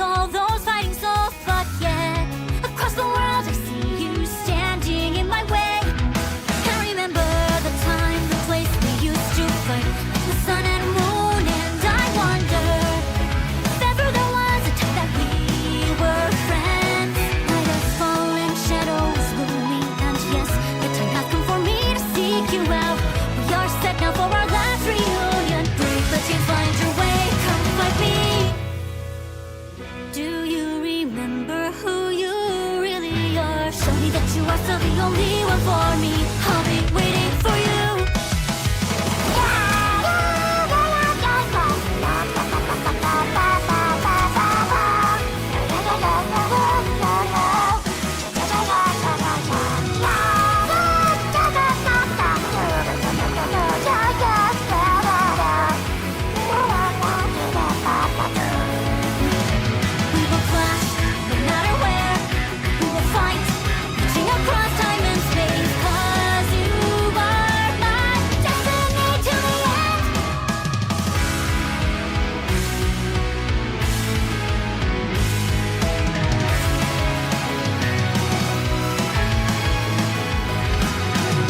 all those fighting souls. But yet, across the world I see you standing in my way. I remember the time, the place we used to fight, the sun and moon, and I wonder if ever there was a time that we were friends. Night has fallen, shadows looming, and yes, the time has come for me to seek you out. We are set now for our last reunion. Break the chains, find your way, come find me. Do you remember who you really are? Show me that you are still the only one for me. I'll be waiting for you. We will flash, no matter where. We will fight, reaching across time and space. 'Cause you are my destiny to the end.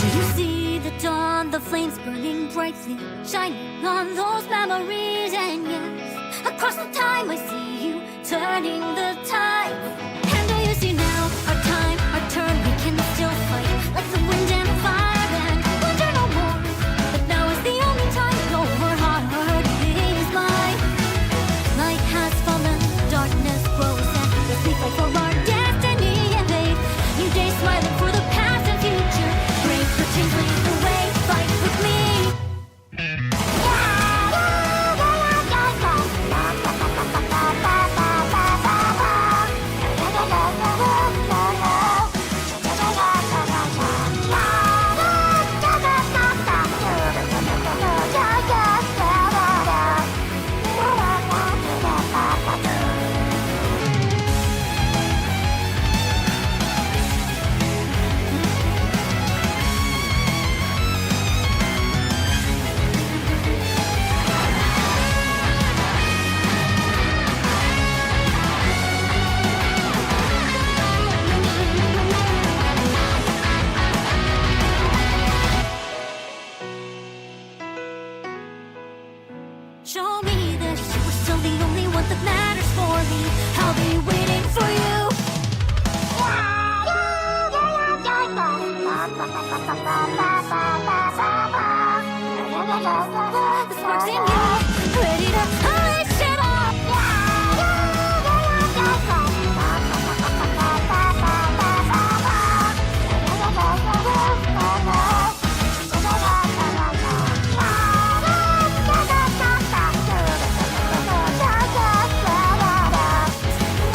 Do you see the dawn, the flames burning brightly, shining on those memories? And yes, across the time I see you turning the tide. And do you see now, our time, our turn, we can still fight like the wind and the fire, and wonder no more. But now is the only time your heart is mine. Night has fallen, darkness grows, and as we fight for our destiny and faith, new days smiling for the past and future. Break the chains, lead the way, fight with me. Show me that you are still the only one that matters for me. I'll be waiting for you. The spark's in you, ready to unleash it all.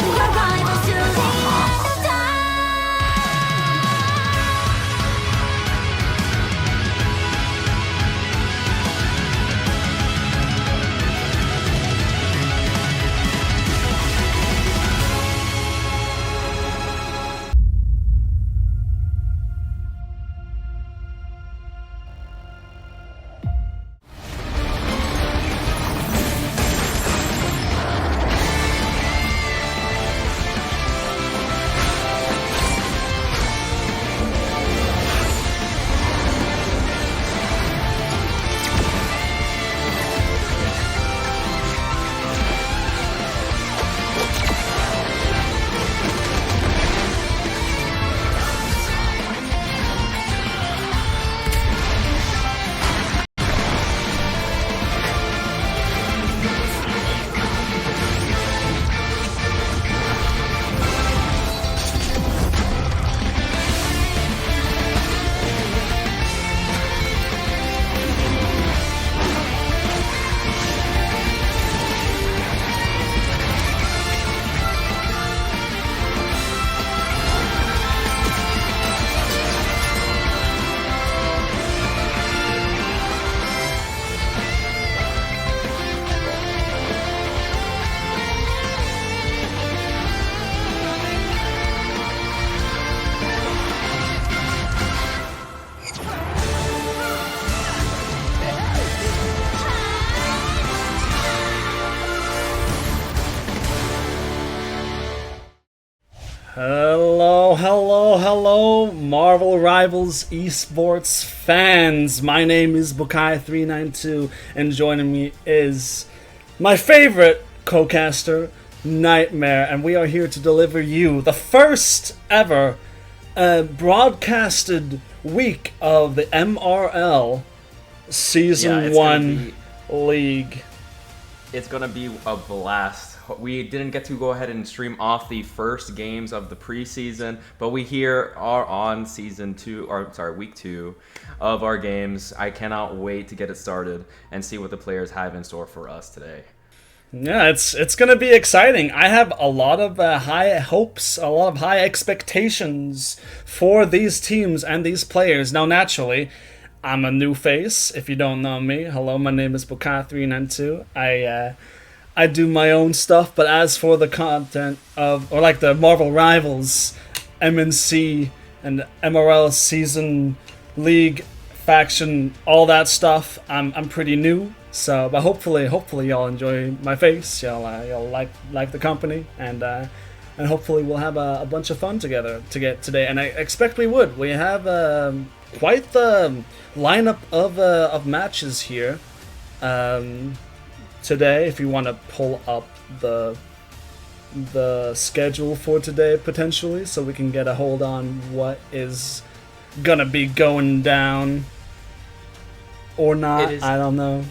We are rivals till the end of time. Hello, hello, hello, Marvel Rivals esports fans. My name is Bukai392, and joining me is my favorite co-caster, Nightmare, and we are here to deliver you the first ever broadcasted week of the MRL Season 1 League. It's gonna be a blast. We didn't get to go ahead and stream off the first games of the preseason, but we here are on week 2 of our games. I cannot wait to get it started and see what the players have in store for us today. Yeah, it's gonna be exciting. I have a lot of high hopes, a lot of high expectations for these teams and these players. Now, naturally, I'm a new face. If you don't know me, hello, my name is Bukai392. I do my own stuff, but as for the content of, or like the Marvel Rivals, MNC, and MRL Season League faction, all that stuff, I'm pretty new. So, but hopefully y'all enjoy my face. Y'all like the company, and hopefully we'll have a bunch of fun together today. And I expect we would. We have quite the lineup of matches here. Today, if you want to pull up the schedule for today potentially, so we can get a hold on what is gonna be going down or not. I don't know.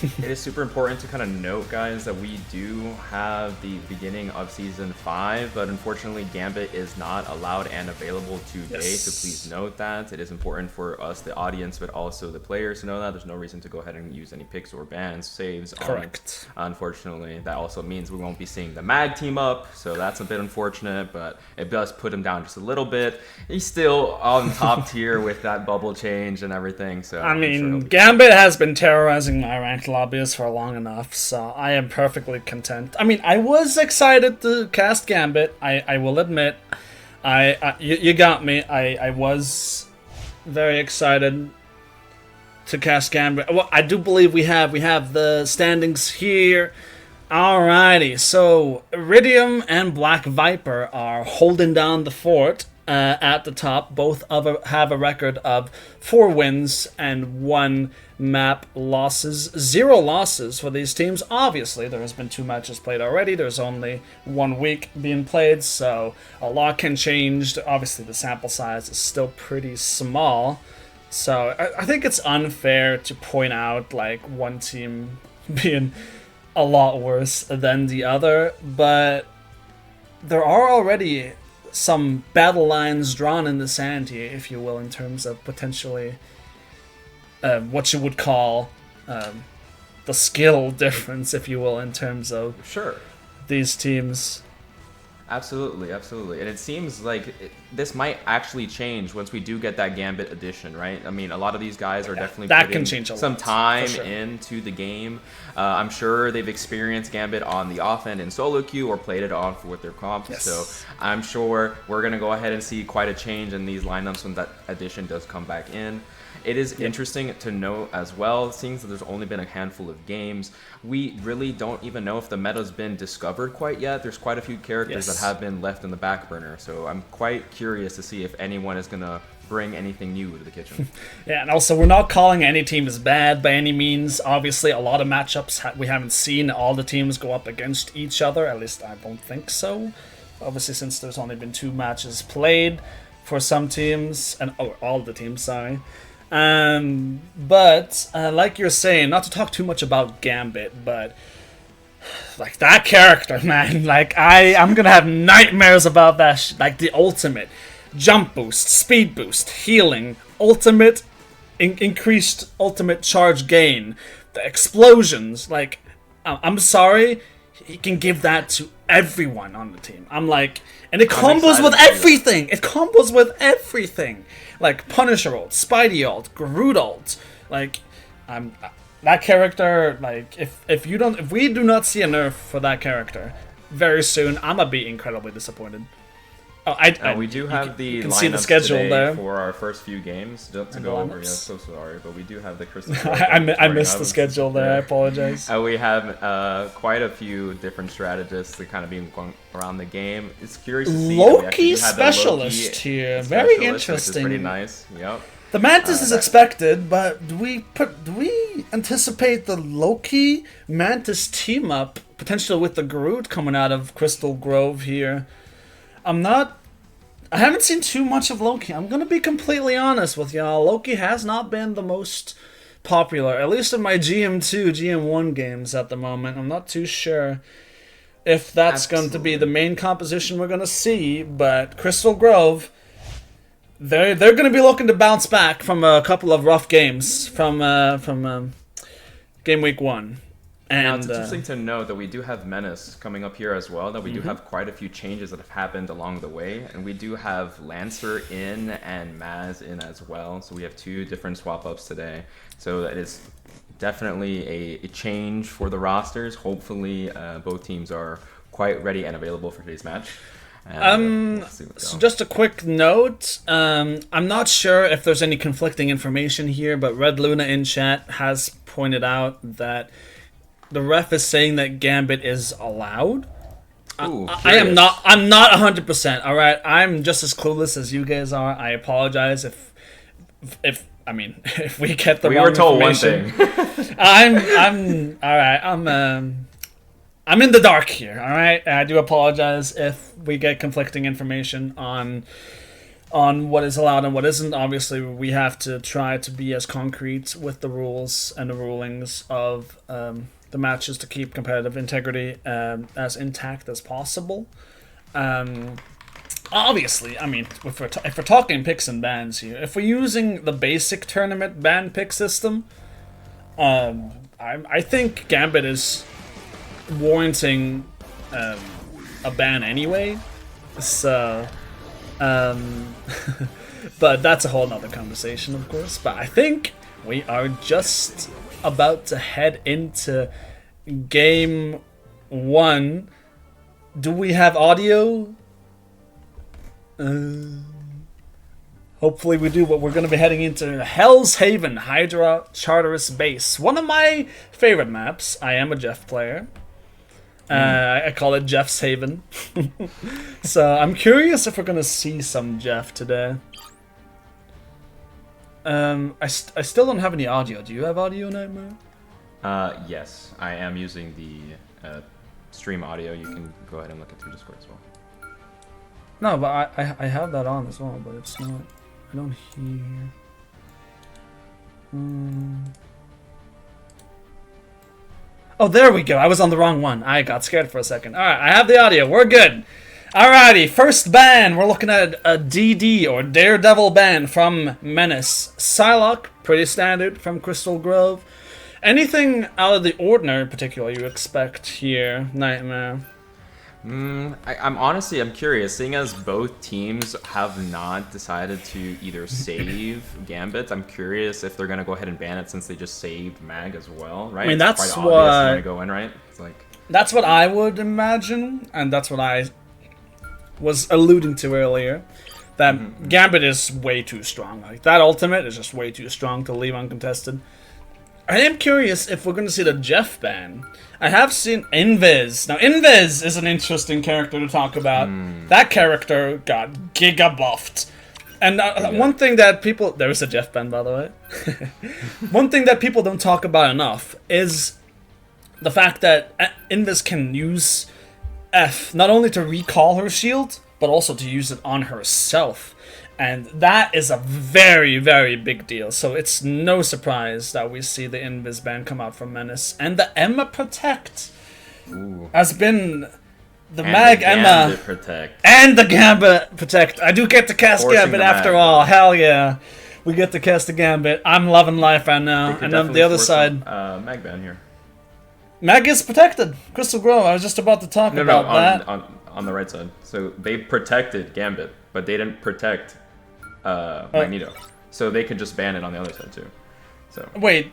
It is super important to kind of note, guys, that we do have the beginning of Season 5, but unfortunately Gambit is not allowed and available today, so please note that. It is important for us, the audience, but also the players to know that. There's no reason to go ahead and use any picks or bans, saves. Correct. Unfortunately, that also means we won't be seeing the Mag team up, so that's a bit unfortunate, but it does put him down just a little bit. He's still on top tier with that bubble change and everything, so I mean, Gambit has been terrorizing my ranked lobbyists for long enough, so I am perfectly content. I mean, I was excited to cast Gambit. I will admit, you got me. I was very excited to cast Gambit. Well, I do believe we have the standings here. Alrighty, so Iridium and Black Viper are holding down the fort. At the top, both have a record of 4 wins and 1 map losses. 0 losses for these teams. Obviously, there has been 2 matches played already. There's only 1 week being played, so a lot can change. Obviously, the sample size is still pretty small, so I think it's unfair to point out like one team being a lot worse than the other, but there are already some battle lines drawn in the sand here, if you will, in terms of potentially what you would call the skill difference, if you will, in terms of these teams. Absolutely. And it seems like this might actually change once we do get that Gambit edition, right? I mean, a lot of these guys are definitely putting some time into the game. I'm sure they've experienced Gambit on the off-end in solo queue or played it on with their comps. So I'm sure we're going to go ahead and see quite a change in these lineups when that edition does come back in. It is interesting to note as well, seeing that there's only been a handful of games, we really don't even know if the meta's been discovered quite yet. There's quite a few characters that have been left in the back burner, so I'm quite curious to see if anyone is going to bring anything new to the kitchen. Yeah, and also we're not calling any teams bad by any means. Obviously, a lot of matchups we haven't seen all the teams go up against each other, at least I don't think so. Obviously, since there's only been 2 matches played for some teams, and all the teams, sorry. But like you're saying, not to talk too much about Gambit, but like that character, man, like I'm gonna have nightmares about that. Like the ultimate jump boost, speed boost, healing, ultimate increased ultimate charge gain, the explosions. Like I'm sorry, he can give that to everyone on the team. I'm like, and it combos with everything. It combos with everything. Like Punisher ult, Spidey ult, Groot ult. Like, that character. Like, if we do not see a nerf for that character very soon, I'm gonna be incredibly disappointed. We do have the can see the lineups schedule today there for our first few games to go over. Yeah, so sorry, but we do have the Crystal. I missed the schedule there. I apologize. We have quite a few different strategists that kind of being going around the game. It's curious to see. Loki specialist here, very interesting. Which is pretty nice. Yep. The Mantis is expected, but do we anticipate the Loki Mantis team up potentially with the Groot coming out of Crystal Grove here? I haven't seen too much of Loki. I'm gonna be completely honest with y'all. Loki has not been the most popular, at least in my GM2, GM1 games at the moment. I'm not too sure if that's going to be the main composition we're gonna see, but Crystal Grove, they're gonna be looking to bounce back from a couple of rough games from game week 1. And now, it's interesting to note that we do have Menace coming up here as well, that we do have quite a few changes that have happened along the way, and we do have Lancer in and Maz in as well, so we have 2 different swap-ups today. So that is definitely a change for the rosters. Hopefully both teams are quite ready and available for today's match. So just a quick note, I'm not sure if there's any conflicting information here, but Red Luna in chat has pointed out that the ref is saying that Gambit is allowed. Ooh, I'm not 100%. All right, I'm just as clueless as you guys are. I apologize if we get the wrong information. We were told one thing. I'm all right. I'm in the dark here. All right, I do apologize if we get conflicting information on what is allowed and what isn't. Obviously, we have to try to be as concrete with the rules and the rulings of the matches to keep competitive integrity as intact as possible. Obviously, I mean, if we're talking picks and bans here, if we're using the basic tournament ban pick system, I think Gambit is warranting a ban anyway. So, but that's a whole nother conversation, of course. But I think we are just about to head into game 1. Do we have audio? Hopefully we do, but we're going to be heading into Hell's Haven, Hydra Charteris Base. One of my favorite maps. I am a Jeff player. I call it Jeff's Haven. So I'm curious if we're going to see some Jeff today. I still don't have any audio. Do you have audio, Nightmare? Yes, I am using the stream audio. You can go ahead and look at through Discord as well. No, but I have that on as well, but it's not. I don't hear. Oh, there we go. I was on the wrong one. I got scared for a second. All right, I have the audio. We're good. Alrighty, first ban. We're looking at a DD or Daredevil ban from Menace. Psylocke, pretty standard from Crystal Grove. Anything out of the ordinary in particular you expect here, Nightmare? I'm curious, seeing as both teams have not decided to either save Gambit. I'm curious if they're gonna go ahead and ban it since they just saved Mag as well, right? I mean, it's that's quite what obvious to go in, right? It's like that's what I would imagine, and that's what I was alluding to earlier. That Gambit is way too strong. Like that ultimate is just way too strong to leave uncontested. I am curious if we're going to see the Jeff ban. I have seen Invis. Now, Invis is an interesting character to talk about. That character got giga buffed. And one thing that people... There is a Jeff ban, by the way. One thing that people don't talk about enough is the fact that Invis can use F not only to recall her shield, but also to use it on herself. And that is a very, very big deal. So it's no surprise that we see the Invis ban come out from Menace. And the Emma Protect has been the Mag Emma Protect. And the Gambit Protect. I do get to cast Gambit after all. Hell yeah. We get to cast the Gambit. I'm loving life right now. And on the other side... Mag ban here. Mag is protected. Crystal Grove. I was just about to talk about that. On the right side. So they protected Gambit, but they didn't protect Magneto. So they could just ban it on the other side too. So wait.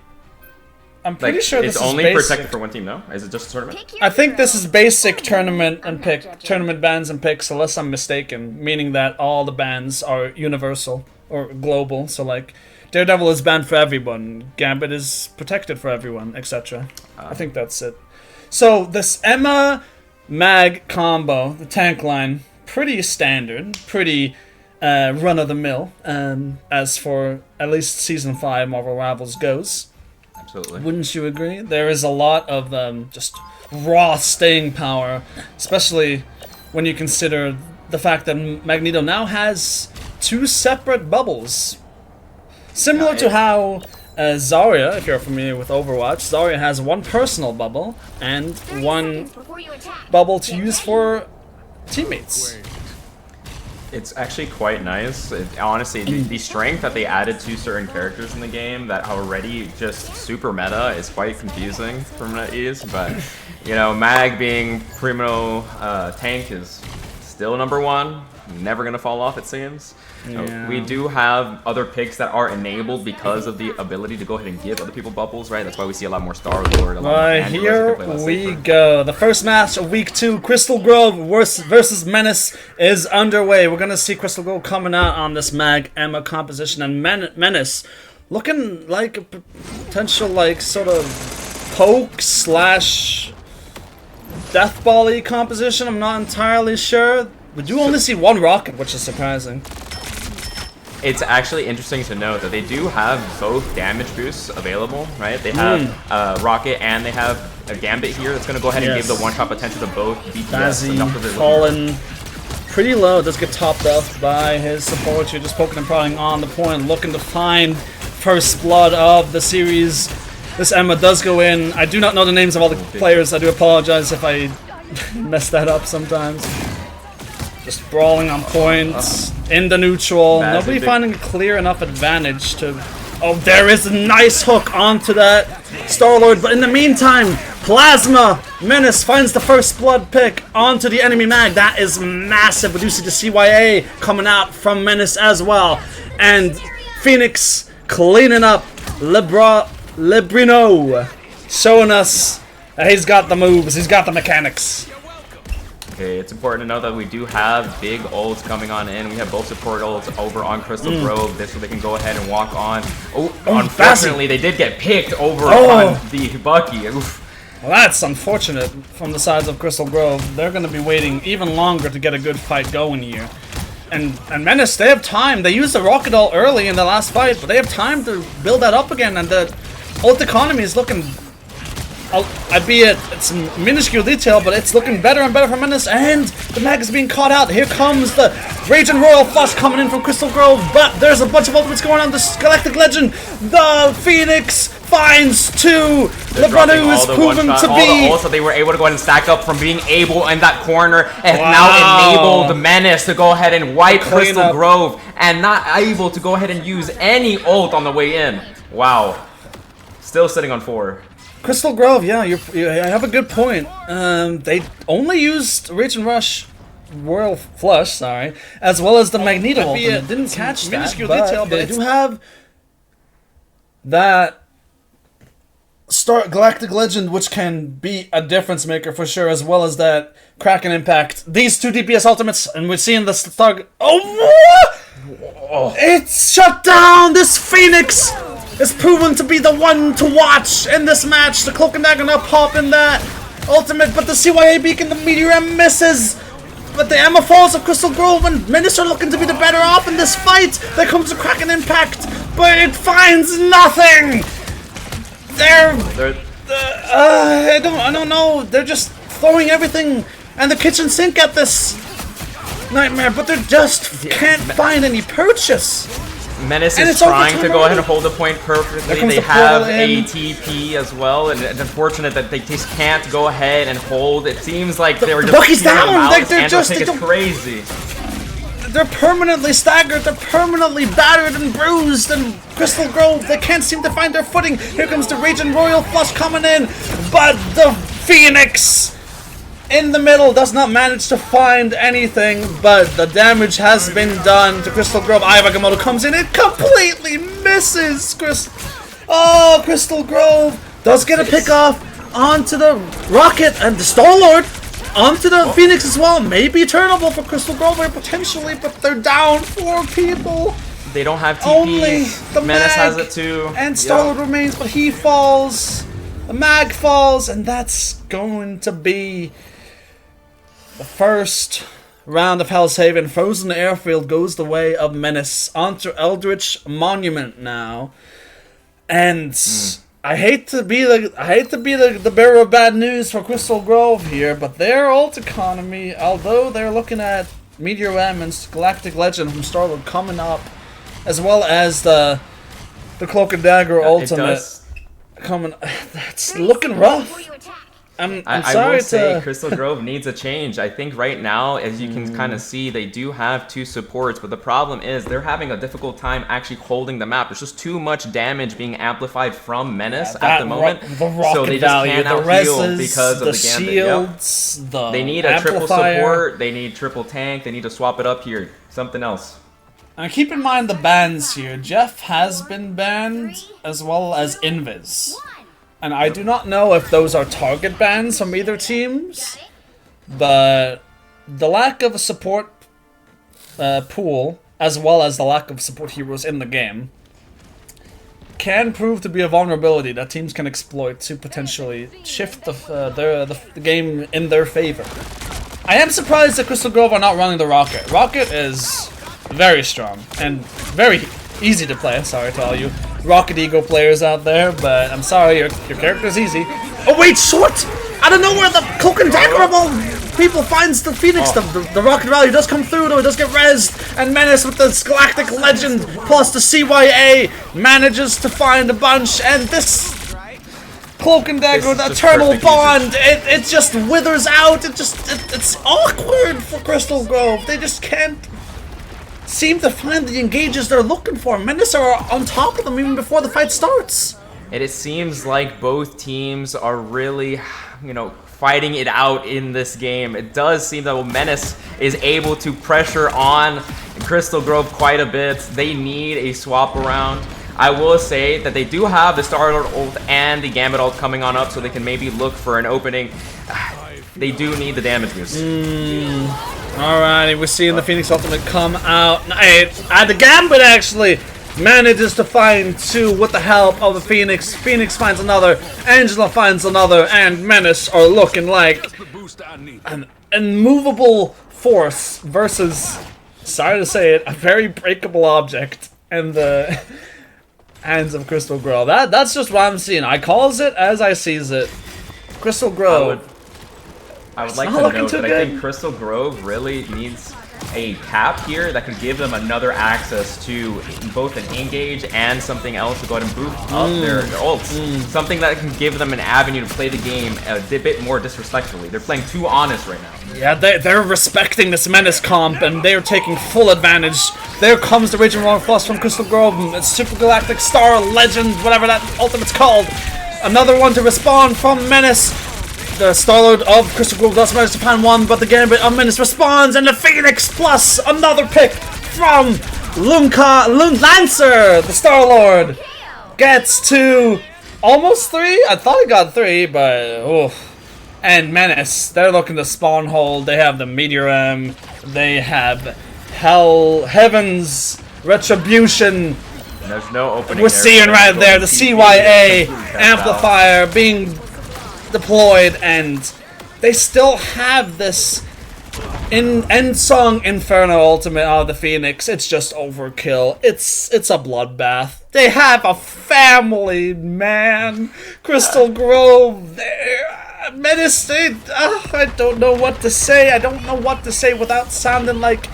I'm pretty sure this it's is only basic. protected for one team. No, is it just a tournament? I think this is basic tournament and tournament bans and picks, unless I'm mistaken. Meaning that all the bans are universal or global. So like, Daredevil is banned for everyone, Gambit is protected for everyone, etc. I think that's it. So this Emma Mag combo, the tank line, pretty standard, pretty run of the mill. As for at least season 5 Marvel Rivals goes. Absolutely. Wouldn't you agree? There is a lot of just raw staying power, especially when you consider the fact that Magneto now has 2 separate bubbles. Similar to how Zarya, if you're familiar with Overwatch, Zarya has 1 personal bubble and 1 bubble to use for teammates. It's actually quite nice. Honestly, the strength that they added to certain characters in the game that are already just super meta is quite confusing for NetEase. But, you know, Mag being Primo tank is still #1. Never going to fall off, it seems. Yeah. We do have other picks that are enabled because of the ability to go ahead and give other people bubbles, right? That's why we see a lot more Star-Lord, a lot more Androids here we go. The first match of week 2, Crystal Grove versus Menace is underway. We're going to see Crystal Grove coming out on this Mag Emma composition, and Menace looking like a potential like sort of poke / death ball-y composition. I'm not entirely sure. We do only see 1 rocket, which is surprising. It's actually interesting to note that they do have both damage boosts available, right? They have Rocket and they have a Gambit here that's going to go ahead and give the one-shot potential to both BTS. Fallen pretty low, does get topped up by his support here, just poking and prodding on the point, looking to find first blood of the series. This Emma does go in. I do not know the names of all the players. I do apologize if I mess that up sometimes. Just brawling on points, in the neutral. Nobody finding a clear enough advantage to... Oh, there is a nice hook onto that Star-Lord. But in the meantime, Plasma Menace finds the first blood pick onto the enemy Mag. That is massive. We do see the CYA coming out from Menace as well. And Phoenix cleaning up Lebrino, showing us that he's got the moves, he's got the mechanics. Okay, it's important to know that we do have big ults coming on in. We have both support ults over on Crystal Grove. This way they can go ahead and walk on. Oh, unfortunately, they did get picked over on the Bucky. Oof. Well, that's unfortunate from the sides of Crystal Grove. They're going to be waiting even longer to get a good fight going here. And Menace, they have time. They used the Rocket Ult early in the last fight, but they have time to build that up again. And the ult economy is looking... albeit it's a minuscule detail, but it's looking better and better for Menace, and the Mag is being caught out. Here comes the Raging Royal Flush coming in from Crystal Grove, but there's a bunch of ultimates going on. The Galactic Legend, the Phoenix finds 2. Lebrano is proven to be... Also, they were able to go ahead and stack up from being able in that corner, and now enabled Menace to go ahead and wipe Crystal Grove, and not able to go ahead and use any ult on the way in. Wow. Still sitting on 4. Crystal Grove, yeah, you have a good point. They only used Rage and Rush Royal Flush, sorry, as well as the Magneto ultimate. Didn't catch that, but they do have that Galactic Legend, which can be a difference maker for sure, as well as that Kraken Impact. These 2 DPS ultimates, and we're seeing the Star... Oh! It's shut down! This Phoenix is proven to be the one to watch in this match. The Cloak and Dagger now pop in that ultimate, but the CYA Beacon, the Meteor M misses. But the Emma falls of Crystal Grove, and Menace are looking to be the better off in this fight. There comes a Kraken Impact, but it finds nothing. I don't know. They're just throwing everything and the kitchen sink at this nightmare, but they just can't find any purchase. Menace is trying to go ahead and hold the point perfectly. They have a TP as well, and it's unfortunate that they just can't go ahead and hold. It seems like they were just Bucky's down. They're just crazy. They're permanently staggered. They're permanently battered and bruised. And Crystal Grove, they can't seem to find their footing. Here comes the Raging Royal Flush coming in, but the Phoenix in the middle does not manage to find anything, but the damage has been done to Crystal Grove. Agamotto comes in, it completely misses Crystal Grove Does get a pick off onto the Rocket and the Star-Lord. Onto the Phoenix as well. Maybe turnable for Crystal Grove potentially, but they're down 4 people. They don't have TP. Only the Menace Mag has it too. And Star-Lord remains, but he falls. The Mag falls, and that's going to be the first round of Hell's Haven. Frozen Airfield goes the way of Menace onto Eldritch Monument now. And I hate to be the bearer of bad news for Crystal Grove here, but their ult economy, although they're looking at Meteor M and Galactic Legend from Star-Lord coming up, as well as the Cloak and Dagger ultimate coming, that's looking rough. I'm sorry I will say Crystal Grove needs a change. I think right now, as you can kind of see, they do have 2 supports, but the problem is they're having a difficult time actually holding the map. There's just too much damage being amplified from Menace at the moment, so they just can't out-heal because of the shields, they need a triple support, they need triple tank, they need to swap it up here. Something else. And keep in mind the bans here. Jeff has been banned, as well as Invis. And I do not know if those are target bans from either teams, but the lack of a support pool, as well as the lack of support heroes in the game, can prove to be a vulnerability that teams can exploit to potentially shift the game in their favor. I am surprised that Crystal Grove are not running the Rocket. Rocket is very strong and very easy to play, sorry to all you Rocket Ego players out there, but I'm sorry, your character's easy. Oh wait, short! Out of nowhere, the Cloak and Dagger of all people finds the Phoenix. The Rocket Rally does come through, though it does get rezzed, and Menace with the Galactic Legend plus the CYA manages to find a bunch, and this Cloak and Dagger with Eternal Bond, it just withers out. It's awkward for Crystal Grove. They just can't seem to find the engages they're looking for. Menace are on top of them even before the fight starts. And it seems like both teams are really, fighting it out in this game. It does seem that Menace is able to pressure on Crystal Grove quite a bit. They need a swap around. I will say that they do have the Star-Lord ult and the Gambit ult coming on up, so they can maybe look for an opening. They do need the damage boost. Alrighty, we're seeing the Phoenix Ultimate come out. The Gambit actually manages to find 2 with the help of the Phoenix. Phoenix finds another, Angela finds another, and Menace are looking like an immovable force versus, sorry to say it, a very breakable object in the hands of Crystal Grove. That's just what I'm seeing. I calls it as I sees it. Crystal Grove. I would like to note that I think Crystal Grove really needs a cap here that can give them another access to both an engage and something else to go ahead and boost up their ults. Something that can give them an avenue to play the game a bit more disrespectfully. They're playing too honest right now. Yeah, they're respecting this Menace comp, and they're taking full advantage. There comes the Raging Roar Plus from Crystal Grove. It's Super Galactic Star Legend, whatever that ultimate's called. Another one to respond from Menace. The Star-Lord of Crystal Grove does manage to find one, but the Gambit of Menace responds, and the Phoenix plus another pick from Lancer. The Star-Lord gets to almost 3. I thought he got 3, but and Menace, they're looking to spawn hold. They have the Meteor M. They have Heaven's Retribution. There's no opening. We're seeing right there the CYA amplifier being deployed, and they still have this end song Inferno ultimate out of the Phoenix. It's just overkill. It's a bloodbath. They have a family, man. Crystal Grove, Menace, I don't know what to say. I don't know what to say without sounding like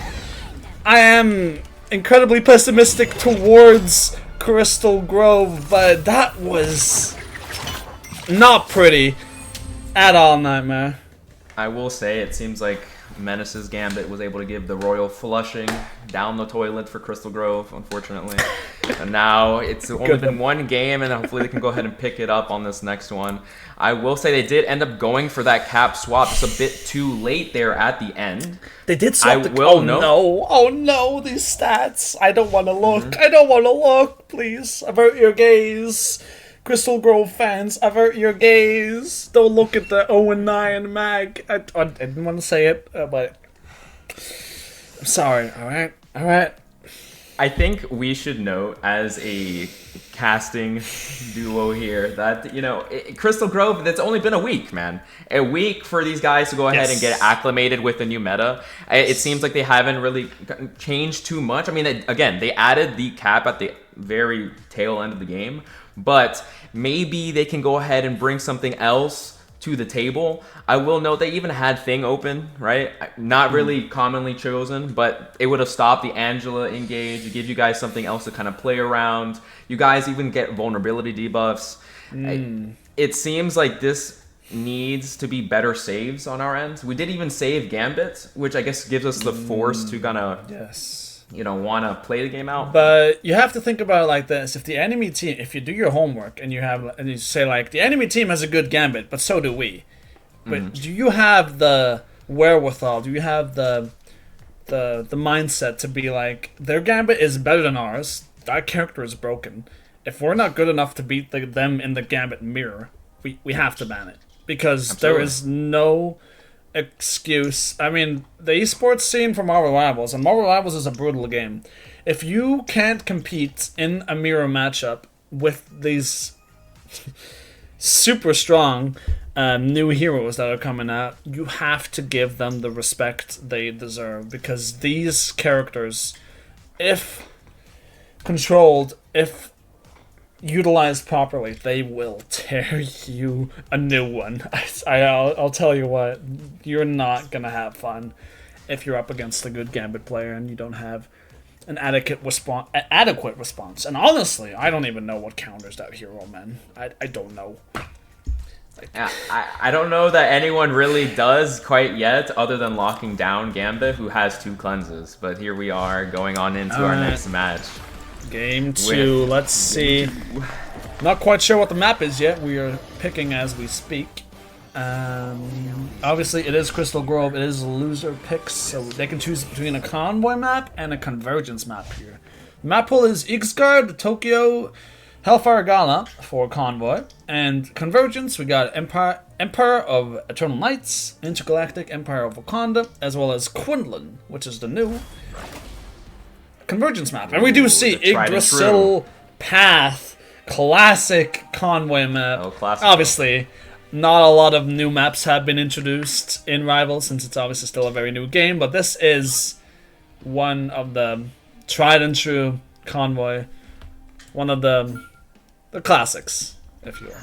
I am incredibly pessimistic towards Crystal Grove, but that was not pretty at all, Nightmare. I will say it seems like Menace's Gambit was able to give the royal flushing down the toilet for Crystal Grove, unfortunately. And now it's only been 1 game, and hopefully they can go ahead and pick it up on this next one. I will say they did end up going for that cap swap just a bit too late there at the end. They did swap Oh no, these stats. I don't want to look. I don't want to look. Please, avert your gaze. Crystal Grove fans, avert your gaze. Don't look at the 0-9 mag. I didn't want to say it, but I'm sorry. All right. I think we should note as a casting duo here that, you know, Crystal Grove, that's only been a week, man. A week for these guys to go ahead and get acclimated with the new meta. It seems like they haven't really changed too much. I mean, again, they added the cap at the very tail end of the game, but maybe they can go ahead and bring something else to the table. I will note they even had Thing open, right? Not really commonly chosen, but it would have stopped the Angela engage. It gives you guys something else to kind of play around. You guys even get vulnerability debuffs. It seems like this needs to be better saves on our end. We did even save Gambit, which I guess gives us the force to kind of you know, want to play the game out. But you have to think about it like this: if the enemy team, if you do your homework and you say like the enemy team has a good Gambit, but so do we. But do you have the wherewithal? Do you have the mindset to be like, their Gambit is better than ours? That character is broken. If we're not good enough to beat them in the Gambit mirror, we have to ban it, because there is no excuse. I mean, the esports scene for Marvel Rivals, and Marvel Rivals is a brutal game. If you can't compete in a mirror matchup with these super strong new heroes that are coming out, you have to give them the respect they deserve, because these characters, if controlled, if utilized properly, they will tear you a new one. I'll tell you what, you're not gonna have fun if you're up against a good Gambit player and you don't have an adequate response. And honestly, I don't even know what counters that hero, man. I don't know. I don't know that anyone really does quite yet, other than locking down Gambit, who has 2 cleanses. But here we are going on into our next match. Game 2, let's see. Not quite sure what the map is yet. We are picking as we speak. Obviously, it is Crystal Grove. It is loser picks, so they can choose between a convoy map and a convergence map here. The map pool is Ixgard, Tokyo, Hellfire Gala for convoy, and convergence. We got Empire of Eternal Knights, Intergalactic Empire of Wakanda, as well as Quinlan, which is the new convergence map. And we do see Yggdrasil Path, classic convoy map. Obviously, not a lot of new maps have been introduced in Rivals, since it's obviously still a very new game, but this is one of the tried and true convoy, one of the classics, if you will.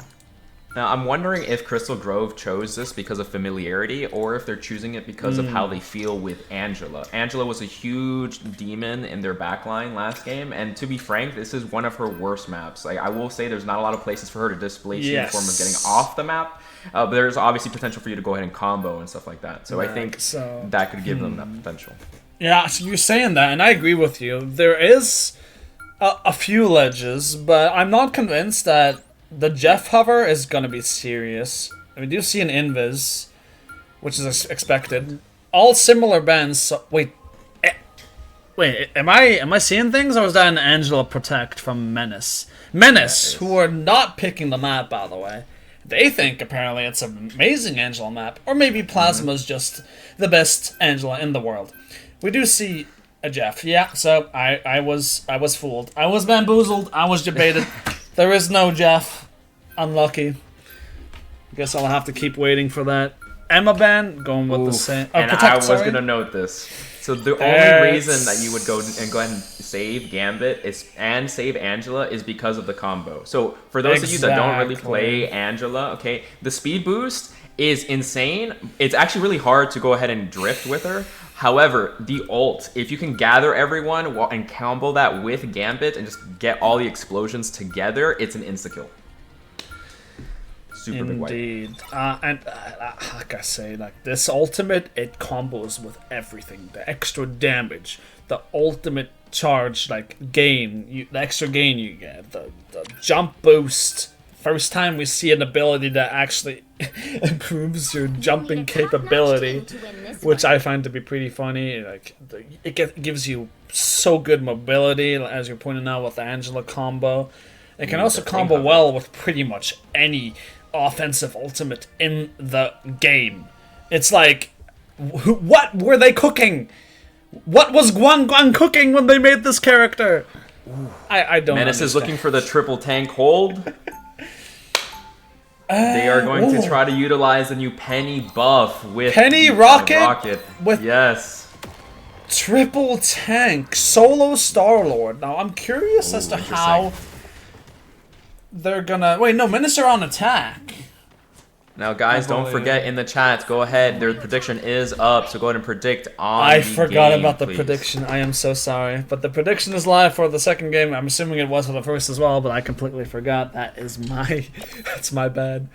Now, I'm wondering if Crystal Grove chose this because of familiarity, or if they're choosing it because of how they feel with Angela. Angela was a huge demon in their backline last game, and to be frank, this is one of her worst maps. Like, I will say there's not a lot of places for her to displace you in the form of getting off the map, but there's obviously potential for you to go ahead and combo and stuff like that. So I think that could give them that potential. Yeah, so you're saying that, and I agree with you. There is a few ledges, but I'm not convinced that the Jeff hover is gonna be serious. We do see an invis, which is expected. All similar bans. So, wait, am I seeing things, or was that an Angela Protect from Menace? Menace, who are not picking the map, by the way. They think apparently it's an amazing Angela map, or maybe Plasma's just the best Angela in the world. We do see a Jeff. Yeah, so I was fooled. I was bamboozled. I was debated. There is no Jeff. Unlucky. Guess I'll have to keep waiting for that. Emma ban, going with the same. Oh, and I was going to note this. So the only reason that you would go ahead and save Gambit and save Angela is because of the combo. So for those of you that don't really play Angela, okay, the speed boost is insane. It's actually really hard to go ahead and drift with her. However, the ult, if you can gather everyone and combo that with Gambit and just get all the explosions together, it's an insta-kill. Super big wipe. Indeed. And like I say, like this ultimate, it combos with everything. The extra damage, the ultimate charge, like gain, the extra gain you get, the jump boost. First time we see an ability that actually improves your jumping capability, which I find to be pretty funny. Like it gives you so good mobility, as you're pointing out with the Angela combo. It can also combo well with pretty much any offensive ultimate in the game. It's like, what were they cooking? What was Guang cooking when they made this character? I don't Menace understand. is looking for the triple tank hold. They are going to try to utilize the new Penny buff with Penny Rocket with yes. triple tank solo Star-Lord. Now I'm curious as to how they're gonna wait. No, Menace are on attack. Now, guys, don't forget in the chat. Go ahead. Their prediction is up, so go ahead and predict on. I forgot game, about the please. prediction. I am so sorry, but the prediction is live for the second game. I'm assuming it was for the first as well, but I completely forgot. That is my, that's my bad.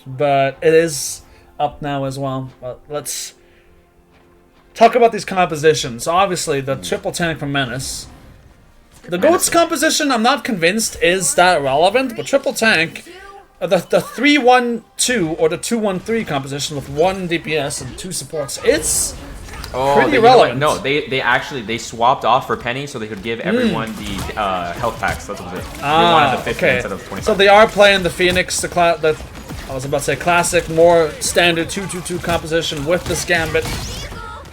But it is up now as well. But let's talk about these compositions. Obviously, the triple tank from Menace. The Goat's composition, I'm not convinced is that relevant, but triple tank. The 3-1-2 or the 2-1-3 composition with 1 DPS and 2 supports. It's pretty relevant. No, they actually swapped off for Penny so they could give everyone the health packs. That's what it was. They wanted the 50 instead of 25. So they are playing the Phoenix, the I was about to say classic, more standard 2-2-2 composition with this Gambit.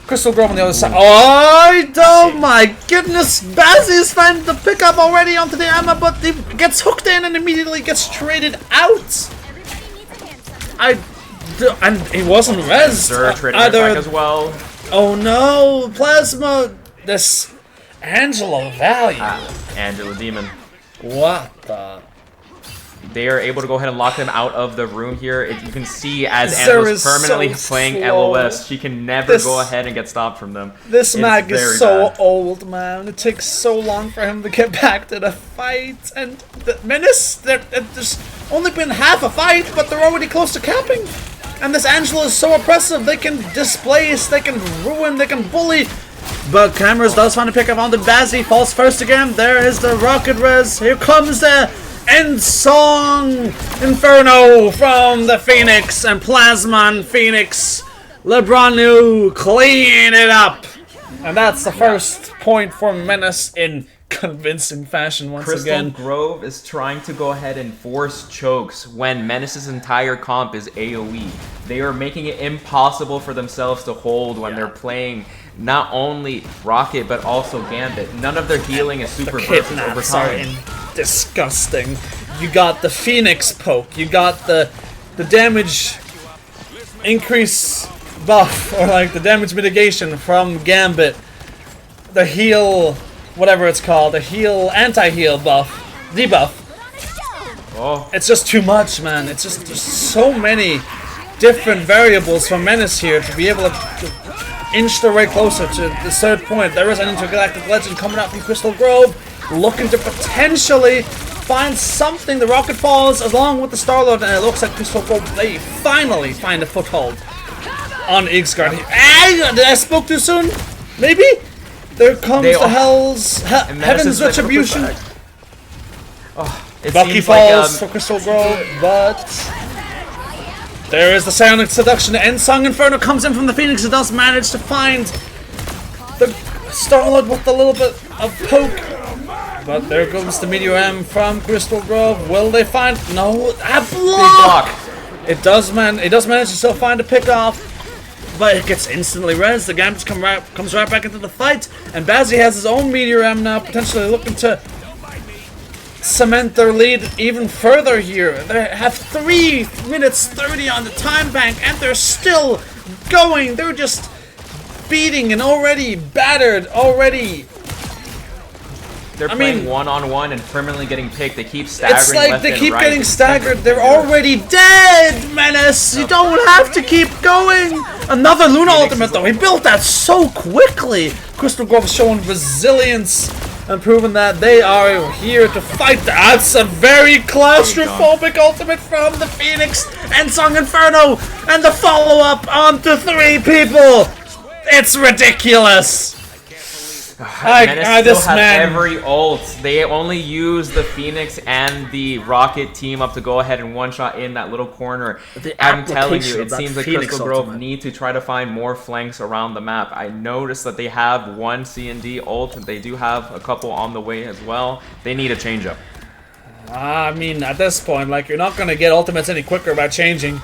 Crystal Grove on the other side. Oh my goodness! Bazzi is finding the pickup already onto the Emma, but he gets hooked in and immediately gets traded out. And he wasn't rezzed. Trading attack as well. Oh no! Plasma! This Angela Valiant. Angela Demon. What the? They are able to go ahead and lock them out of the room here. You can see as Angela's permanently playing LOS, she can never go ahead and get stopped from them. This mag is so old, man. It takes so long for him to get back to the fight. And the Menace, there's only been half a fight, but they're already close to capping. And this Angela is so oppressive. They can displace, they can ruin, they can bully. But Cameras does find a pickup on the Bazzi. Falls first again. There is the Rocket Res. Here comes the End Song Inferno from the Phoenix, and Plasma and Phoenix Lebranu clean it up. And that's the first point for Menace in convincing fashion once again. Crystal Grove is trying to go ahead and force chokes when Menace's entire comp is AoE. They are making it impossible for themselves to hold when they're playing not only Rocket but also Gambit. None of their healing is super versus over time. Disgusting. You got the Phoenix poke. You got the damage increase buff, or like the damage mitigation from Gambit. The heal, whatever it's called, the heal anti-heal buff, debuff. Oh, it's just too much, man. It's just there's so many different variables for Menace here to be able to inch their way closer to the third point. There is an intergalactic legend coming out from Crystal Grove, looking to potentially find something. The rocket falls along with the Star-Lord, and it looks like Crystal Grove, they finally find a foothold on Ixgard. Did I spoke too soon? Maybe? There comes the Heaven's Retribution. Bucky falls for Crystal Grove, but there is the Psionic Seduction. The End Song Inferno comes in from the Phoenix. It does manage to find the Star-Lord with a little bit of poke. But there goes the Meteor M from Crystal Grove. Will they find? No, a block! It does manage to still find a pick off, but it gets instantly rezzed. The Gambit comes right back into the fight, and Bazzi has his own Meteor M now, potentially looking to cement their lead even further here. They have 3 minutes 30 on the time bank, and they're still going. They're just beating and already battered, already. They're playing one-on-one and permanently getting picked. They keep staggering. It's like they keep getting staggered. They're already dead, Menace. You don't have to keep going. Another Luna ultimate, though. He built that so quickly. Crystal Grove showing resilience and proving that they are here to fight. That's a very claustrophobic ultimate from the Phoenix and Song Inferno. And the follow-up onto 3 people. It's ridiculous. Menace still has every ult. They only use the Phoenix and the Rocket team up to go ahead and one-shot in that little corner. I'm telling you, it seems like Crystal Grove need to try to find more flanks around the map. I noticed that they have one C&D ult, and they do have a couple on the way as well. They need a change-up. I mean, at this point, like, you're not going to get ultimates any quicker by changing.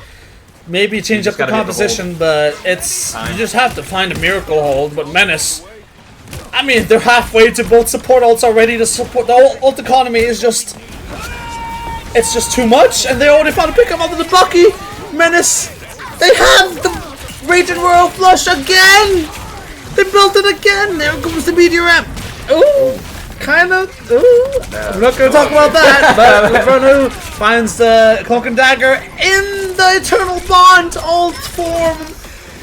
Maybe change up the composition, but it's... You just have to find a miracle hold, but Menace... I mean, they're halfway to both support ults already. To support the ult economy is just... It's just too much, and they already found a pickup onto the Bucky! Menace... They have the Raging Royal Flush again! They built it again! There comes the Meteor Amp! Ooh! Kind of. Ooh. I'm not going to talk about that, but LeBron finds the Cloak and Dagger in the Eternal Bond ult form.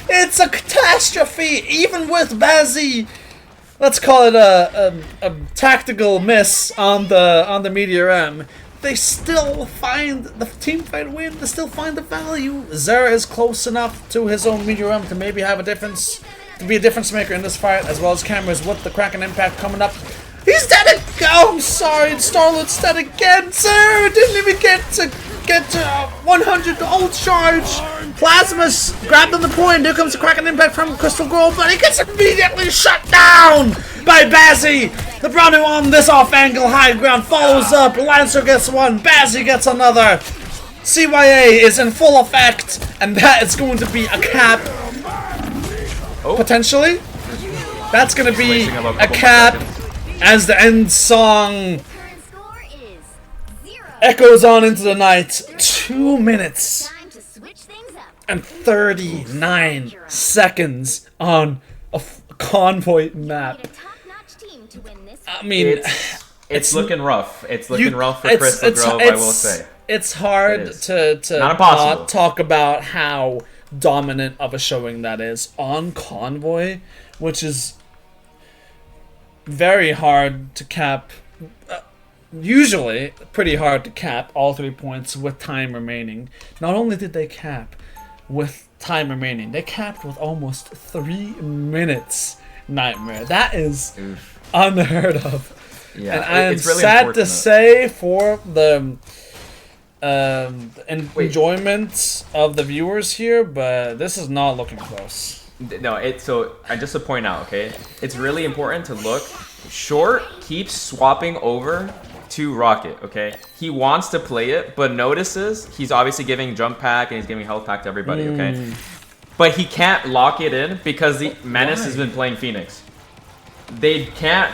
It's a catastrophe, even with Bazzi. Let's call it a tactical miss on the Meteor M. They still find the teamfight win. They still find the value. Zera is close enough to his own Meteor M to maybe have a difference, to be a difference maker in this fight, as well as Cameras with the Kraken Impact coming up. He's dead again! Oh, I'm sorry, Starlet's dead again! Sir, didn't even get to 100 ult charge! Plasma's grabbed on the point. Here comes the Kraken Impact from Crystal Grove, but he gets immediately shut down by Bazzi! LeBron on this off-angle high ground follows up. Lancer gets one, Bazzi gets another. CYA is in full effect, and that is going to be a cap. Potentially. That's going to be a cap. As the end song echoes on into the night, 2 minutes and 39 seconds on a convoy map. I mean, it's looking rough. It's looking rough for Crystal Grove, I will say. It's hard to not talk about how dominant of a showing that is on convoy, which is very hard to cap, usually pretty hard to cap all 3 points with time remaining. Not only did they cap with time remaining, they capped with almost 3 minutes. Nightmare. That is unheard of. Yeah, and I am really sad to say for the enjoyment of the viewers here, but this is not looking close. No, so just to point out, okay, it's really important to look. Short keeps swapping over to Rocket, okay? He wants to play it, but notices he's obviously giving jump pack and he's giving health pack to everybody, okay? But he can't lock it in because the Menace has been playing Phoenix. They can't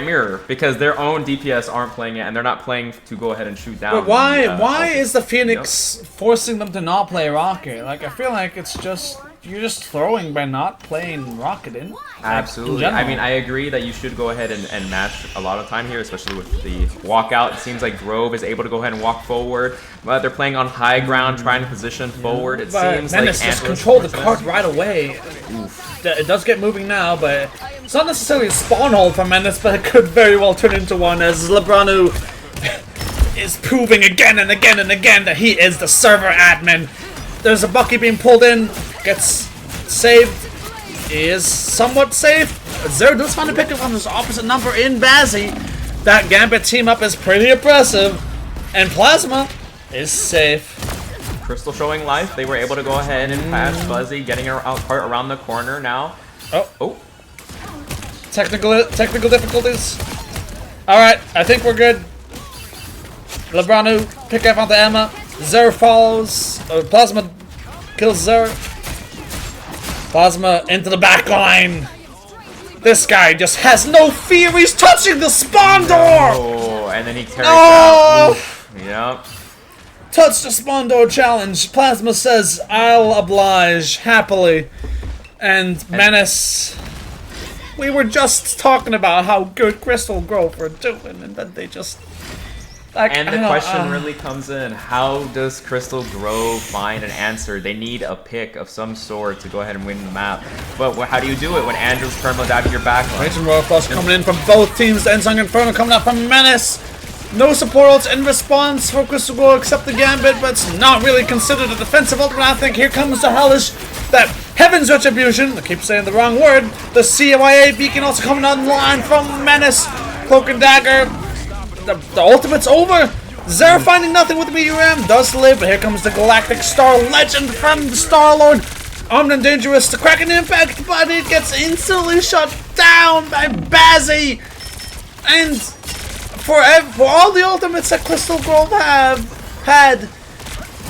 mirror because their own DPS aren't playing it, and they're not playing to go ahead and shoot down. But why is the Phoenix forcing them to not play Rocket? Like, I feel like it's just... You're just throwing by not playing Rocket in. Absolutely. I mean, I agree that you should go ahead and match a lot of time here, especially with the walkout. It seems like Grove is able to go ahead and walk forward, but they're playing on high ground, trying to position forward. It seems Menace like just controlled the card right away. Oof. It does get moving now, but it's not necessarily a spawn hold for Menace, but it could very well turn into one as Lebranu is proving again and again and again that he is the server admin. There's a Bucky being pulled in, gets saved. He is somewhat safe. Zero does find a pickup on his opposite number in Bazzi. That Gambit team up is pretty impressive. And Plasma is safe. Crystal showing life. They were able to go ahead and pass Fuzzy, getting her out part around the corner now. Oh. Technical difficulties. Alright, I think we're good. Lebranu, pick up onto Emma. Zer follows. Plasma kills Zer. Plasma into the back line. This guy just has no fear. He's touching the spawn door. Oh, and then he carries out. Yep. Touch the spawn door challenge. Plasma says, "I'll oblige happily." And Menace. We were just talking about how good Crystal Grove were doing, and then they just. And the question really comes in, how does Crystal Grove find an answer? They need a pick of some sort to go ahead and win the map. But how do you do it when Andrew's terminal out of your backline? Raging Royal Flush coming in from both teams. The Ensign Inferno coming out from Menace. No support ults in response for Crystal Grove except the Gambit, but it's not really considered a defensive ultimate. I think here comes the Hellish that Heaven's Retribution, I keep saying the wrong word. The CYA beacon also coming online from Menace. Cloak and Dagger. The ultimate's over. Zero finding nothing with the Meteor M. Does live, but here comes the Galactic Star Legend from the Star-Lord. Armed and Dangerous to crack an impact, but it gets instantly shut down by Bazzy. And for all the ultimates that Crystal Grove have had,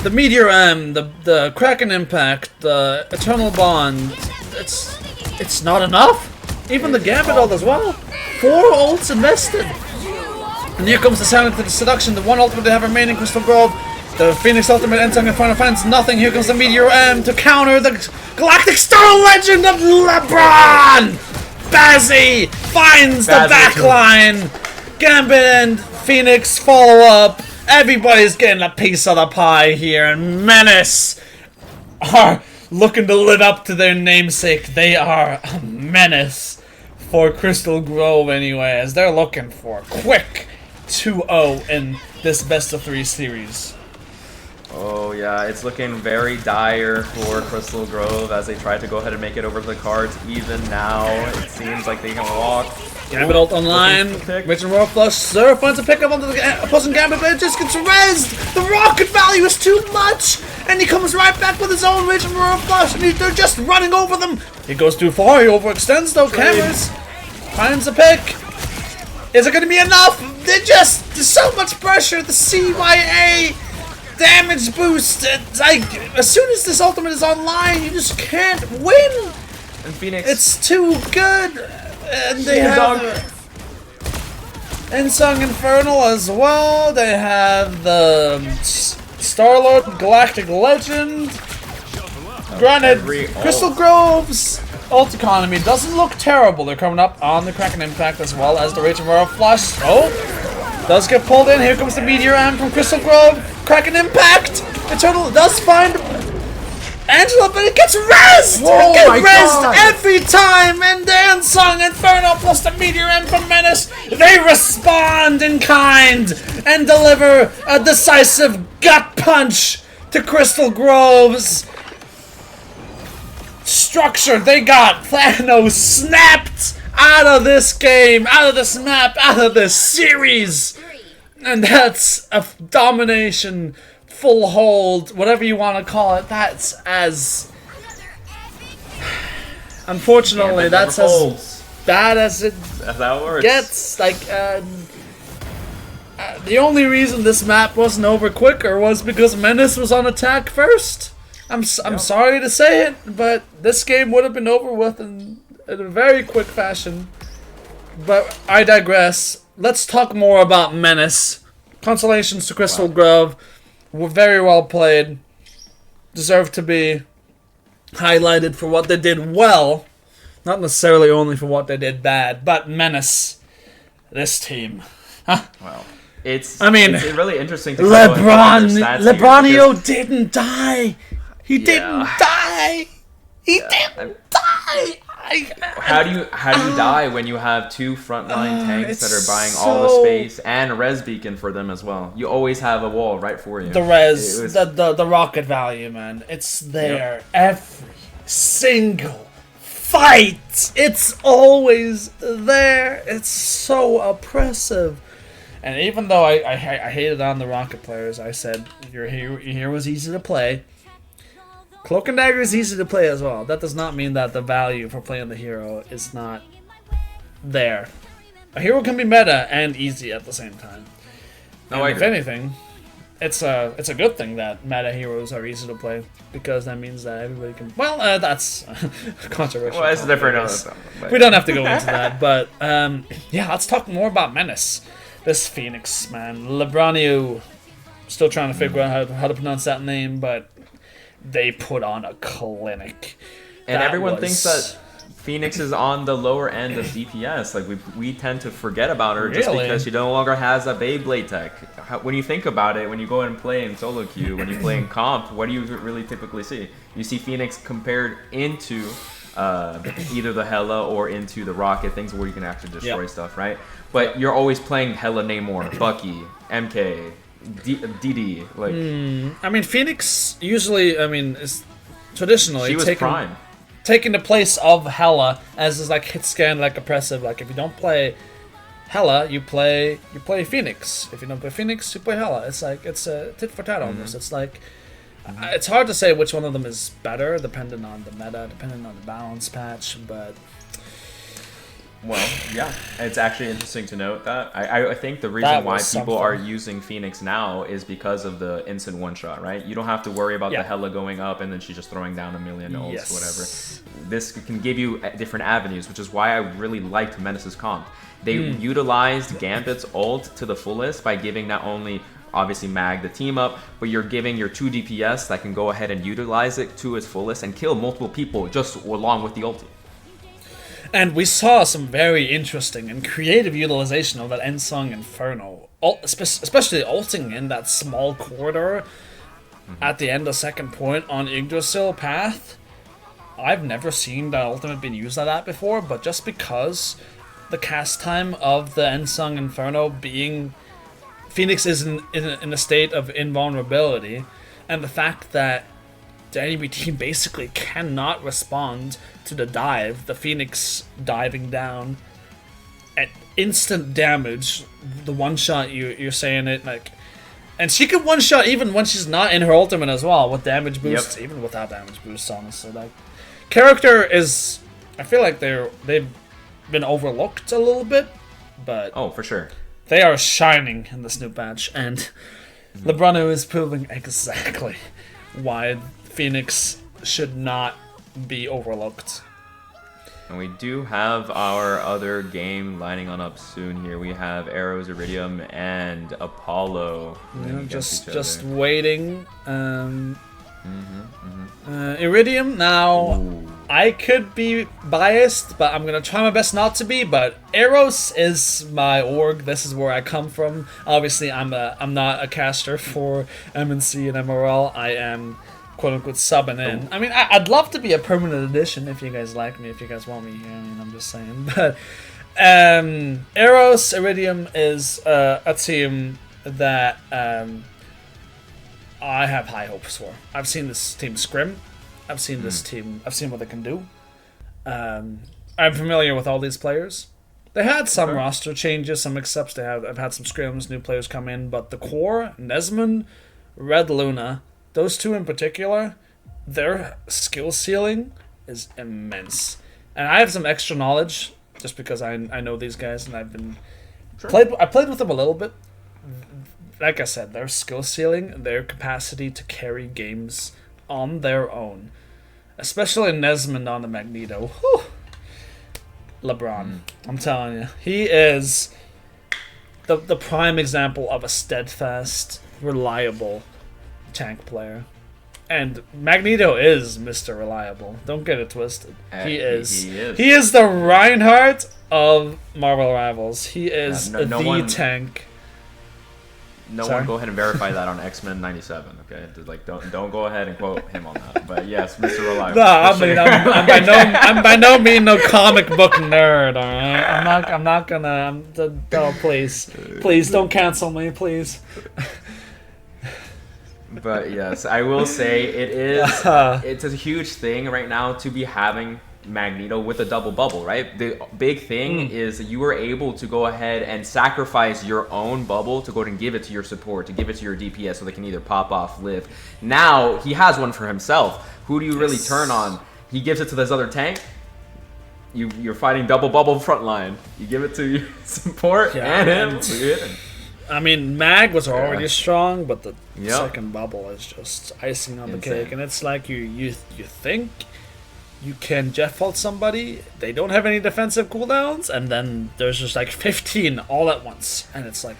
the Meteor M, the Kraken Impact, the Eternal Bond, it's not enough. Even the Gambit ult as well. 4 ults invested. And here comes the Silent to the Seduction, the one ultimate they have remaining, Crystal Grove. The Phoenix ultimate Ensign in front of finds nothing. Here comes the Meteor M to counter the Galactic Star Legend of LeBron! Bazzy finds the backline. Gambit and Phoenix follow up. Everybody's getting a piece of the pie here, and Menace are looking to live up to their namesake. They are a menace for Crystal Grove anyway, as they're looking for a quick 2-0 in this best-of-3 series. Oh yeah, it's looking very dire for Crystal Grove as they try to go ahead and make it over the cards. Even now, it seems like they can walk. Gambit ult online, Rage and Royal Flush. Zero finds a pickup onto the opposing Gambit, but it just gets rezzed. The rocket value is too much, and he comes right back with his own Rage and Royal Flush, and they're just running over them. He goes too far, he overextends though. Cameras finds a pick. Is it going to be enough? There's so much pressure. The CYA damage boost. It's like, as soon as this ultimate is online, you just can't win. And Phoenix, it's too good. And they have Insung Infernal as well. They have the Star-Lord Galactic Legend. Granted, Crystal Grove's ult economy doesn't look terrible. They're coming up on the Kraken Impact as well as the Rage and Royal Flush. Oh, does get pulled in. Here comes the Meteor M from Crystal Grove. Kraken Impact. Eternal does find Angela, but it gets rezzed! Whoa, it gets rezzed every time! And the Unsung Inferno plus the Meteor M from Menace, they respond in kind and deliver a decisive gut punch to Crystal Grove's structure. They got Thanos snapped out of this game, out of this map, out of this series! And that's a domination, full hold, whatever you want to call it. That's as... Unfortunately, that's as bad as it gets. Like, the only reason this map wasn't over quicker was because Menace was on attack first. I'm sorry to say it, but this game would have been over with in a very quick fashion. But I digress. Let's talk more about Menace. Consolations to Crystal Grove. Were very well played. Deserve to be highlighted for what they did well. Not necessarily only for what they did bad. But Menace. This team. Huh? Wow. It's really interesting to Lebronio didn't die. He didn't die. He didn't die. How do you die when you have 2 frontline tanks that are buying all the space and a res beacon for them as well? You always have a wall right for you. The res, the rocket value, man. It's there every single fight. It's always there. It's so oppressive. And even though I hated on the rocket players, I said your hero was easy to play. Cloak and Dagger is easy to play as well. That does not mean that the value for playing the hero is not there. A hero can be meta and easy at the same time. No, and if anything, it's a good thing that meta heroes are easy to play, because that means that everybody can. Well, that's controversial. Well, it's different. We don't have to go into that, but yeah, let's talk more about Menace. This Phoenix, man, Lebronio. Still trying to figure out how to pronounce that name, but they put on a clinic. And everyone thinks that Phoenix is on the lower end of DPS. Like we tend to forget about her just because she no longer has a Beyblade tech. When you think about it, when you go and play in solo queue, when you play in comp, what do you really typically see? You see Phoenix compared into either the Hela or into the Rocket, things where you can actually destroy stuff, right? But you're always playing Hela Namor, Bucky, MK, DD. Like, I mean, Phoenix usually, is traditionally she was prime. taking the place of Hela as this like hit scan like oppressive. Like if you don't play Hela, you play Phoenix. If you don't play Phoenix, you play Hela. It's like it's a tit for tat almost. It's like it's hard to say which one of them is better, depending on the meta, depending on the balance patch. But well, yeah, it's actually interesting to note that. I think the reason why people are using Phoenix now is because of the instant one-shot, right? You don't have to worry about the Hela going up and then she's just throwing down a million ults, whatever. This can give you different avenues, which is why I really liked Menace's comp. They utilized Gambit's ult to the fullest by giving not only, obviously, Mag the team up, but you're giving your 2 DPS that can go ahead and utilize it to its fullest and kill multiple people just along with the ulti. And we saw some very interesting and creative utilization of that Ensong Inferno, especially ulting in that small corridor at the end of second point on Yggdrasil path. I've never seen that ultimate being used like that before, but just because the cast time of the Ensong Inferno being Phoenix is in a state of invulnerability, and the fact that the enemy team basically cannot respond to the dive, the Phoenix diving down at instant damage, the one shot you're saying it like, and she can one shot even when she's not in her ultimate as well with damage boosts, even without damage boosts. Honestly, like character is, I feel like they've been overlooked a little bit, but oh for sure they are shining in this new patch, and LeBrano is proving exactly why Phoenix should not be overlooked. And we do have our other game lining on up soon here. We have Arrows, Iridium, and Apollo. Just waiting. Iridium, now, ooh. I could be biased, but I'm going to try my best not to be, but Eros is my org. This is where I come from. Obviously, I'm not a caster for MNC and MRL. I am quote-unquote subbing in. I mean, I'd love to be a permanent addition if you guys like me, if you guys want me here. I mean, I'm just saying. But Eros, Iridium is a team that I have high hopes for. I've seen this team scrim. I've seen this team. I've seen what they can do. I'm familiar with all these players. They had some roster changes, some accepts. I've had some scrims, new players come in, but the core, Nesmond, Red Luna, those two in particular, their skill ceiling is immense. And I have some extra knowledge just because I know these guys and I've been I played with them a little bit. Like I said, their skill ceiling, their capacity to carry games on their own, especially Nesmond on the Magneto. Whew. LeBron, I'm telling you, he is the prime example of a steadfast, reliable tank player. And Magneto is Mr. Reliable. Don't get it twisted. He is. He is the Reinhardt of Marvel Rivals. He is the tank. No one go ahead and verify that on X-Men 97, okay? Like, don't go ahead and quote him on that. But yes, Mr. Reliable. No, I'm by no means no comic book nerd. All right, I'm not gonna. Oh, please don't cancel me, please. But yes, I will say it is. It's a huge thing right now to be having Magneto with a double bubble, right? The big thing is you were able to go ahead and sacrifice your own bubble to go ahead and give it to your support, to give it to your DPS so they can either pop off, live. Now he has one for himself. Who do you really turn on? He gives it to this other tank. You're fighting double bubble frontline. You give it to your support and him. I mean, Mag was already strong, but the second bubble is just icing on the cake. And it's like you think you can Jeff ult somebody, they don't have any defensive cooldowns, and then there's just like 15 all at once. And it's like,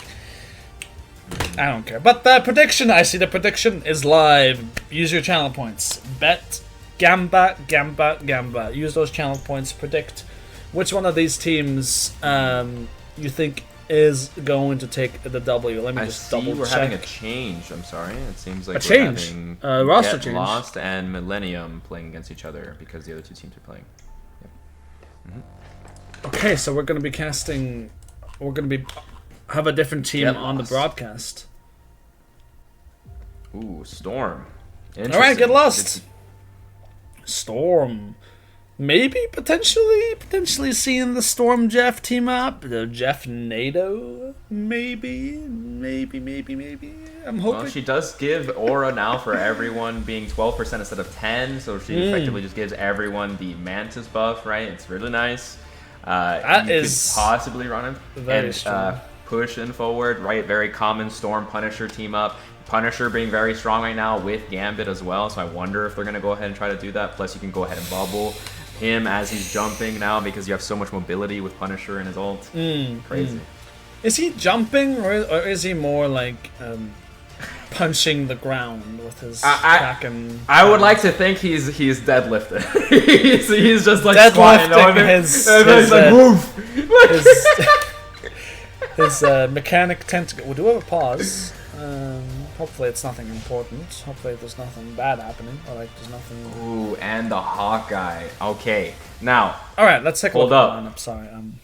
I don't care. But the prediction, I see the prediction is live. Use your channel points. Bet, Gamba, Gamba, Gamba. Use those channel points. Predict which one of these teams you think is going to take the W. Let me just double check. We're having a change. I'm sorry. It seems like we're having roster Get change. Lost and Millennium playing against each other because the other two teams are playing. Yep. Okay, so we're going to be casting. We're going to have a different team on the broadcast. Ooh, Storm. All right, Get Lost. Storm. Maybe potentially seeing the Storm Jeff team up, the Jeff NATO, maybe. I'm hoping. Well, she does give aura now for everyone being 12% instead of 10, so she effectively just gives everyone the Mantis buff, right? It's really nice. That you is could possibly run it and push in forward, right? Very common Storm Punisher team up. Punisher being very strong right now with Gambit as well, so I wonder if they're going to go ahead and try to do that. Plus, you can go ahead and bubble him as he's jumping now because you have so much mobility with Punisher and his ult. Crazy. Is he jumping or is he more like punching the ground with his back and... I would like to think he's deadlifted. he's just like deadlifting his mechanic tentacle. We do have a pause. Hopefully it's nothing important. Hopefully there's nothing bad happening. Or like there's nothing... Ooh, and the Hawkeye. Okay, now... Alright, let's take a look at the lineup. Sorry, I'm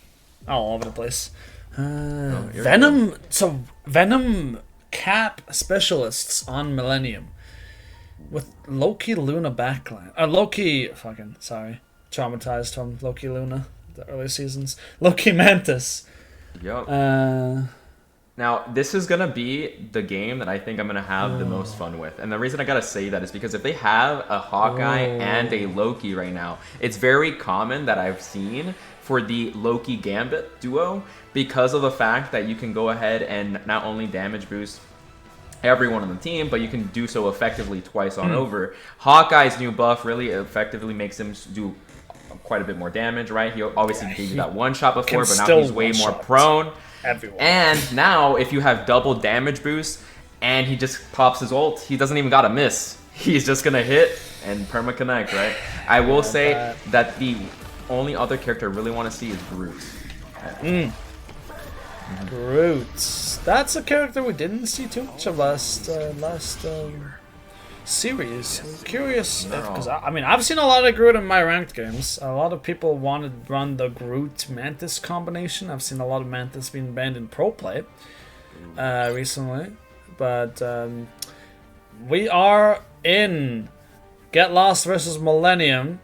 all over the place. Venom... Good. So, Venom cap specialists on Millennium. With Loki Luna backline. Loki... Fucking... Sorry. Traumatized from Loki Luna. The early seasons. Loki Mantis. Yup. Now, this is going to be the game that I think I'm going to have the most fun with. And the reason I got to say that is because if they have a Hawkeye and a Loki right now, it's very common that I've seen for the Loki Gambit duo because of the fact that you can go ahead and not only damage boost everyone on the team, but you can do so effectively twice on over. Hawkeye's new buff really effectively makes him do quite a bit more damage, right? He obviously gave you that one shot before, but now he's way more prone. Everyone. And now, if you have double damage boost and he just pops his ult, he doesn't even gotta miss. He's just gonna hit and perma connect, right? I will say that the only other character I really want to see is Groot. Groot. That's a character we didn't see too much of last series. I'm curious because I mean I've seen a lot of Groot in my ranked games. A lot of people wanted to run the Groot Mantis combination. I've seen a lot of Mantis being banned in pro play recently, but we are in Get Lost versus Millennium.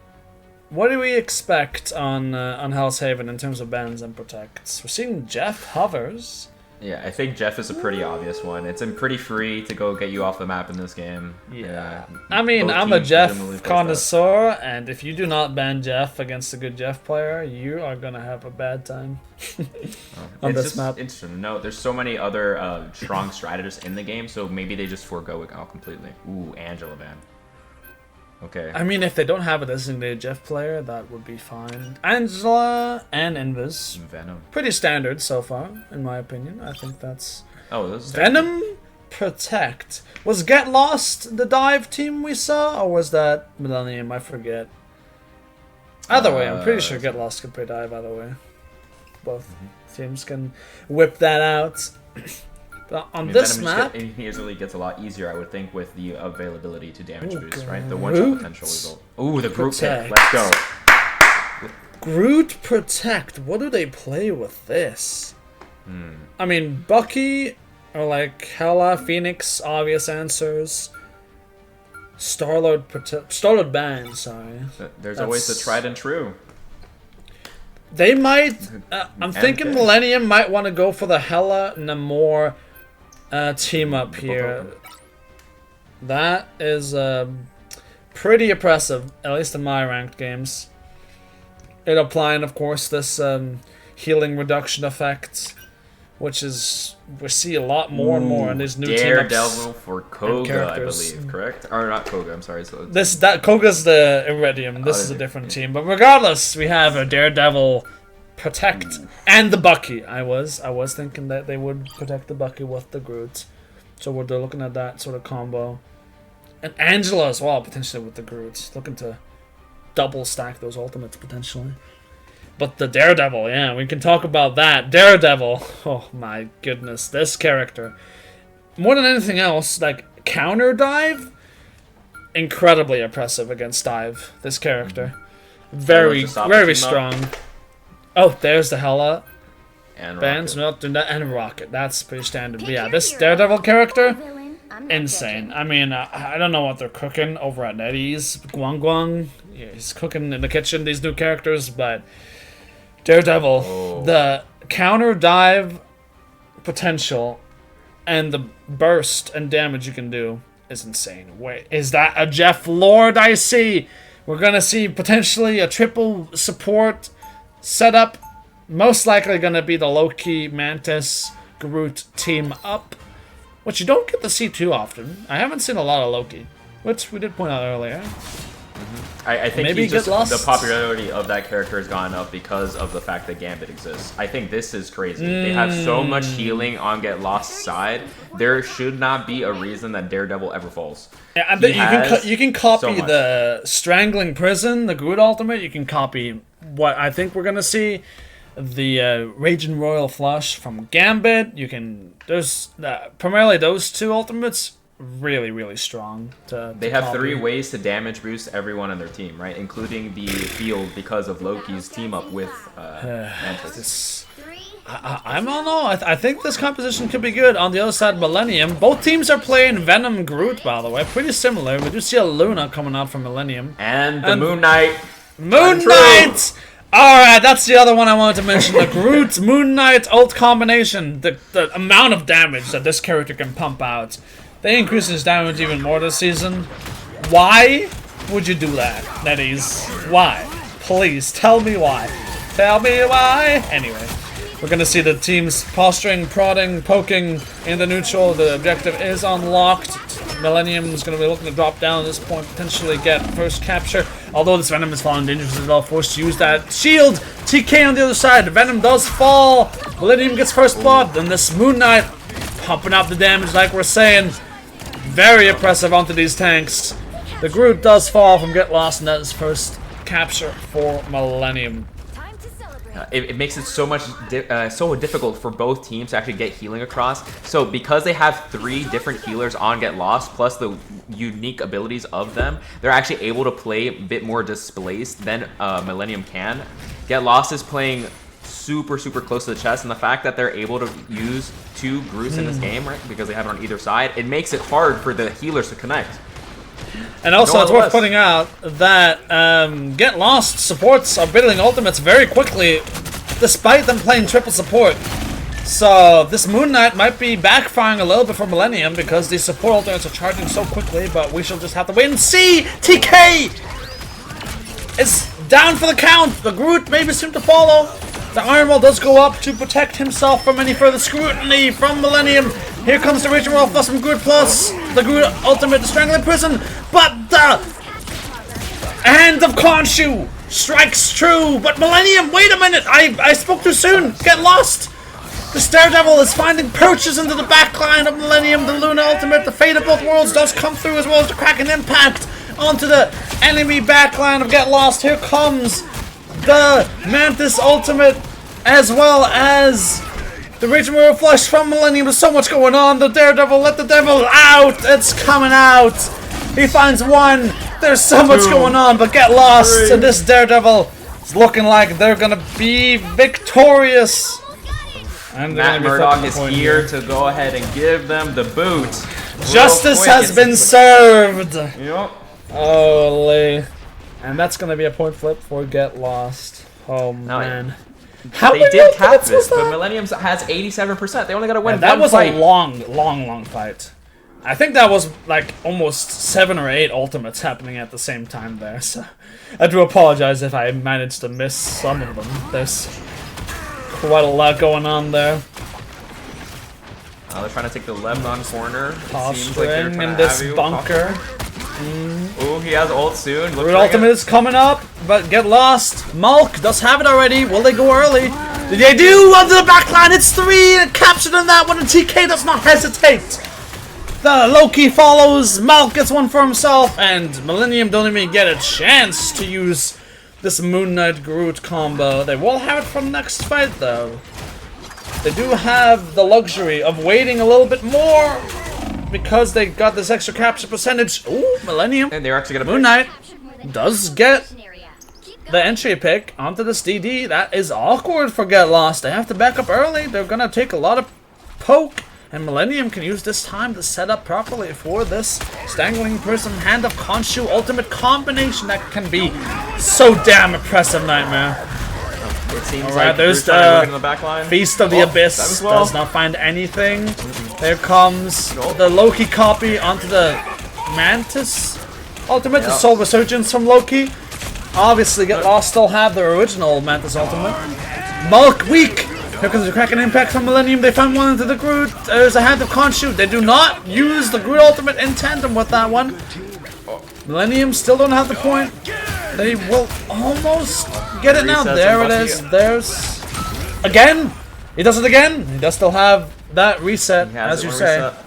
What do we expect on Hell's Haven in terms of bans and protects? We're seeing Jeff hovers. Yeah, I think Jeff is a pretty obvious one. It's pretty free to go get you off the map in this game. Yeah. I mean, I'm a Jeff connoisseur, and if you do not ban Jeff against a good Jeff player, you are going to have a bad time on this map. Interesting to note, there's so many other strong strategists in the game, so maybe they just forego it out completely. Ooh, Angela ban. Okay. I mean, if they don't have a designated Jeff player, that would be fine. Angela and Invis. Venom. Pretty standard so far, in my opinion. I think that's... Oh, this is Venom, Protect. Was Get Lost the dive team we saw, or was that Millennium? I forget. Either way, I'm pretty sure Get Lost can play dive either way. Both teams can whip that out. On this map, it easily gets a lot easier, I would think, with the availability to damage boost, right? The one-shot potential result. Ooh, the Groot pick. Let's go. Groot Protect. What do they play with this? I mean, Bucky or like Hela, Phoenix, obvious answers. Star-Lord ban, sorry. There's always the tried and true. They might... I'm thinking Millennium might want to go for the Hela Namor team up here. That is pretty oppressive, at least in my ranked games. It applying, of course, this healing reduction effect, which is we see a lot more and more in these new Daredevil for Koga, I believe, correct? Or not Koga, I'm sorry. So Koga's the Iridium. This is a different team, but regardless, we have a Daredevil Protect and the Bucky. I was thinking that they would protect the Bucky with the Groot, so we're looking at that sort of combo, and Angela as well potentially with the Groot, looking to double stack those ultimates potentially. But the Daredevil, yeah, we can talk about that. Daredevil, oh my goodness, this character, more than anything else, like counter dive, incredibly oppressive against dive. This character, very strong. Oh, there's the Hela. And bands, and Rocket. That's pretty standard. But yeah, this Daredevil character, insane. I mean, I don't know what they're cooking over at Nettie's. Guang Guang, he's cooking in the kitchen, these new characters, but Daredevil, the counter dive potential and the burst and damage you can do is insane. Wait, is that a Jeff Lord I see? We're going to see potentially a triple support setup. Most likely going to be the Loki, Mantis, Groot team up, which you don't get to see too often. I haven't seen a lot of Loki, which we did point out earlier. I think maybe the popularity of that character has gone up because of the fact that Gambit exists. I think this is crazy. They have so much healing on Get Lost's side. There should not be a reason that Daredevil ever falls. Yeah, I bet you can copy the Strangling Prison, the Groot ultimate. You can copy what I think we're gonna see. The Raging Royal Flush from Gambit. You can. There's primarily those two ultimates. Really strong. They have copy. 3 ways to damage boost everyone on their team, right? Including the field because of Loki's team up with Mantis. I don't know. I think this composition could be good. On the other side, Millennium. Both teams are playing Venom Groot, by the way. Pretty similar. We do see a Luna coming out from Millennium. And the Moon Knight. Moon Knight! Alright, that's the other one I wanted to mention. The Groot Moon Knight ult combination. The amount of damage that this character can pump out. They increase his damage even more this season. Why would you do that, NetEase? Why? Please, tell me why. Tell me why! Anyway, we're gonna see the teams posturing, prodding, poking in the neutral. The objective is unlocked. Millennium is gonna be looking to drop down at this point, potentially get first capture. Although this Venom is falling dangerous as well, forced to use that shield. TK on the other side. Venom does fall. Millennium gets first blood. Then this Moon Knight pumping up the damage like we're saying. Very oppressive onto these tanks. The Groot does fall from Get Lost, and that is first capture for Millennium. It makes it so much so difficult for both teams to actually get healing across. So because they have 3 different healers on Get Lost, plus the unique abilities of them, they're actually able to play a bit more displaced than Millennium can. Get Lost is playing super close to the chest, and the fact that they're able to use 2 Groots in this game, right, because they have it on either side, it makes it hard for the healers to connect. And also, it's worth pointing out that Get Lost supports are building ultimates very quickly, despite them playing triple support. So this Moon Knight might be backfiring a little bit for Millennium because these support ultimates are charging so quickly, but we shall just have to wait and see. TK is down for the count. The Groot maybe soon to follow. The Iron Wall does go up to protect himself from any further scrutiny from Millennium. Here comes the Raging Royal Flush from Groot Plus. The Groot ultimate, the Strangling Prison. But the Hand of Khonshu strikes true. But Millennium, wait a minute. I spoke too soon. Get Lost. The Daredevil is finding perches into the backline of Millennium. The Luna ultimate, the Fate of Both Worlds does come through, as well as the Kraken Impact onto the enemy backline of Get Lost. Here comes the Mantis ultimate, as well as the Raging Royal Flush from Millennium. There's so much going on. The Daredevil, let the devil out. It's coming out. He finds 1. There's so much going on, but Get Lost. 3. And this Daredevil is looking like they're gonna be victorious. And Matt Murdock is here to go ahead and give them the boot. Justice has been served. Yep. Holy. And that's going to be a point flip for Get Lost. Oh, man. How they did cap this, but Millennium has 87%. They only got to win that one was fight. A long fight. I think that was like almost 7 or 8 ultimates happening at the same time there. So I do apologize if I managed to miss some of them. There's quite a lot going on there. They're trying to take the Lebanon corner. Posturing in this bunker. Ooh, he has ult soon. Groot ultimate is coming up, but Get Lost. Malk does have it already. Will they go early? They do under the backline. It's 3 and captured on that one, and TK does not hesitate. The Loki follows. Malk gets one for himself, and Millennium don't even get a chance to use this Moon Knight Groot combo. They will have it for the next fight, though. They do have the luxury of waiting a little bit more, because they got this extra capture percentage. Ooh, Millennium. And they're actually gonna Moon Knight does get the entry pick onto this DD. That is awkward for Get Lost. They have to back up early. They're gonna take a lot of poke And Millennium can use this time to set up properly for this Strangling Prism Hand of Khonshu ultimate combination that can be so damn impressive, Nightmare. It seems Alright, like there's the back line. Feast of the Abyss. Does not find anything. There comes the Loki copy onto the Mantis ultimate. The Soul Resurgence from Loki. Obviously, Get Lost still have their original Mantis ultimate. Mulk weak. Here comes the Kraken Impact from Millennium. They found one into the Groot. There's a Hand of Khonshu. They do not use the Groot ultimate in tandem with that one. Millennium still don't have the point. They will almost get it now. There it is. There's... Again! He does it again. He does still have that reset, as you say. Reset.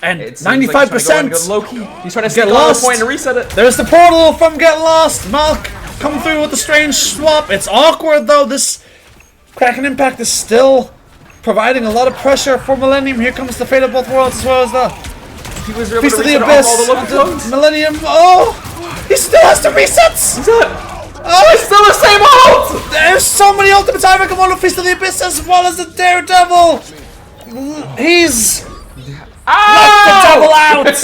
And 95%! Loki. He's trying to get lost. Point and reset it. There's the portal from Get Lost. Malk coming through with the strange swap. It's awkward though. This Kraken Impact is still providing a lot of pressure for Millennium. Here comes the Fate of Both Worlds as well as the Feast of the Abyss. Millennium. Oh! He still has the resets! Oh, it's still the same ult! There's so many ultimates. I recommend the Feast of the Abyss as well as the Daredevil. He's knocked the devil out!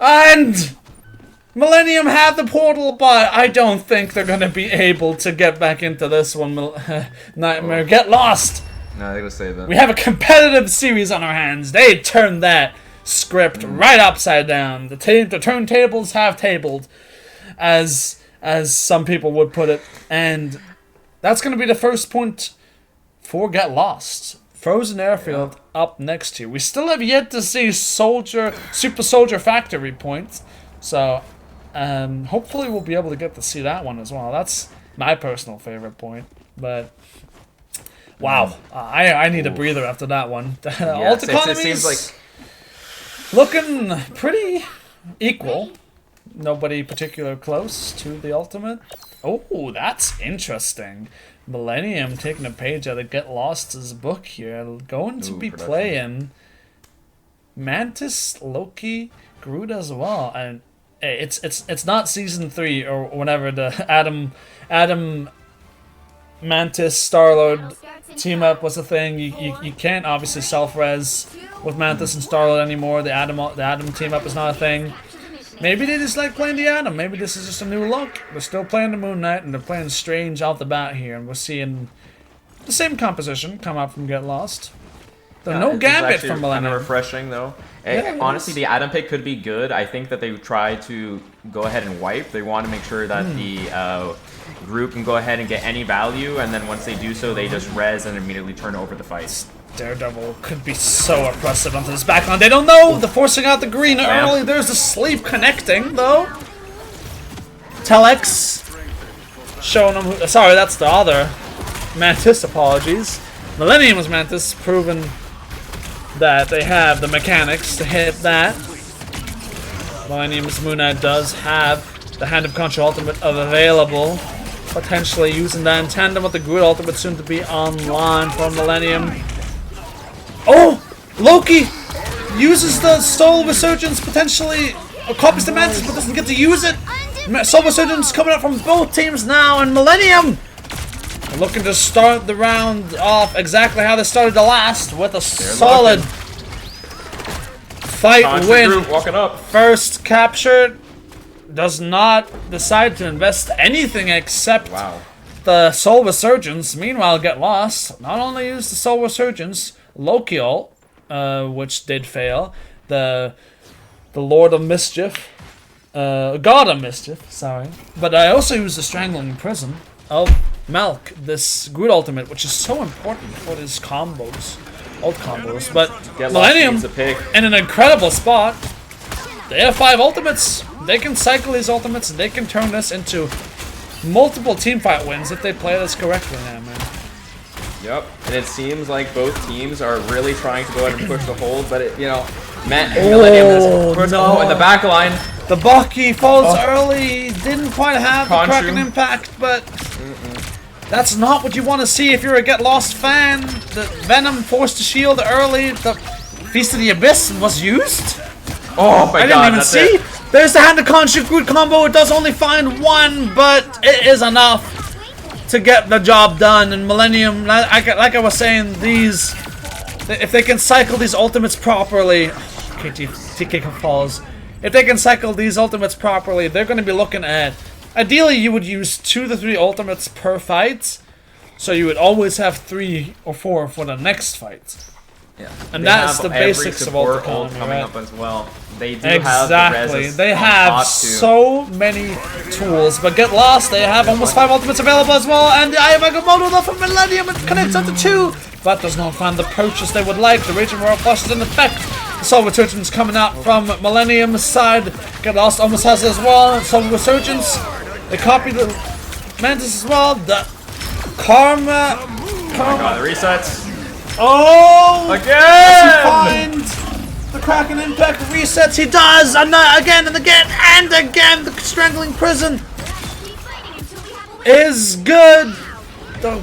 And Millennium have the portal, but I don't think they're going to be able to get back into this one. Nightmare, Get Lost! No, they're going to save it. We have a competitive series on our hands. They turned that script right upside down. The turntables have tabled, as some people would put it. And that's going to be the first point for Get Lost. Frozen Airfield up next to you. We still have yet to see Super Soldier Factory points. So hopefully we'll be able to get to see that one as well. That's my personal favorite point. But wow, I need a breather after that one. Alt economies, it seems like looking pretty equal. Nobody particular close to the ultimate. Oh, that's interesting. Millennium taking a page out of Get Lost's book here. Going to be playing Mantis, Loki, Groot as well. And it's not season 3 or whenever the Adam Mantis Star-Lord team up was a thing. You can't obviously self-res with Mantis and Star-Lord anymore. The Adam team up is not a thing. Maybe they just like playing the Atom. Maybe this is just a new look. They're still playing the Moon Knight, and they're playing Strange off the bat here. And we're seeing the same composition come out from Get Lost. There's no Gambit from Millennium. Kind of refreshing, though. Honestly, the Atom pick could be good. I think that they try to go ahead and wipe. They want to make sure that the group can go ahead and get any value, and then once they do so, they just res and immediately turn over the fight. Daredevil could be so oppressive onto this backline. They don't know. They're forcing out the green early. There's a sleep connecting, though. Telex showing them who... Sorry, that's the other Mantis. Apologies. Millennium's Mantis proving that they have the mechanics to hit that. Millennium's Moon Knight does have the Hand of Khonshu ultimate available. Potentially using that in tandem with the Groot ultimate soon to be online for Millennium. Oh! Loki uses the Soul Resurgence potentially, or copies the Mantis but doesn't get to use it. Soul Resurgence coming up from both teams now, and Millennium looking to start the round off exactly how they started the last, with a solid fight win. Walking up. First captured. Does not decide to invest anything except the Soul Resurgence. Meanwhile, Get Lost not only used the Soul Resurgence, Loki ult, which did fail. The Lord of Mischief, God of Mischief, sorry. But I also used the Strangling Prism of Malk, this Groot ultimate, which is so important for his combos, ult combos. But Millennium in an incredible spot. They have 5 ultimates. They can cycle these ultimates, and they can turn this into multiple teamfight wins if they play this correctly now, man. Yep, and it seems like both teams are really trying to go ahead and push the hold, but Millennium has pushed the hold in the back line. The Bucky falls early, didn't quite have the Kraken impact, but that's not what you want to see if you're a Get Lost fan. The Venom forced to shield early. The Feast of the Abyss was used. Oh my god, I didn't even see. There's the Hand of Khonshu Groot combo. It does only find one, but it is enough to get the job done. And Millennium, like I was saying, these if they can cycle these ultimates properly, TK falls. If they can cycle these ultimates properly, they're going to be looking at. Ideally, you would use 2 to 3 ultimates per fight, so you would always have 3 or 4 for the next fight. Yeah, and that's the basics of ult coming right? up as well. They do exactly. have the they have so many tools, but get lost. They have almost 5 ultimates available as well, and the Eye of Agamotto though from Millennium, it connects up to 2, but does not find the purchase they would like. The Raging Royal Flush is in effect. The Soul Resurgence coming out from Millennium's side. Get lost almost has it as well. Soul Resurgence. They copy the Mantis as well. The Karma. Oh my god, the resets. Oh! Again! Does he find the Kraken Impact resets? He does! Again and again and again! The Strangling Prison is good! The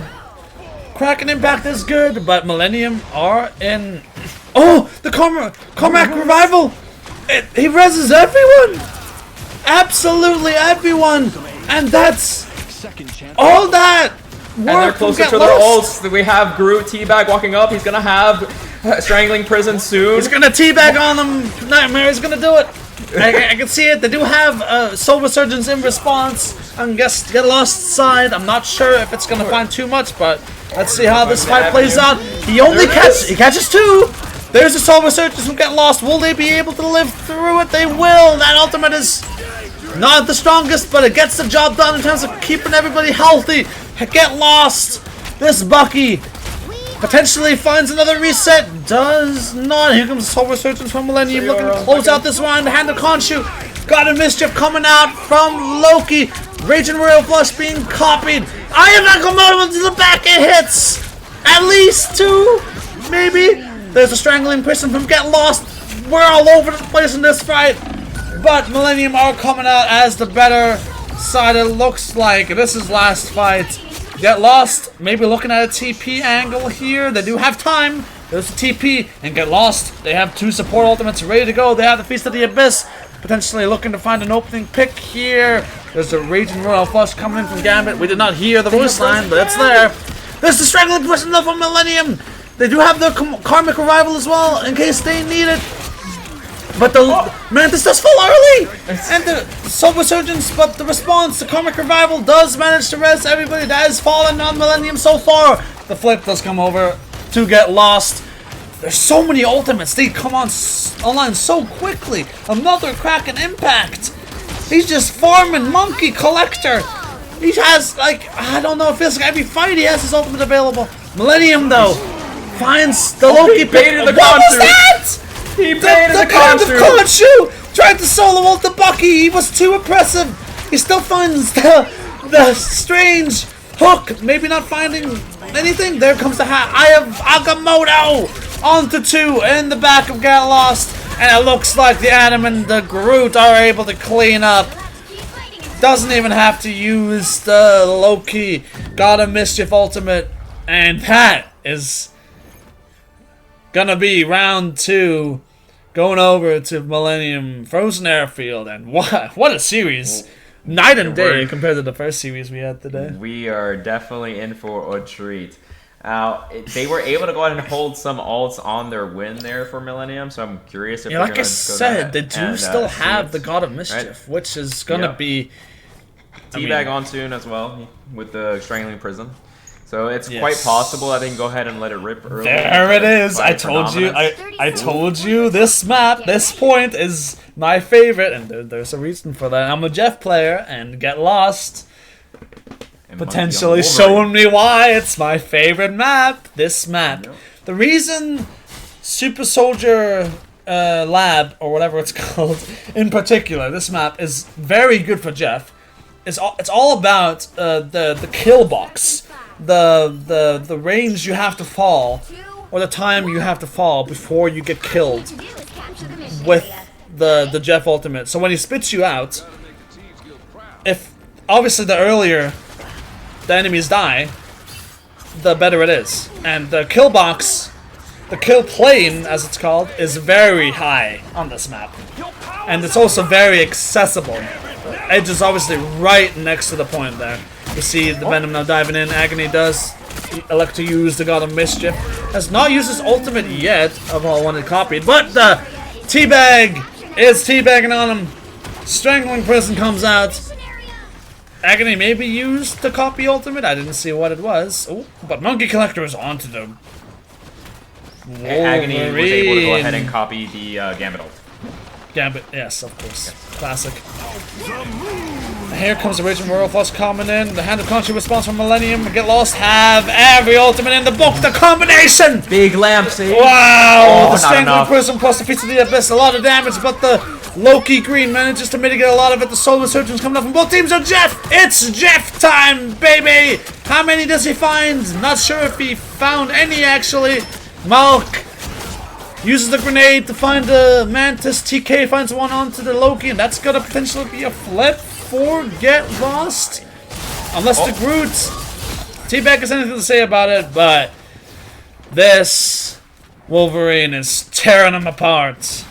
Kraken Impact is good, but Millennium are in... Oh! The Cormac Revival! He reses everyone! Absolutely everyone! And that's all that! And they're closer to their ults. We have Groot Teabag walking up. He's gonna have Strangling Prison soon. He's gonna teabag on them. Nightmare is gonna do it. I can see it. They do have Soul Resurgence in response. I guess Get Lost side. I'm not sure if it's gonna find too much, but let's see how this fight plays out. He catches 2. There's a Soul Resurgence from Get Lost. Will they be able to live through it? They will. That ultimate is not the strongest, but it gets the job done in terms of keeping everybody healthy. Get Lost! This Bucky potentially finds another reset. Does not. Here comes Soul Resurgence from Millennium looking to close out this round. Hand of Khonshu. Got a Mischief coming out from Loki. Raging Royal Flush being copied. Eye of Agamotto into the back. It hits at least 2, maybe. There's a Strangling Prison from Get Lost. We're all over the place in this fight. But Millennium are coming out as the better side. It looks like this is last fight. Get Lost, maybe looking at a TP angle here. They do have time. There's a TP and Get Lost. They have 2 support ultimates ready to go. They have the Feast of the Abyss. Potentially looking to find an opening pick here. There's a Raging Royal Flush coming in from Gambit. We did not hear the voice line, but it's there. There's the Strangling Prison though from Millennium. They do have the Karmic Revival as well in case they need it. But the Mantis does fall early! And the Soul Resurgence, but the response, the Karmic Revival does manage to res everybody that has fallen on Millennium so far. The flip does come over to Get Lost. There's so many ultimates. They come online so quickly. Another Kraken Impact. He's just farming Monkey Collector. He has, like, I don't know, it feels like every fight he has his ultimate available. Millennium, though, finds the Loki pick. What was that? He baited the Khonshu! Tried to solo ult the Bucky. He was too impressive. He still finds the strange hook. Maybe not finding anything. There comes the Eye of Agamotto onto 2 in the back of Get Lost. And it looks like the Adam and the Groot are able to clean up. Doesn't even have to use the Loki. Got a Mischief ultimate. And that is gonna be round 2, going over to Millennium Frozen Airfield, and what a series! Night and day compared to the first series we had today. We are definitely in for a treat. They were able to go ahead and hold some ults on their win there for Millennium, so I'm curious if they're like going I said, they do still have the God of Mischief, right? which is gonna be Teabag on soon as well with the Strangling Prison. So it's quite possible that they can go ahead and let it rip early. There it is. I told you. I told you this map, this point is my favorite, and there's a reason for that. I'm a Jeff player, and Get Lost potentially showing me why it's my favorite map. This map. Yep. The reason Super Soldier Lab, or whatever it's called, in particular, this map is very good for Jeff. It's all about the kill box. The range you have to fall, or the time you have to fall before you get killed with the Jeff ultimate. So when he spits you out, if obviously the earlier the enemies die, the better it is. And the kill box, the kill plane as it's called, is very high on this map. And it's also very accessible. Edge is obviously right next to the point there. We see the Venom now diving in. Agony does elect to use the God of Mischief. Has not used his ultimate yet, of all wanted copied, but the Teabag is teabagging on him. Strangling Prison comes out. Agony may be used to copy ultimate. I didn't see what it was. Oh, but Monkey Collector is onto them. Agony was able to go ahead and copy the Gambit ult. Gambit, yes, of course. Classic. Here comes the Raging Royal Flush coming in. The Hand of Country response from Millennium. Get Lost, have every ultimate in the book. The combination! Big lamp save. Wow! The Strangling Prism plus the Feast of the Abyss. A lot of damage, but the Loki Green manages to mitigate a lot of it. The Soul Resurgence coming up from both teams. And Jeff! It's Jeff time, baby! How many does he find? Not sure if he found any, actually. Malk uses the grenade to find the Mantis. TK finds one onto the Loki, and that's gonna potentially be a flip for Get Lost. Unless the Groot Teabag has anything to say about it, but this Wolverine is tearing him apart.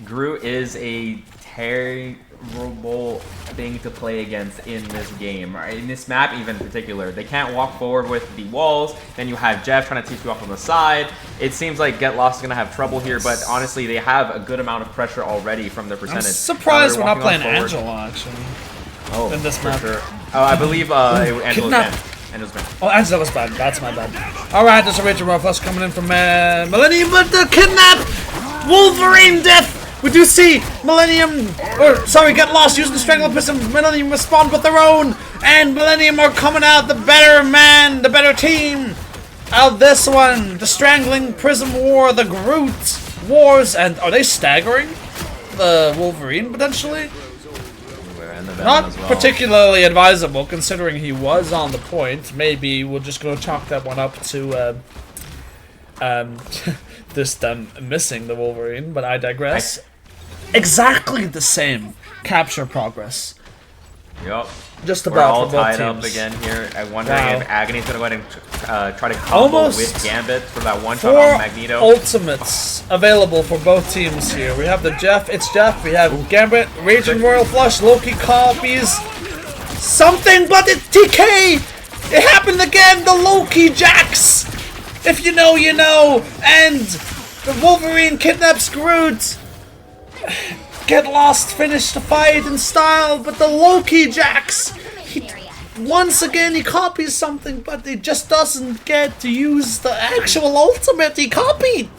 Groot is a terrible thing to play against in this game, right? In this map even in particular. They can't walk forward with the walls. Then you have Jeff trying to teach you off on the side. It seems like Get Lost is going to have trouble here, but honestly, they have a good amount of pressure already from their percentage. I'm surprised we're not playing Angela, actually. Oh, in this map. Sure. Oh, I believe Angela's banned. Oh, Angela's bad. That's my bad. Alright, there's a Raging Royal Flush coming in from Millennium, but the kidnap! Wolverine death! We do see Millennium, Get Lost using the Strangler Prism. Millennium respond with their own, and Millennium are coming out the better man, the better team. Out this one, the Strangling Prism War, the Groot Wars, and are they staggering the Wolverine potentially? Not particularly advisable considering he was on the point. Maybe we'll just go chalk that one up to just missing the Wolverine, but I digress. Exactly the same capture progress. Yep. Just about. We're all tied up again here. I'm wondering if Agony's gonna go ahead and try to combo with Gambit for that one shot on Magneto. Ultimates available for both teams here. We have the Jeff. It's Jeff. We have Gambit, Raging Royal Flush, Loki copies something, but it's TK. It happened again. The Loki Jax. If you know, you know. And the Wolverine kidnaps Groot. Get Lost, finish the fight in style, but the Loki Jax, once again he copies something, but he just doesn't get to use the actual ultimate he copied.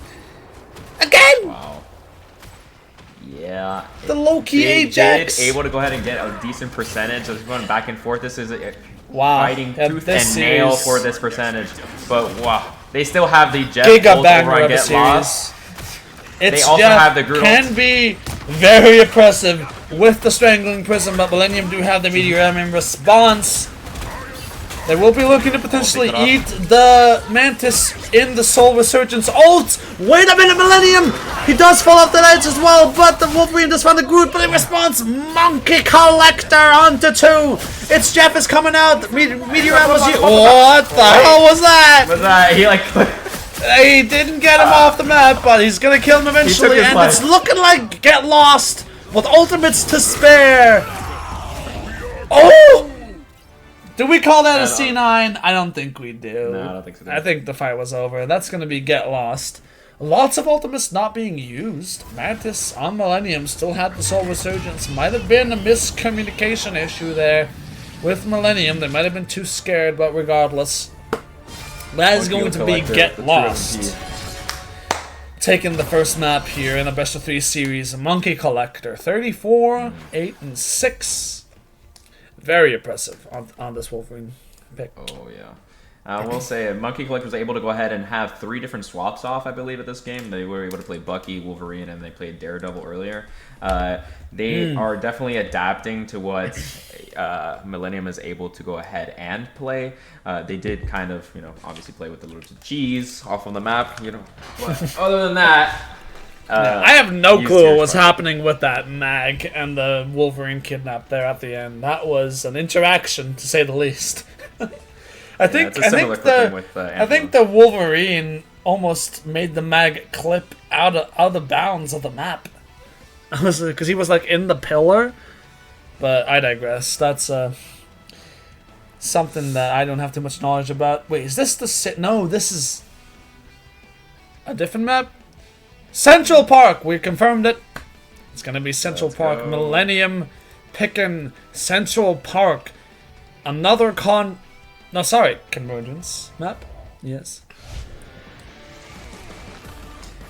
Again! Wow. Yeah. The Loki Ajax. Able to go ahead and get a decent percentage of going back and forth. This is fighting tooth and nail for this percentage. But wow, they still have the Jeff ult over on Get Lost. They also have the Groot can be very oppressive with the Strangling Prism, but Millennium do have the Meteor M in response. They will be looking to potentially eat the Mantis in the Soul Resurgence ult. Wait a minute, Millennium! He does fall off the ledge as well, but the Wolverine does find the Groot, but in response, Monkey Collector onto 2. It's Jeff is coming out. Meteor M was you. What the hell was that? Was that he He didn't get him off the map, but he's gonna kill him eventually, and it's looking like Get Lost with ultimates to spare. Oh! Do we call that a C9? I don't think we do. No, I don't think so. I think the fight was over. That's gonna be Get Lost. Lots of ultimates not being used. Mantis on Millennium still had the Soul Resurgence. Might have been a miscommunication issue there with Millennium. They might have been too scared, but regardless. That is going to be Get Lost. Taking the first map here in a best of 3 series. Monkey Collector, 34, 8, and 6. Very impressive on this Wolverine pick. Oh yeah. I will say Monkey Collector was able to go ahead and have 3 different swaps off, I believe, at this game. They were able to play Bucky, Wolverine, and they played Daredevil earlier. They are definitely adapting to what Millennium is able to go ahead and play. They did kind of, obviously play with a little bit of cheese off on the map, But other than that, I have no clue what's happening with that Mag and the Wolverine kidnap there at the end. That was an interaction, to say the least. I think the Wolverine almost made the Mag clip out of bounds of the map. Because he was in the pillar, But I digress. That's something that I don't have too much knowledge about. Wait, is this the no, this is a different map? Central Park! We confirmed it. It's gonna be Central Park. Go. Millennium picking Central Park. Another convergence map. Yes.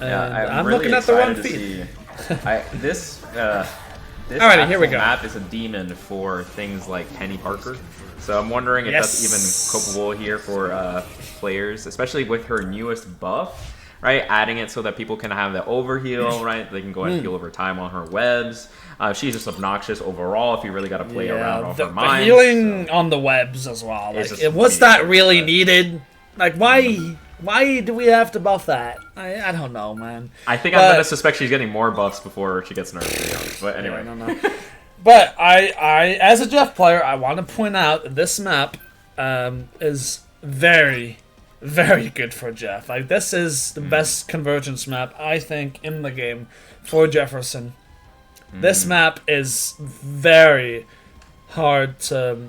Yeah, I'm really looking at the wrong feed. This Alrighty, here we go. Map is a demon for things like Penny Parker. So I'm wondering if that's even copable here for players, especially with her newest buff. Right, adding it so that people can have the overheal, right? They can go and heal over time on her webs. She's just obnoxious overall if you really got to play around off her mind. The healing on the webs as well. Like, was that really needed? Like, why do we have to buff that? I don't know, man. I think I'm gonna suspect she's getting more buffs before she gets nerfed. But anyway, I don't know. But I, as a Jeff player, I want to point out this map is very, very good for Jeff. Like, this is the best convergence map, I think, in the game for Jefferson. This map is very hard to...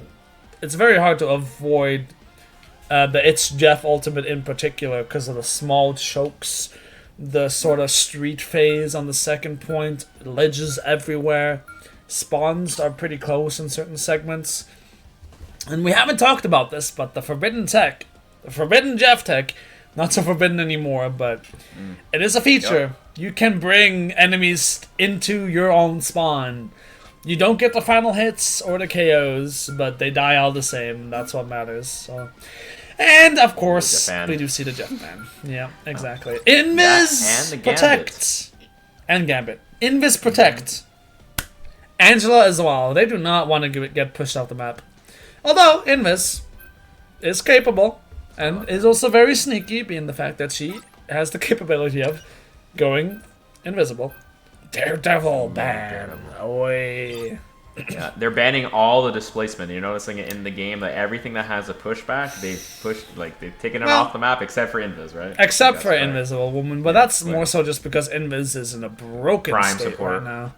It's very hard to avoid the It's Jeff ultimate in particular because of the small chokes, the sort of street phase on the second point, ledges everywhere. Spawns are pretty close in certain segments. And we haven't talked about this, but the forbidden tech, the forbidden Jeff tech, not so forbidden anymore, but it is a feature. Yep. You can bring enemies into your own spawn. You don't get the final hits or the KOs, but they die all the same. That's what matters. So, and of course, we do see the Jeff ban. Yeah, exactly. Invis and protect and Gambit. Invis protect. Angela as well. They do not want to get pushed off the map. Although Invis is capable and is also very sneaky, being the fact that she has the capability of going invisible. Daredevil ban away. Yeah, they're banning all the displacement. You're noticing it in the game that everything that has a pushback, they've taken it off the map except for Invis, right? Except for Invisible Woman, but that's more so just because Invis is in a broken Prime state support right now.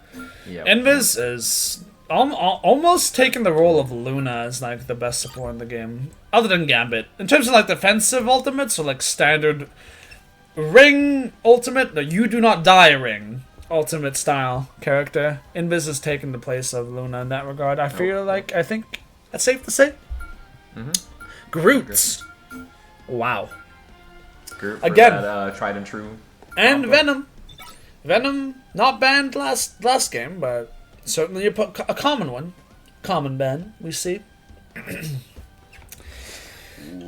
Yep. Invis is almost taking the role of Luna as like the best support in the game, other than Gambit. In terms of like defensive ultimates, or like standard ring ultimate, the you do not die ring ultimate style character, Invis is taking the place of Luna in that regard. I think that's safe to say. Groot. Wow. Groot again, that, tried and true. And combo. Venom not banned last game, but certainly a common one. Common ban, we see.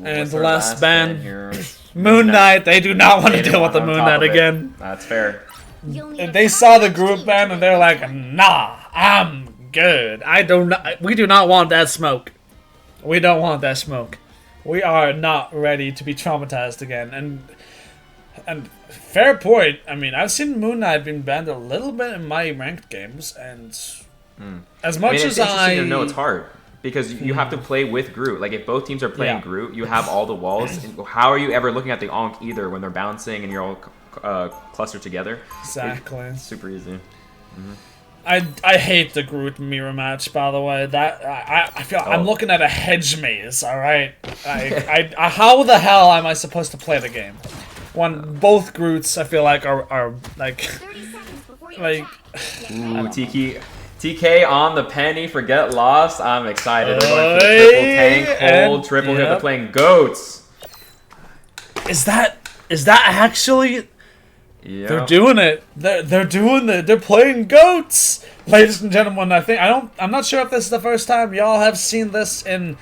And the last ban, Moon Knight. They do not want to deal with the Moon Knight again. That's fair. And they saw the group ban and they're like, nah, I'm good. We do not want that smoke. We don't want that smoke. We are not ready to be traumatized again. And fair point. I mean, I've seen Moon Knight being banned a little bit in my ranked games, and as much as it's interesting to know, it's hard because you have to play with Groot. Like, if both teams are playing Groot, you have all the walls. How are you ever looking at the Ankh either when they're bouncing and you're all clustered together? Exactly. It's super easy. I hate the Groot mirror match, by the way. That I feel I'm looking at a hedge maze. All right, how the hell am I supposed to play the game when both Groots I feel like are like Ooh, TK on the penny for get lost. I'm excited. They're going for the triple tank hold, triple hit. They're playing goats. Is that actually? Yeah. They're doing it. They're doing it. They're playing goats, ladies and gentlemen. I'm not sure if this is the first time y'all have seen this in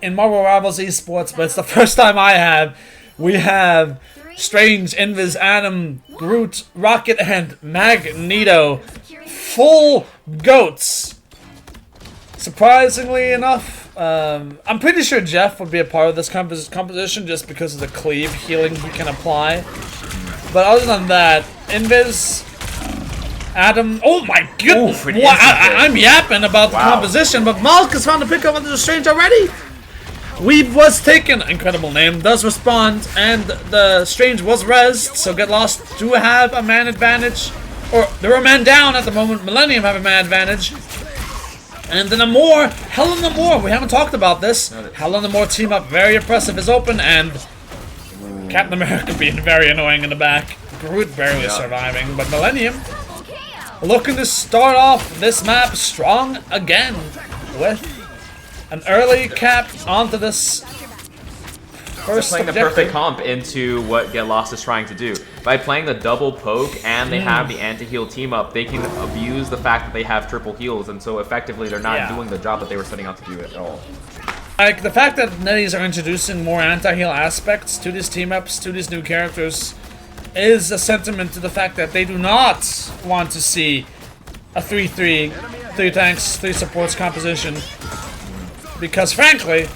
Marvel Rivals Esports, but it's the first time I have. We have Strange, Invis, Adam, Groot, Rocket, and Magneto, full goats. Surprisingly enough, I'm pretty sure Jeff would be a part of this composition just because of the cleave healing he can apply. But other than that, Invis, Adam... Oh my goodness! I'm yapping about the composition, but Malk has found a pickup under the Strange already! Weave was taken, incredible name, does respond, and the Strange was rezzed, so Get Lost do have a man advantage. Or, they're a man down at the moment, Millennium have a man advantage. And then Namor, Hell and Namor, we haven't talked about this. Hell and Namor team up, very impressive, is open, and Captain America being very annoying in the back. Groot barely surviving, but Millennium looking to start off this map strong again with an early cap onto this first playing objective. the perfect comp into what Get Lost is trying to do. By playing the double poke and they have the anti-heal team up, they can abuse the fact that they have triple heals, and so effectively they're not doing the job that they were setting out to do at all. Like, the fact that NetEase are introducing more anti-heal aspects to these team-ups, to these new characters, is a sentiment to the fact that they do not want to see a 3-3, 3 tanks, 3 supports composition. Because, frankly,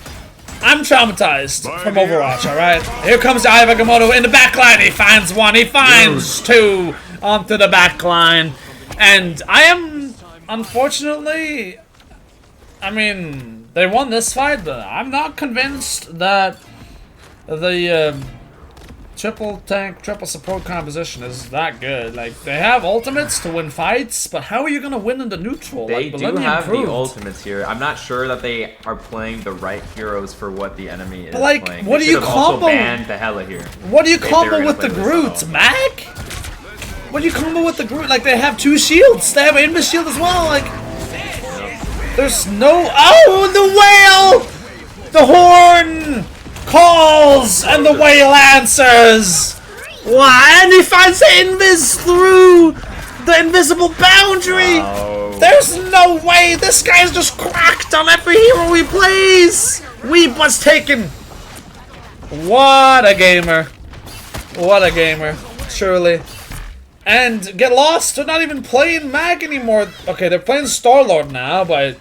I'm traumatized from Overwatch, alright? Here comes Agamotto in the backline. He finds one, he finds two onto the backline. And I am, unfortunately, I mean, they won this fight, but I'm not convinced that the triple tank, triple support composition is that good. Like, they have ultimates to win fights, but how are you gonna win in the neutral? They like, do have the ultimates here. I'm not sure that they are playing the right heroes for what the enemy is playing. What do you combo? Banned the Hela here. What do you combo with the Groot, Mac? What do you combo with the Groot? Like, they have 2 shields. They have an Invis shield as well. Like, there's no. Oh, the whale! The horn calls and the whale answers. Why? And he finds the Invis through the invisible boundary. Wow. There's no way. This guy's just cracked on every hero he plays. Weeb was taken. What a gamer. What a gamer. Surely. And Get Lost, they're not even playing Mag anymore. Okay, they're playing Star-Lord now, but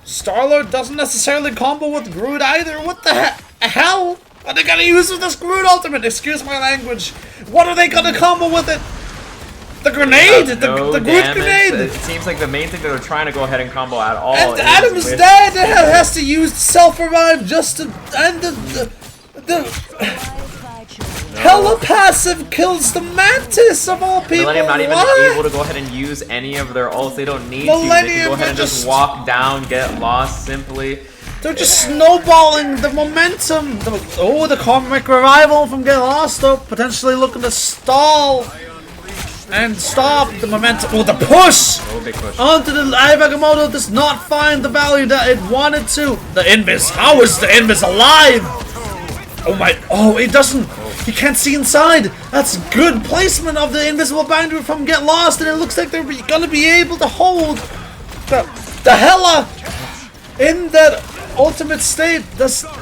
Star-Lord doesn't necessarily combo with Groot either. What the hell are they gonna use with this Groot ultimate? Excuse my language. What are they gonna combo with it? The grenade? The Groot grenade? It seems like the main thing that they're trying to go ahead and combo at all and Adam's dead! Has to use self-revive just to... And the Hella passive kills the Mantis of all people. Millennium not even able to go ahead and use any of their ults. They don't need to. They can go ahead and just walk down, Get Lost simply. They're just snowballing the momentum. The Karmic Revival from Get Lost, though, potentially looking to stall and stop the momentum. Oh, the push! Big push. Onto the Agamotto does not find the value that it wanted to. The Invis. How is the Invis alive? Oh my. Oh, it doesn't. He can't see inside. That's good placement of the invisible boundary from Get Lost, and it looks like they're gonna be able to hold the Hela in that ultimate state.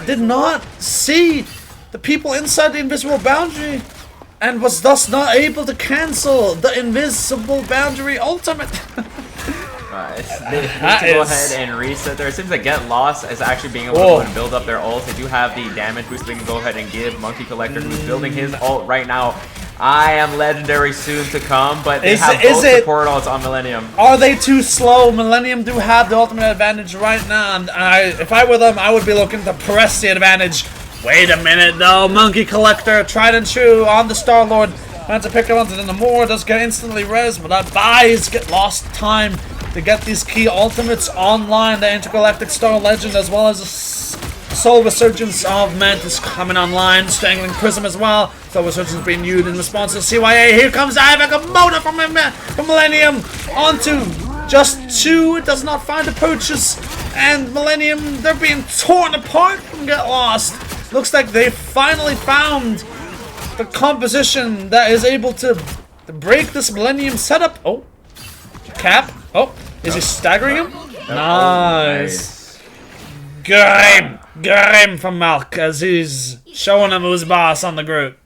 Did not see the people inside the invisible boundary, and was thus not able to cancel the invisible boundary ultimate. They need to go ahead and reset there. It seems like Get Lost is actually being able to go and build up their ult. They do have the damage boost they can go ahead and give Monkey Collector, who's building his ult right now. I am legendary soon to come, but they have both support ults on Millennium. Are they too slow? Millennium do have the ultimate advantage right now, and if I were them, I would be looking to press the advantage. Wait a minute, though. Monkey Collector, tried and true on the Star-Lord. Trying to pick it onto the Namor, does get instantly res, but that buys Get Lost time to get these key ultimates online. The Intergalactic Star Legend, as well as the Soul Resurgence of Mantis coming online. Strangling Prism as well. Soul Resurgence being used in response to CYA. Here comes Agamotto from Millennium onto just 2. It does not find a purchase. And Millennium, they're being torn apart from Get Lost. Looks like they finally found the composition that is able to break this Millennium setup. Oh, Cap. Oh, is he staggering him? Nice. Game from Malk as he's showing him who's boss on the group.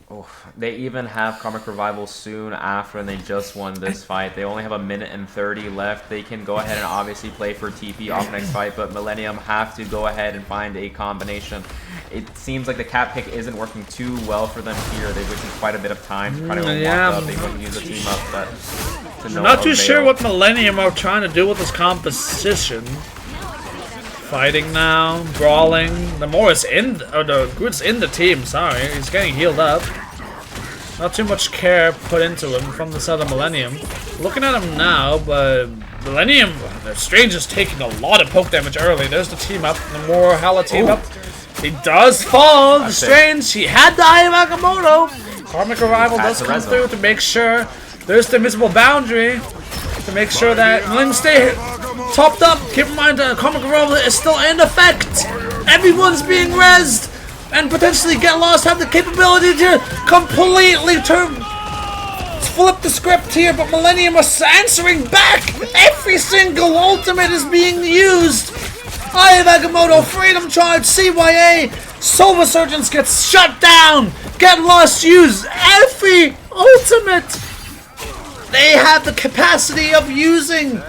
Oh, they even have Karmic Revival soon after, and they just won this fight. They only have 1 minute and 30 left. They can go ahead and obviously play for TP off next fight, but Millennium have to go ahead and find a combination. It seems like the cap pick isn't working too well for them here. They've wasted quite a bit of time to try to walk up. They wouldn't use a team up, but to no not too avail. sure what Millennium are trying to do with this composition. Fighting now, brawling. The Morris the Groot's in the team. Sorry, he's getting healed up. Not too much care put into him from the side of Millennium. Looking at him now, but Millennium, the Strange is taking a lot of poke damage early. There's the team up, the more Hala team up. He does fall, the Strange. He had the Eye of Agamotto. Karmic Revival does come through to make sure there's the invisible boundary. To make sure that Millennium stay topped up. Keep in mind, Karmic Revival is still in effect. Everyone's being rezzed. And potentially Get Lost have the capability to completely flip the script here, but Millennium is answering back! Every single ultimate is being used! Eye of Agamotto, Freedom Charge, CYA, Soul Resurgence gets shut down! Get Lost use every ultimate! They have the capacity of using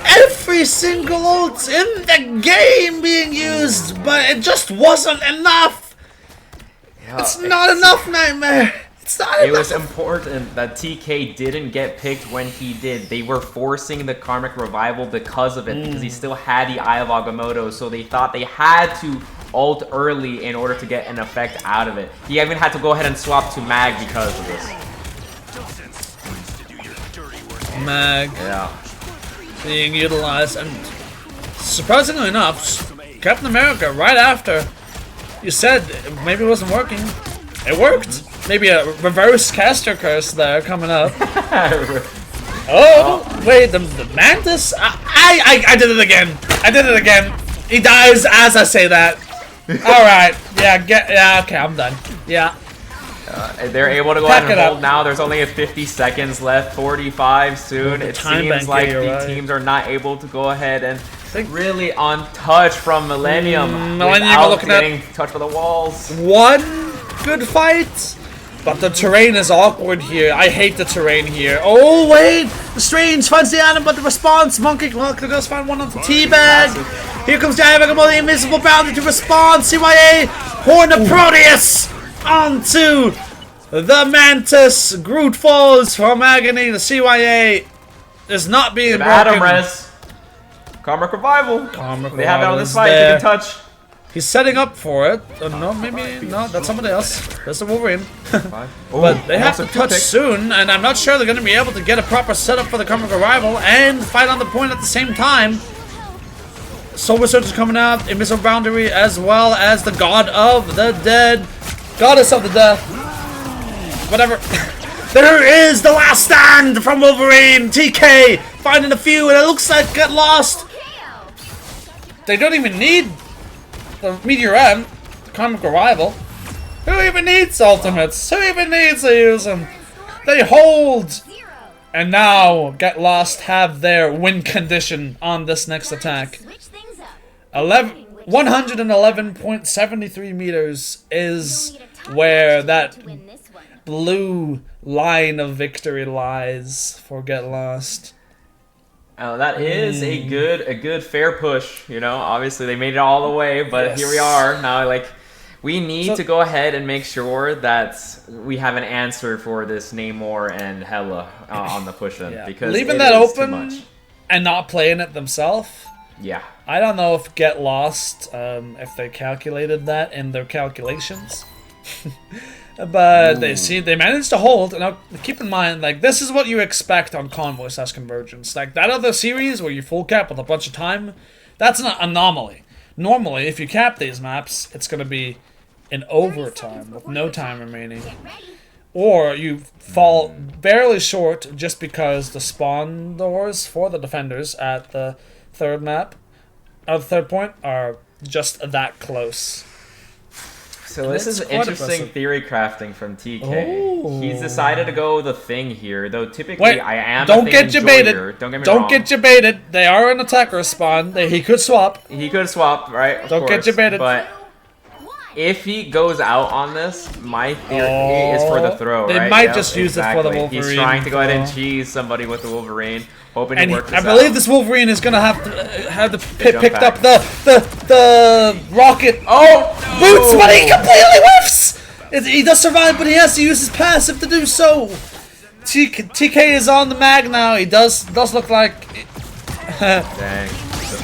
every single ult in the game being used, but it just wasn't enough! Yeah, it's not enough, Nightmare! It was important that TK didn't get picked when he did. They were forcing the Karmic Revival because of it, because he still had the Eye of Agamotto, so they thought they had to ult early in order to get an effect out of it. He even had to go ahead and swap to Mag because of this. Mag. Yeah. Being utilized, and surprisingly enough, Captain America, right after you said maybe it wasn't working, it worked. Maybe a reverse caster curse there coming up. Oh, wait, the Mantis? I did it again. I did it again. He dies as I say that. Alright, yeah, okay, I'm done. Yeah. They're able to go ahead and hold now. There's only 50 seconds left, 45 soon. It seems like the teams are not able to go ahead and really untouched from Millennium without getting touched by the walls. One good fight, but the terrain is awkward here. I hate the terrain here. Oh wait, the Strange finds the item, but the response, Monkey does find one on the teabag. Here comes the the invisible boundary to respond. CYA, Horn of Proteus onto the Mantis. Groot falls from agony. The CYA is not being broken. Adam res. Karmic Revival. They have it on this fight. They can touch. He's setting up for it. No, maybe not. That's somebody else. That's the Wolverine. But they have to touch soon, and I'm not sure they're going to be able to get a proper setup for the Karmic Revival and fight on the point at the same time. Soul Resurgence is coming out, Invisible Boundary, as well as the God of the Dead. Goddess of the Death. Whatever. There is the last stand from Wolverine. TK finding a few, and it looks like Get Lost. They don't even need the Meteor M, Karmic Revival. Who even needs ultimates? Who even needs to use them? They hold! And now Get Lost have their win condition on this next attack. 111.73 meters is where that blue line of victory lies for Get Lost. Oh, that is a good fair push. You know, obviously they made it all the way, but here we are now. Like, we need to go ahead and make sure that we have an answer for this Namor and Hela on the push-in, because leaving that open and not playing it themselves. Yeah, I don't know if Get Lost, if they calculated that in their calculations. But they managed to hold, and now keep in mind, like, this is what you expect on Convoy/Convergence. Like, that other series where you full cap with a bunch of time, that's an anomaly. Normally, if you cap these maps, it's going to be in overtime with no time remaining. Or you fall barely short just because the spawn doors for the defenders at the third point are just that close. So this is interesting theory crafting from TK. He's decided to go the Thing here, though typically I am don't get you baited. Don't get me wrong. Don't get you baited. They are an attacker spawn. He could swap. He could swap, right? Don't get you baited. But if he goes out on this, my theory is for the throw. They might just use it for the Wolverine. He's trying to go ahead and cheese somebody with the Wolverine, hoping to work this out. I believe this Wolverine is gonna have to pick up the rocket boots, but he completely whiffs. He does survive, but he has to use his passive to do so. TK is on the mag now. He does look like. Dang.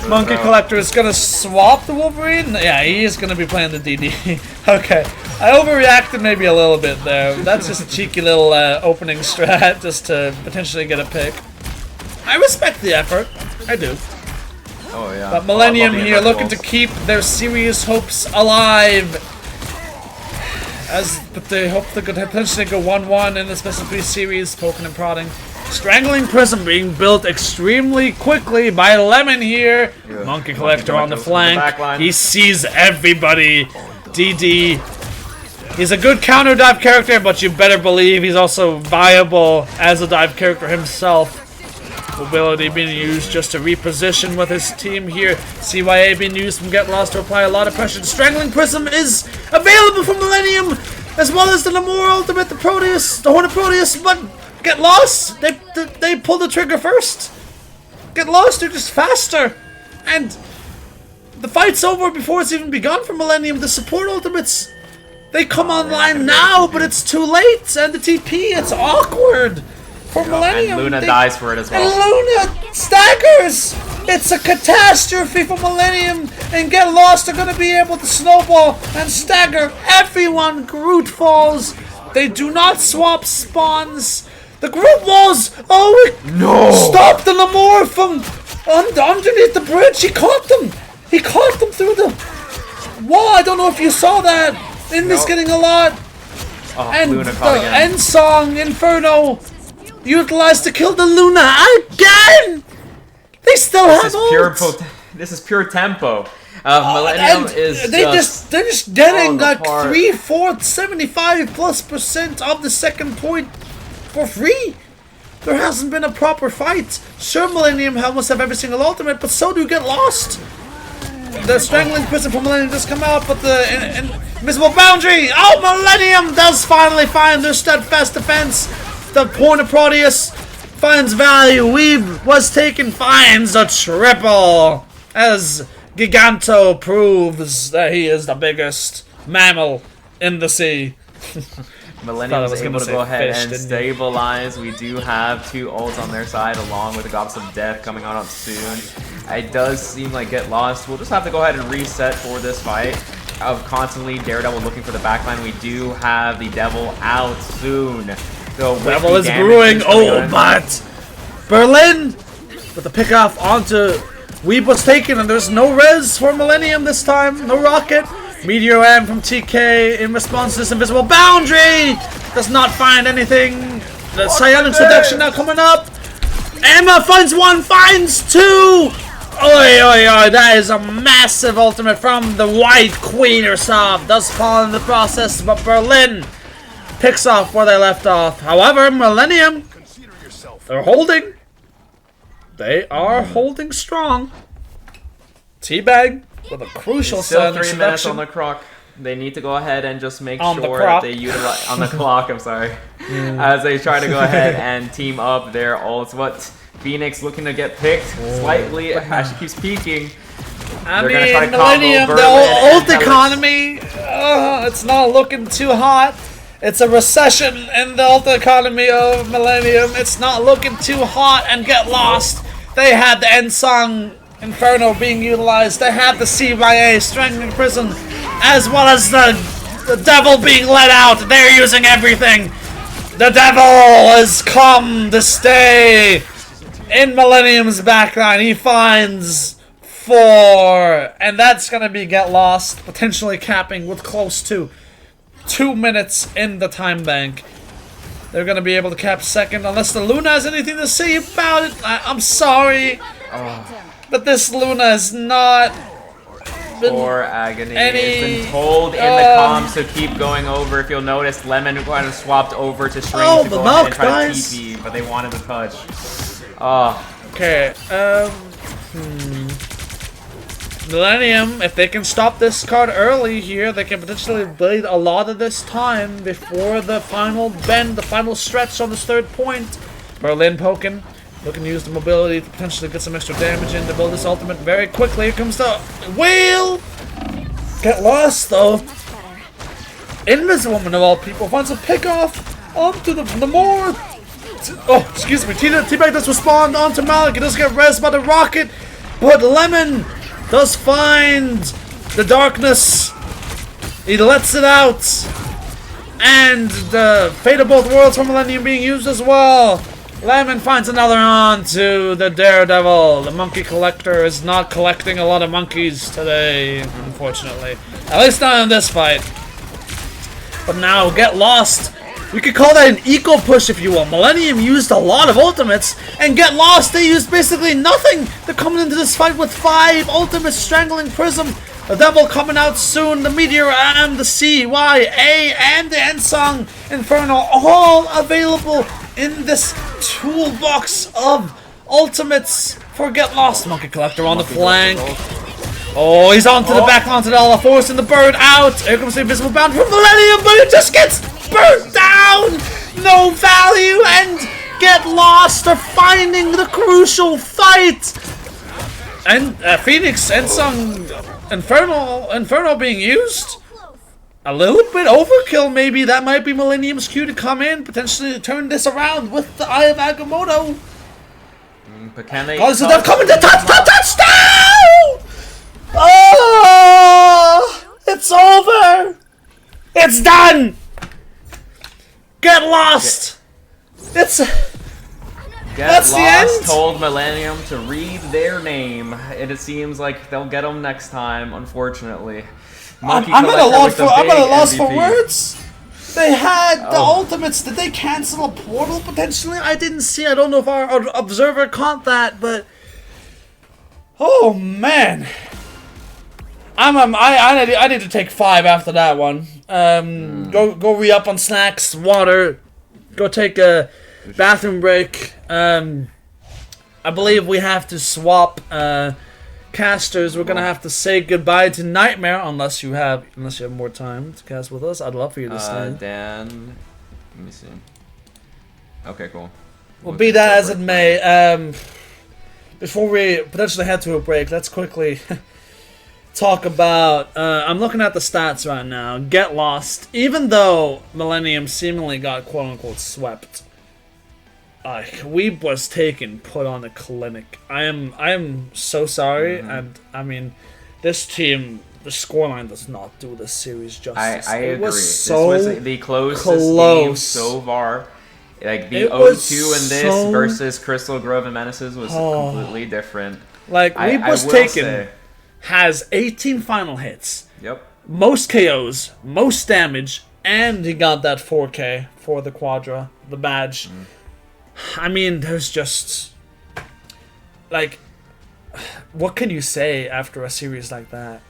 Monkey Collector is gonna swap the Wolverine? Yeah, he is gonna be playing the DD. Okay. I overreacted maybe a little bit there. That's just a cheeky little opening strat just to potentially get a pick. I respect the effort. I do. Oh yeah. But Millennium here looking to keep their series hopes alive. But they hope they could potentially go 1-1 in this best of 3 series, poking and prodding. Strangling Prism being built extremely quickly by Lemon here. Yeah. Monkey Collector on the flank. He sees everybody. DD. He's a good counter dive character, but you better believe he's also viable as a dive character himself. Mobility being used just to reposition with his team here. CYA being used from Get Lost to apply a lot of pressure. Strangling Prism is available from Millennium, as well as the Namor Ultimate, the Proteus, the Hornet Proteus, but Get Lost, they pull the trigger first. Get Lost, they're just faster. And the fight's over before it's even begun for Millennium. The support ultimates, they come online now, but it's too late. And the TP, it's awkward for Millennium. And Luna dies for it as well. And Luna staggers! It's a catastrophe for Millennium, and Get Lost are going to be able to snowball and stagger everyone. Groot falls. They do not swap spawns. The Groot walls! Oh, no! Stop the Namor from underneath the bridge. He caught them. He caught them through the wall. I don't know if you saw that. Invis getting a lot. Oh, and Luna the end song Inferno utilized to kill the Luna again. They still have ult. This is pure tempo. Millennium is they're just getting like 3/4, 75+% of the second point for free. There hasn't been a proper fight. Sure, Millennium almost have every single ultimate, but so do Get Lost. The Strangling Prism from Millennium does come out, but the Invisible Boundary. Oh, Millennium does finally find their steadfast defense. The Hornet Proteus finds value. Weeb was taken, finds a triple as Giganto proves that he is the biggest mammal in the sea. Millennium was able to go ahead and stabilize. We do have 2 ults on their side, along with the Goddess of Death coming on up soon. It does seem like Get Lost. We'll just have to go ahead and reset for this fight. Of constantly Daredevil looking for the backline. We do have the Devil out soon. So Devil is brewing. Oh, but Berlin with the pickoff onto Weeb was taken, and there's no res for Millennium this time. No rocket. Meteor M from TK in response to this Invisible Boundary does not find anything. The Psionics reduction now coming up. Emma finds 1, finds 2. Oi, oi, oi, that is a massive ultimate from the White Queen herself. Does fall in the process, but Berlin picks off where they left off. However, Millennium, they're holding. They are holding strong. Teabag with a crucial still 3 minutes on the clock. They need to go ahead and just make sure that they utilize on the clock. I'm sorry, as they try to go ahead and team up their ults. What Phoenix looking to get picked slightly as she keeps peeking. I mean, Millennium, the ult economy, it's not looking too hot. It's a recession in the ult economy of Millennium. It's not looking too hot, and Get Lost. They had the end song Inferno being utilized. They had the CYA Strangling Prism, as well as the Devil being let out. They're using everything. The Devil has come to stay in Millennium's backline. He finds 4, and that's gonna be Get Lost, potentially capping with close to 2 minutes in the time bank. They're gonna be able to cap second unless the Luna has anything to say about it. I'm sorry. But this Luna is not Poor Agony. It's been told in the comms to keep going over. If you'll notice, Lemon kind of swapped over to Shrink to go ahead and try to TP, but they wanted the touch. Okay, Millennium, if they can stop this card early here, they can potentially bleed a lot of this time before the final bend, the final stretch on this 3rd point. Berlin poking. Looking to use the mobility to potentially get some extra damage in to build this ultimate very quickly. Here comes the whale! Get Lost, though. Invisible, of all people, finds a pickoff onto the Namor. Oh, excuse me. T-Bag does respond onto Malik. He does get rezzed by the rocket, but Lemon does find the darkness. He lets it out. And the Fate of Both Worlds from Millennium being used as well. Lemon finds another on to the Daredevil. The monkey collector is not collecting a lot of monkeys today, unfortunately. At least not in this fight. But now, Get Lost. We could call that an eco push, if you will. Millennium used a lot of ultimates, and Get Lost, they used basically nothing. They're coming into this fight with 5 ultimates, strangling Prism. The Devil coming out soon, the Meteor and the CYA and the Ensong Inferno, all available in this toolbox of ultimates for Get Lost. Monkey Collector on the flank. Oh, he's onto the back, onto the Ala, forcing the bird out. Here comes the Invisible Bound from Millennium, but it just gets burnt down. No value, and Get Lost are finding the crucial fight. And Phoenix and some Inferno being used. A little bit overkill, maybe. That might be Millennium's cue to come in, potentially turn this around with the Eye of Agamotto. But can they? Oh, so they're coming to touchdown! Oh, it's over. It's done. Get Lost. That's Lost the end. Told Millennium to read their name, and it seems like they'll get them next time. Unfortunately, I'm at a loss for words. They had the ultimates. Did they cancel a portal potentially? I didn't see. I don't know if our observer caught that, but oh man, I need to take 5 after that one. Go re-up on snacks, water. Go take a bathroom break. I believe we have to swap casters. We're gonna have to say goodbye to Nightmare unless you have more time to cast with us. I'd love for you to stay. Dan, let me see. Okay, cool. Well, be that as it may, before we potentially head to a break, let's quickly talk about. I'm looking at the stats right now. Get Lost. Even though Millennium seemingly got quote unquote swept, Weeb was put on a clinic. I am so sorry, and I mean, this team, the scoreline does not do this series justice. I agree. This was the closest game so far. Like the 0-2 in this versus Crystal Grove and Menaces was completely different. Like Weeb has 18 final hits. Yep. Most KOs, most damage, and he got that 4K for the Quadra, the badge. I mean, there's just like, what can you say after a series like that?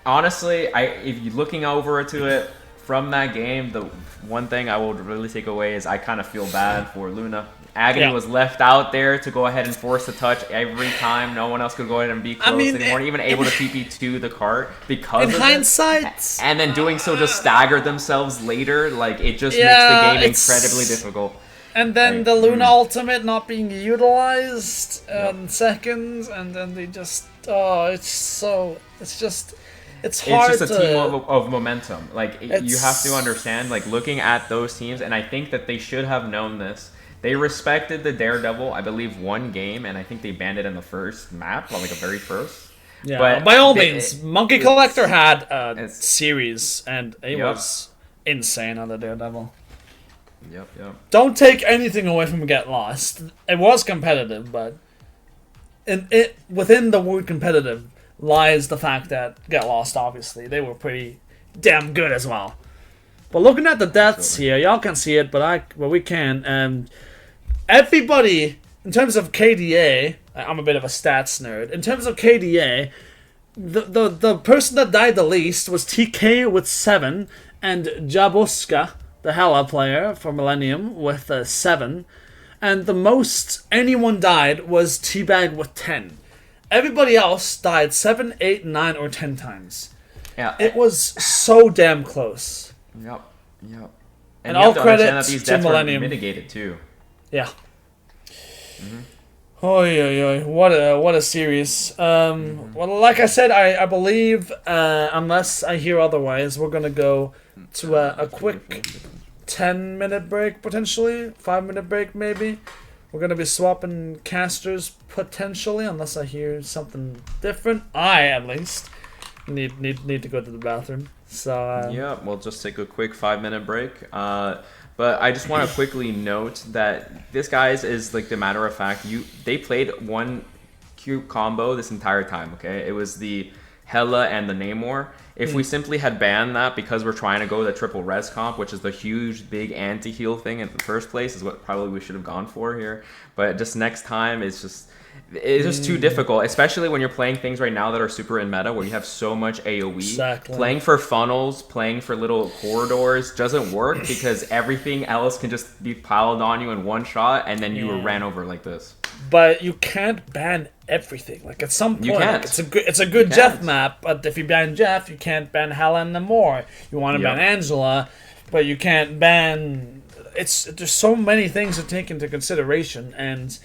Honestly, if you're looking over to it from that game, the one thing I would really take away is I kind of feel bad for Luna. Agony was left out there to go ahead and force the touch every time. No one else could go ahead and be close. They weren't even able to TP to the cart because of hindsight. And then doing so just staggered themselves later. Like, it just makes the game incredibly difficult. And then the Luna ultimate not being utilized in seconds, and then they just it's hard. It's just a team of momentum. Like, you have to understand, like, looking at those teams, and I think that they should have known this. They respected the Daredevil, I believe, one game, and I think they banned it in the first map, like the very first. Yeah, but by all means, Monkey Collector had a series, and it was insane on the Daredevil. Yep. Don't take anything away from Get Lost. It was competitive, but within the word competitive lies the fact that Get Lost, obviously, they were pretty damn good as well. But looking at the deaths here, y'all can see it, but we can. Everybody, in terms of KDA, I'm a bit of a stats nerd. In terms of KDA, the person that died the least was TK with 7, and Jabuska, the Hela player for Millennium, with 7. And the most anyone died was Teabag with 10. Everybody else died 7, 8, 9, or 10 times. Yeah, it was so damn close. Yep. And all credit that these deaths were mitigated too. Yeah. Oh, what a series. Well, like I said, I believe, unless I hear otherwise, we're gonna go to a quick 10-minute break, potentially 5-minute break, maybe. We're gonna be swapping casters potentially, unless I hear something different. I, at least, need to go to the bathroom. So yeah, we'll just take a quick 5-minute break. But But I just want to quickly note that this guy's is like the matter of fact. They played one Q combo this entire time. Okay, it was the Hela and the Namor. If we simply had banned that because we're trying to go the triple res comp, which is the huge big anti-heal thing in the first place, is what probably we should have gone for here. But just next time, it's just too difficult, especially when you're playing things right now that are super in meta, where you have so much AoE. Exactly. Playing for funnels, playing for little corridors doesn't work because everything else can just be piled on you in one shot, and then you ran over like this. But you can't ban everything. Like at some point, you can't. It's a good Jeff map, but if you ban Jeff, you can't ban Hela and Namor. You want to ban Angela, but you can't ban. There's so many things to take into consideration, and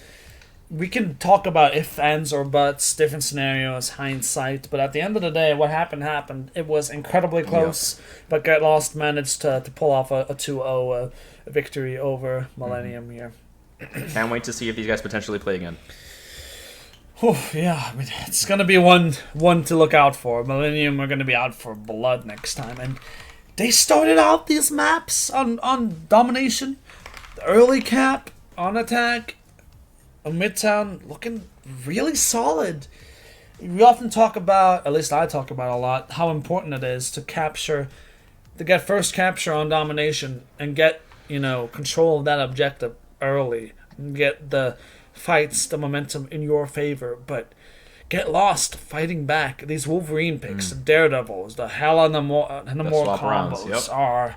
we can talk about if, ands, or buts, different scenarios, hindsight. But at the end of the day, what happened. It was incredibly close, but Get Lost managed to pull off a 2-0 victory over Millennium here. Can't wait to see if these guys potentially play again. Yeah, I mean, it's going to be one to look out for. Millennium are going to be out for blood next time. And they started out these maps on domination. The early cap, on attack, on Midtown, looking really solid. We often talk about, at least I talk about a lot, how important it is to get first capture on domination and get, control of that objective early and get the fights, the momentum in your favor, but Get Lost fighting back. These Wolverine picks, the Daredevils, the Hela and the more combos are,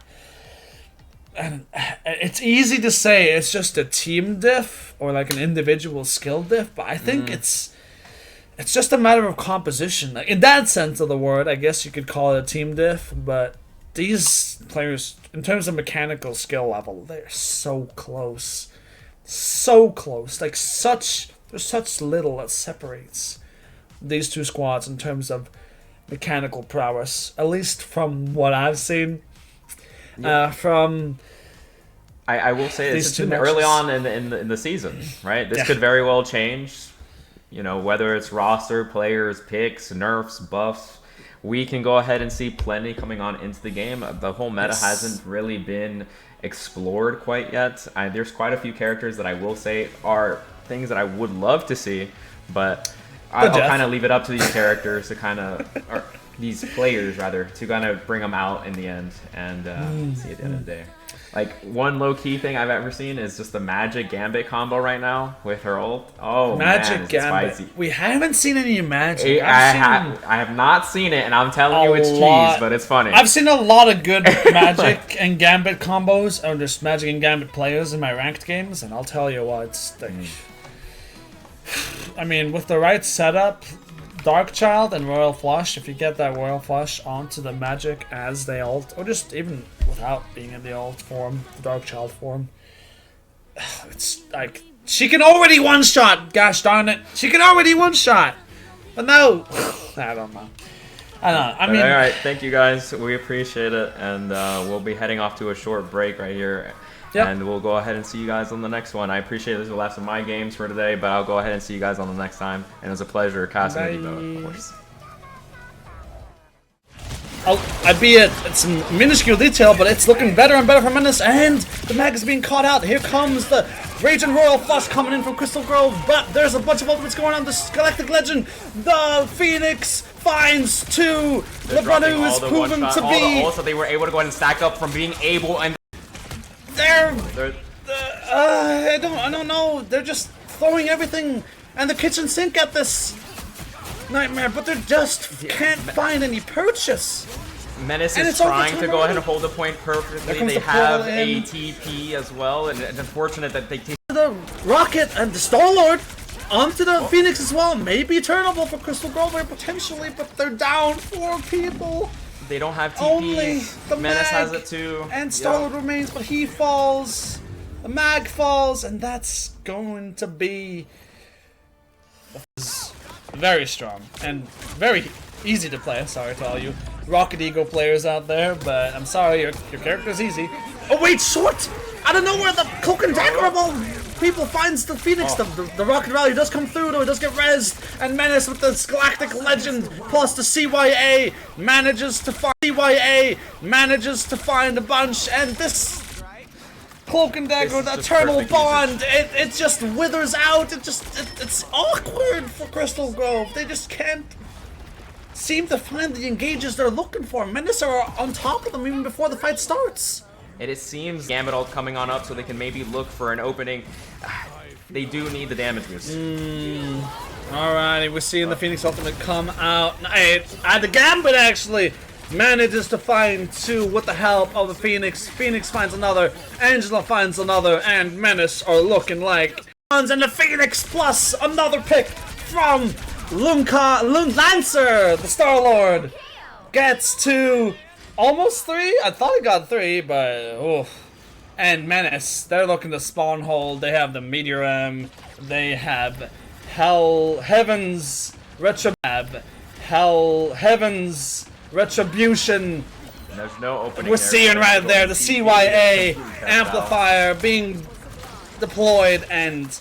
and it's easy to say it's just a team diff or like an individual skill diff, but I think it's just a matter of composition. Like, in that sense of the word, I guess you could call it a team diff, but these players, in terms of mechanical skill level, they're so close. So close. Like, there's such little that separates these two squads in terms of mechanical prowess, at least from what I've seen. I will say it's been early on in the season, right? This could very well change. Whether it's roster, players, picks, nerfs, buffs, we can go ahead and see plenty coming on into the game. The whole meta hasn't really been explored quite yet. There's quite a few characters that I will say are things that I would love to see, but I'll kind of leave it up to these characters to or these players rather, to kind of bring them out in the end and see at the end of the day. Like, one low-key thing I've ever seen is just the Magic Gambit combo right now with her ult. Oh, Magic man, Gambit. Spicy. We haven't seen any Magic. I have not seen it, and I'm telling you it's cheese, but it's funny. I've seen a lot of good Magic and Gambit combos, or just Magic and Gambit players in my ranked games, and I'll tell you what, I mean, with the right setup, Darkchild and Royal Flush, if you get that Royal Flush onto the Magic as they ult, or just even without being in the ult form, the Darkchild form, it's like, she can already one-shot, gosh darn it, she can already one-shot, but no, I don't know. I mean, alright, thank you guys, we appreciate it, and we'll be heading off to a short break right here. Yep. And we'll go ahead and see you guys on the next one. I appreciate this is the last of my games for today, but I'll go ahead and see you guys on the next time. And it was a pleasure casting with you both, of course. Albeit it's a minuscule detail, but it's looking better and better for Menace, and the mag is being caught out. Here comes the Raging Royal Flush coming in from Crystal Grove, but there's a bunch of ultimates going on. The Galactic Legend, the Phoenix finds two. The brother who is proven to be. Also, they were able to go ahead and stack up from being able and. I don't know. They're just throwing everything and the kitchen sink at this nightmare, but they just can't find any purchase. Menace is trying to go ahead and hold the point perfectly. They have a TP as well, and it's unfortunate that they take the Rocket and the Star-Lord onto the Phoenix as well. Maybe turnable for Crystal Grove potentially, but they're down 4 people. They don't have TPs. Only the Menace mag has it too. And Star-Lord remains, but he falls. The mag falls, and that's going to be very strong and very easy to play. Sorry to all you Rocket Ego players out there, but I'm sorry, your character's easy. Oh wait, short! Out of nowhere, the Cloak and Dagger of all people finds the Phoenix. The Rocket Rally does come through, though it does get rezzed, and Menace with the Galactic Legend plus the CYA manages to find a bunch, and this Cloak and Dagger, the Eternal Bond, it just withers out. It's awkward for Crystal Grove. They just can't seem to find the engages they're looking for. Menace are on top of them even before the fight starts. And it seems Gambit ult coming on up so they can maybe look for an opening. They do need the damage boost. Alrighty, we're seeing the Phoenix Ultimate come out. The Gambit actually manages to find two with the help of the Phoenix. Phoenix finds another, Angela finds another, and Menace are looking like and the Phoenix plus another pick from Lancer, the Star-Lord, gets to almost 3. I thought he got 3, but and Menace, they're looking to spawn hold. They have the Meteor M. They have Heaven's Retribution. There's no opening. We're seeing right there the CYA amplifier being deployed, and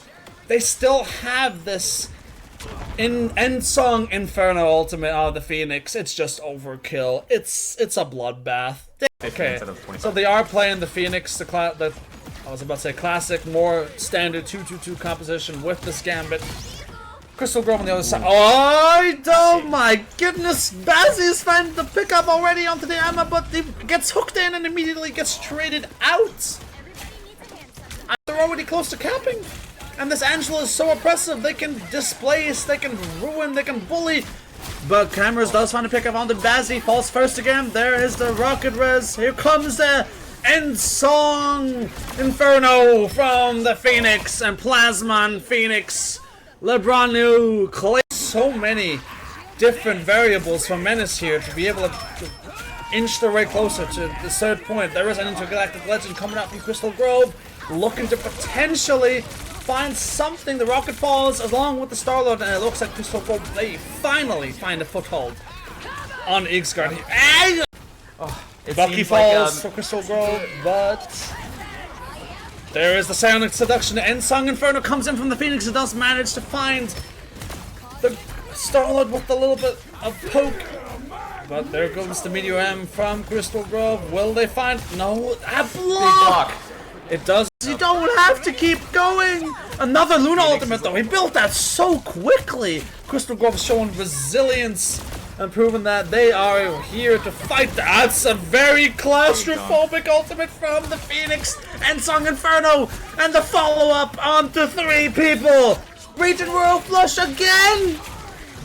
they still have this end song Inferno ultimate out of the Phoenix. It's just overkill. It's a bloodbath. Okay, so they are playing the Phoenix, I was about to say classic, more standard 2-2-2 composition with this Gambit. Crystal Grove on the other side. Oh my goodness! Bazzi is finding the pickup already onto the Emma, but he gets hooked in and immediately gets traded out. They're already close to capping. And this Angela is so oppressive. They can displace, they can ruin, they can bully. But Cameras does find a pickup on the Bazzi. Falls first again. There is the Rocket Res. Here comes the end song Inferno from the Phoenix and Plasma and Phoenix. Lebranu, Clay. So many different variables for Menace here to be able to inch their way closer to the third point. There is an intergalactic legend coming out from Crystal Grove, looking to potentially find something. The rocket falls along with the Star-Lord, and it looks like Crystal Grove, they finally find a foothold on Ixgard here. Bucky falls for Crystal Grove, but there is the Psionic Seduction. The End Song Inferno comes in from the Phoenix. It does manage to find the Star-Lord with a little bit of poke. But there goes the Meteor M from Crystal Grove. Will they find? No. A block! It does. You don't have to keep going. Another Luna ultimate though. He built that so quickly. Crystal Grove is showing resilience and proving that they are here to fight. That's a very claustrophobic ultimate from the Phoenix. End Song Inferno and the follow-up onto 3 people. Region Royal Flush again.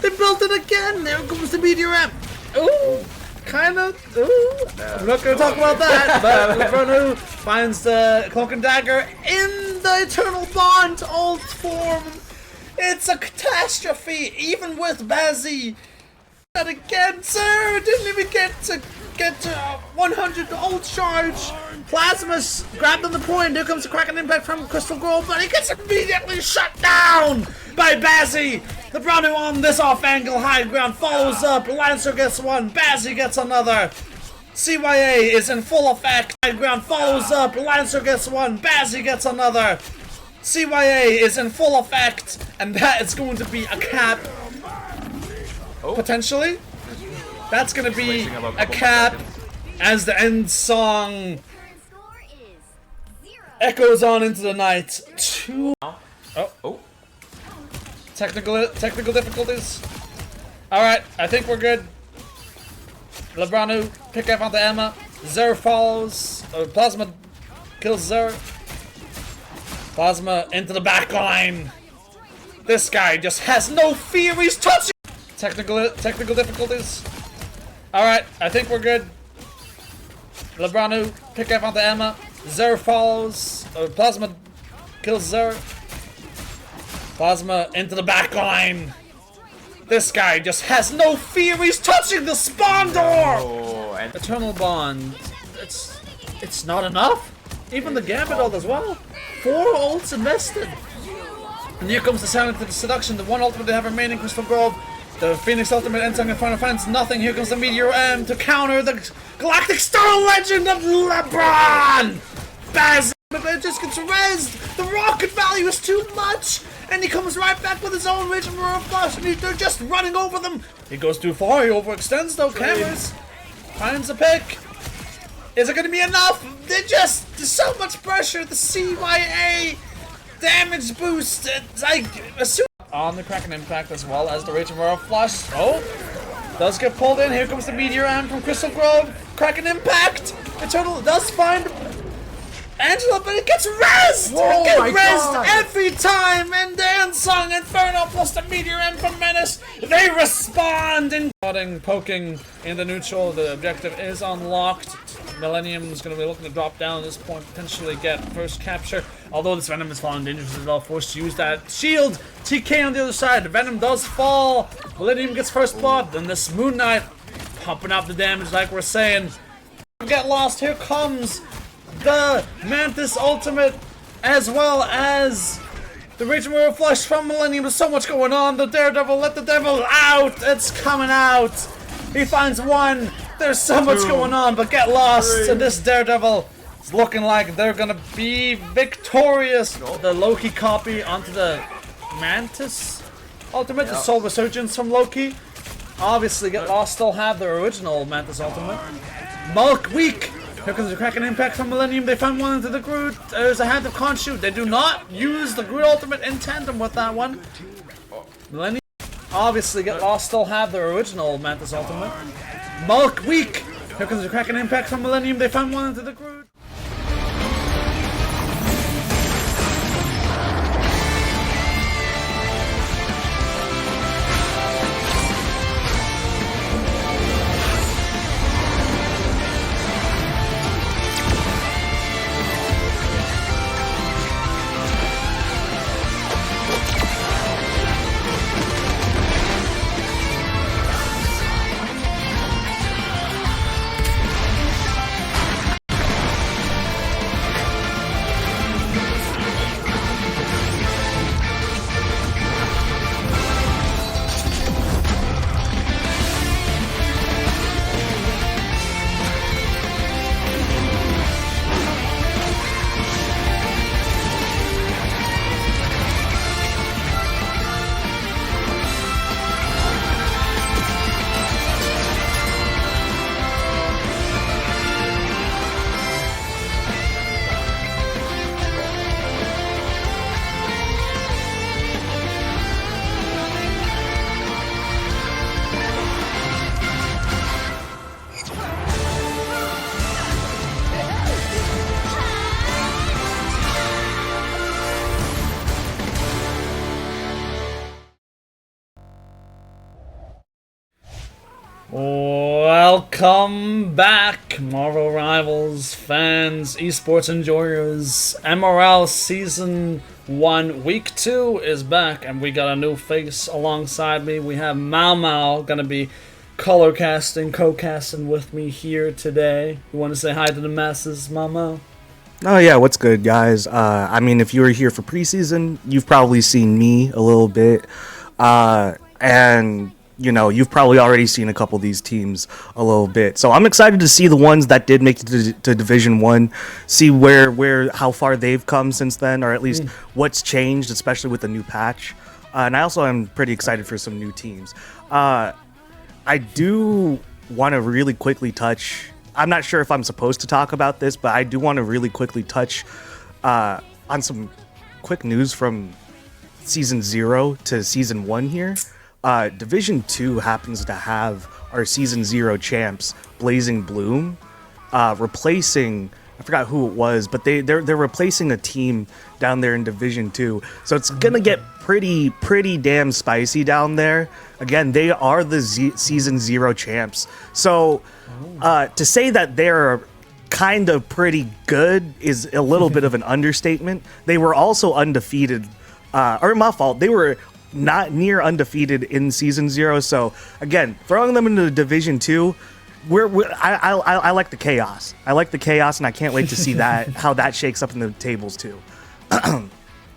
They built it again. There comes the Meteor M. Ooh. Kind of. Ooh. I'm not going to talk about that. But Lebranu finds the Cloak and Dagger in the Eternal Bond ult form. It's a catastrophe, even with Bazzi. That again, sir. Didn't even get to 100 ult charge. Plasma's grabbed on the point. Here comes the Kraken impact from Crystal Grove, but he gets immediately shut down by Bazzi. Lebranu on this off angle high ground follows up. Lancer gets one. Bazzi gets another. CYA is in full effect. High ground follows up. Lancer gets one. Bazzi gets another. CYA is in full effect, and that is going to be a cap. Potentially. That's going to be a cap as the end song echoes on into the night. Technical difficulties. Alright, I think we're good. Lebranu, pick up on the Emma. Zer follows. Plasma kills Zer. Plasma into the back line. This guy just has no fear. He's touching. Technical difficulties. Alright, I think we're good. Lebranu, pick up on the Emma. Zer follows. Plasma kills Zer. Plasma into the back line. This guy just has no fear. He's touching the spawn door. Eternal Bond. It's not enough. Even the Gambit ult as well. 4 ults invested. And here comes the Psionic Seduction. The one ultimate they have remaining, Crystal Grove. The Phoenix ultimate End Song Inferno finds nothing. Here comes the Meteor M to counter the Galactic Star Legend of LeBron. Baz. It just gets rezzed. The rocket value is too much. And he comes right back with his own Region Royal Flush. And they're just running over them. He goes too far. He overextends though. Cameras finds a pick. Is it going to be enough? There's so much pressure. The CYA damage boost. It's like on the Kraken Impact as well as the Rage of Aurora Flush. Oh, does get pulled in. Here comes the Meteor Am from Crystal Grove. Kraken Impact. Eternal does find Angela, but it gets rezzed! It gets rezzed every time! And Dansong Inferno plus the Meteor End from Menace, they respond! And poking in the neutral, the objective is unlocked. Millennium is going to be looking to drop down at this point, potentially get first capture. Although this Venom is falling dangerous as well, forced to use that shield. TK on the other side, the Venom does fall. Millennium gets first blood, then this Moon Knight pumping up the damage like we're saying. Get lost, here comes the Mantis Ultimate, as well as the Rage and Mirror Flush from Millennium. There's so much going on. The Daredevil, let the devil out. It's coming out. He finds one. There's so much going on, but get lost. And this Daredevil is looking like they're gonna be victorious. The Loki copy onto the Mantis Ultimate, the Soul Resurgence from Loki. Obviously, Get Lost still have their original Mantis Ultimate. Mulk weak. Here comes the Kraken Impact from Millennium. They find one into the Groot. There's a Hand of Khonshu. They do not use the Groot Ultimate in tandem with that one. Millennium. Obviously, Get Lost still have their original Mantis Ultimate. Mulk weak. Here comes the Kraken Impact from Millennium. They find one into the Groot. Welcome back, Marvel Rivals fans, esports enjoyers. MRL Season 1 Week 2 is back, and we got a new face alongside me. We have Mau gonna be color casting, co-casting with me here today. You want to say hi to the masses, Mau? Oh yeah, what's good, guys? I mean, if you were here for preseason, you've probably seen me a little bit, and you know, you've probably already seen a couple of these teams a little bit. So I'm excited to see the ones that did make it to Division 1, see how far they've come since then, or at least what's changed, especially with the new patch. And I also am pretty excited for some new teams. I do want to really quickly touch, I'm not sure if I'm supposed to talk about this, but I do want to really quickly touch on some quick news from Season 0 to Season 1 here. Division 2 happens to have our Season 0 champs, Blazing Bloom, replacing, I forgot who it was, but they're replacing a team down there in Division 2. So it's gonna get pretty damn spicy down there. Again, they are the Season 0 champs. So to say that they're kind of pretty good is a little bit of an understatement. They were also undefeated, or my fault, they were not near undefeated in Season 0. So again, throwing them into Division 2, I like the chaos. I like the chaos, and I can't wait to see how that shakes up in the tables too.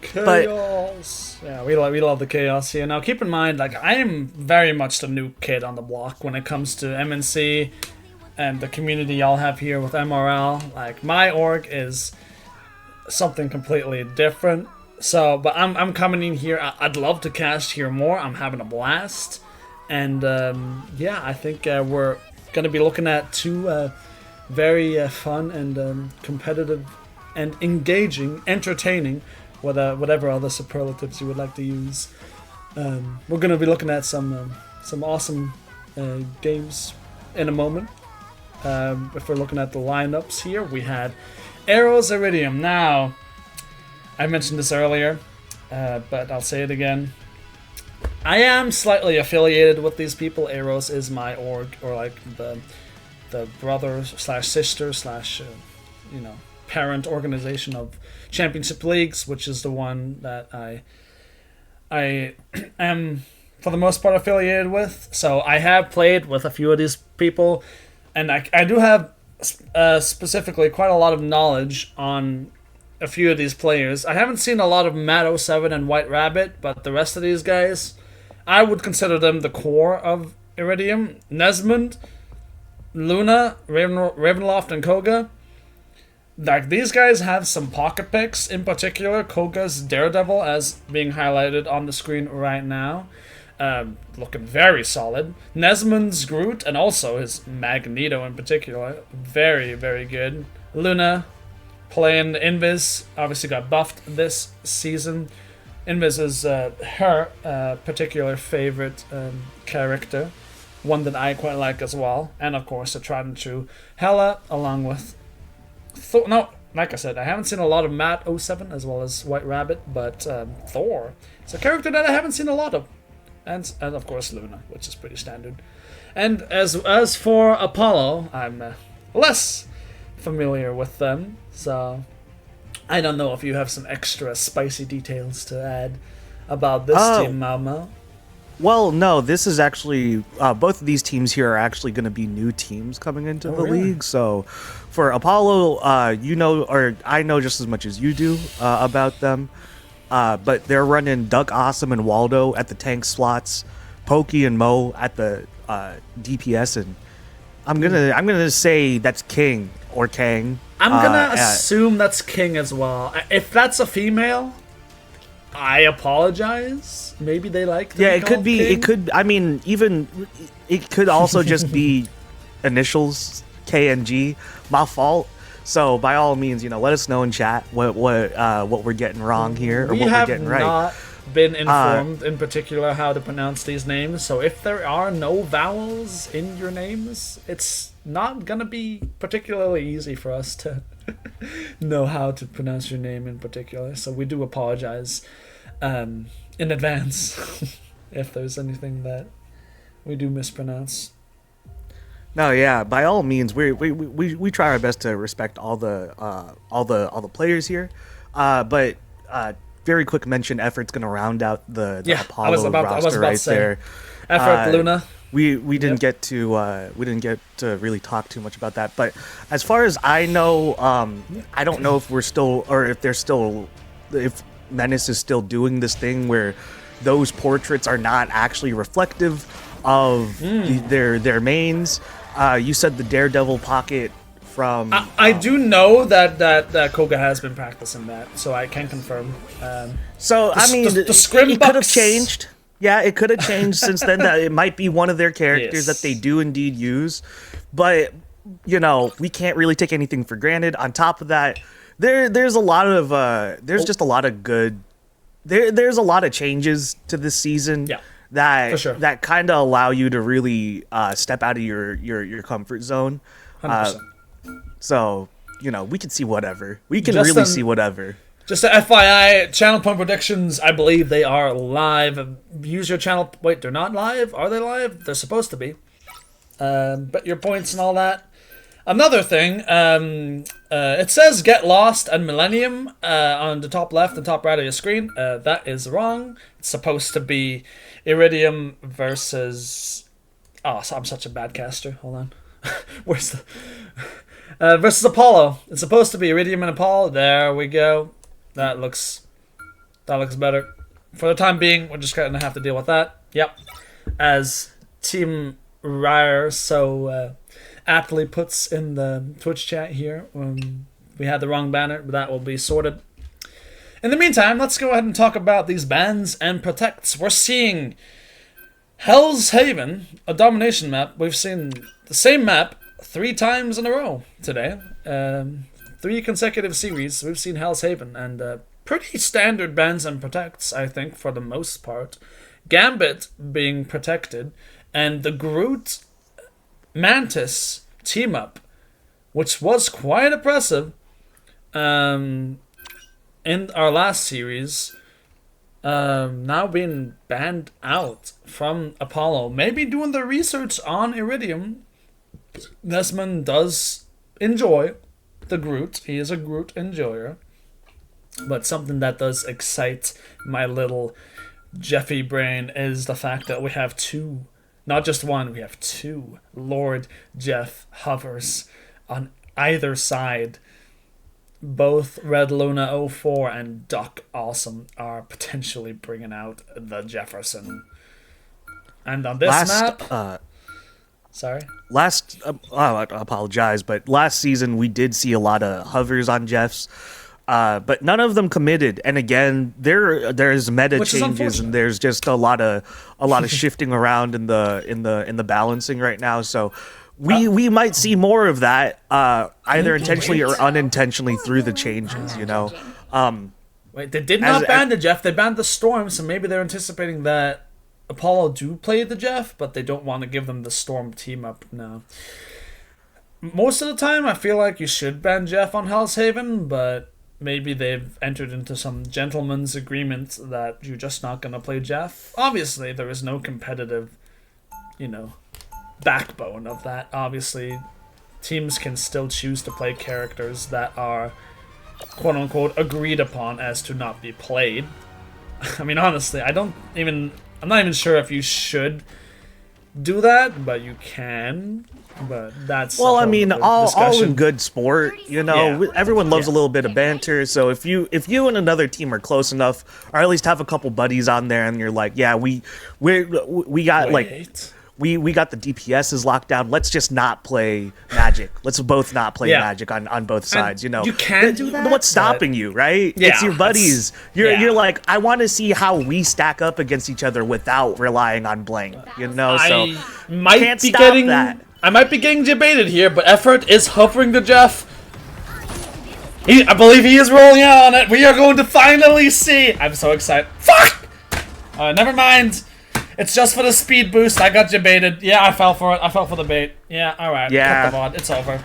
Chaos. Yeah, we love the chaos here. Now keep in mind, like, I am very much the new kid on the block when it comes to MNC and the community y'all have here with MRL. Like, my org is something completely different. So, but I'm coming in here. I'd love to cast here more. I'm having a blast, and yeah, I think we're gonna be looking at two very fun and competitive and engaging, entertaining, whatever other superlatives you would like to use. We're going to be looking at some awesome games in a moment. If we're looking at the lineups here, we had Arrows Iridium. Now, I mentioned this earlier, but I'll say it again. I am slightly affiliated with these people. Arrows is my org, or like the brother slash sister slash parent organization of Championship Leagues, which is the one that I am for the most part affiliated with. So I have played with a few of these people, and I do have specifically quite a lot of knowledge on a few of these players. I haven't seen a lot of Matt 07 and White Rabbit, but the rest of these guys, I would consider them the core of Iridium. Nesmond, Luna, Ravenloft, and Koga. Like, these guys have some pocket picks. In particular, Koga's Daredevil, as being highlighted on the screen right now. Looking very solid. Nesmond's Groot, and also his Magneto in particular. Very, very good. Luna, playing Invis, obviously got buffed this season. Invis is her particular favorite character. One that I quite like as well. And of course, a tried and true Hela, along with Thor. No, like I said, I haven't seen a lot of Matt 07 as well as White Rabbit, but Thor is a character that I haven't seen a lot of. And of course Luna, which is pretty standard. And as for Apollo, I'm less familiar with them, so I don't know if you have some extra spicy details to add about this team, Malmo. Well, no, this is actually, both of these teams here are actually going to be new teams coming into the league. So for Apollo, or I know just as much as you do about them. But they're running Duck Awesome and Waldo at the tank slots, Pokey and Mo at the DPS, and I'm gonna say that's King or Kang. I'm gonna assume that's King as well. If that's a female, I apologize. Maybe they like them. Yeah, it could be. King. It could. I mean, even it could also just be initials K and G. My fault. So by all means, let us know in chat what we're getting wrong here or what we're getting right. We have not been informed in particular how to pronounce these names. So if there are no vowels in your names, it's not gonna be particularly easy for us to know how to pronounce your name in particular. So we do apologize in advance if there's anything that we do mispronounce. No, yeah. By all means, we try our best to respect all the players here, but very quick mention. Effort's going to round out the Apollo roster right there. Effort, Luna. We didn't get to really talk too much about that, but as far as I know, I don't know if we're still or if Menace is still doing this thing where those portraits are not actually reflective of their mains. You said the Daredevil pocket from... I do know that Koga has been practicing that, so I can confirm. The scrim it could have changed. Yeah, it could have changed since then. That it might be one of their characters that they do indeed use. But, we can't really take anything for granted. On top of that, there's a lot of... just a lot of good... There's a lot of changes to this season. Yeah. That kind of allow you to really step out of your comfort zone. 100%. So, we can see whatever. We can really see whatever. Just a FYI, channel point predictions, I believe they are live. Use your channel... Wait, they're not live? Are they live? They're supposed to be. But your points and all that. Another thing, it says Get Lost and Millennium on the top left and top right of your screen. That is wrong. It's supposed to be Iridium versus... Oh, I'm such a bad caster. Hold on. Where's the... versus Apollo. It's supposed to be Iridium and Apollo. There we go. That looks better. For the time being, we're just going to have to deal with that. Yep. As Team Ryer so aptly puts in the Twitch chat here, we had the wrong banner, but that will be sorted. In the meantime, let's go ahead and talk about these bans and protects. We're seeing Hell's Haven, a domination map. We've seen the same map 3 times in a row today. 3 consecutive series. We've seen Hell's Haven, and pretty standard bans and protects, I think, for the most part. Gambit being protected, and the Groot Mantis team up, which was quite impressive in our last series, now being banned out from Apollo. Maybe doing the research on Iridium. Nesman does enjoy the Groot. He is a Groot enjoyer. But something that does excite my little Jeffy brain is the fact that we have 2, not just 1, we have 2 Lord Jeff hovers on either side. Both Red Luna 04 and Duck Awesome are potentially bringing out the Jefferson. And on this map... Sorry? I apologize, but last season we did see a lot of hovers on Jeffs. But none of them committed, and again, there's meta changes, and there's just a lot of shifting around in the balancing right now. So we might see more of that, either intentionally or unintentionally through the changes. You know. Wait, they did not ban the Jeff. They banned the Storm, so maybe they're anticipating that Apollo do play the Jeff, but they don't want to give them the Storm team up now. Most of the time, I feel like you should ban Jeff on Hell's Haven, but maybe they've entered into some gentleman's agreement that you're just not going to play Jeff. Obviously, there is no competitive, backbone of that. Obviously, teams can still choose to play characters that are, quote-unquote, agreed upon as to not be played. I mean, honestly, I'm not even sure if you should do that, but you can. But that's all in good sport, everyone loves a little bit of banter. So if you and another team are close enough, or at least have a couple buddies on there, and you're like, yeah, we got we got the DPSs locked down. Let's just not play Magic. Let's both not play Magic on both sides. You can do that. What's stopping you, right? Yeah, it's your buddies. You're like, I want to see how we stack up against each other without relying on blank. So I might be getting debated here, but Effort is hovering the Jeff. I believe he is rolling out on it. We are going to finally see. I'm so excited. Fuck! Never mind. It's just for the speed boost. I got debated. Yeah, I fell for it. I fell for the bait. Yeah, alright. Yeah. Cut the VOD. It's over.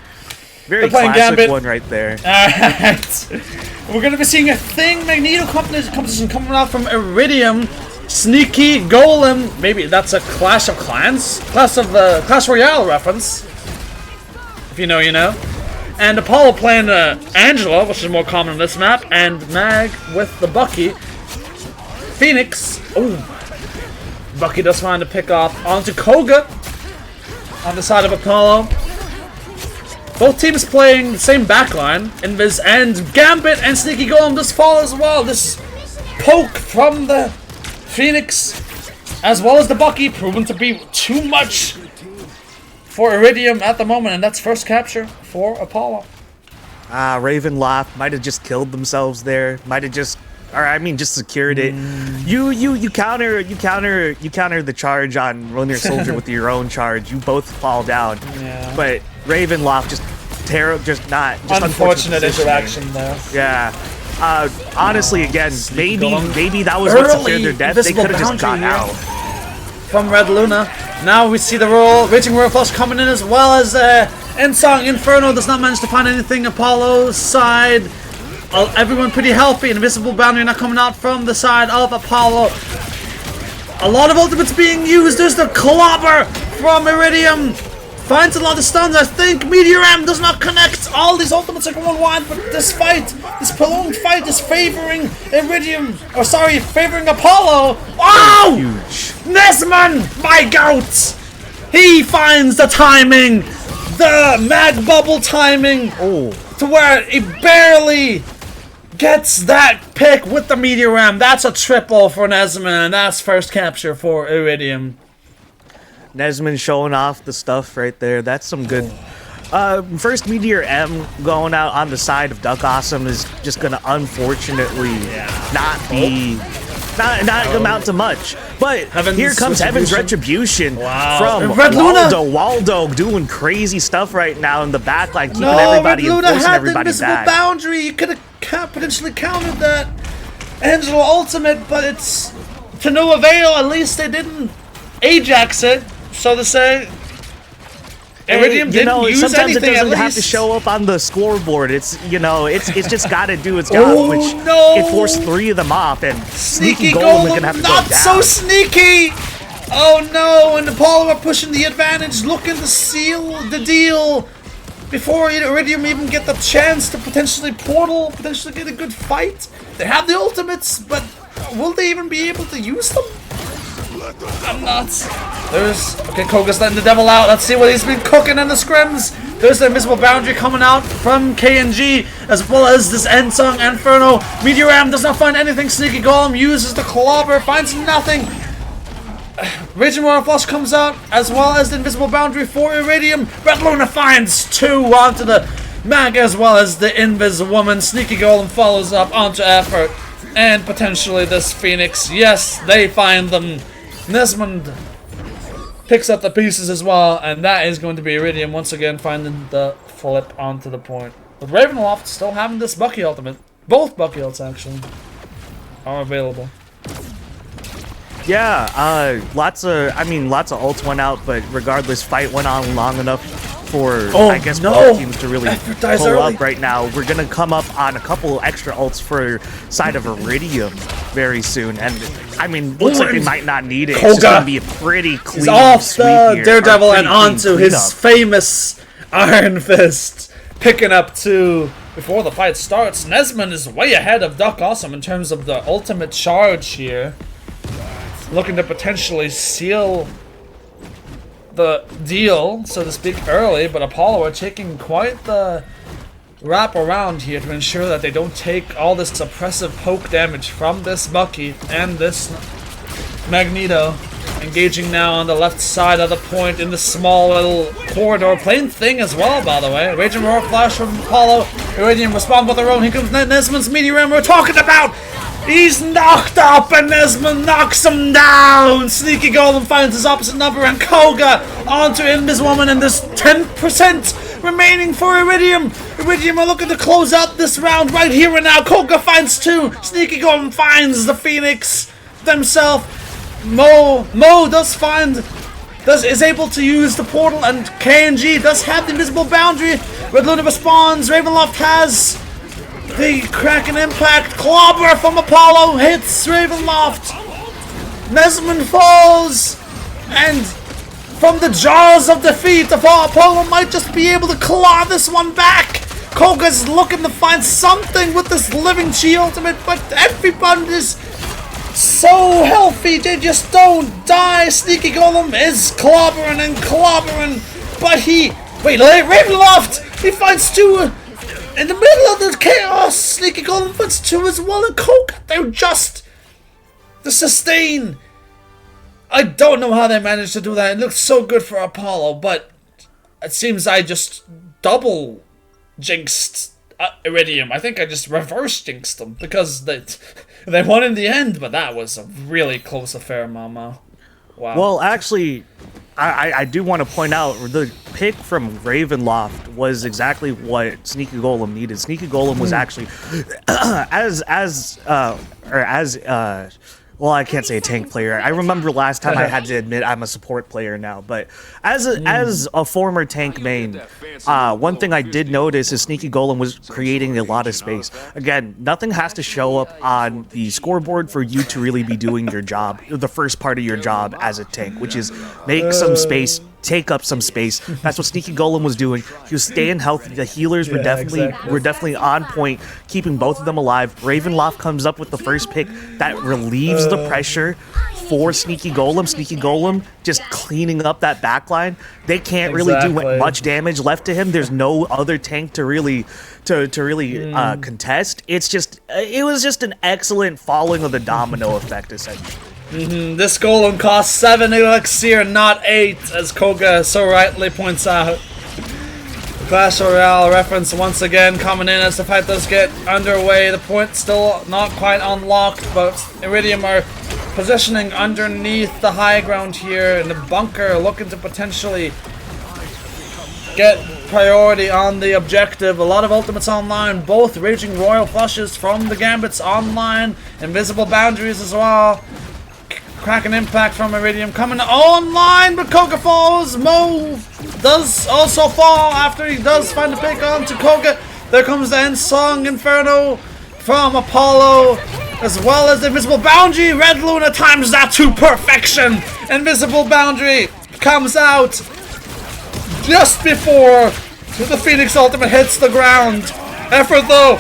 Very classic Gambit. One right there. Alright. We're going to be seeing a Thing Magneto competition coming out from Iridium. Sneaky Golem. Maybe that's a Clash of Clans? Clash Royale reference. If you know, you know. And Apollo playing Angela, which is more common on this map. And Mag with the Bucky. Phoenix. Ooh. Bucky does find to pick off onto Koga on the side of Apollo. Both teams playing the same backline. Invis and Gambit and Sneaky Golem does fall as well. This poke from the Phoenix as well as the Bucky proven to be too much for Iridium at the moment, and that's first capture for Apollo. Ravenloft might have just killed themselves there. Might have just secured it. You counter the charge on Lunar Soldier with your own charge. You both fall down. Yeah. But Ravenloft just unfortunate interaction there. Yeah. Honestly, again, maybe that was what secured their death. They could have just gotten out. From Red Luna. Now we see the Raging Royal Flush coming in, as well as Ensong Inferno does not manage to find anything. Apollo's side. Everyone pretty healthy. Invisible Boundary not coming out from the side of Apollo. A lot of ultimates being used. There's the Clobber from Iridium. Finds a lot of stuns. I think Meteor M does not connect. All these ultimates are going wide, but this prolonged fight is favoring Iridium. Favoring Apollo. Oh! Huge. Nesman, my goat! He finds the timing. The Mag Bubble timing. Oh. To where he barely gets that pick with the Meteor Ram. That's a triple for Nesman, and that's first capture for Iridium. Nesman showing off the stuff right there. That's some good. First Meteor M going out on the side of Duck Awesome is just gonna unfortunately not be not amount to much. But here comes Heaven's Retribution from Red Luna. Waldo doing crazy stuff right now in the backline, keeping everybody and forcing everybody back. Boundary. You could have potentially countered that Angelo ultimate, but it's to no avail. At least they didn't Ajax it, so to say. Iridium didn't use sometimes anything, it doesn't have to show up on the scoreboard. It's just got to do its job, it forced 3 of them off, and Sneaky Golem is gonna have to go down. Not so sneaky. Oh no! And Apollo are pushing the advantage, looking to seal the deal before Iridium even get the chance to potentially portal, potentially get a good fight. They have the ultimates, but will they even be able to use them? I'm nuts. Okay, Koga's letting the devil out. Let's see what he's been cooking in the scrims. There's the invisible boundary coming out from KNG, as well as this end song Inferno. Meteoram does not find anything. Sneaky Golem uses the clobber, finds nothing. Raging Roar Flush comes out, as well as the invisible boundary for Iridium. Red Luna finds 2 onto the mag, as well as the Invis Woman. Sneaky Golem follows up onto Effort, and potentially this Phoenix. Yes, they find them. Nesmond picks up the pieces as well, and that is going to be Iridium once again finding the flip onto the point. But Ravenloft still having this Bucky ultimate. Both Bucky ults actually are available. Yeah, lots of ults went out, but regardless, fight went on long enough for I guess both teams to really pull up right now. We're gonna come up on a couple extra ults for side of Iridium very soon, and I mean, looks like they might not need it. It's just gonna be a pretty clean off the Daredevil and onto his famous Iron Fist, picking up 2 before the fight starts. Nesmond is way ahead of Duck Awesome in terms of the ultimate charge here, looking to potentially seal the deal, so to speak, early, but Apollo are taking quite the wrap around here to ensure that they don't take all this suppressive poke damage from this Bucky and this Magneto. Engaging now on the left side of the point in the small little corridor. Plain thing as well, by the way. Raging Roar Flash from Apollo. Iridium respond with their own. Here comes Nesmond's Meteoram we're talking about. He's knocked up and Nesmond knocks him down. Sneaky Golem finds his opposite number and Koga onto Invis Woman, and there's 10% remaining for Iridium. Iridium are looking to close out this round right here and now. Koga finds 2. Sneaky Golem finds the Phoenix themselves. Mo is able to use the portal, and KNG does have the invisible boundary. Red Luna responds. Ravenloft has the Kraken Impact. Clobber from Apollo hits Ravenloft. Nesmond falls, and from the jaws of defeat, Apollo might just be able to claw this one back. Koga's looking to find something with this Living Chi ultimate, but everyone is so healthy, they just don't die. Sneaky Golem is clobbering and clobbering, but Ravenloft, he finds 2 in the middle of the chaos. Sneaky Golem finds 2 as well, and Koga, they're just the sustain. I don't know how they managed to do that. It looks so good for Apollo, but it seems I just double jinxed Iridium. I think I just reverse jinxed them because they won in the end, but that was a really close affair, Mama. Wow. Well, actually, I do want to point out the pick from Ravenloft was exactly what Sneaky Golem needed. Sneaky Golem was actually well, I can't say a tank player. I remember last time I had to admit I'm a support player now, but as a former tank main, one thing I did notice is Sneaky Golem was creating a lot of space. Again, nothing has to show up on the scoreboard for you to really be doing your job, the first part of your job as a tank, which is make some space, take up some space. That's what Sneaky Golem was doing. He was staying healthy. The healers were definitely on point, keeping both of them alive. Ravenloft comes up with the first pick that relieves the pressure for Sneaky Golem. Sneaky Golem just cleaning up that backline. They can't really do much damage left to him. There's no other tank to really contest. It was just an excellent falling of the domino effect, essentially. This Golem costs 7 elixir, not 8, as Koga so rightly points out. Clash Royale reference once again coming in as the fight does get underway. The point still not quite unlocked, but Iridium are positioning underneath the high ground here in the bunker, looking to potentially get priority on the objective. A lot of ultimates online, both Raging Royal Flushes from the Gambits online, Invisible Boundaries as well. Cracking Impact from Iridium coming online, but Koga falls. Mo does also fall after he does find a pick on to Koga. There comes the end song Inferno from Apollo, as well as the Invisible Boundary. Red Luna times that to perfection. Invisible Boundary comes out just before the Phoenix Ultimate hits the ground. Effort though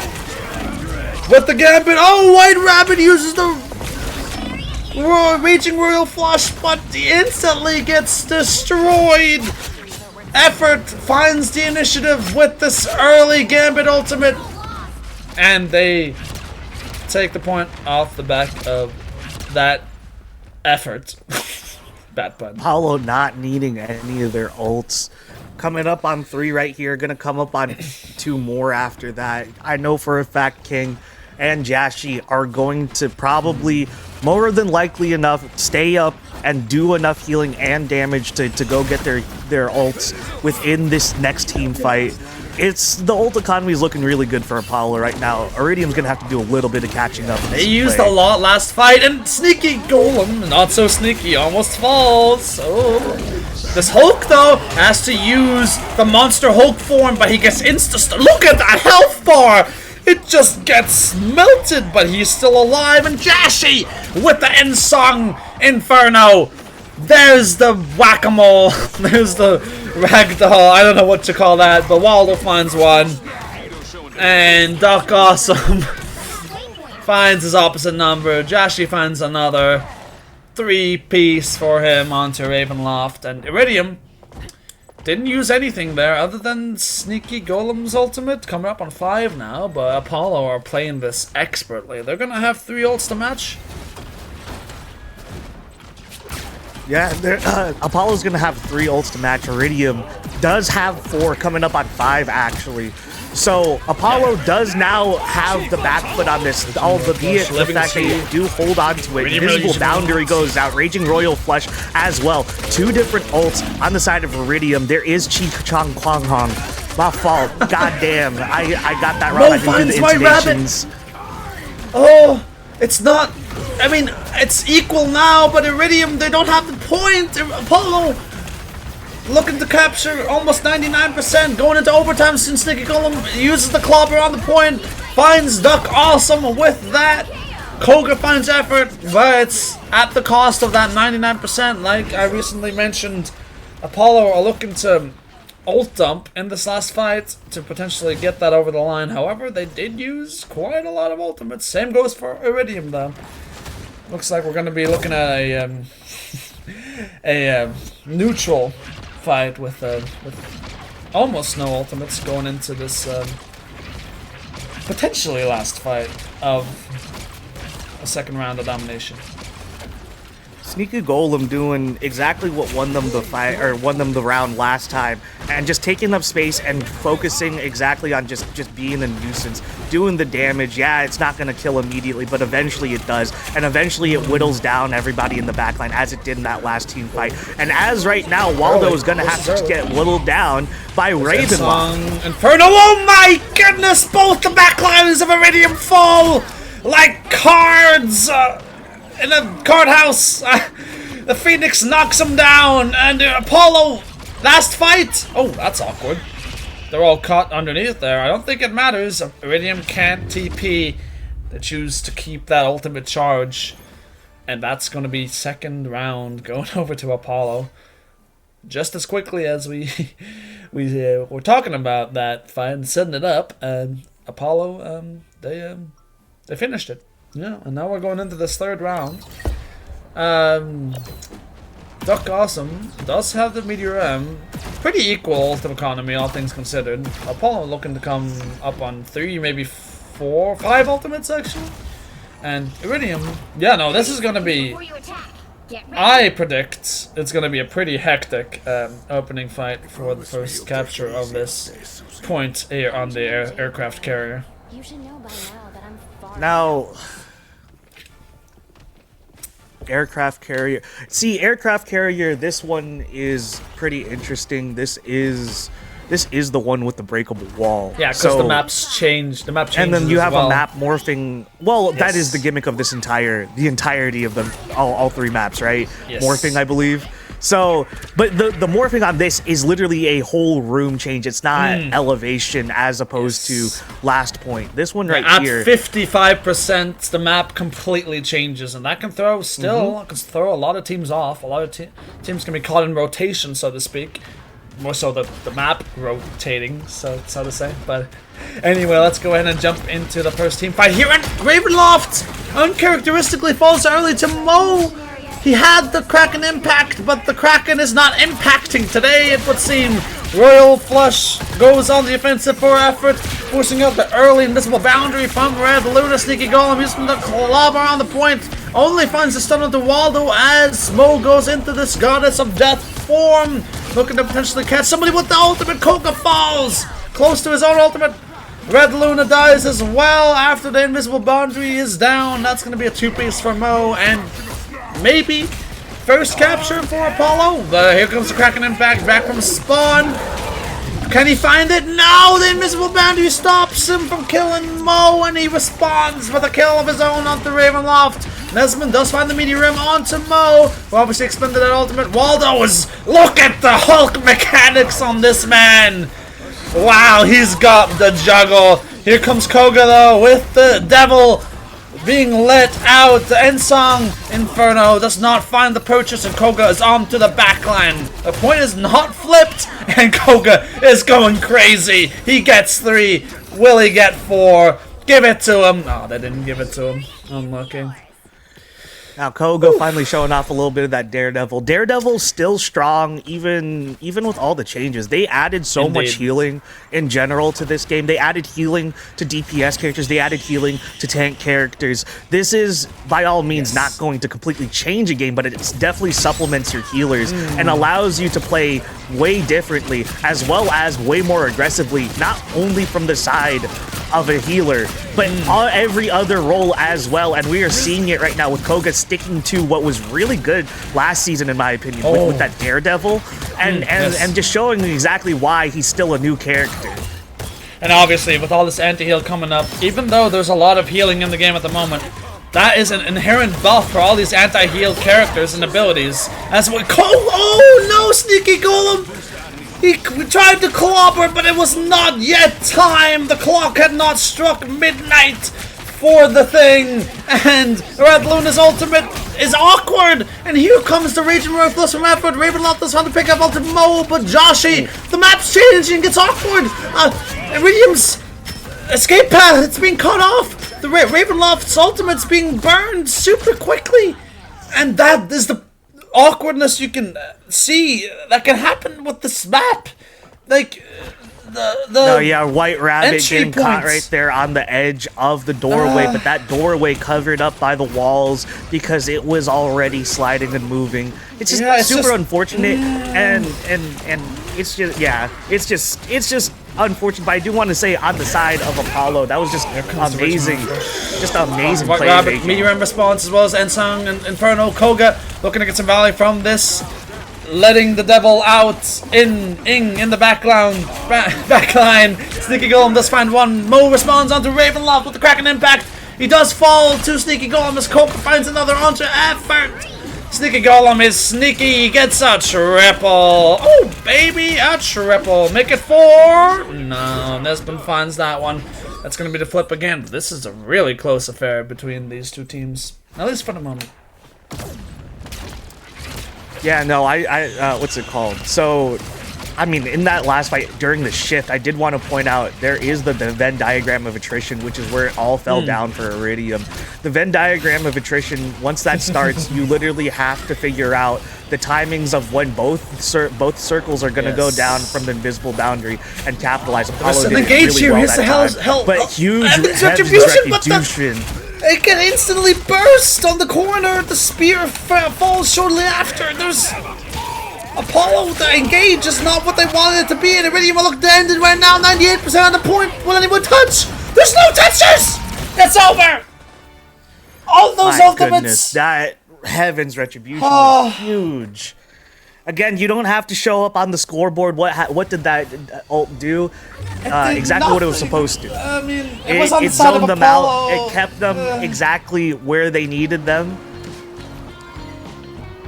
with the Gambit. Oh, White Rabbit uses the Raging Royal Flush, but instantly gets destroyed. Effort finds the initiative with this early Gambit ultimate, and they take the point off the back of that effort. Bad pun. Apollo not needing any of their ults. Coming up on 3 right here, gonna come up on 2 more after that. I know for a fact King and Jashi are going to probably, more than likely enough, stay up and do enough healing and damage to go get their ults within this next team fight. The ult economy is looking really good for Apollo right now. Iridium's gonna have to do a little bit of catching up. They used a lot last fight, and Sneaky Golem, not so sneaky, almost falls. Oh. This Hulk, though, has to use the Monster Hulk form, but he gets look at that health bar! It just gets melted, but he's still alive. And Jashi with the end song Inferno. There's the whack-a-mole. There's the ragdoll. I don't know what to call that, but Waldo finds one. And Doc Awesome finds his opposite number. Jashi finds another 3-piece for him onto Ravenloft. And Iridium didn't use anything there other than Sneaky Golem's ultimate. Coming up on 5 now, but Apollo are playing this expertly. They're gonna have 3 ults to match. Yeah, Apollo's gonna have 3 ults to match. Iridium does have 4 coming up on 5 actually. So Apollo does now have the back foot on this, albeit the fact that they do hold on to it. Invisible Boundary goes out, Raging Royal Flush as well. 2 different ults on the side of Iridium. There is Chi Chong Kwang Hong. My fault. God damn. I got that wrong. I didn't do the intonations. Oh, it's not. I mean, it's equal now, but Iridium, they don't have the point. Apollo looking to capture almost 99%, going into overtime since Sneaky Golem uses the clobber on the point, finds Duck Awesome with that. Koga finds effort, but it's at the cost of that 99%. Like I recently mentioned, Apollo are looking to ult dump in this last fight to potentially get that over the line. However, they did use quite a lot of ultimates. Same goes for Iridium though. Looks like we're going to be looking at a neutral fight with almost no ultimates going into this potentially last fight of a second round of domination. Sneaky Golem doing exactly what won them the fight, or won them the round last time, and just taking up space and focusing exactly on just being a nuisance, doing the damage. Yeah, it's not going to kill immediately, but eventually it does, and eventually it whittles down everybody in the backline as it did in that last team fight. And as right now, Waldo is going to have to get whittled down by Ravenloft. Inferno, oh my goodness, both the backlines of Iridium fall like cards in a card house. The Phoenix knocks him down, and Apollo, last fight. Oh, that's awkward. They're all caught underneath there. I don't think it matters. Iridium can't TP. They choose to keep that ultimate charge, and that's going to be second round going over to Apollo. Just as quickly as we were talking about that fight and setting it up, and Apollo, they finished it. Yeah, and now we're going into this third round. Duck Awesome does have the Meteor M. Pretty equal ultimate economy, all things considered. Apollo looking to come up on 3, maybe 4, 5 ultimates actually. And Iridium, yeah, no, this is gonna be I predict it's going to be a pretty hectic opening fight for the first capture of this point here on the aircraft carrier. You should know by now that I'm far. Now, aircraft carrier. See, aircraft carrier, this one is pretty interesting. This is the one with the breakable wall. Yeah, because the maps change. The map changes. And then you have a map morphing. Well, that is the gimmick of the entirety of them, all three maps, right? Yes. Morphing, I believe. So, but the morphing on this is literally a whole room change. It's not elevation as opposed to last point. This one right here. At 55%, the map completely changes, and that can throw a lot of teams off. A lot of teams can be caught in rotation, so to speak. More so the map rotating, so to say. But anyway, let's go ahead and jump into the first team fight here. And Ravenloft uncharacteristically falls early to Mo. He had the Kraken impact, but the Kraken is not impacting today, it would seem. Royal Flush goes on the offensive for effort, forcing out the early invisible boundary from Red Luna. Sneaky Golem using the clobber on the point. Only finds the stun onto Waldo as Mo goes into this Goddess of Death form, looking to potentially catch somebody with the ultimate. Koga falls close to his own ultimate. Red Luna dies as well after the invisible boundary is down. That's going to be a two-piece for Mo, and maybe first capture for Apollo. But here comes the Kraken impact back from spawn. Can he find it? No! The invisible boundary stops him from killing Mo, and he responds with a kill of his own onto Ravenloft. Nesmond does find the meteor rim onto Mo, who obviously expended that ultimate. Waldo is... Look at the Hulk mechanics on this man! Wow, he's got the juggle. Here comes Koga, though, with the devil being let out. The Ensong Inferno does not find the purchase, and Koga is on to the backline. The point is not flipped, and Koga is going crazy. He gets 3. Will he get 4? Give it to him. Oh, they didn't give it to him. Unlucky. Now Koga finally showing off a little bit of that Daredevil. Daredevil's still strong, even with all the changes. They added so much healing in general to this game. They added healing to DPS characters. They added healing to tank characters. This is, by all means, not going to completely change a game, but it definitely supplements your healers and allows you to play way differently, as well as way more aggressively, not only from the side of a healer, but every other role as well. And we are seeing it right now with Koga sticking to what was really good last season, in my opinion, with that Daredevil, and just showing exactly why he's still a new character. And obviously, with all this anti-heal coming up, even though there's a lot of healing in the game at the moment, that is an inherent buff for all these anti-heal characters and abilities. As we oh no, Sneaky Golem! He tried to clobber, but it was not yet time. The clock had not struck midnight for the thing. And Red Luna's ultimate is awkward. And here comes the Raging Royal Flush from effort. Ravenloft does want to pick up ultimate Mo, but Joshi, the map's changing, gets awkward. Iridium's escape path, it's being cut off. The Ravenloft's ultimate's being burned super quickly. And that is the awkwardness you can see that can happen with this map. Like White Rabbit getting caught right there on the edge of the doorway, but that doorway covered up by the walls because it was already sliding and moving. It's just super unfortunate, and it's just unfortunate. But I do want to say, on the side of Apollo, that was just amazing, White Rabbit, Meteor response, as well as Ensong and Inferno. Koga looking to get some value from this, letting the devil out in the backline. Sneaky Golem does find one. Mo responds onto Ravenloft with the Kraken impact. He does fall to Sneaky Golem as Koga finds another onto effort. Sneaky Golem is sneaky. He gets a triple. Oh, baby, a triple. Make it 4. No, Nesbin finds that one. That's going to be the flip again. This is a really close affair between these two teams, at least for the moment. Yeah, no, I what's it called? So, I mean, in that last fight, during the shift, I did want to point out there is the Venn diagram of attrition, which is where it all fell down for Iridium. The Venn diagram of attrition, once that starts, you literally have to figure out the timings of when both circles are going to go down from the invisible boundary and capitalize. Apollo did it really well that time. But huge retribution. It can instantly burst on the corner. The spear falls shortly after. There's Apollo. The engage is not what they wanted it to be, and Iridium will look to end it right now. 98% on the point. Will anyone touch? There's no touches. It's over. All those My ultimates. Goodness, that Heaven's Retribution was huge. Again, you don't have to show up on the scoreboard. What did that ult do? Exactly what it was supposed to. I mean, it was on the side of zoned them Apollo. out. It kept them exactly where they needed them.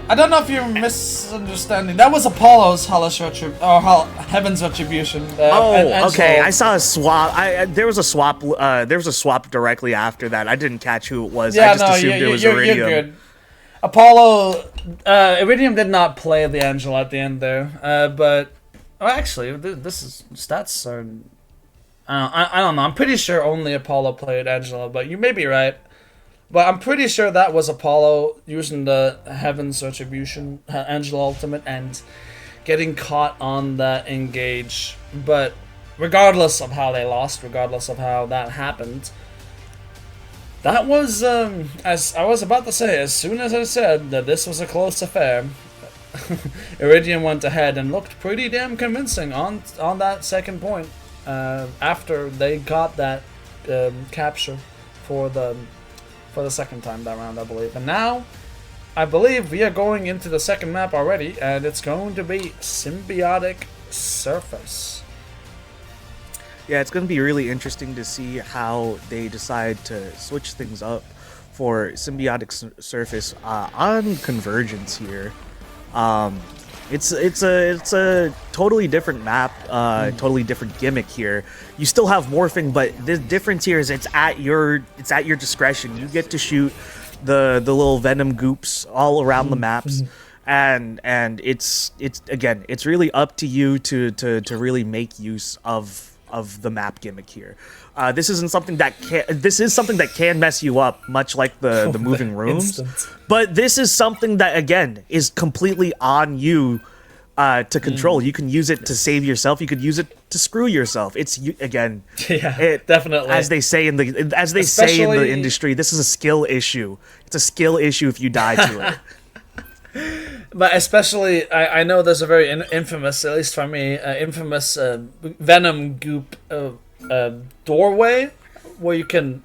I don't know if you're misunderstanding. That was Apollo's Heaven's Retribution. Okay. I saw a swap. There was a swap. There was a swap directly after that. I didn't catch who it was. Yeah, I just assumed it was Iridium. You're good. Apollo, Iridium did not play the Angela at the end there, but actually, this is stats are. I don't know. I'm pretty sure only Apollo played Angela, but you may be right. But I'm pretty sure that was Apollo using the Heaven's Retribution Angela ultimate and getting caught on that engage. But regardless of how they lost, regardless of how that happened. That was, as I was about to say, as soon as I said that this was a close affair, Iridium went ahead and looked pretty damn convincing on that second point after they got that capture for the second time that round, I believe. And now, I believe we are going into the second map already, and it's going to be Symbiotic Surface. Yeah, it's going to be really interesting to see how they decide to switch things up for Symbiotic Surface on Convergence here. It's a totally different map, totally different gimmick here. You still have morphing, but the difference here is it's at your discretion. You get to shoot the little venom goops all around the maps. And it's again, it's really up to you to really make use of the map gimmick here. This is something that can mess you up, much like the moving rooms. But this is something that again is completely on you to control. You can use it to save yourself. You could use it to screw yourself. It's again, definitely. As they say in the industry, this is a skill issue. It's a skill issue if you die to it. But especially, I know there's a very infamous, at least for me, infamous venom goop doorway where you can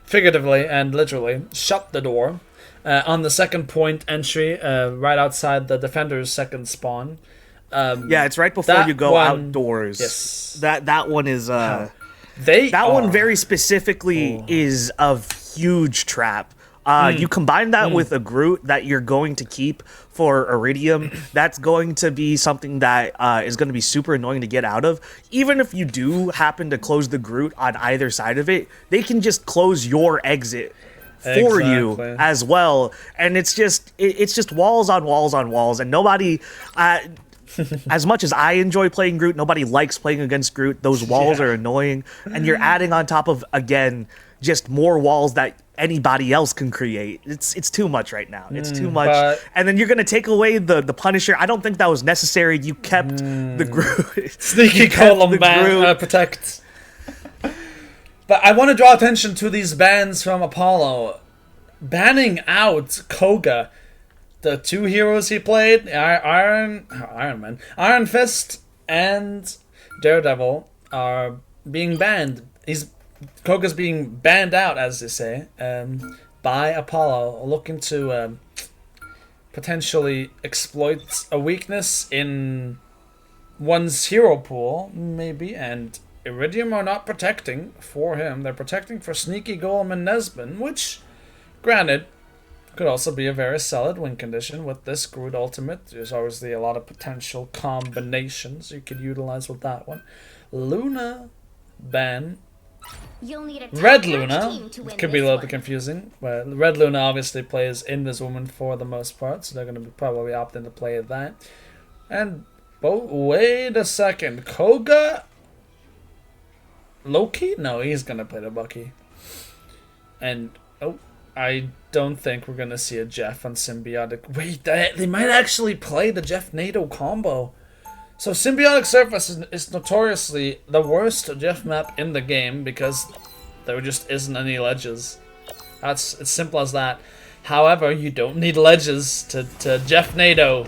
figuratively and literally shut the door on the second point entry right outside the defender's second spawn. Yeah, it's right before you go outdoors. Yes. That one is one very specifically is a huge trap. You combine that with a Groot that you're going to keep for Iridium, that's going to be something that is going to be super annoying to get out of. Even if you do happen to close the Groot on either side of it, they can just close your exit for you as well. And it's just walls on walls on walls, and nobody... as much as I enjoy playing Groot, nobody likes playing against Groot. Those walls are annoying, and you're adding on top of, again, just more walls that anybody else can create. It's too much right now. It's too much. And then you're going to take away the Punisher. I don't think that was necessary. You kept the Groot. Sneaky column ban protect. But I want to draw attention to these bans from Apollo. Banning out Koga. The two heroes he played, Iron Fist and Daredevil, are being banned. Koga's being banned out, as they say, by Apollo, looking to potentially exploit a weakness in one's hero pool, maybe, and Iridium are not protecting for him. They're protecting for Sneaky Golem and Nesbin, which, granted, could also be a very solid win condition with this Groot ultimate. There's obviously a lot of potential combinations you could utilize with that one. Luna ban. Red Luna could be a little bit confusing. But Red Luna obviously plays Inviswoman for the most part, so they're going to probably opt in to play that. And wait a second, Koga? Loki? No, he's going to play the Bucky. And I don't think we're going to see a Jeff on Symbiotic. Wait, they might actually play the Jeff NATO combo. So Symbiotic Surface is notoriously the worst Jeff map in the game because there just isn't any ledges. That's as simple as that. However, you don't need ledges to Jeff NATO.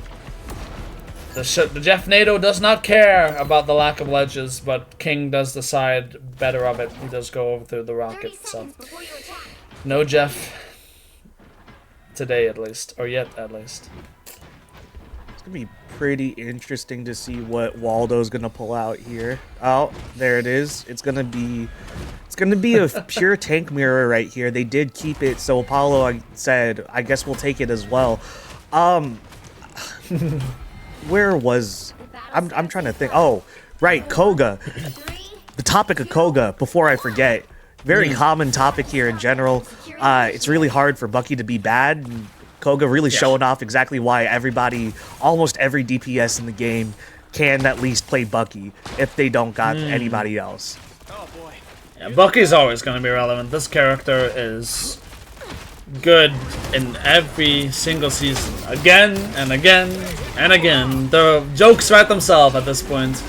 The Jeff NATO does not care about the lack of ledges, but King does decide better of it. He does go over through the rocket, so no Jeff today at least, or yet at least. It's gonna be pretty interesting to see what Waldo's gonna pull out here. Oh, there it is. It's gonna be a pure tank mirror right here. They did keep it, so Apollo said, I guess we'll take it as well. Where was I'm trying to think. Oh, right, Koga. The topic of Koga, before I forget. Very common topic here in general. It's really hard for Bucky to be bad. And Koga really showing off exactly why everybody, almost every DPS in the game, can at least play Bucky if they don't got anybody else. Oh boy. Yeah, Bucky's always going to be relevant. This character is good in every single season, again and again and again. The jokes write themselves at this point.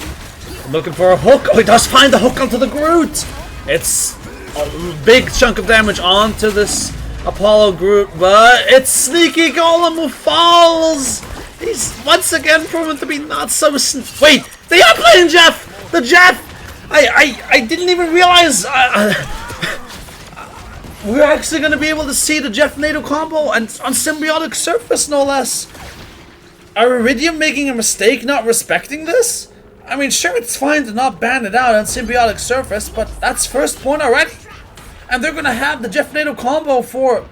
Looking for a hook. Oh, he does find the hook onto the Groot. It's a big chunk of damage onto this Apollo Groot, but it's Sneaky Golem who falls. He's once again proven to be not so. Wait, they are playing Jeff. The Jeff. I didn't even realize. We're actually going to be able to see the Jeff NATO combo and on Symbiotic Surface, no less. Are Iridium making a mistake not respecting this? I mean, sure, it's fine to not ban it out on Symbiotic Surface, but that's first point already. And they're going to have the Jeff NATO combo for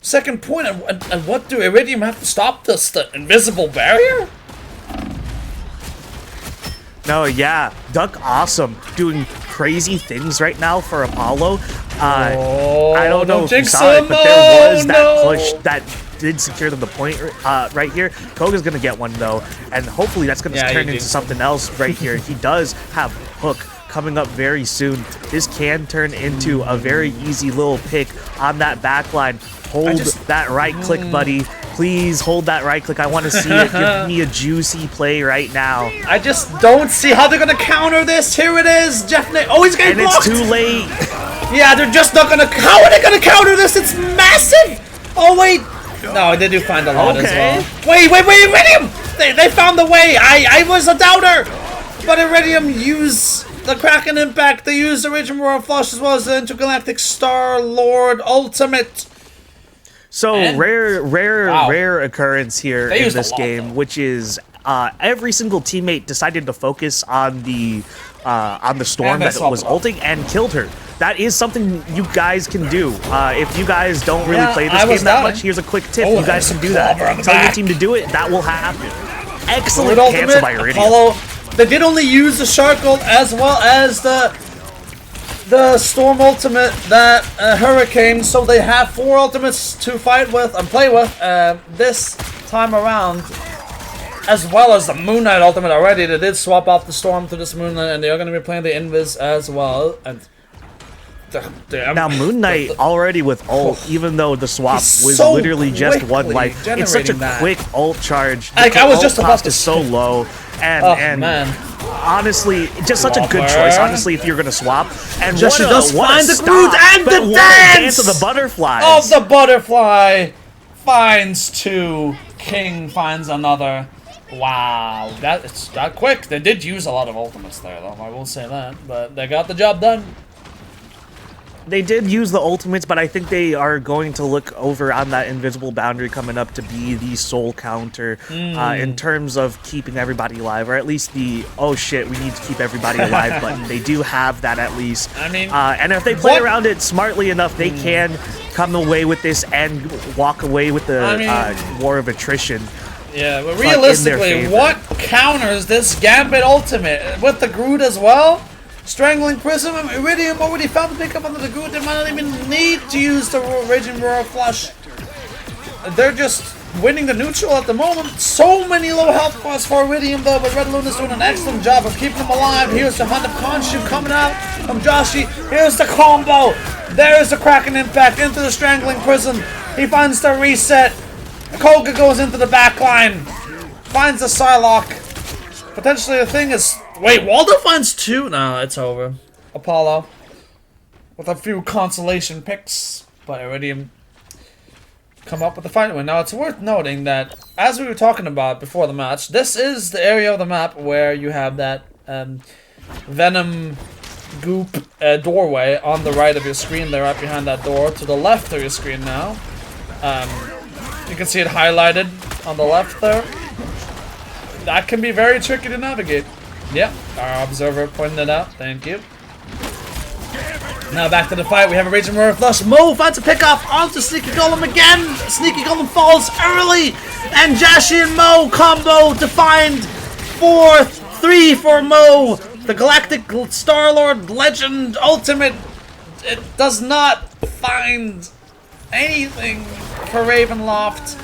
second point. And what do Iridium have to stop this? The invisible barrier? No, yeah, Duck Awesome doing crazy things right now for Apollo. I don't know if you saw it, but there was that push that did secure them the point right here. Koga's gonna get one though, and hopefully that's gonna turn into something else right here. He does have Hook coming up very soon. This can turn into a very easy little pick on that back line. Hold that right click, buddy. Please hold that right click. I want to see it. Give me a juicy play right now. I just don't see how they're going to counter this. Here it is. Jeff Nate. Oh, he's getting blocked. And it's too late. Yeah, they're just not going to. How are they going to counter this? It's massive. Oh, wait. No, they do find a lot as well. Wait, Iridium. They found the way. I was a doubter. But Iridium used the Kraken Impact. They used the Raging Roar Flush as well as the Intergalactic Star-Lord Ultimate. So rare occurrence here in this game, which is every single teammate decided to focus on the storm that was ulting and killed her. That is something you guys can do. If you guys don't really play this game that much, here's a quick tip. You guys can do that. Tell your team to do it. That will happen. Excellent cancel by Iridium. Apollo, they did only use the Shark ult as well as the Storm ultimate, that Hurricane, so they have 4 ultimates to fight with and play with this time around, as well as the Moon Knight ultimate already. They did swap off the Storm to this Moon Knight, and they are going to be playing the Invis as well. And now Moon Knight already with ult, even though the swap was so literally just one life. It's such a quick ult charge. Like, I was just about to so low, and man. Honestly, just such a good choice. Honestly, if you're gonna swap, and just does find the Groot and the dance of the butterflies. Oh, the butterfly finds 2. King finds another. Wow, it's got quick. They did use a lot of ultimates there, though. I will say that, but they got the job done. They did use the ultimates, but I think they are going to look over on that invisible boundary coming up to be the sole counter in terms of keeping everybody alive, or at least the, oh shit, we need to keep everybody alive button. They do have that at least. I mean, and if they play around it smartly enough, they can come away with this and walk away with the war of attrition. Yeah, but realistically, what counters this Gambit ultimate? With the Groot as well? Strangling Prism, Iridium already found the pickup under the Groot. They might not even need to use the Raging Roar Flush. They're just winning the neutral at the moment. So many low health bars for Iridium though, but Red Luna's doing an excellent job of keeping them alive. Here's the Hunt of Khonshu coming out from Joshi. Here's the combo. There's the Kraken Impact into the Strangling Prism. He finds the reset. Koga goes into the back line. Finds the Psylocke. Potentially the thing is... Wait, Waldo finds 2? No, it's over. Apollo. With a few consolation picks. but Iridium come up with the final win. Now, it's worth noting that, as we were talking about before the match, this is the area of the map where you have that Venom goop doorway on the right of your screen there, right behind that door. To the left of your screen now. You can see it highlighted on the left there. That can be very tricky to navigate. Yep, our observer pointed it out. Thank you. Now back to the fight. We have a Raging Roar Flush. Mo finds a pickoff onto Sneaky Golem again. Sneaky Golem falls early. And Jashi and Mo combo defined 4-3 for Mo. The Galactic Star-Lord Legend Ultimate. It does not find anything for Ravenloft.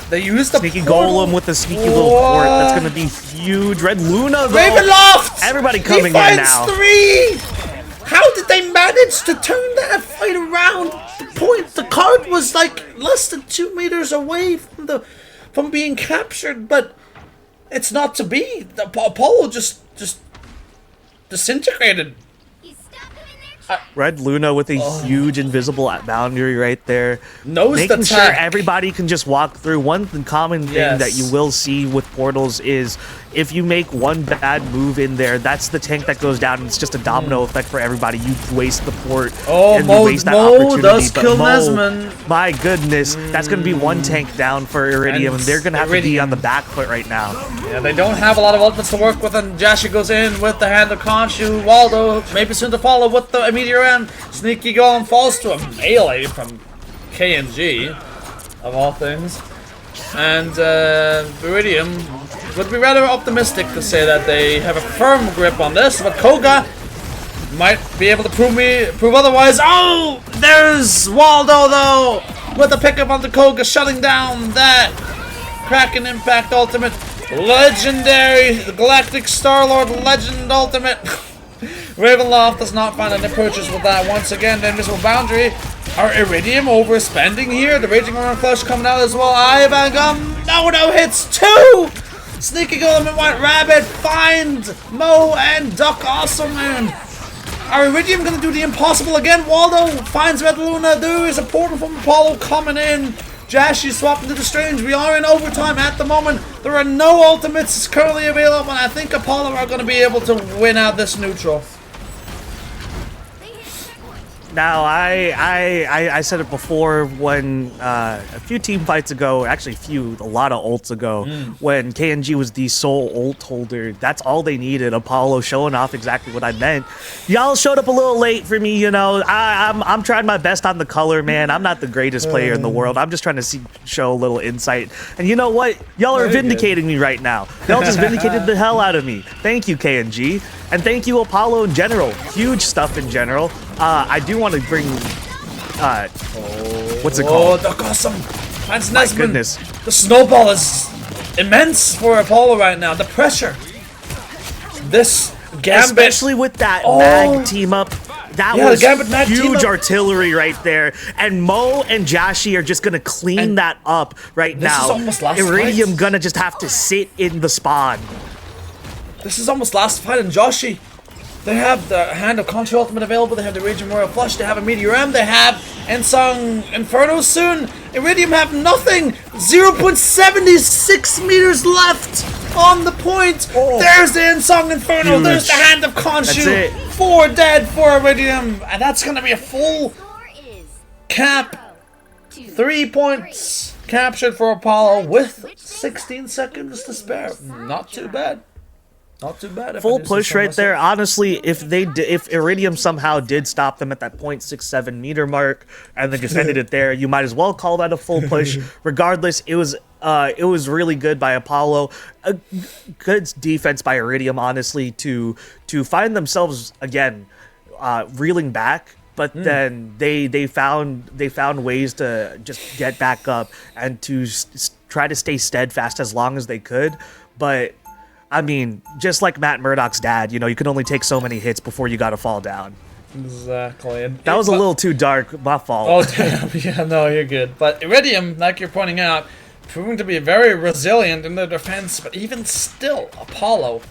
They used the Sneaky portal. Golem with the sneaky little port. That's gonna be huge. Red Luna though. Ravenloft! Everybody coming in now. 3! How did they manage to turn that fight around? The card was like less than 2 meters away from being captured, but it's not to be. The Apollo just disintegrated. Red Luna with a huge invisible boundary right there. Making sure everybody can just walk through. One common thing that you will see with portals is if you make one bad move in there, that's the tank that goes down. And it's just a domino effect for everybody. You waste the port and you waste that opportunity. Does kill Nesman. My goodness, that's going to be one tank down for Iridium, and they're going to have to be on the back foot right now. Yeah, they don't have a lot of ultimates to work with, and Jashi goes in with the Hand of Khonshu. Waldo, maybe soon to follow with the Meteor M. Sneaky Golem falls to a melee from KNG, of all things. And Iridium would be rather optimistic to say that they have a firm grip on this, but Koga might be able to prove otherwise. Oh, there's Waldo though, with a pickup on the Koga, shutting down that Kraken Impact Ultimate. Legendary, the Galactic Star-Lord Legend Ultimate. Ravenloft does not find any purchase with that. Once again, the invisible boundary. Are Iridium overspending here? The Raging Roar Flush coming out as well. Ivan Gum. No hits. 2! Sneaky Golem and White Rabbit find Mo and Duck Awesome Man. Are Iridium going to do the impossible again? Waldo finds Red Luna. There is a portal from Apollo coming in. Jashi swapping to the Strange. We are in overtime at the moment. There are no ultimates currently available, and I think Apollo are going to be able to win out this neutral. Now, I said it before when a few team fights ago, actually a lot of ults ago, when KNG was the sole ult holder, that's all they needed. Apollo showing off exactly what I meant. Y'all showed up a little late for me, you know. I'm trying my best on the color, man. I'm not the greatest player in the world. I'm just trying to show a little insight. And you know what? Y'all are vindicating me right now. Y'all just vindicated the hell out of me. Thank you, KNG. And thank you, Apollo, in general. Huge stuff in general. I do want to bring, what's it called? Oh, Duck Awesome! Finds My Nesman. goodness. The snowball is immense for Apollo right now. The pressure. This Gambit. Especially with that mag team up. That was Gambit huge artillery right there. And Mo and Jashi are just going to clean that up right now. This is almost last Iridium fight. gonna just have to sit in the spawn. This is almost last fight, and Jashi, they have the Hand of Khonshu Ultimate available, they have the Raging Royal Flush, they have a Meteor M, they have Ensong Inferno soon. Iridium have nothing! 0.76 meters left on the point! There's the Ensong Inferno, there's the Hand of Khonshu! 4 dead for Iridium, and that's gonna be a full cap. 3 points captured for Apollo with 16 seconds to spare. Not too bad. Not too bad. Full push right there. Honestly, if Iridium somehow did stop them at that 0.67 meter mark and then just ended it there, you might as well call that a full push. Regardless, it was really good by Apollo. A good defense by Iridium, honestly, to find themselves again reeling back. But then they found ways to just get back up and to try to stay steadfast as long as they could. But I mean, just like Matt Murdock's dad, you know, you can only take so many hits before you gotta fall down. Exactly. That was a little too dark, my fault. Oh, damn. Yeah, no, you're good. But Iridium, like you're pointing out, proving to be very resilient in their defense, but even still, Apollo,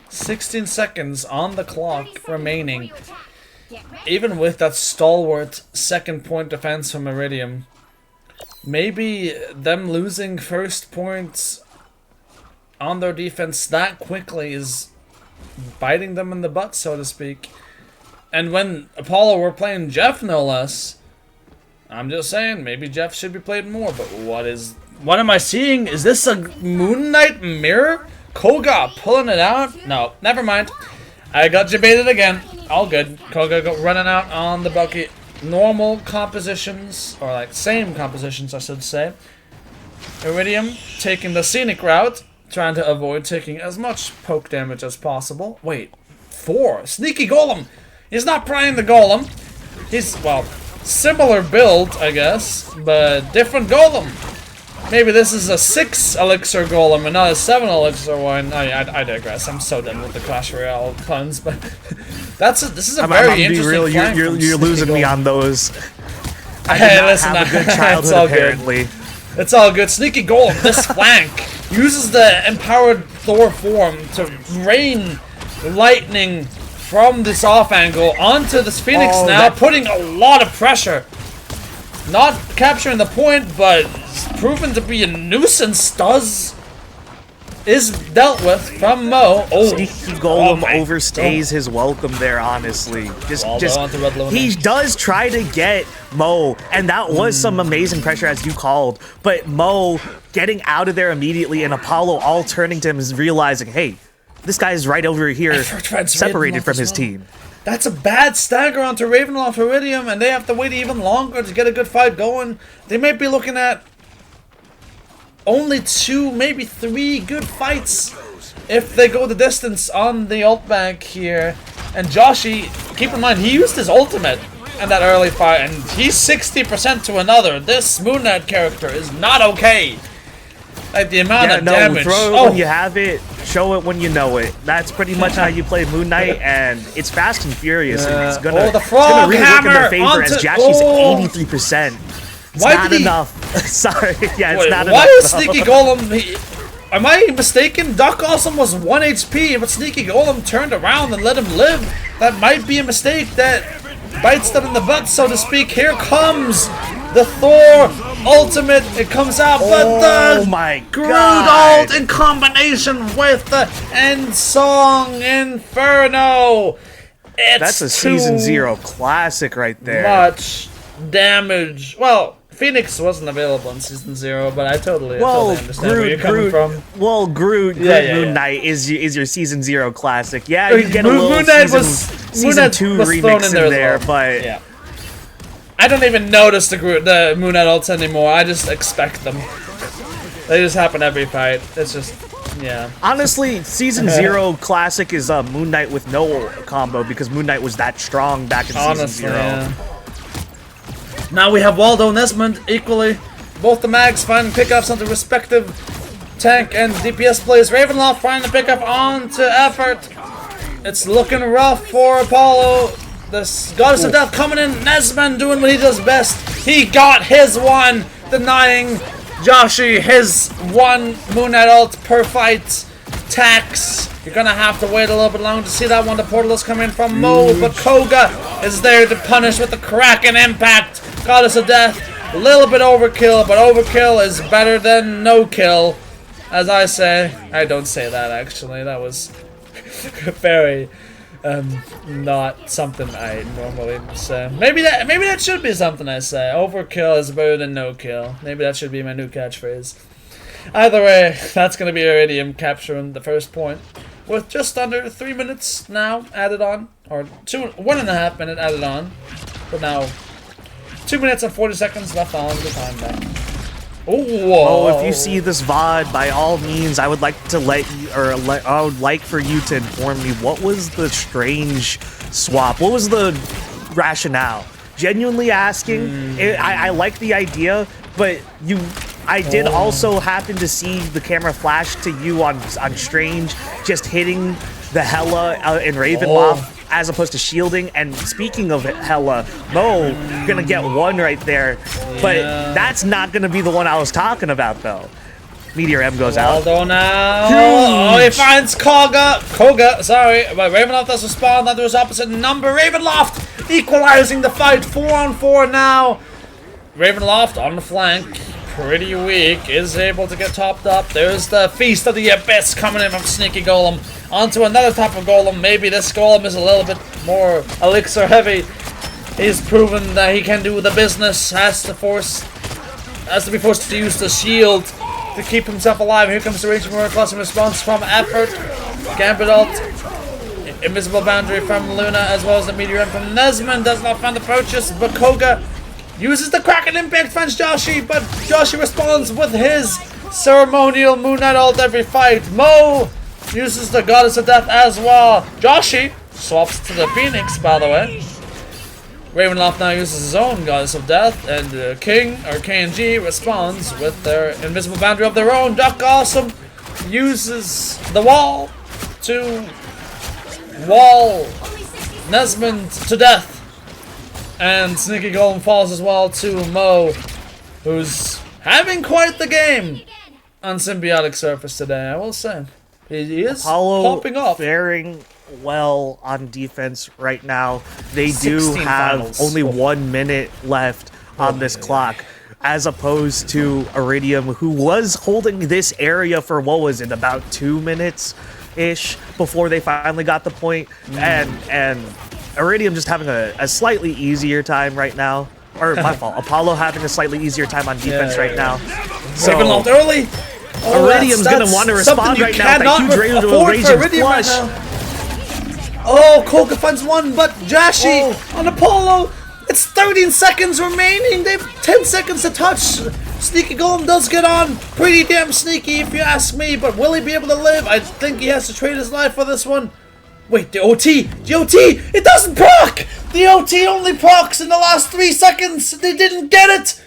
16 seconds on the clock remaining. even with that stalwart second point defense from Iridium, maybe them losing first points on their defense that quickly is biting them in the butt, so to speak. And when Apollo were playing Jeff, no less, I'm just saying, maybe Jeff should be played more, but what am I seeing? Is this a Moon Knight mirror? Koga pulling it out? No, never mind. I got debated again. All good. Koga running out on the bucket. Normal compositions, or like same compositions, I should say. Iridium taking the scenic route, trying to avoid taking as much poke damage as possible. Wait, 4. Sneaky Golem. He's not prying the Golem. He's, well, similar build, I guess, but different Golem. Maybe this is a 6 elixir Golem and not a 7 elixir one. I digress. I'm so done with the Clash Royale puns, but this is a very interesting real, flank you're losing Golem. Me on those. I hey, did not listen, have a good childhood, it's all apparently. Good. It's all good. Sneaky Golem, this flank, uses the empowered Thor form to rain lightning from this off angle onto this Phoenix now, putting a lot of pressure. Not capturing the point, but proven to be a nuisance is dealt with from Mo. Oh, Sneaky Golem overstays his welcome there, honestly. He does try to get Mo, and that was some amazing pressure, as you called, but Mo getting out of there immediately, and Apollo all turning to him is realizing, hey, this guy is right over here, separated from his team. That's a bad stagger onto Ravenloft Iridium, and they have to wait even longer to get a good fight going. They may be looking at only 2, maybe 3 good fights if they go the distance on the ult bank here. And Joshi, keep in mind, he used his ultimate in that early fight, and he's 60% to another. This Moon Knight character is not okay. Like, the amount of damage. Throw it when you have it, show it when you know it. That's pretty much how you play Moon Knight, and it's fast and furious, and it's gonna, the frog really hammer work in their favor as Jashi's 83%. It's why not enough. Sorry, yeah, it's not enough. Why is Sneaky Golem... am I mistaken? Duck Awesome was 1 HP, but Sneaky Golem turned around and let him live. That might be a mistake that bites them in the butt, so to speak. Here comes the Thor ultimate. It comes out, but the Groot ult in combination with the end song Inferno. That's a Season 0 classic right there. Much damage. Well, Phoenix wasn't available in Season 0, but I totally understand where you're coming from. Well, Groot Moon Knight is your Season 0 classic. Yeah, you get a little Season 2 remix in there, but... Yeah. I don't even notice the Moon Knight ults anymore. I just expect them. They just happen every fight. It's just, yeah. Honestly, Season 0 classic is Moon Knight with no combo, because Moon Knight was that strong back in Season 0. Yeah. Now we have Waldo and Esmond equally. Both the mags finding pickups on the respective tank and DPS plays. Ravenloft finding the pickup onto Effort. It's looking rough for Apollo. This Goddess of Death coming in. Nesman doing what he does best. He got his one, denying Joshi his 1 Moon Knight ult per fight. Tax. You're gonna have to wait a little bit longer to see that one. The portal is coming from Mo, but Koga is there to punish with the Kraken impact. Goddess of Death, a little bit overkill, but overkill is better than no kill, as I say. I don't say that, actually. That was very not something I normally say. Maybe that should be something I say. Overkill is better than no kill. Maybe that should be my new catchphrase. Either way, that's going to be Iridium capturing the first point with just under 3 minutes now added on, or 1.5 minutes added on, but now 2 minutes and 40 seconds left on the time back. Oh, if you see this VOD, by all means, I would like to I would like for you to inform me, what was the strange swap? What was the rationale? Genuinely asking. I like the idea, but I did also happen to see the camera flash to you on Strange, just hitting the Hela in Ravenloft as opposed to shielding. And speaking of Hela, Mo gonna get one right there, but that's not gonna be the one I was talking about though. Meteor M goes out. Waldo now. Oh, he finds Koga. Sorry, but Ravenloft does respond. That was opposite number. Ravenloft equalizing the fight. 4-on-4 now. Ravenloft on the flank, pretty weak, is able to get topped up. There's the Feast of the Abyss coming in from Sneaky Golem. Onto another type of Golem. Maybe this Golem is a little bit more elixir heavy. He's proven that he can do the business. Has to be forced to use the shield to keep himself alive. Here comes the Raging Roar Class in response from Effort. Gambit ult. Invisible Boundary from Luna, as well as the Meteor from Nesman. Does not find the purchase, but Koga uses the Kraken Impact, finds Joshi, but Joshi responds with his ceremonial Moon Knight ult every fight. Mo uses the Goddess of Death as well. Joshi swaps to the Phoenix, by the way. Ravenloft now uses his own Goddess of Death, and KNG responds with their Invisible Boundary of their own. Duck Awesome uses the wall to wall Nesmond to death. And Sneaky Golem falls as well to Mo, who's having quite the game on Symbiotic Surface today, I will say. He is popping off. Faring well on defense right now. They do have only 1 minute left on this clock, as opposed to Iridium, who was holding this area for what was it, about 2 minutes-ish before they finally got the point. And Iridium just having a slightly easier time right now. Or my fault. Apollo having a slightly easier time on defense right now. So Ravenloft early. Iridium's gonna want to respond right now. That huge Raging Flush. Oh, Koga finds one, but Jashi on Apollo. It's 13 seconds remaining. They have 10 seconds to touch. Sneaky Golem does get on. Pretty damn sneaky, if you ask me. But will he be able to live? I think he has to trade his life for this one. Wait, the OT! The OT! It doesn't proc! The OT only procs in the last 3 seconds! They didn't get it!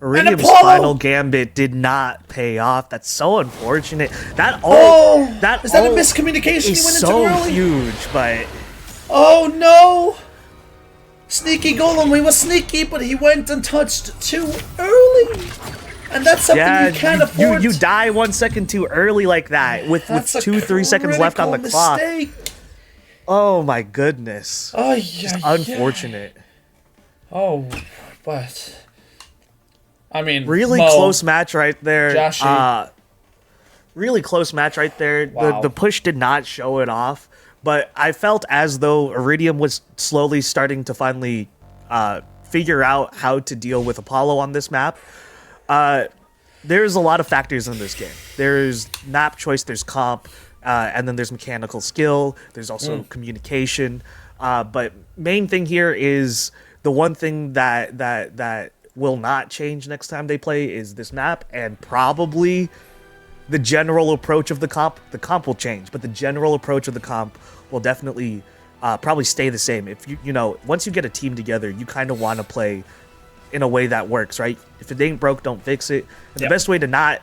Iridium's final gambit did not pay off. That's so unfortunate. That ult, is that a miscommunication? Is He went into so early? huge, but oh no! Sneaky Golem, he was sneaky, but he went and touched too early! And that's something you can't afford. You die 1 second too early like that, with 2-3 seconds left on the clock. Oh my goodness. Oh yeah. Just unfortunate. Oh, but I mean, really Mo, close match right there. Joshi. Really close match right there. Wow. The push did not show it off, but I felt as though Iridium was slowly starting to finally figure out how to deal with Apollo on this map. There's a lot of factors in this game. There's map choice, there's comp, and then there's mechanical skill. There's also communication. But main thing here is the one thing that will not change next time they play is this map, and probably the general approach of the comp. The comp will change, but the general approach of the comp will definitely probably stay the same. If you know, once you get a team together, you kind of want to play in a way that works, right? If it ain't broke, don't fix it. And the best way to not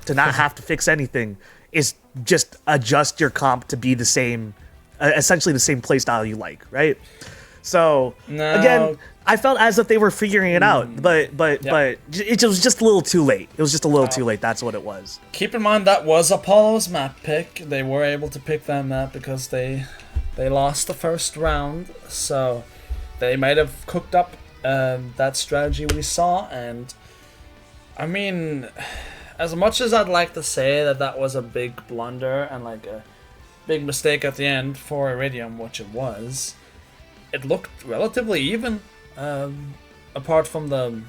have to fix anything is just adjust your comp to be the same, essentially the same playstyle you like, right? So again, I felt as if they were figuring it out, but it was just a little too late. It was just a little too late. That's what it was. Keep in mind that was Apollo's map pick. They were able to pick that map because they lost the first round, so they might have cooked up that strategy we saw. And I mean, as much as I'd like to say that was a big blunder and like a big mistake at the end for Iridium, which it was, it looked relatively even. Apart from the,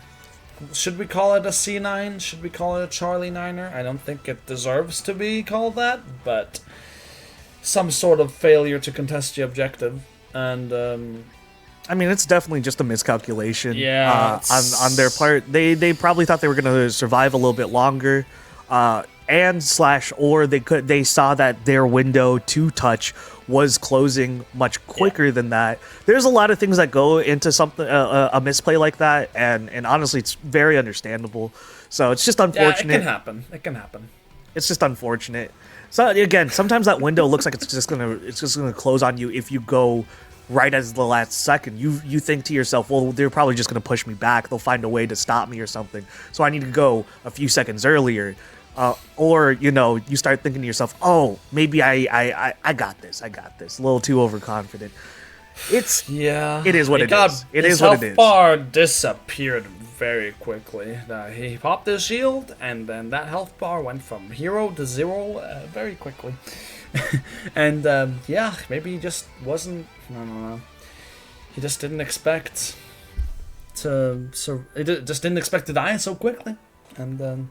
should we call it a C9? Should we call it a Charlie Niner? I don't think it deserves to be called that, but some sort of failure to contest the objective. And I mean, it's definitely just a miscalculation. Yeah, on their part. They probably thought they were going to survive a little bit longer, or they saw that their window to touch was closing much quicker than that. There's a lot of things that go into something a misplay like that, and honestly, it's very understandable. So it's just unfortunate. Yeah, it can happen. It's just unfortunate. So again, sometimes that window looks like it's just gonna close on you if you go right as the last second. You think to yourself, well, they're probably just gonna push me back. They'll find a way to stop me or something. So I need to go a few seconds earlier. Or you start thinking to yourself, oh, maybe I got this. A little too overconfident. It is what it is. It is what it is. His health bar disappeared very quickly. He popped his shield, and then that health bar went from 0 to 0 very quickly. And yeah, maybe he just wasn't. I don't know. He just didn't expect to. So he just didn't expect to die so quickly, and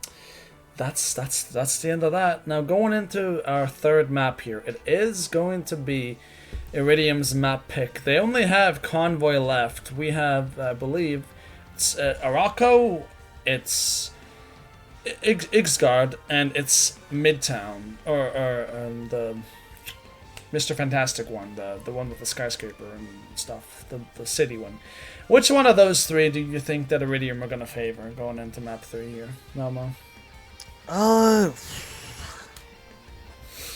that's the end of that. Now going into our third map here, it is going to be Iridium's map pick. They only have Convoy left. We have, I believe, it's Araco, it's Ixgard, and it's Midtown, or the Mr. Fantastic one, the one with the skyscraper and stuff, the city one. Which one of those three do you think that Iridium are going to favor going into map 3 here, Malmo? I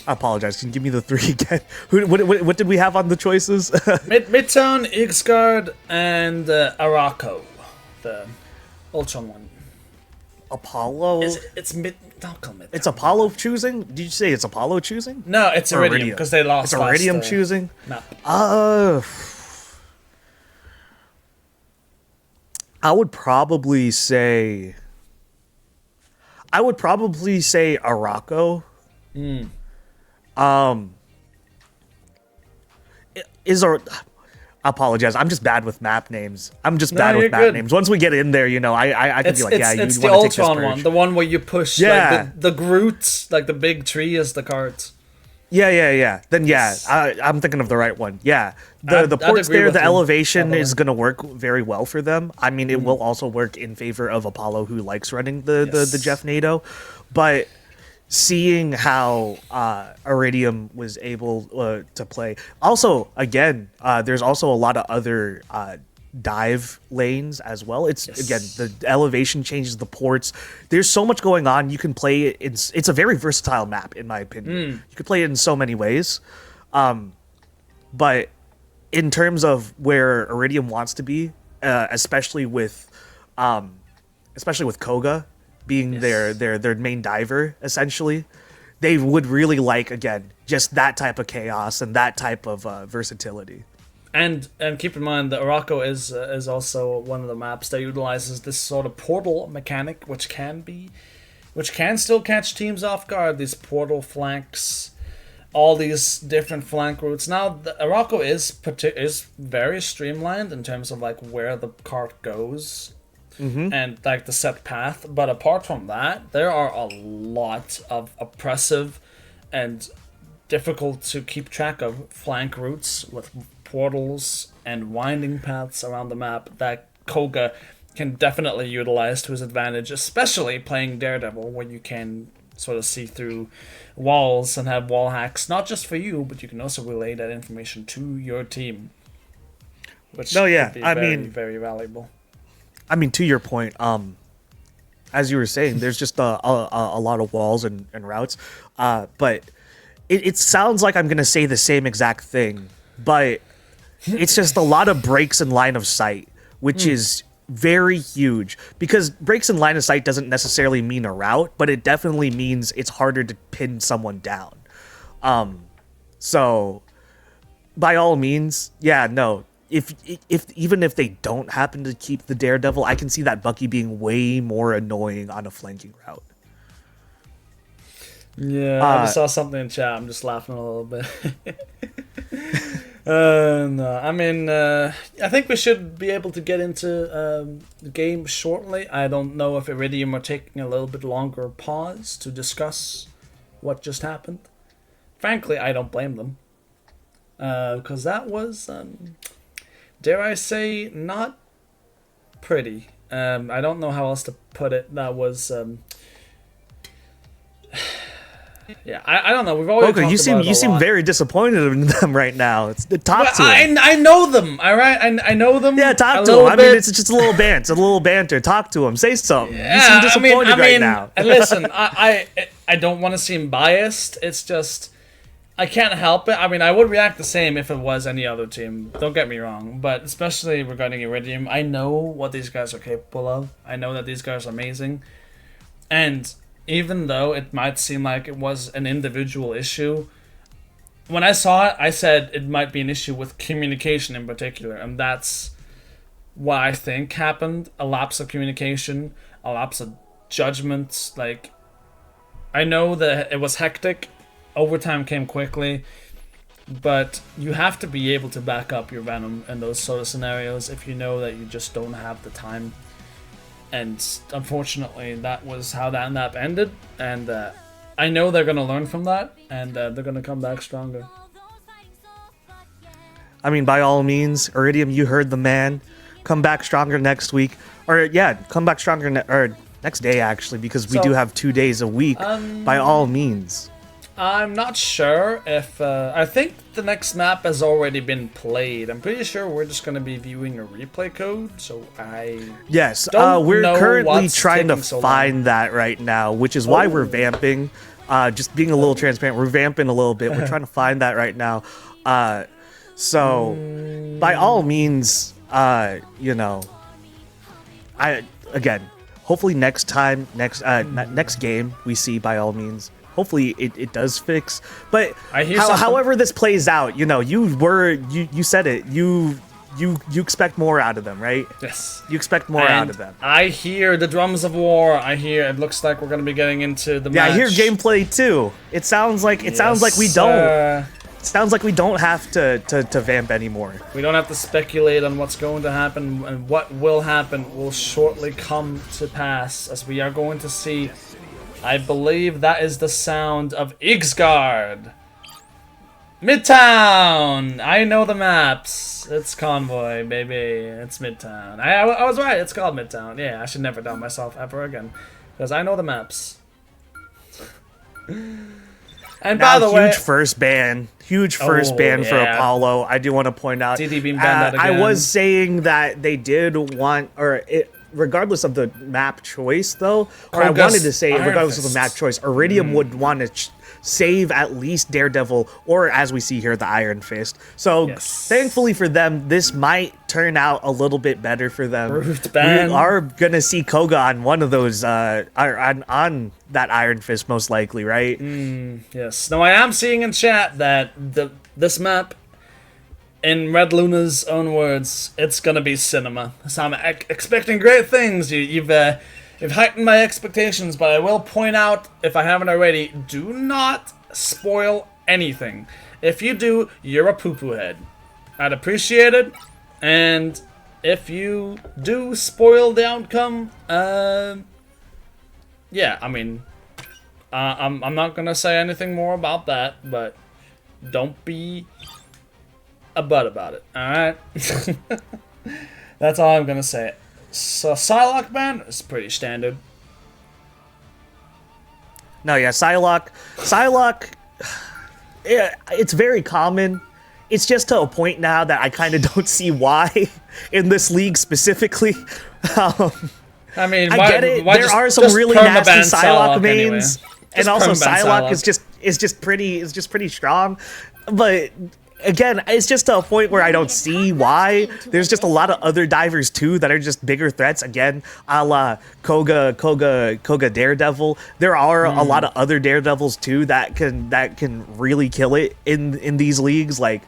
apologize. Can you give me the 3 again? What did we have on the choices? Midtown, Ixgard, and Araco, the Ultron one. Apollo? Don't call Midtown. It's Apollo choosing? Did you say it's Apollo choosing? No, it's Iridium because they lost. It's Iridium choosing? No. I would probably say Araco. I apologize. I'm just bad with map names. Names. Once we get in there, I can be like, yeah, you want to take this It's the Ultron one, the one where you push like the Groots, like the big tree is the cards. Yeah. Then I'm thinking of the right one. Yeah, the ports there, the elevation is going to work very well for them. I mean, it will also work in favor of Apollo, who likes running the Jeff NATO, but seeing how Iridium was able to play. Also, again, there's also a lot of other dive lanes as well. Again, the elevation changes the ports. There's so much going on. You can play it. It's a very versatile map, in my opinion. You could play it in so many ways. But in terms of where Iridium wants to be, especially with Koga being their main diver, essentially, they would really like, again, just that type of chaos and that type of versatility. And keep in mind that Araco is also one of the maps that utilizes this sort of portal mechanic, which can still catch teams off guard. These portal flanks, all these different flank routes. Now, Araco is very streamlined in terms of like where the cart goes. And like the set path, but apart from that, there are a lot of oppressive and difficult to keep track of flank routes with portals and winding paths around the map that Koga can definitely utilize to his advantage, especially playing Daredevil, where you can sort of see through walls and have wall hacks, not just for you, but you can also relay that information to your team, which could be very valuable. I mean, to your point, as you were saying, there's just a lot of walls and routes. But it sounds like I'm going to say the same exact thing, but it's just a lot of breaks in line of sight, which is very huge. Because breaks in line of sight doesn't necessarily mean a route, but it definitely means it's harder to pin someone down. So, by all means, If even if they don't happen to keep the Daredevil, I can see that Bucky being way more annoying on a flanking route. Yeah, I just saw something in chat. I'm just laughing a little bit. No, I mean, I think we should be able to get into the game shortly. I don't know if Iridium are taking a little bit longer pause to discuss what just happened. Frankly, I don't blame them. Because that was... dare I say, not pretty. I don't know how else to put it. That was, I don't know. We've always talked about it you seem very disappointed in them right now. Talk to them. I know them. All right, I know them. Yeah, talk to them. I mean, it's just a little banter. It's a little banter. Talk to them. Say something. Yeah, you seem disappointed right now. Listen, I don't want to seem biased. It's just. I can't help it. I mean, I would react the same if it was any other team. Don't get me wrong. But especially regarding Iridium, I know what these guys are capable of. I know that these guys are amazing. And even though it might seem like it was an individual issue, when I saw it, I said it might be an issue with communication in particular, and that's what I think happened. A lapse of communication, a lapse of judgment. Like, I know that it was hectic, overtime came quickly, but you have to be able to back up your Venom in those sort of scenarios if you know that you just don't have the time. And unfortunately, that was how that map ended, and I know they're going to learn from that, and they're going to come back stronger. I mean, by all means, Iridium, you heard the man. Come back stronger next week. Or, yeah, come back stronger next day, actually, because we do have 2 days a week. By all means. I'm not sure if... I think the next map has already been played. I'm pretty sure we're just going to be viewing a replay code, so I... Yes, don't we're know currently what's trying to taking so find long. that right now, which is why we're vamping. Just being a little transparent, we're vamping a little bit. We're trying to find that right now. So, by all means, you know, again, hopefully next time, next game we see, by all means, hopefully it does fix. But however this plays out, you know, you said it, you expect more out of them, right? Yes. You expect more out of them. I hear the drums of war. I hear it looks like we're going to be getting into the match. I hear gameplay too. It sounds like we don't. It sounds like we don't have to vamp anymore. We don't have to speculate on what's going to happen, and what will happen will shortly come to pass, as we are going to see. I believe that is the sound of Ixgard. Midtown! I know the maps. It's Convoy, baby. It's Midtown. I was right. It's called Midtown. Yeah, I should never doubt myself ever again, because I know the maps. And now, by the way, huge first ban for Apollo. I do want to point out. TD being banned out again. I was saying that they did want, regardless of the map choice, though, or I wanted to say, regardless of the map choice, Iridium would want to save at least Daredevil, or as we see here, the Iron Fist. So thankfully for them, this might turn out a little bit better for them. We are gonna see Koga on one of those, on that Iron Fist most likely, right? Yes. Now I am seeing in chat that this map, in Red Luna's own words, it's gonna be cinema. So I'm expecting great things. You've heightened my expectations, but I will point out, if I haven't already, do not spoil anything. If you do, you're a poo-poo head. I'd appreciate it. And if you do spoil the outcome, yeah, I mean, I'm not gonna say anything more about that, but don't be a butt about it, alright? That's all I'm gonna say. So Psylocke ban is pretty standard. No, yeah, Psylocke, yeah, it's very common. It's just to a point now that I kind of don't see why in this league specifically. I mean, I get it. There are some really nasty Psylocke mains, and also Psylocke is just pretty strong, but. Again, it's just to a point where I don't see why. There's just a lot of other divers too that are just bigger threats. Again, a la Koga Daredevil. There are a lot of other Daredevils too that can really kill it in these leagues. Like,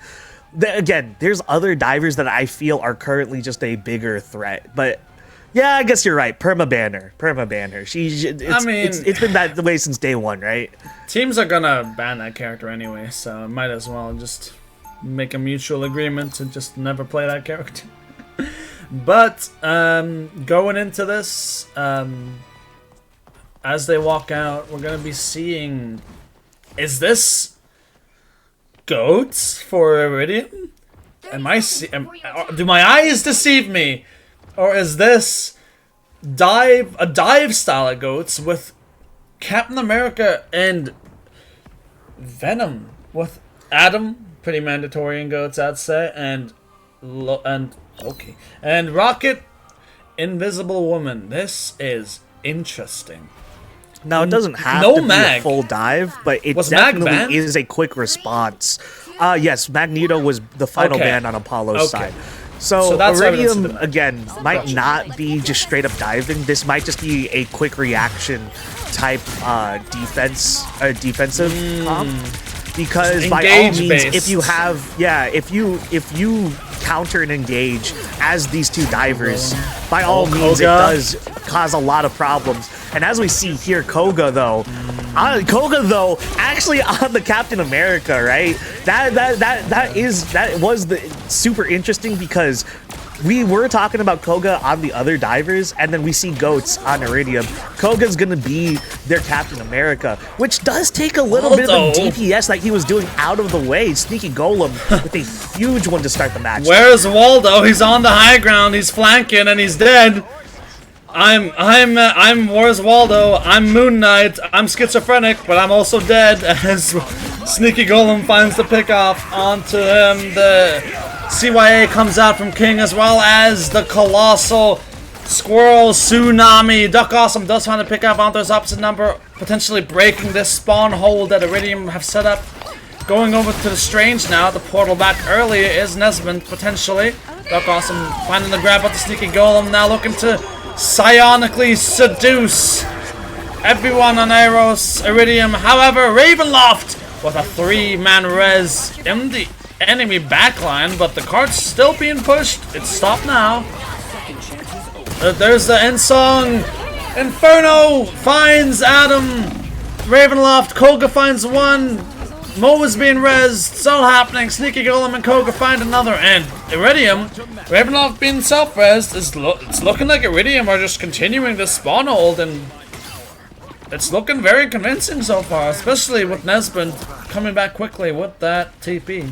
again, there's other divers that I feel are currently just a bigger threat. But yeah, I guess you're right. Perma banner. It's been that way since day one, right? Teams are gonna ban that character anyway, so I might as well just make a mutual agreement to just never play that character. But going into this, as they walk out, we're gonna be seeing, is this goats for Iridium? Do my eyes deceive me, or is this a dive style of goats with Captain America and Venom with Adam? Pretty mandatory in goats, I'd say, and Loki and Rocket, Invisible Woman. This is interesting. Now it doesn't have to be a full dive, but it definitely is a quick response. Yes, Magneto was the final ban on Apollo's side. So Iridium again might not be just straight up diving. This might just be a quick reaction type defensive comp. because by all means, if you counter and engage as these two divers, by all means, it does cause a lot of problems. And as we see here, Koga though, actually on the Captain America, right? That was the super interesting, because we were talking about Koga on the other divers, and then we see Goats on Iridium. Koga's gonna be their Captain America, which does take a little bit of the DPS that he was doing out of the way. Sneaky Golem with a huge one to start the match. Where's Waldo? He's on the high ground. He's flanking, and he's dead. Where's Waldo? I'm Moon Knight. I'm schizophrenic, but I'm also dead. As Sneaky Golem finds the pick off onto him. The CYA comes out from King, as well as the Colossal Squirrel Tsunami. Duck Awesome does find a pick up onto his opposite number, potentially breaking this spawn hole that Iridium have set up. Going over to the Strange now. The portal back earlier is Nesmond, potentially. Duck Awesome finding the grab at the Sneaky Golem, now looking to psionically seduce everyone on Eros Iridium. However, Ravenloft with a 3-man res in the enemy backline, but the cart's still being pushed. It's stopped now. There's the end song. Inferno finds Adam. Ravenloft. Koga finds one. Mo is being rezzed. It's all happening. Sneaky Golem and Koga find another. And Iridium, Ravenloft being self-rezzed, it's looking like Iridium are just continuing this spawn hold, and it's looking very convincing so far, especially with Nesbund coming back quickly with that TP.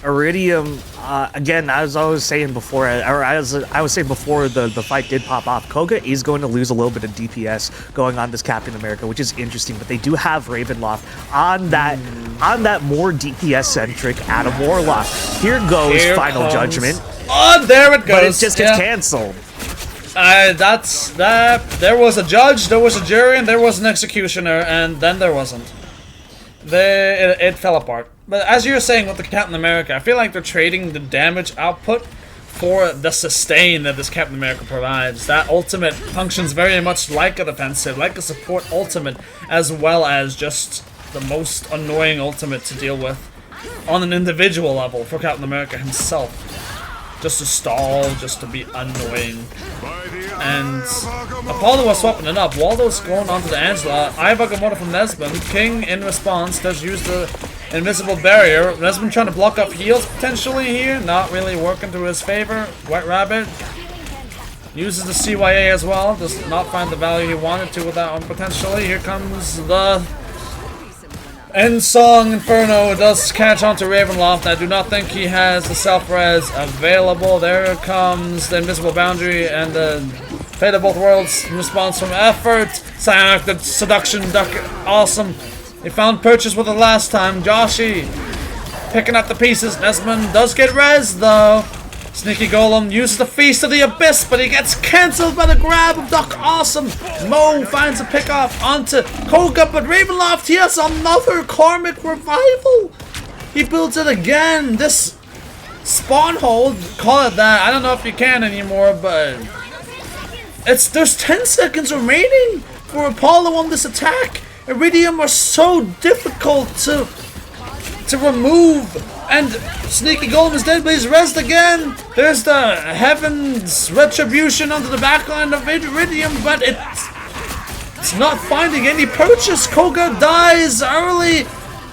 Iridium, again, as I was saying before, or as I was saying before the fight did pop off, Koga is going to lose a little bit of DPS going on this Captain America, which is interesting, but they do have Ravenloft on that more DPS-centric Adam Warlock. Here goes Final Judgment. Oh, there it goes. But it just gets canceled. That's that. There was a judge, there was a jury, and there was an executioner, and then there wasn't. It fell apart. But as you were saying with the Captain America, I feel like they're trading the damage output for the sustain that this Captain America provides. That ultimate functions very much like a defensive, like a support ultimate, as well as just the most annoying ultimate to deal with on an individual level for Captain America himself. Just to stall, just to be annoying. And Apollo was swapping it up. Waldo's going onto the Angela. Ivagamota from Nesbund. King, in response, does use the invisible barrier. Nesbund trying to block up heals potentially here. Not really working to his favor. White Rabbit uses the CYA as well. Does not find the value he wanted to with that one potentially. Here comes the End Song Inferno. Does catch on to Ravenloft. I do not think he has the self-res available. There comes the Invisible Boundary and the Fate of Both Worlds in response from Effort. Psionic, the Seduction, Duck Awesome. He found purchase with it last time. Joshi picking up the pieces. Nesmond does get res though. Sneaky Golem uses the Feast of the Abyss, but he gets cancelled by the grab of Duck Awesome. Mo finds a pickoff onto Koga, but Ravenloft, he has another Karmic Revival. He builds it again. This spawn hold, call it that. I don't know if you can anymore, but there's 10 seconds remaining for Apollo on this attack. Iridium are so difficult to remove, and Sneaky Golem is dead, but he's rezzed again. There's the Heaven's Retribution onto the backline of Iridium, but it's not finding any purchase. Koga dies early.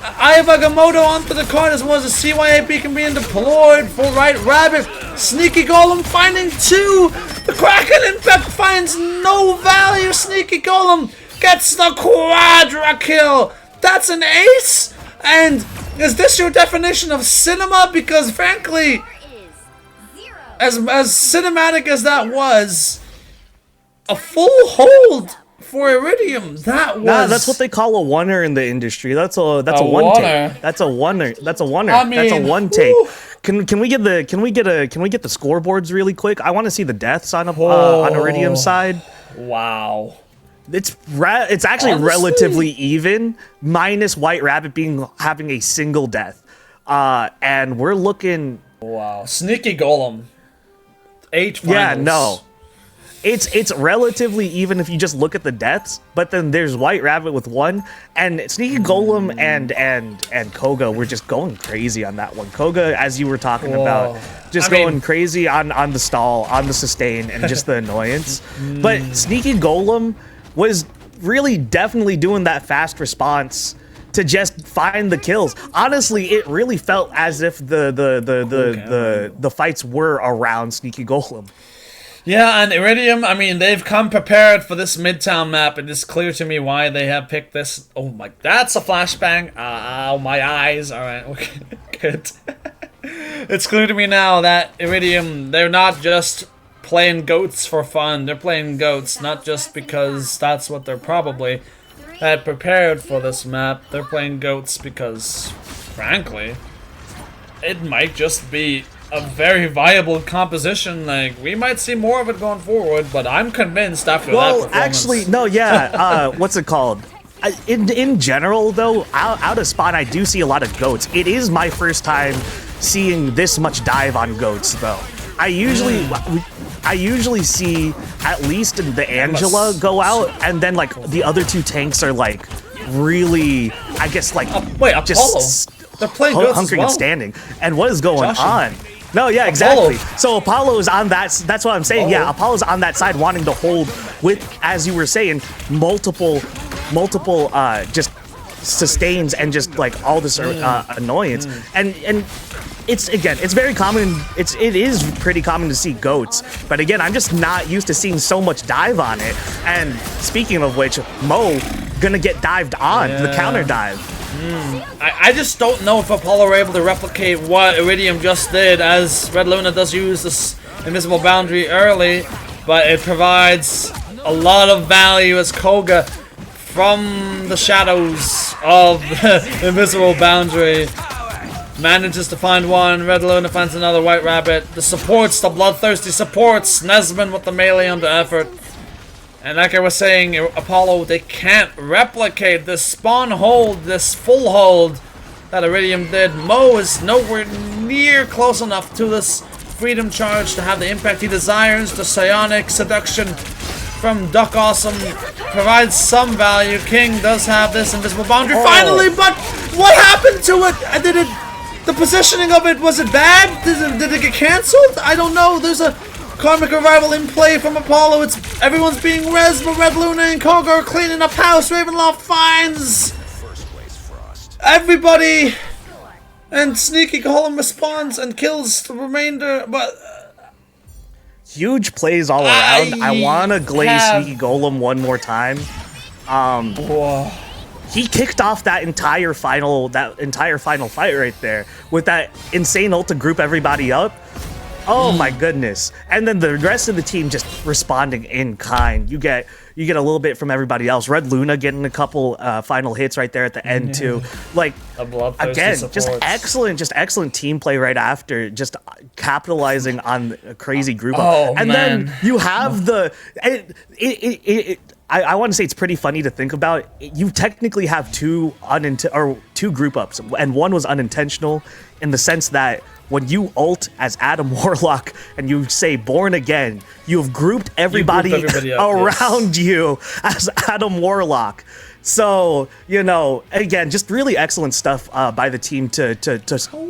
Ivagamota onto the card, as well as the CYA beacon being deployed for White Rabbit. Sneaky Golem finding 2. The Kraken Impact finds no value. Sneaky Golem gets the quadra kill. That's an ace. And is this your definition of cinema? Because frankly, as cinematic as that was, a full hold for Iridium, that was... Nah, that's what they call a oneer in the industry. That's a one take. That's a oneer. That's a oneer. I mean, that's a one take. Can we get the scoreboards really quick? I want to see the deaths on Iridium's side. Wow. It's actually honestly relatively even, minus White Rabbit having a single death, and we're looking. Wow, Sneaky Golem, 8 finals. Yeah, no. it's relatively even if you just look at the deaths, but then there's White Rabbit with 1, and Sneaky Golem and Koga were just going crazy on that one. Koga, as you were talking about, just going crazy on the stall, on the sustain, and just the annoyance. But Sneaky Golem was really definitely doing that fast response to just find the kills. Honestly, it really felt as if the fights were around Sneaky Golem. Yeah, and Iridium, I mean, they've come prepared for this Midtown map. It is clear to me why they have picked this. Oh my, that's a flashbang. Ow, my eyes. All right, okay, good. It's clear to me now that Iridium, they're not just playing goats for fun. They're playing goats not just because that's what they're probably had prepared for this map. They're playing goats because, frankly, it might just be a very viable composition. Like, we might see more of it going forward, but I'm convinced after that performance. Well, actually, no, yeah. What's it called? In general, though, out of spawn, I do see a lot of goats. It is my first time seeing this much dive on goats, though. I usually see at least the Angela go out, and then like the other 2 tanks are like really, I guess, like wait, Apollo. Just they're playing goats hunkering as well. and standing. And what is going Joshing. on? No, yeah, exactly. So Apollo is on that. That's what I'm saying. Yeah, Apollo's on that side, wanting to hold with, as you were saying, multiple, just sustains and just like all this annoyance. And it's very common. It is pretty common to see goats, but again, I'm just not used to seeing so much dive on it. And speaking of which, Mo gonna get dived on the counter dive. I just don't know if Apollo were able to replicate what Iridium just did, as Red Luna does use this invisible boundary early, but it provides a lot of value as Koga, from the shadows of the invisible boundary, manages to find one. Red Luna finds another White Rabbit. The supports, the bloodthirsty supports, Nesman with the melee under effort. And like I was saying, Apollo, they can't replicate this spawn hold, this full hold that Iridium did. Mo is nowhere near close enough to this freedom charge to have the impact he desires. The psionic seduction from Duck Awesome provides some value. King does have this invisible boundary finally, but what happened to it? Did it? The positioning of it, was it bad? Did it get cancelled? I don't know. There's a Karmic Revival in play from Apollo. Everyone's being res, but Red Luna and Koga are cleaning up house. Ravenloft finds everybody, and Sneaky Golem responds and kills the remainder. But huge plays all around. I want to glaze Sneaky Golem one more time. He kicked off that entire final fight right there with that insane ult to group everybody up. Oh my goodness. And then the rest of the team just responding in kind. You get a little bit from everybody else. Red Luna getting a couple final hits right there at the end too. Like, again, just excellent team play right after, just capitalizing on a crazy group up. And then you have I want to say it's pretty funny to think about. You technically have two group ups, and one was unintentional in the sense that when you ult as Adam Warlock and you say Born Again, you've grouped everybody around you as Adam Warlock. So, again, just really excellent stuff by the team to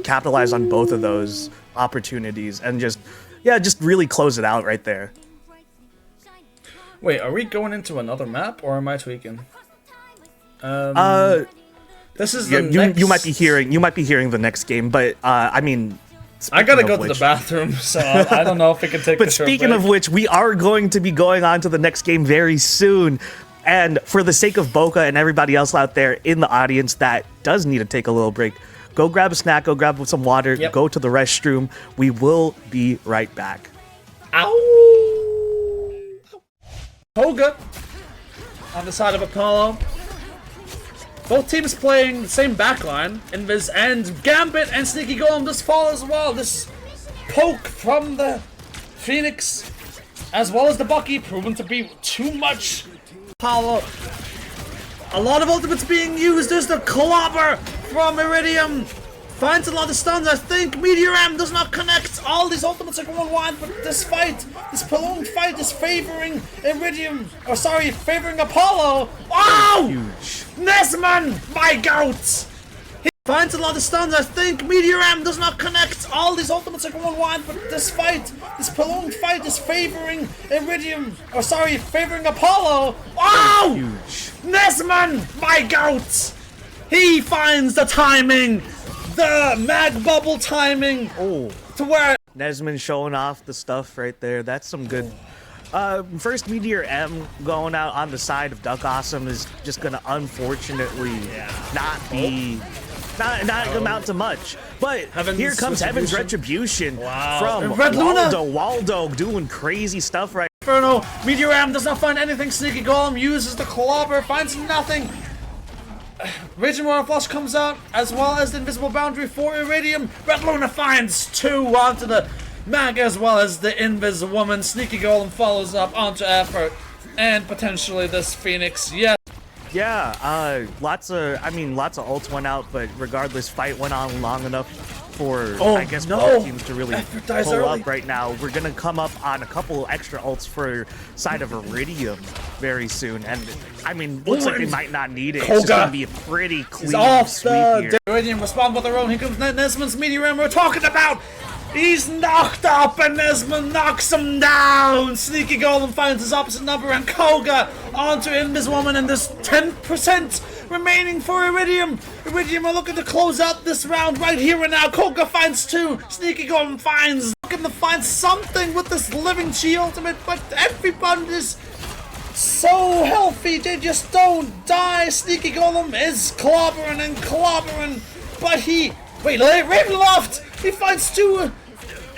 capitalize on both of those opportunities and just really close it out right there. Wait, are we going into another map or am I tweaking? This is the next... You might be hearing the next game, but I mean, I gotta go to the bathroom, so I don't know if we can take. But speaking of which, we are going to be going on to the next game very soon. And for the sake of Boca and everybody else out there in the audience that does need to take a little break, go grab a snack, go grab some water, go to the restroom. We will be right back. Ow! Koga on the side of Apollo. Both teams playing the same backline. Invis and Gambit and Sneaky Golem just fall as well. This poke from the Phoenix as well as the Bucky proven to be too much. Apollo. A lot of ultimates being used. There's the clobber from Iridium. finds a lot of stuns. I think Meteor M does not connect. All these ultimates are going wide, but this fight, this prolonged fight is favoring Iridium, or sorry, favoring Apollo. Oh! Huge. Nesman, my goat! He finds a lot of stuns. I think Meteor M does not connect. All these ultimates are going wide, but this fight, this prolonged fight is favoring Iridium, or sorry, favoring Apollo. Oh! Huge. Nesman, my goat! He finds the timing. The mag bubble timing to where Nesman showing off the stuff right there. That's some good. First Meteor M going out on the side of Duck Awesome is just gonna unfortunately not amount to much. But here comes Heaven's Retribution from Red Luna. Waldo doing crazy stuff right. Inferno. Meteor M does not find anything. Sneaky Golem uses the clobber, finds nothing. Raging Royal Flush comes out, as well as the Invisible Boundary for Iridium. Red Luna finds 2 onto the mag, as well as the Invis Woman. Sneaky Golem follows up onto Effort, and potentially this Phoenix. Yeah, lots of ults went out, but regardless, fight went on long enough for I guess both teams to really pull up right now. We're gonna come up on a couple extra ults for side of Iridium very soon, and I mean, looks like they might not need it. It's just gonna be a pretty clean sweep here. Iridium respond with their own. Here comes Nesman's Meteor M we're talking about. He's knocked up and Nesman knocks him down. Sneaky Golem finds his opposite number and Koga onto Invis Woman, and there's 10% remaining for Iridium. Iridium are looking to close out this round right here and now. Koga finds 2. Sneaky Golem finds, looking to find something with this Living Chi ultimate, but everyone is so healthy, they just don't die. Sneaky Golem is clobbering and clobbering, but Ravenloft, he finds 2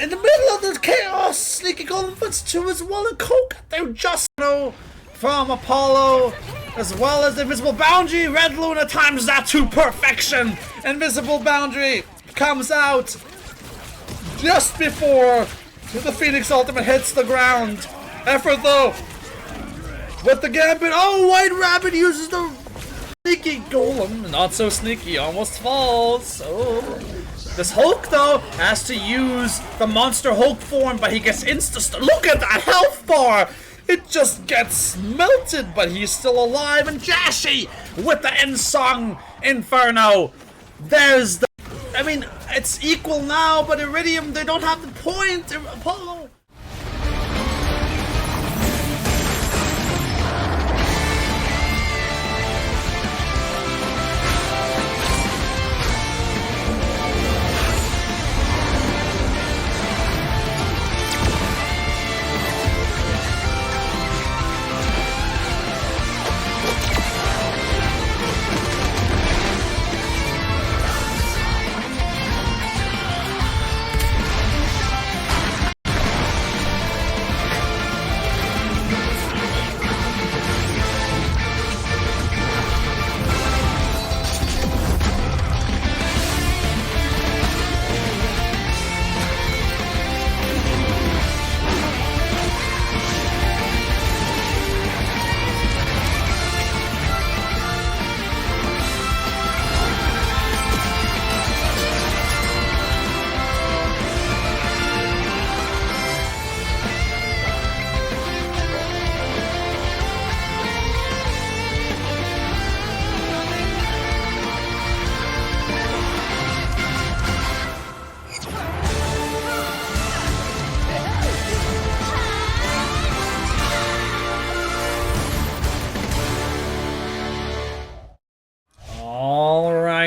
in the middle of the chaos. Sneaky Golem finds 2 as well, and Coke, they're just from Apollo, as well as the Invisible Boundary. Red Luna times that to perfection. Invisible Boundary comes out just before the Phoenix ultimate hits the ground. Effort though, with the Gambit. Oh, White Rabbit uses the Sneaky Golem, not so sneaky, almost falls. Oh. This Hulk, though, has to use the Monster Hulk form, but he gets look at that health bar! It just gets melted, but he's still alive. And Jashi with the end song Inferno. There's the. I mean, it's equal now, but Iridium, they don't have the point. Apollo.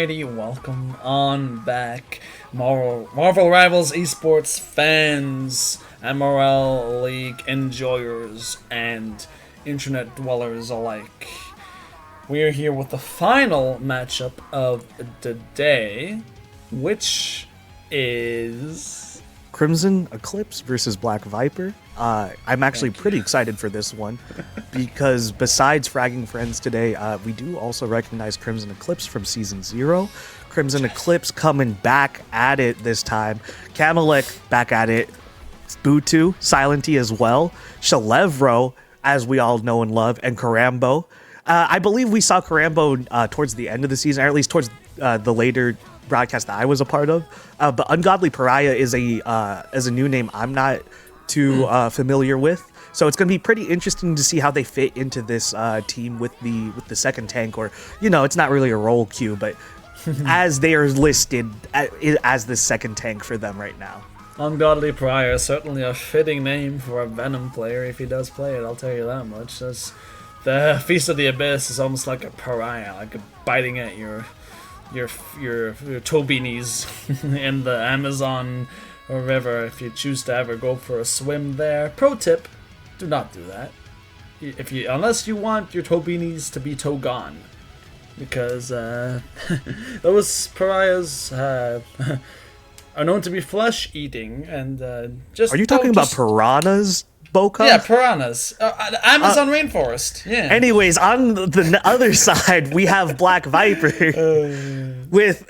Welcome on back, Marvel Rivals esports fans, MRL League enjoyers, and internet dwellers alike. We are here with the final matchup of the day, which is Crimson Eclipse versus Black Viper. I'm actually pretty excited for this one because besides fragging friends today, we do also recognize Crimson Eclipse from Season 0. Crimson Eclipse coming back at it this time. Kamalek back at it. Butu, Silenti as well. Shalevro, as we all know and love, and Karambo. I believe we saw Karambo towards the end of the season, or at least towards the later broadcast that I was a part of. But Ungodly Pariah is a new name I'm not too familiar with. So it's going to be pretty interesting to see how they fit into this team with the second tank, or it's not really a role queue, but as they are listed as the second tank for them right now. Ungodly Pariah is certainly a fitting name for a Venom player if he does play it. I'll tell you that much. The Feast of the Abyss is almost like a pariah, like biting at your toe beanies in the Amazon river if you choose to ever go for a swim there. Pro tip: do not do that. Unless you want your toe beanies to be toe gone, because those pariahs are known to be flesh eating and just. Are you talking about piranhas? Boca? Yeah, piranhas. Amazon rainforest. Yeah. Anyways, on the other side, we have Black Viper with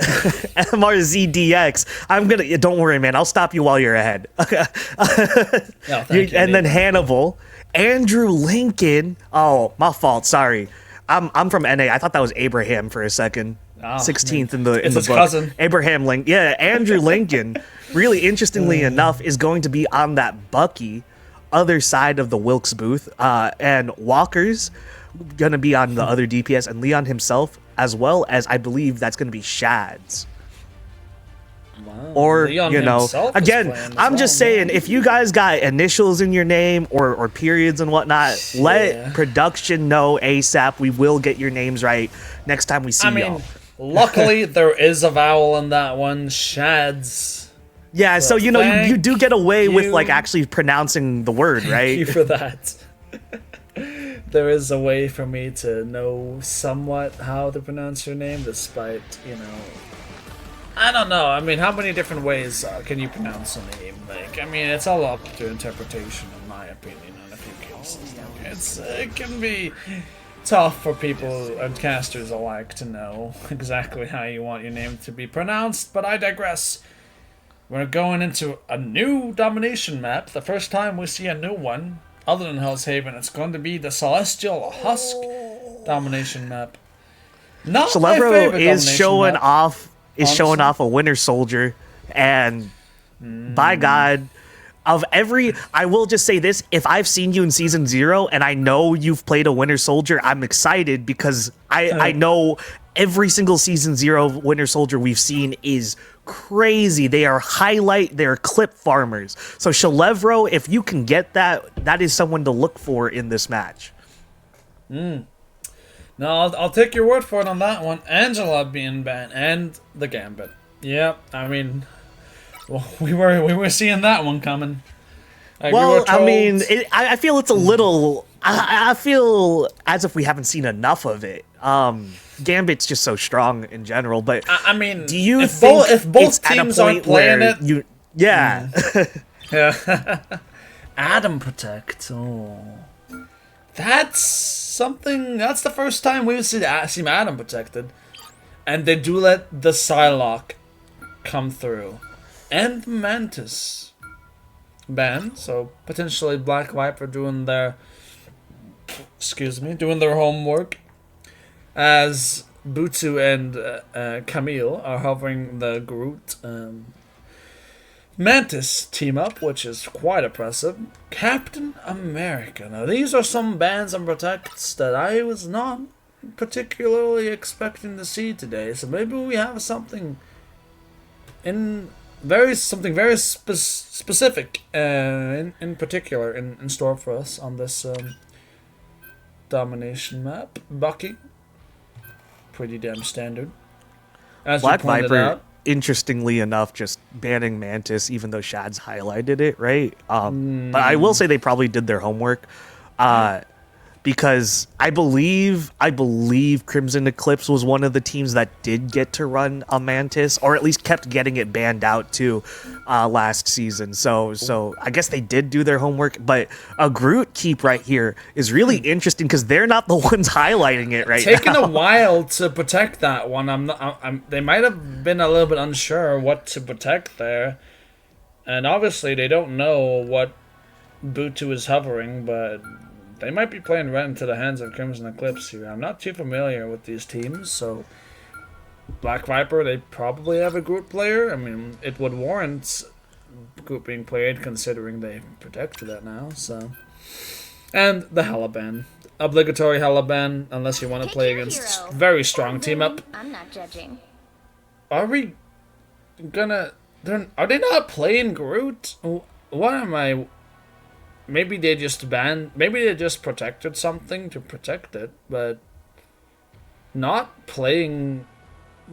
MRZDX. Don't worry, man. I'll stop you while you're ahead. Thank you, and then Hannibal, Andrew Lincoln. Oh, my fault. Sorry. I'm from NA. I thought that was Abraham for a second. 16th in the book. Cousin. Abraham Lincoln. Yeah, Andrew Lincoln. Really interestingly enough, is going to be on that Bucky other side of the Wilkes booth, and Walker's gonna be on the other DPS, and Leon himself, as well as I believe that's gonna be Shad's. Wow. Or Leon again, I'm just saying, if you guys got initials in your name or periods and whatnot, let production know ASAP. We will get your names right next time we see y'all. Luckily there is a vowel in that one. Shad's. Yeah, so you do get away with like actually pronouncing the word, right? Thank you for that. There is a way for me to know somewhat how to pronounce your name, despite I don't know. I mean, how many different ways can you pronounce a name? Like, I mean, it's all up to interpretation, in my opinion, in a few cases. It can be tough for people and casters alike to know exactly how you want your name to be pronounced, but I digress. We're going into a new domination map. The first time we see a new one, other than Hell's Haven, it's going to be the Celestial Husk domination map. Not my favorite is showing map, off a Winter Soldier, and by God, I will just say this: if I've seen you in Season 0 and I know you've played a Winter Soldier, I'm excited because I know every single Season 0 Winter Soldier we've seen is crazy. They're clip farmers. So Shalevro, if you can get that is someone to look for in this match. No, I'll take your word for it on that one. Angela being banned and the Gambit. Yep, I mean, well, we were seeing that one coming. I mean, I feel it's a little. I feel as if we haven't seen enough of it. Gambit's just so strong in general, but I mean, do you if think both teams aren't playing it? Yeah. Yeah. Adam Protect. Oh, that's something. That's the first time we've seen Adam protected, and they do let the Psylocke come through, and Mantis ban. So potentially Black Viper doing their homework, as Butsu and Camille are hovering the Groot Mantis team up, which is quite impressive. Captain America. Now these are some bans and protects that I was not particularly expecting to see today. So maybe we have something very specific in particular in store for us on this domination map. Bucky, pretty damn standard. As Black you pointed Viper, out. interestingly enough, just banning Mantis, even though Shad's highlighted it, right? But I will say they probably did their homework, because I believe Crimson Eclipse was one of the teams that did get to run a Mantis, or at least kept getting it banned out too, last season. So I guess they did do their homework. But a Groot keep right here is really interesting because they're not the ones highlighting it right now. Taking a while to protect that one. They might have been a little bit unsure what to protect there, and obviously they don't know what Butu is hovering, but they might be playing right into the hands of Crimson Eclipse here. I'm not too familiar with these teams, so Black Viper, they probably have a Groot player. I mean, it would warrant Groot being played considering they protected it now, so. And the Halaban. Obligatory Halaban, unless you want to play against very strong team up. I'm not judging. Are we gonna... Are they not playing Groot? What am I... Maybe they just banned... Maybe they just protected something to protect it, but... Not playing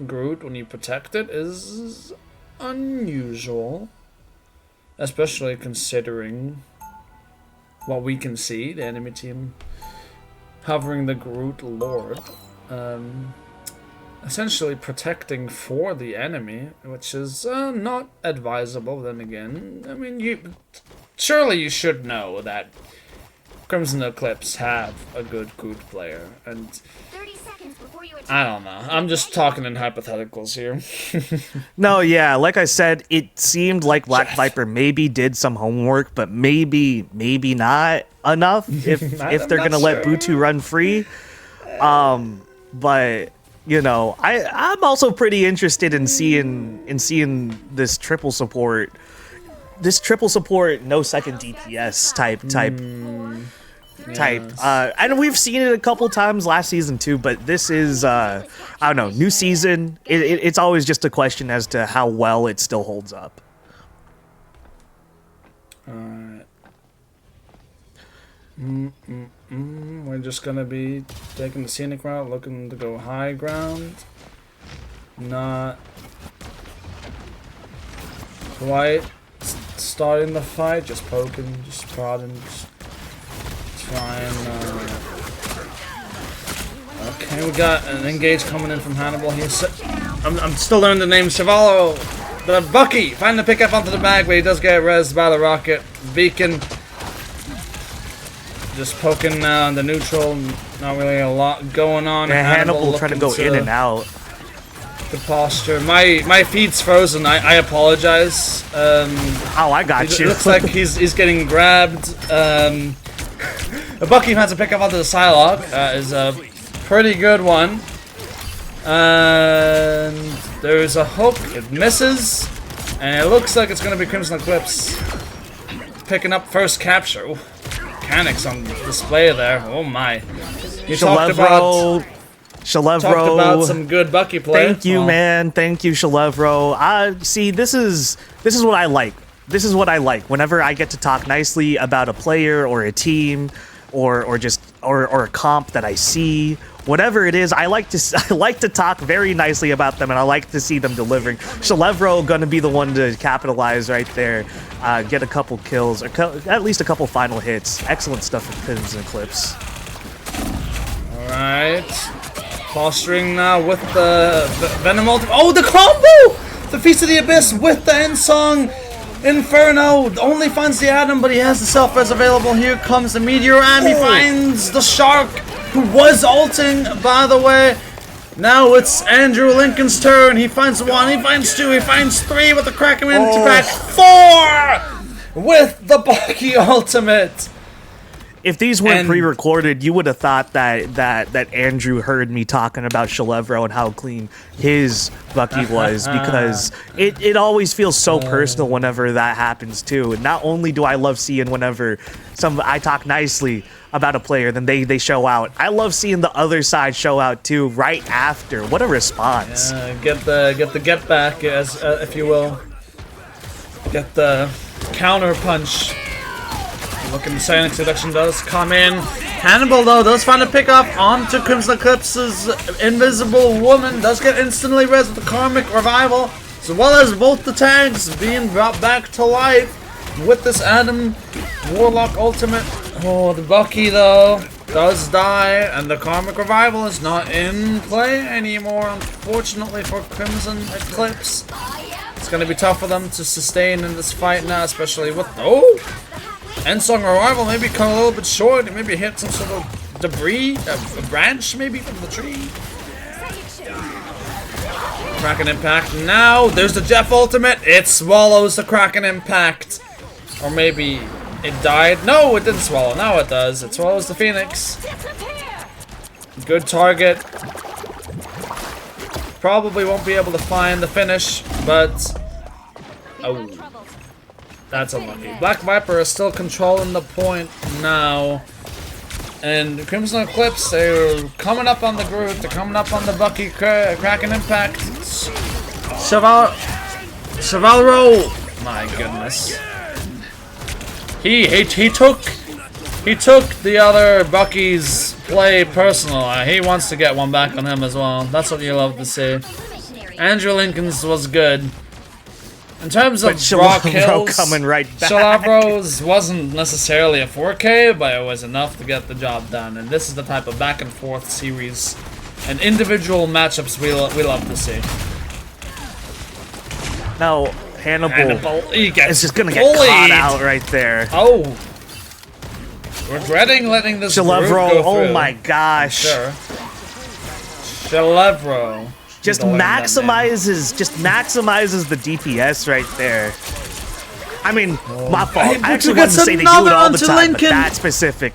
Groot when you protect it is unusual. Especially considering what we can see, the enemy team hovering the Groot Lord. Essentially protecting for the enemy, which is not advisable then again. I mean, surely you should know that Crimson Eclipse have a good Groot player, and 30 seconds before you I don't know. I'm just talking in hypotheticals here. No, yeah, like I said, it seemed like Black Viper maybe did some homework, but maybe not enough if they're gonna let Butu run free. But you know, I'm also pretty interested in seeing this triple support. This triple support, no second DPS type. And we've seen it a couple times last season too, but this is I don't know, new season. It's always just a question as to how well it still holds up. Alright. We're just gonna be taking the scenic route, looking to go high ground. Not quite starting the fight, just poking, just prodding, just trying. Okay, we got an engage coming in from Hannibal. I'm still learning the name. Chevalo, the Bucky, find the pickup onto the bag, but he does get rezzed by the rocket. Beacon, just poking the neutral. Not really a lot going on. Yeah, Hannibal trying to go in and out. The posture. My feed's frozen. I apologize. Oh, I got you. It looks like he's getting grabbed. The Bucky has to pick up onto the Psylocke. Is a pretty good one. And there's a hook. It misses. And it looks like it's going to be Crimson Eclipse picking up first capture. Ooh, mechanics on display there. Oh my. You talked about some good Bucky play. Thank you, man. Thank you, Shalevro. See, this is what I like. This is what I like. Whenever I get to talk nicely about a player or a team, or a comp that I see, whatever it is, I like to talk very nicely about them, and I like to see them delivering. Shalevro gonna be the one to capitalize right there, get a couple kills, or at least a couple final hits. Excellent stuff from Crimson Eclipse. All right. Posturing now with the Venom ult. Oh, the combo! The Feast of the Abyss with the end song. Inferno only finds the Atom, but he has the self-res available. Here comes the Meteor, and he finds the Shark, who was ulting, by the way. Now it's Andrew Lincoln's turn. He finds one, he finds two, he finds three with the Kraken impact. Four with the Bucky ultimate. If these weren't pre-recorded, you would have thought that Andrew heard me talking about Shalevro and how clean his Bucky was, because it always feels so personal whenever that happens too. And not only do I love seeing whenever I talk nicely about a player, then they show out. I love seeing the other side show out too right after. What a response! Get the get back, as if you will. Get the counter punch. Looking, Silent Seduction does come in. Hannibal, though, does find a pickup onto Crimson Eclipse's Invisible Woman. Does get instantly res with the Karmic Revival, as well as both the tags being brought back to life with this Adam Warlock ultimate. Oh, the Bucky, though, does die, and the Karmic Revival is not in play anymore, unfortunately, for Crimson Eclipse. It's going to be tough for them to sustain in this fight now, especially with... Oh! Endsong Revival maybe come a little bit short. It maybe hit some sort of debris, a branch maybe from the tree. Kraken Impact. Now there's the Jeff ultimate. It swallows the Kraken Impact. Or maybe it died. No, it didn't swallow. Now it does. It swallows the Phoenix. Good target. probably won't be able to find the finish, but... Oh. That's unlucky. Black Viper is still controlling the point now. And Crimson Eclipse, they're coming up on the Groot, they're coming up on the Bucky Kraken Impact. Chevalro! My goodness. He took the other Bucky's play personal. He wants to get one back on him as well. That's what you love to see. Andrew Lincoln's was good. In terms of raw kills, coming right back. Shalavro's wasn't necessarily a 4K, but it was enough to get the job done. And this is the type of back and forth series and individual matchups we love to see. Now, Hannibal is just gonna get bullied. caught out right there. Oh, regretting letting this Shalavro, go through. oh my gosh. Sure. Shalavro. Just maximizes the DPS right there. I mean, my fault. I actually wanted to say they do it all the time, but that specific.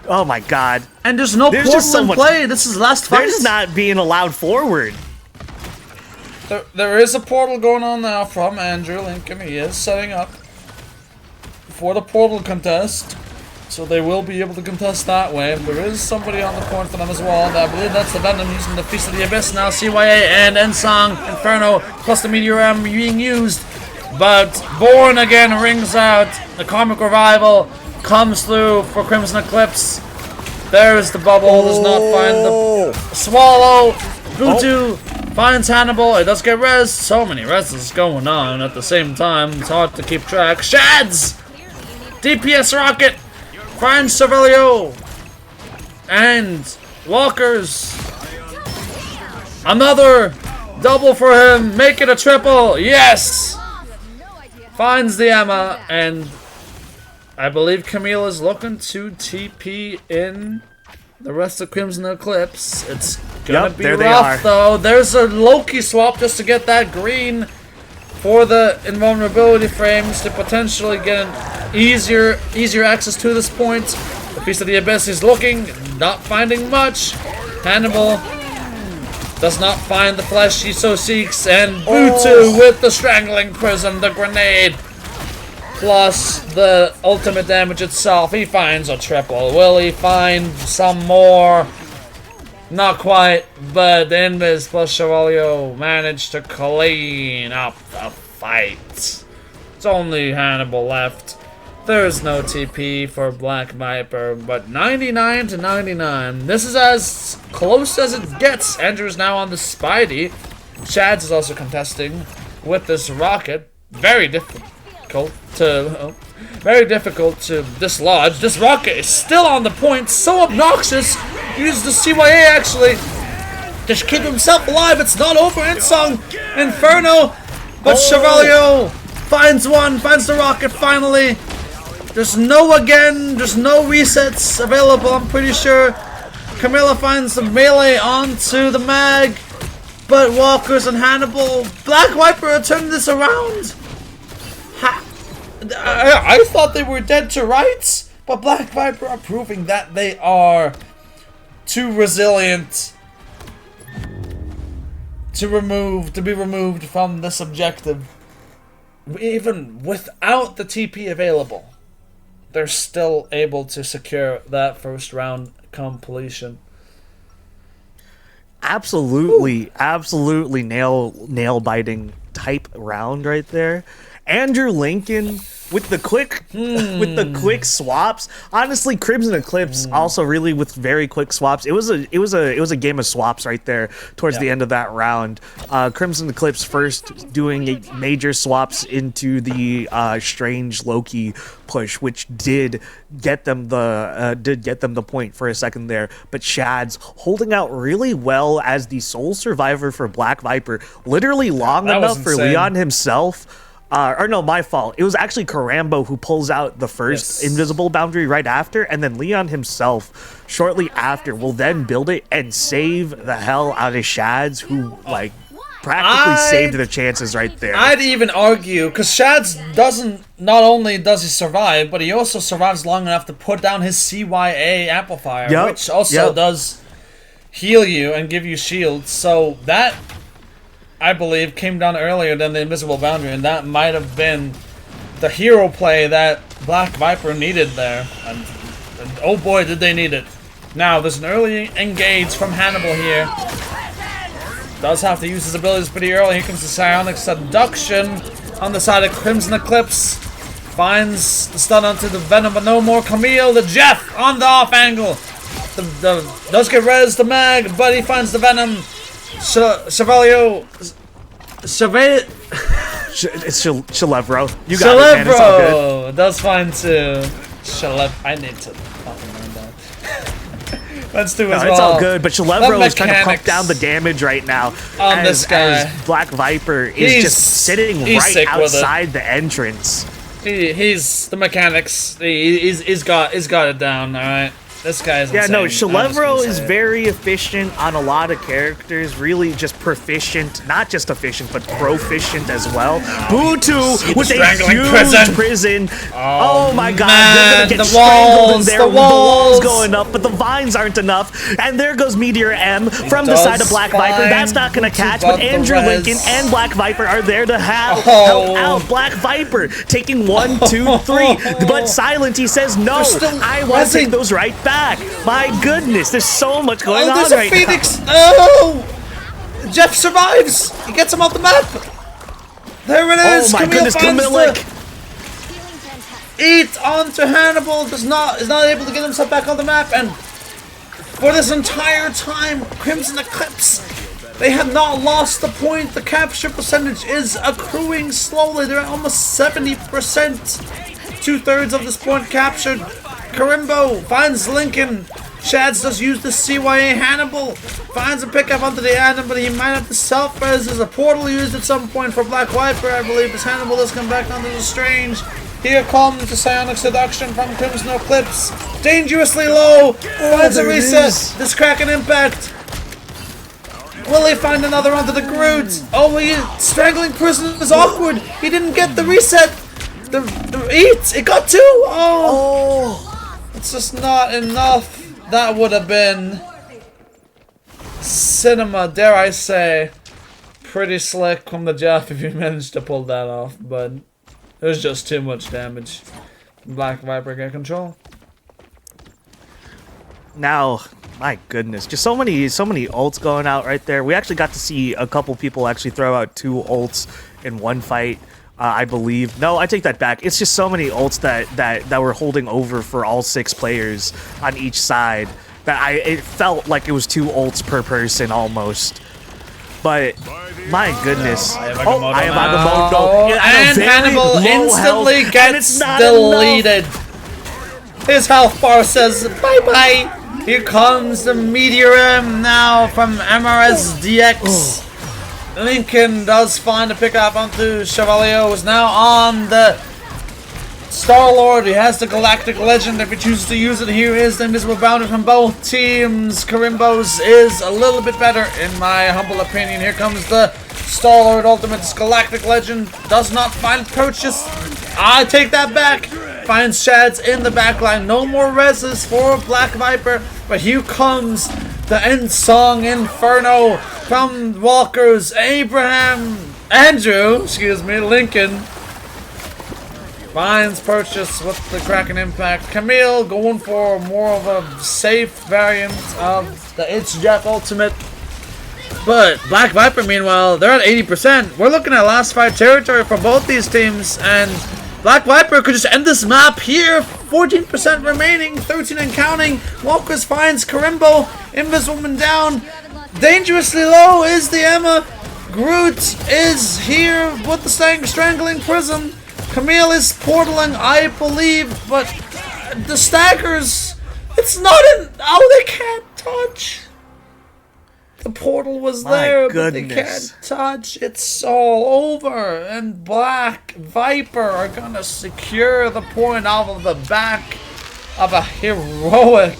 Oh my god. And there's no portal in play. This is last fight. They're just not being allowed forward. There is a portal going on now from Andrew Lincoln. He is setting up for the portal contest. So they will be able to contest that way. There is somebody on the point for them as well. I believe that's the Venom using the Feast of the Abyss now. CYA and Ensong Inferno plus the Meteor M being used. But Born again rings out. The Karmic Revival comes through for Crimson Eclipse. There's the bubble. Does not find the Swallow. Voodoo finds Hannibal. It does get res. So many reses going on at the same time. It's hard to keep track. Shads! DPS Rocket! Finds Cervelio and Walkers. Another double for him. Make it a triple. Yes. Finds the Emma, and I believe Camille is looking to TP in the rest of Crimson Eclipse. It's gonna be rough though. There's a Loki swap just to get that green for the invulnerability frames to potentially get an easier access to this point. The Feast of the Abyss is looking, not finding much. Hannibal does not find the flesh he so seeks, and Butu with the Strangling Prism, the grenade, plus the ultimate damage itself. He finds a triple. Will he find some more? Not quite, but the Invis plus Chevalio managed to clean up the fight. It's only Hannibal left. There's no TP for Black Viper, but 99 to 99. This is as close as it gets. Andrew's now on the Spidey. Chads is also contesting with this rocket. Very difficult to dislodge. This rocket is still on the point. So obnoxious. Uses the CYA actually to keep himself alive. It's not over. Ensong Inferno, but Chevalio finds one. Finds the rocket finally. There's no resets available, I'm pretty sure. Camilla finds the melee onto the mag, but Walkers and Hannibal. Black Viper are turning this around. I thought they were dead to rights, but Black Viper are proving that they are too resilient to be removed from this objective. Even without the TP available, they're still able to secure that first round completion. Absolutely nail biting type round right there. Andrew Lincoln with the quick swaps. Honestly, Crimson Eclipse also really with very quick swaps. It was a game of swaps right there towards the end of that round. Crimson Eclipse first doing major swaps into the Strange Loki push, which did get them the point for a second there. But Shad's holding out really well as the sole survivor for Black Viper, literally long enough for Leon himself. Or no, my fault. It was actually Karambo who pulls out the first invisible boundary right after, and then Leon himself, shortly after, will then build it and save the hell out of Shads, who, like, practically saved their chances right there. I'd even argue, because Shads not only does he survive, but he also survives long enough to put down his CYA amplifier, which also does... heal you and give you shields. So that, I believe, came down earlier than the invisible boundary, and that might have been the hero play that Black Viper needed there. And oh boy, did they need it. Now, there's an early engage from Hannibal here. Does have to use his abilities pretty early. Here comes the Psionic Seduction on the side of Crimson Eclipse. Finds the stun onto the Venom, but no more. Camille, the Jeff on the off angle. Does get res the mag, but he finds the Venom. Chevalio. It's Shalevro. You got it, man. It's all good. Does fine too. I need to fucking learn that. Let's do as well. It's all good, but Shalevro is trying to pump down the damage right now. On this guy. As Black Viper is just sitting right outside the entrance. He's the mechanics. He's got it down. All right. This guy is insane. No, Shalevro is very efficient on a lot of characters. Really just proficient. Not just efficient, but proficient as well. Butu with a huge prison. Oh my god, they're gonna get strangled in there with the walls going up, but the vines aren't enough. And there goes Meteor M from the side of Black Viper. That's not gonna catch, but Andrew Lincoln and Black Viper are there to help out Black Viper. Taking 1, 2, 3. But Silent, he says, no, I want to take those right back. My goodness, there's so much going on right Phoenix. Now. Oh! Jeff survives! He gets him off the map! There it is! Oh my goodness, Camille! Eat onto Hannibal! Is not able to get himself back on the map, and for this entire time, Crimson Eclipse, they have not lost the point. The capture percentage is accruing slowly. They're at almost 70%. 2/3 of this point captured. Karimbo finds Lincoln. Shads does use the CYA. Hannibal finds a pickup onto the Adam, but he might have to self-res. There's a portal used at some point for Black Viper, I believe, as Hannibal does come back onto the Strange. Here comes the Psionic Seduction from Crimson Eclipse. Dangerously low. Finds a reset. This Kraken Impact. Will he find another onto the Groot? Oh, Strangling Prison is awkward. He didn't get the reset. The eat. It got 2. Oh. It's just not enough. That would have been cinema, dare I say. Pretty slick from the Jeff if you managed to pull that off, but there's just too much damage. Black Viper get control. Now, my goodness, just so many ults going out right there. We actually got to see a couple people actually throw out 2 ults in one fight. I believe. No, I take that back. It's just so many ults that were holding over for all 6 players on each side that it felt like it was 2 ults per person almost. But my goodness. I have Agamotto. And Hannibal instantly gets deleted. His health bar says bye-bye. Here comes the Meteor M now from MRS DX. Lincoln does find a pickup onto Chevalier, who's now on the Star-Lord. He has the Galactic Legend if he chooses to use it. Here is the invisible boundary from both teams. Karimbo's is a little bit better, in my humble opinion. Here comes the Star-Lord Ultimate's Galactic Legend. Does not find purchase. I take that back. Finds Shads in the backline. No more reses for Black Viper. But here comes the end song Inferno from Walker's Andrew, Lincoln. Finds purchase with the Kraken Impact. Camille going for more of a safe variant of the It's Jeff Ultimate. But Black Viper, meanwhile, they're at 80%. We're looking at last fight territory for both these teams, and Black Viper could just end this map here. 14% remaining, 13 and counting. Walkers finds Karimbo. Inviswoman down. Dangerously low is the Emma. Groot is here with the Strangling Prism. Camille is portaling, I believe, but the staggers, it's not in. Oh, they can't touch. The portal was there, but they can't touch. It's all over, and Black Viper are gonna secure the point off of the back of a heroic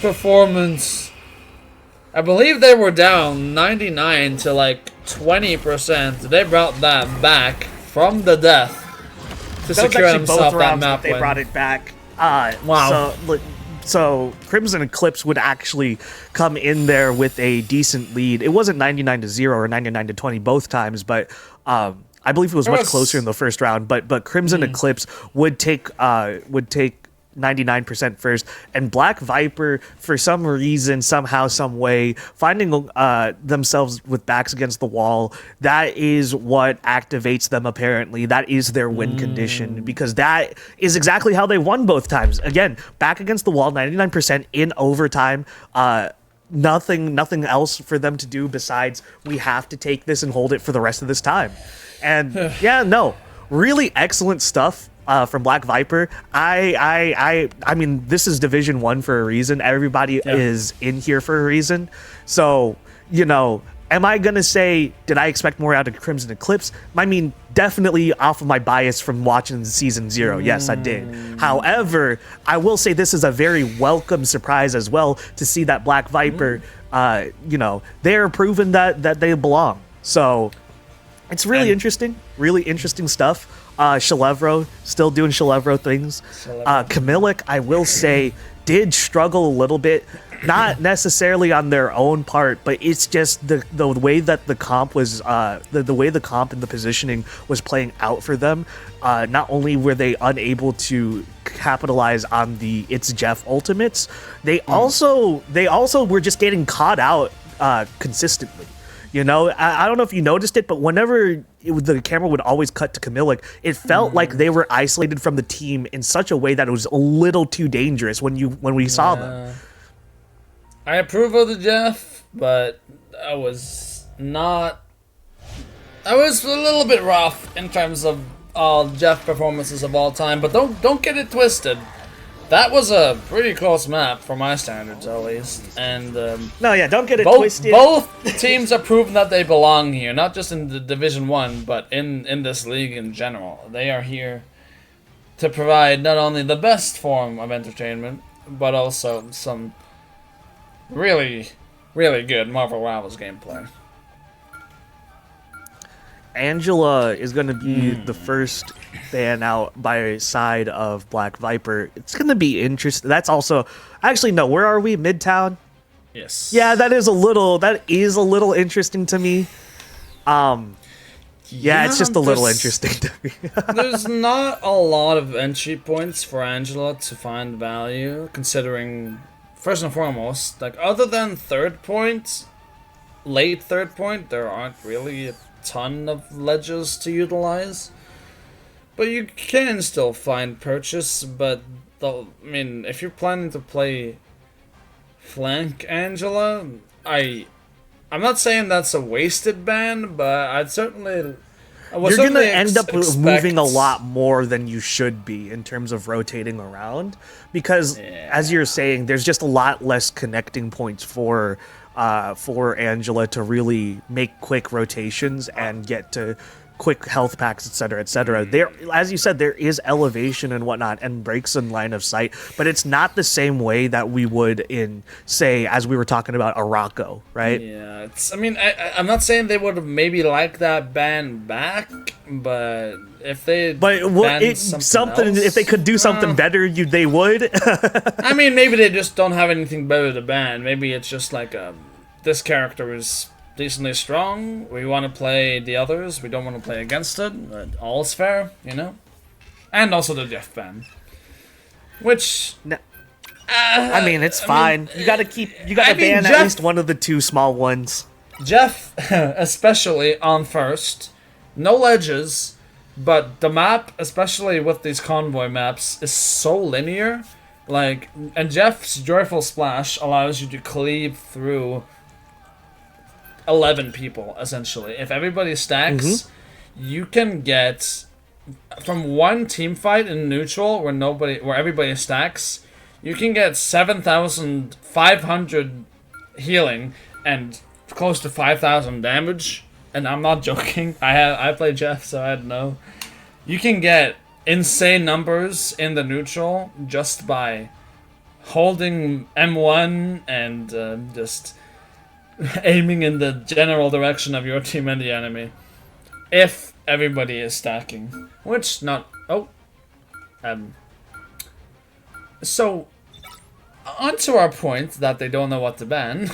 performance. I believe they were down 99 to like 20%. They brought that back from the death to secure themselves that map win. They brought it back. Wow. So, So Crimson Eclipse would actually come in there with a decent lead. It wasn't 99-0 or 99-20 both times, but I believe it was much closer in the first round. But Crimson Eclipse would take 99% first, and Black Viper, for some reason, somehow, some way, finding themselves with backs against the wall, that is what activates them, apparently. That is their win condition, because that is exactly how they won both times. Again, back against the wall, 99% in overtime. Nothing else for them to do besides, we have to take this and hold it for the rest of this time. And really excellent stuff from Black Viper. I mean, this is Division 1 for a reason. Everybody is in here for a reason. So, am I going to say, did I expect more out of Crimson Eclipse? I mean, definitely off of my bias from watching Season 0. Yes, I did. However, I will say this is a very welcome surprise as well to see that Black Viper, they're proving that they belong. So it's really interesting stuff. Shalevro, still doing Shalevro things. Camilic, I will say, did struggle a little bit. Not necessarily on their own part, but it's just the way that the comp was, the way the comp and the positioning was playing out for them. Not only were they unable to capitalize on the It's Jeff ultimates, they also were just getting caught out consistently. I don't know if you noticed it, but whenever the camera would always cut to Camilic, it felt like they were isolated from the team in such a way that it was a little too dangerous when we saw them. I approve of the Jeff, but I was a little bit rough in terms of all Jeff performances of all time. But don't get it twisted. That was a pretty close map for my standards, at least. And don't get it twisted. Both teams are proving that they belong here, not just in the Division 1, but in this league in general. They are here to provide not only the best form of entertainment, but also some really, really good Marvel Rivals gameplay. Angela is going to be the first ban out by side of Black Viper. It's going to be interesting. That's also... Actually, no. Where are we? Midtown? Yes. Yeah, that is a little interesting to me. It's just a little interesting to me. There's not a lot of entry points for Angela to find value, considering, first and foremost, like, other than late third point, there aren't really a ton of ledges to utilize, but you can still find purchase. But if you're planning to play flank Angela, I'm not saying that's a wasted ban, but you're gonna end up moving a lot more than you should be in terms of rotating around, because as you're saying, there's just a lot less connecting points for Angela to really make quick rotations and get to quick health packs, etc., etc. There, as you said, there is elevation and whatnot and breaks in line of sight, but it's not the same way that we would in, say, as we were talking about Araco, right? Yeah, I'm not saying they would have maybe liked that ban back, but if they if they could do something better, they would. Maybe they just don't have anything better to ban. Maybe it's just like this character is decently strong. We want to play the others. We don't want to play against it. But all's fair, And also the Jeff ban, which it's fine. You gotta ban Jeff, at least one of the two small ones. Jeff, especially on first, no ledges, but the map, especially with these convoy maps, is so linear. And Jeff's Joyful Splash allows you to cleave through 11 people, essentially. If everybody stacks, you can get from one team fight in neutral where everybody stacks, you can get 7,500 healing and close to 5,000 damage. And I'm not joking. I play Jeff, so I know. You can get insane numbers in the neutral just by holding M1 and just aiming in the general direction of your team and the enemy, if everybody is stacking, which not. So onto our point that they don't know what to ban.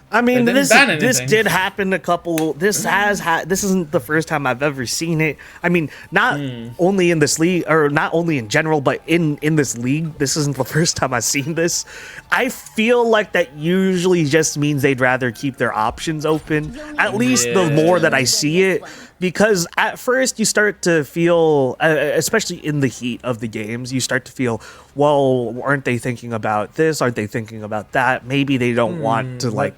I mean, this did happen a couple. This isn't the first time I've ever seen it. I mean, not only in this league, or not only in general, but in this league, this isn't the first time I've seen this. I feel like that usually just means they'd rather keep their options open. At least the more that I see it. Because at first you start to feel, especially in the heat of the games, you start to feel, well, aren't they thinking about this? Aren't they thinking about that? Maybe they don't want to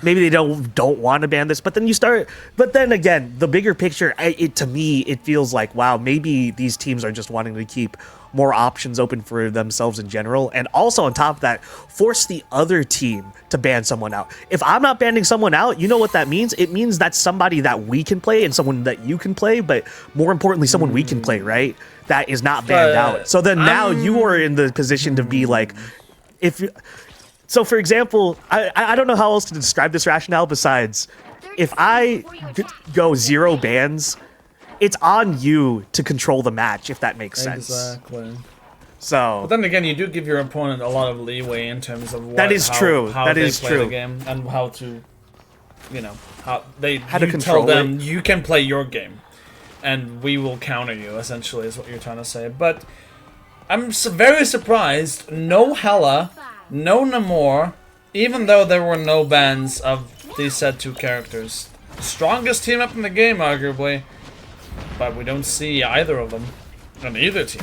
maybe they don't want to ban this. But then again, the bigger picture, to me, it feels like, wow, maybe these teams are just wanting to keep more options open for themselves in general, and also on top of that, force the other team to ban someone out. If I'm not banning someone out, you know what that means? It means that's somebody that we can play and someone that you can play, but more importantly, someone we can play, right? That is not banned out. So then now you are in the position to be like, so for example, I don't know how else to describe this rationale besides, if I go 0 bans, it's on you to control the match, if that makes sense. Exactly. So, but then again, you do give your opponent a lot of leeway in terms of that is true. How that they is play true. the game and how to, how to control them you can play your game, and we will counter you. Essentially, is what you're trying to say. But I'm very surprised. No Hela, no Namor, even though there were no bans of these said 2 characters. Strongest team up in the game, arguably. But we don't see either of them on either team.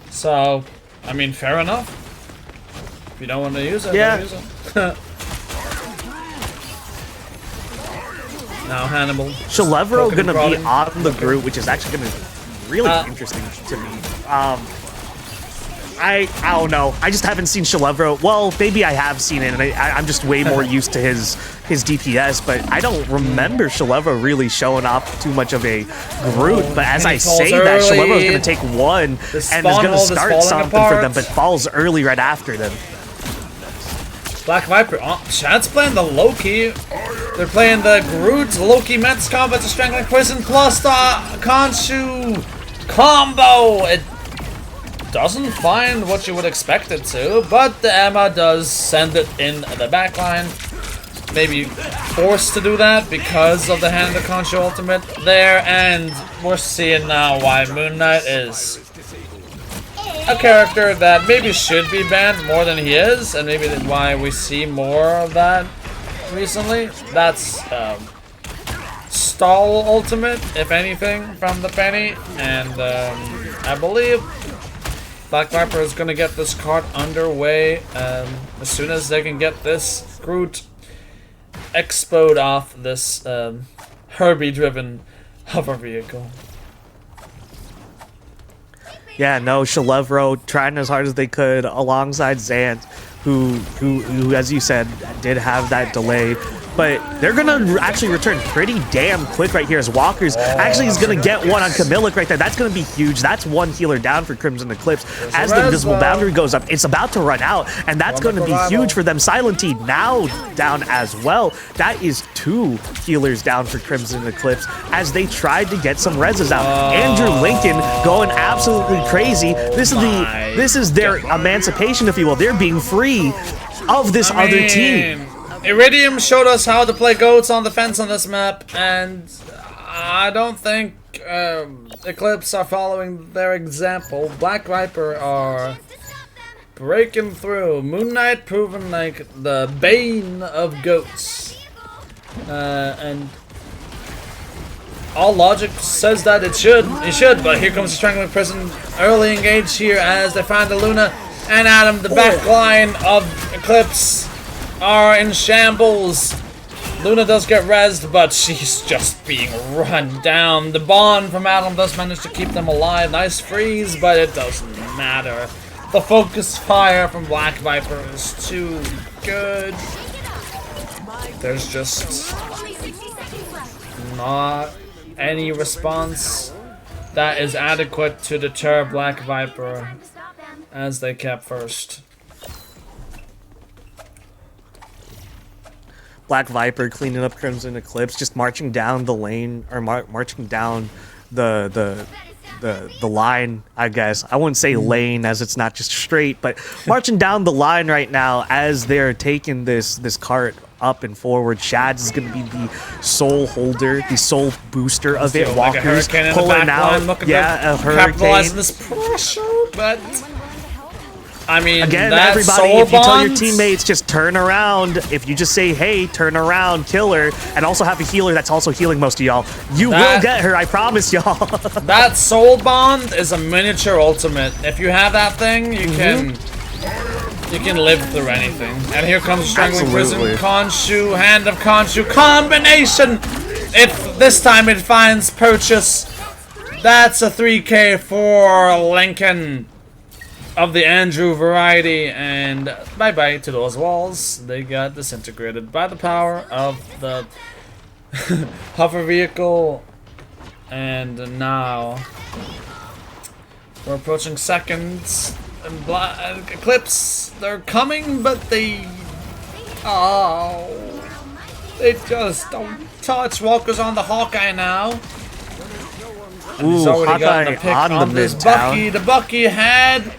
So, I mean, fair enough. If you don't want to use it, don't use it. Now Hannibal. Shalevro gonna be on the group, which is actually gonna be really interesting to me. I don't know. I just haven't seen Shalevro. Well, maybe I have seen it, and I'm just way more used to his DPS, but I don't remember Shalevro really showing off too much of a Groot. But as I say that, Shalevro is going to take one and is going to start something for them, but falls early right after them. Black Viper, Chad's playing the Loki. They're playing the Groot, Loki, Mets combo to Strangling Prison, plus the Khonshu combo. It doesn't find what you would expect it to, but the Emma does send it in the backline. Maybe forced to do that because of the Hand of the Khonshu ultimate there, and we're seeing now why Moon Knight is a character that maybe should be banned more than he is, and maybe that's why we see more of that recently. That's stall ultimate, if anything, from the Penny, and I believe Black Viper is going to get this card underway as soon as they can get this Groot explode off this Herbie-driven hover vehicle. Yeah, no, Shalevro trying as hard as they could alongside Zant, who, as you said, did have that delay. But they're going to actually return pretty damn quick right here as Walker's actually is going to get one on Camillic right there. That's going to be huge. That's one healer down for Crimson Eclipse. As the invisible boundary goes up, it's about to run out, and that's going to be huge for them. Silent T now down as well. That is 2 healers down for Crimson Eclipse as they tried to get some reses out. Andrew Lincoln going absolutely crazy. This is their emancipation, if you will. They're being free of this other team. Iridium showed us how to play goats on the fence on this map, and I don't think Eclipse are following their example. Black Viper are breaking through. Moon Knight proven like the bane of goats. And all logic says that it should, but here comes the Strangling Prison. Early engage here as they find the Luna and Adam. The back line of Eclipse are in shambles. Luna does get rezzed, but she's just being run down. The Bond from Adam does manage to keep them alive. Nice freeze, but it doesn't matter. The focus fire from Black Viper is too good. There's just not any response that is adequate to deter Black Viper as they kept first. Black Viper cleaning up Crimson Eclipse, just marching down the lane, or marching down the the line, I guess. I wouldn't say lane, as it's not just straight, but marching down the line right now as they're taking this cart up and forward. Shads is going to be the sole holder, the sole booster of it. Like Walker's pulling out, a hurricane. Capitalizing this pressure, but I mean, again, that everybody, soul if you tell your bond, teammates just turn around, if you just say, hey, turn around, kill her, and also have a healer that's also healing most of y'all, you will get her, I promise y'all. That soul bond is a miniature ultimate. If you have that thing, you can live through anything. And here comes Strangling Prison, Khonshu, Hand of Khonshu, combination! If this time it finds purchase, that's a 3k for Lincoln of the Andrew variety, and bye-bye to those walls. They got disintegrated by the power of the hover vehicle. And now we're approaching seconds. And Eclipse, they're coming, but they just don't touch. Walker's on the Hawkeye now. And he's already gotten a pick on this Bucky. The Bucky had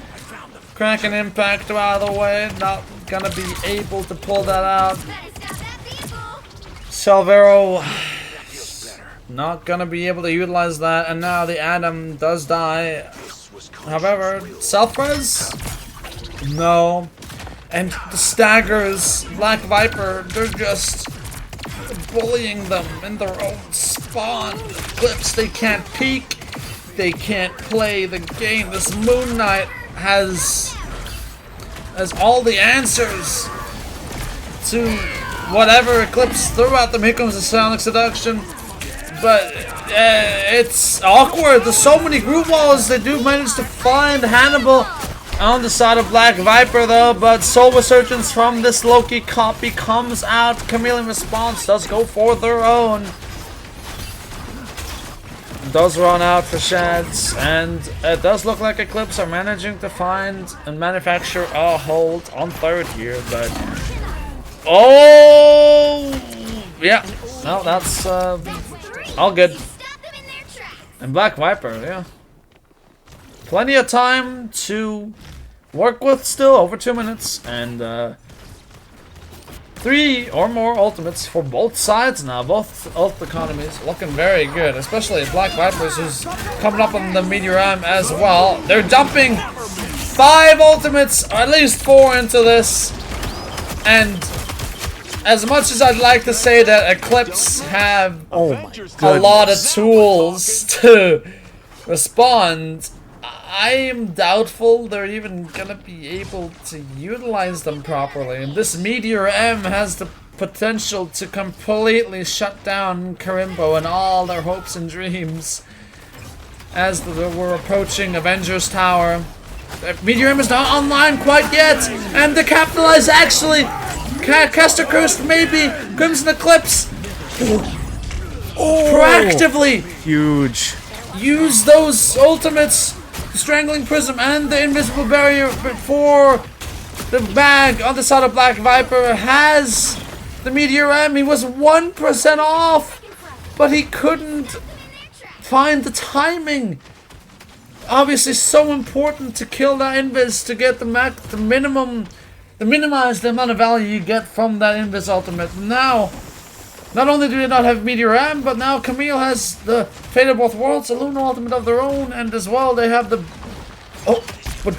Kraken Impact out of the way. Not gonna be able to pull that out. Salvero not gonna be able to utilize that. And now the Atom does die. However, self-res? No. And the Staggers, Black Viper, they're just bullying them in their own spawn. Clips, they can't peek. They can't play the game. This Moon Knight has all the answers to whatever Eclipse threw at them. Here comes the Sonic Seduction. But it's awkward. There's so many group walls. They do manage to find Hannibal on the side of Black Viper, though. But Soul Resurgence from this Loki copy comes out. Chameleon Response does go for their own. Does run out for Shads. And it does look like Eclipse are managing to find and manufacture a hold on third here. But yeah. No, that's all good. And Black Viper, yeah. Plenty of time to work with still, over 2 minutes. And 3 or more ultimates for both sides now. Both ult economies looking very good. Especially Black Vipers, who's coming up on the Meteor Arm as well. They're dumping 5 ultimates, or at least 4 into this. And as much as I'd like to say that Eclipse have a lot of tools to respond, I am doubtful they're even gonna be able to utilize them properly. And this Meteor M has the potential to completely shut down Karimbo and all their hopes and dreams as we're approaching Avengers Tower. Meteor M is not online quite yet, and the capitalize actually. Caster Curse, maybe. Crimson Eclipse. Proactively. Huge. Use those ultimates. The Strangling Prism and the Invisible Barrier for the bag on the side of Black Viper. Has the Meteor M. He was 1% off, but he couldn't find the timing. Obviously, so important to kill that Invis to get the minimum. Minimize the amount of value you get from that Invis ultimate. Now, not only do they not have Meteor M, but now Camille has the Fate of Both Worlds, a Lunar ultimate of their own, and as well they have the... Oh, but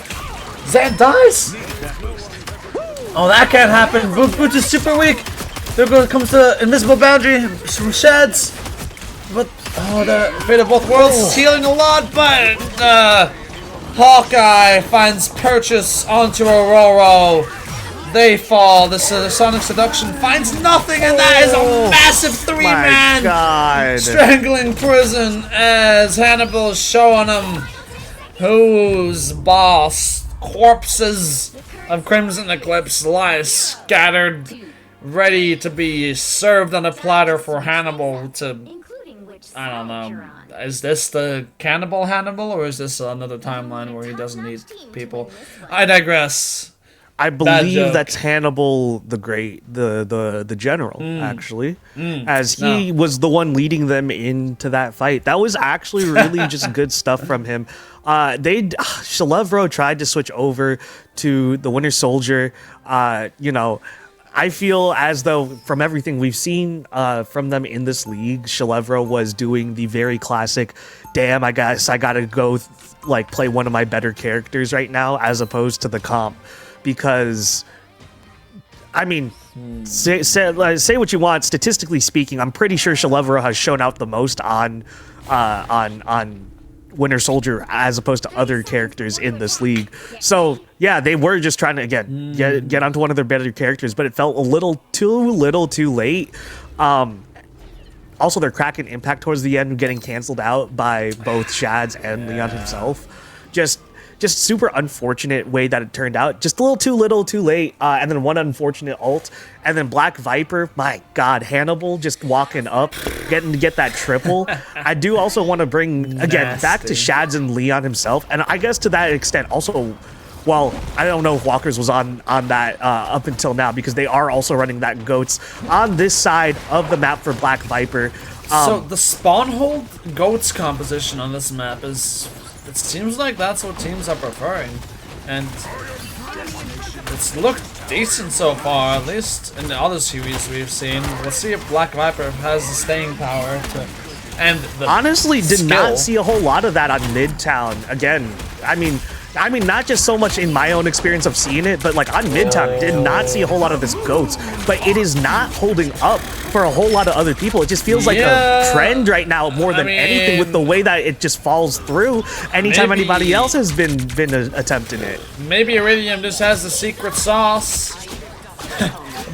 Zan dies? Oh, that can't happen. Boot is super weak. There comes the Invisible Boundary from Sheds. But, the Fate of Both Worlds is healing a lot, but Hawkeye finds purchase onto Aurora. They fall. The Sonic Seduction finds nothing, and that is a massive 3-man Strangling Prison as Hannibal is showing them who's boss. Corpses of Crimson Eclipse lie scattered, ready to be served on a platter for Hannibal to... I don't know. Is this the cannibal Hannibal, or is this another timeline where he doesn't need people? I digress. I believe that's Hannibal the Great, the general, actually, as he was the one leading them into that fight. That was actually really just good stuff from him. Shalevro tried to switch over to the Winter Soldier. You know, I feel as though from everything we've seen from them in this league, Shalevro was doing the very classic, damn, I guess I gotta go like play one of my better characters right now, as opposed to the comp. Because, I mean, say what you want. Statistically speaking, I'm pretty sure Shalevro has shown out the most on Winter Soldier as opposed to other characters in this league. So yeah, they were just trying to again get onto one of their better characters, but it felt a little too late. Also, their Kraken impact towards the end getting canceled out by both Shads and Leon himself. Just super unfortunate way that it turned out. Just a little too late. And then one unfortunate ult. And then Black Viper, my God, Hannibal just walking up, getting to get that triple. I do also want to bring, again, back to Shads and Leon himself. And I guess to that extent also, well, I don't know if Walkers was on that up until now, because they are also running that Goats on this side of the map for Black Viper. So the spawn hold Goats composition on this map is... It seems like that's what teams are preferring, and it's looked decent so far, at least in the other series we've seen. Let's see if Black Viper has the staying power to, and the honestly did skill. not see a whole lot of that on Midtown. Again, I mean, not just so much in my own experience of seeing it, but like on Midtown, did not see a whole lot of this Goats. But it is not holding up for a whole lot of other people. It just feels like a trend right now more than anything, with the way that it just falls through anytime anybody else has been attempting it. Maybe Iridium just has the secret sauce,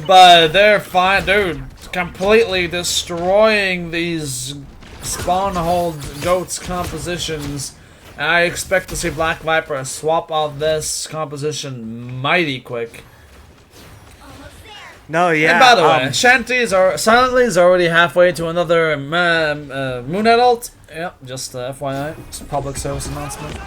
but they're fine, dude. Completely destroying these spawn hold Goats compositions. And I expect to see Black Viper swap out this composition mighty quick. No, yeah. And by the way, Silently is already halfway to another Moonhead ult. Yep, just FYI, just public service announcement.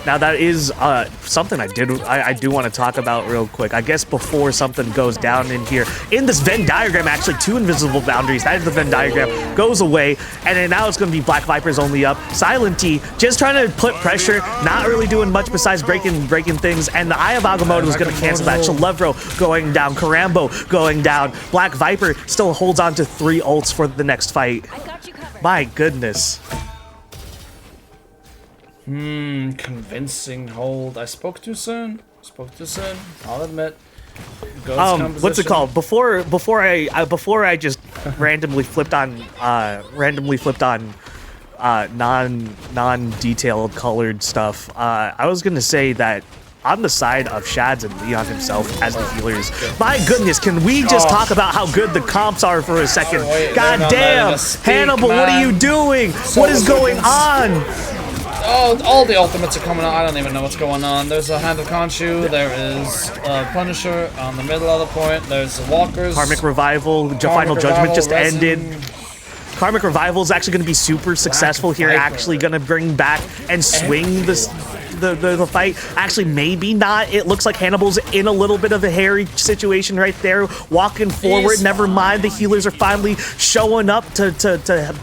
Now that is something I do want to talk about real quick. I guess before something goes down in here. In this Venn diagram, actually, 2 invisible boundaries. That is the Venn diagram. Goes away, and then now it's going to be Black Viper's only up. Silent T just trying to put pressure, not really doing much besides breaking things, and the Eye of Agamotto is going to cancel that. Shalevro going down, Karambo going down. Black Viper still holds on to 3 ults for the next fight. My goodness. Convincing hold. I spoke too soon. I'll admit. What's it called? Before I just randomly flipped on non-detailed colored stuff. I was gonna say that on the side of Shads and Leon himself as the healers. My goodness, can we just talk about how good the comps are for a second? God damn, Hannibal, what are you doing? What is going on? Oh, all the ultimates are coming out. I don't even know what's going on. There's a Hand of Khonshu. There is Punisher on the middle of the point. There's Walkers. Karmic Revival. Final Judgment just ended. Karmic Revival is actually going to be super successful here. Actually going to bring back and swing the fight. Actually, maybe not. It looks like Hannibal's in a little bit of a hairy situation right there. Walking forward. Never mind. The healers are finally showing up to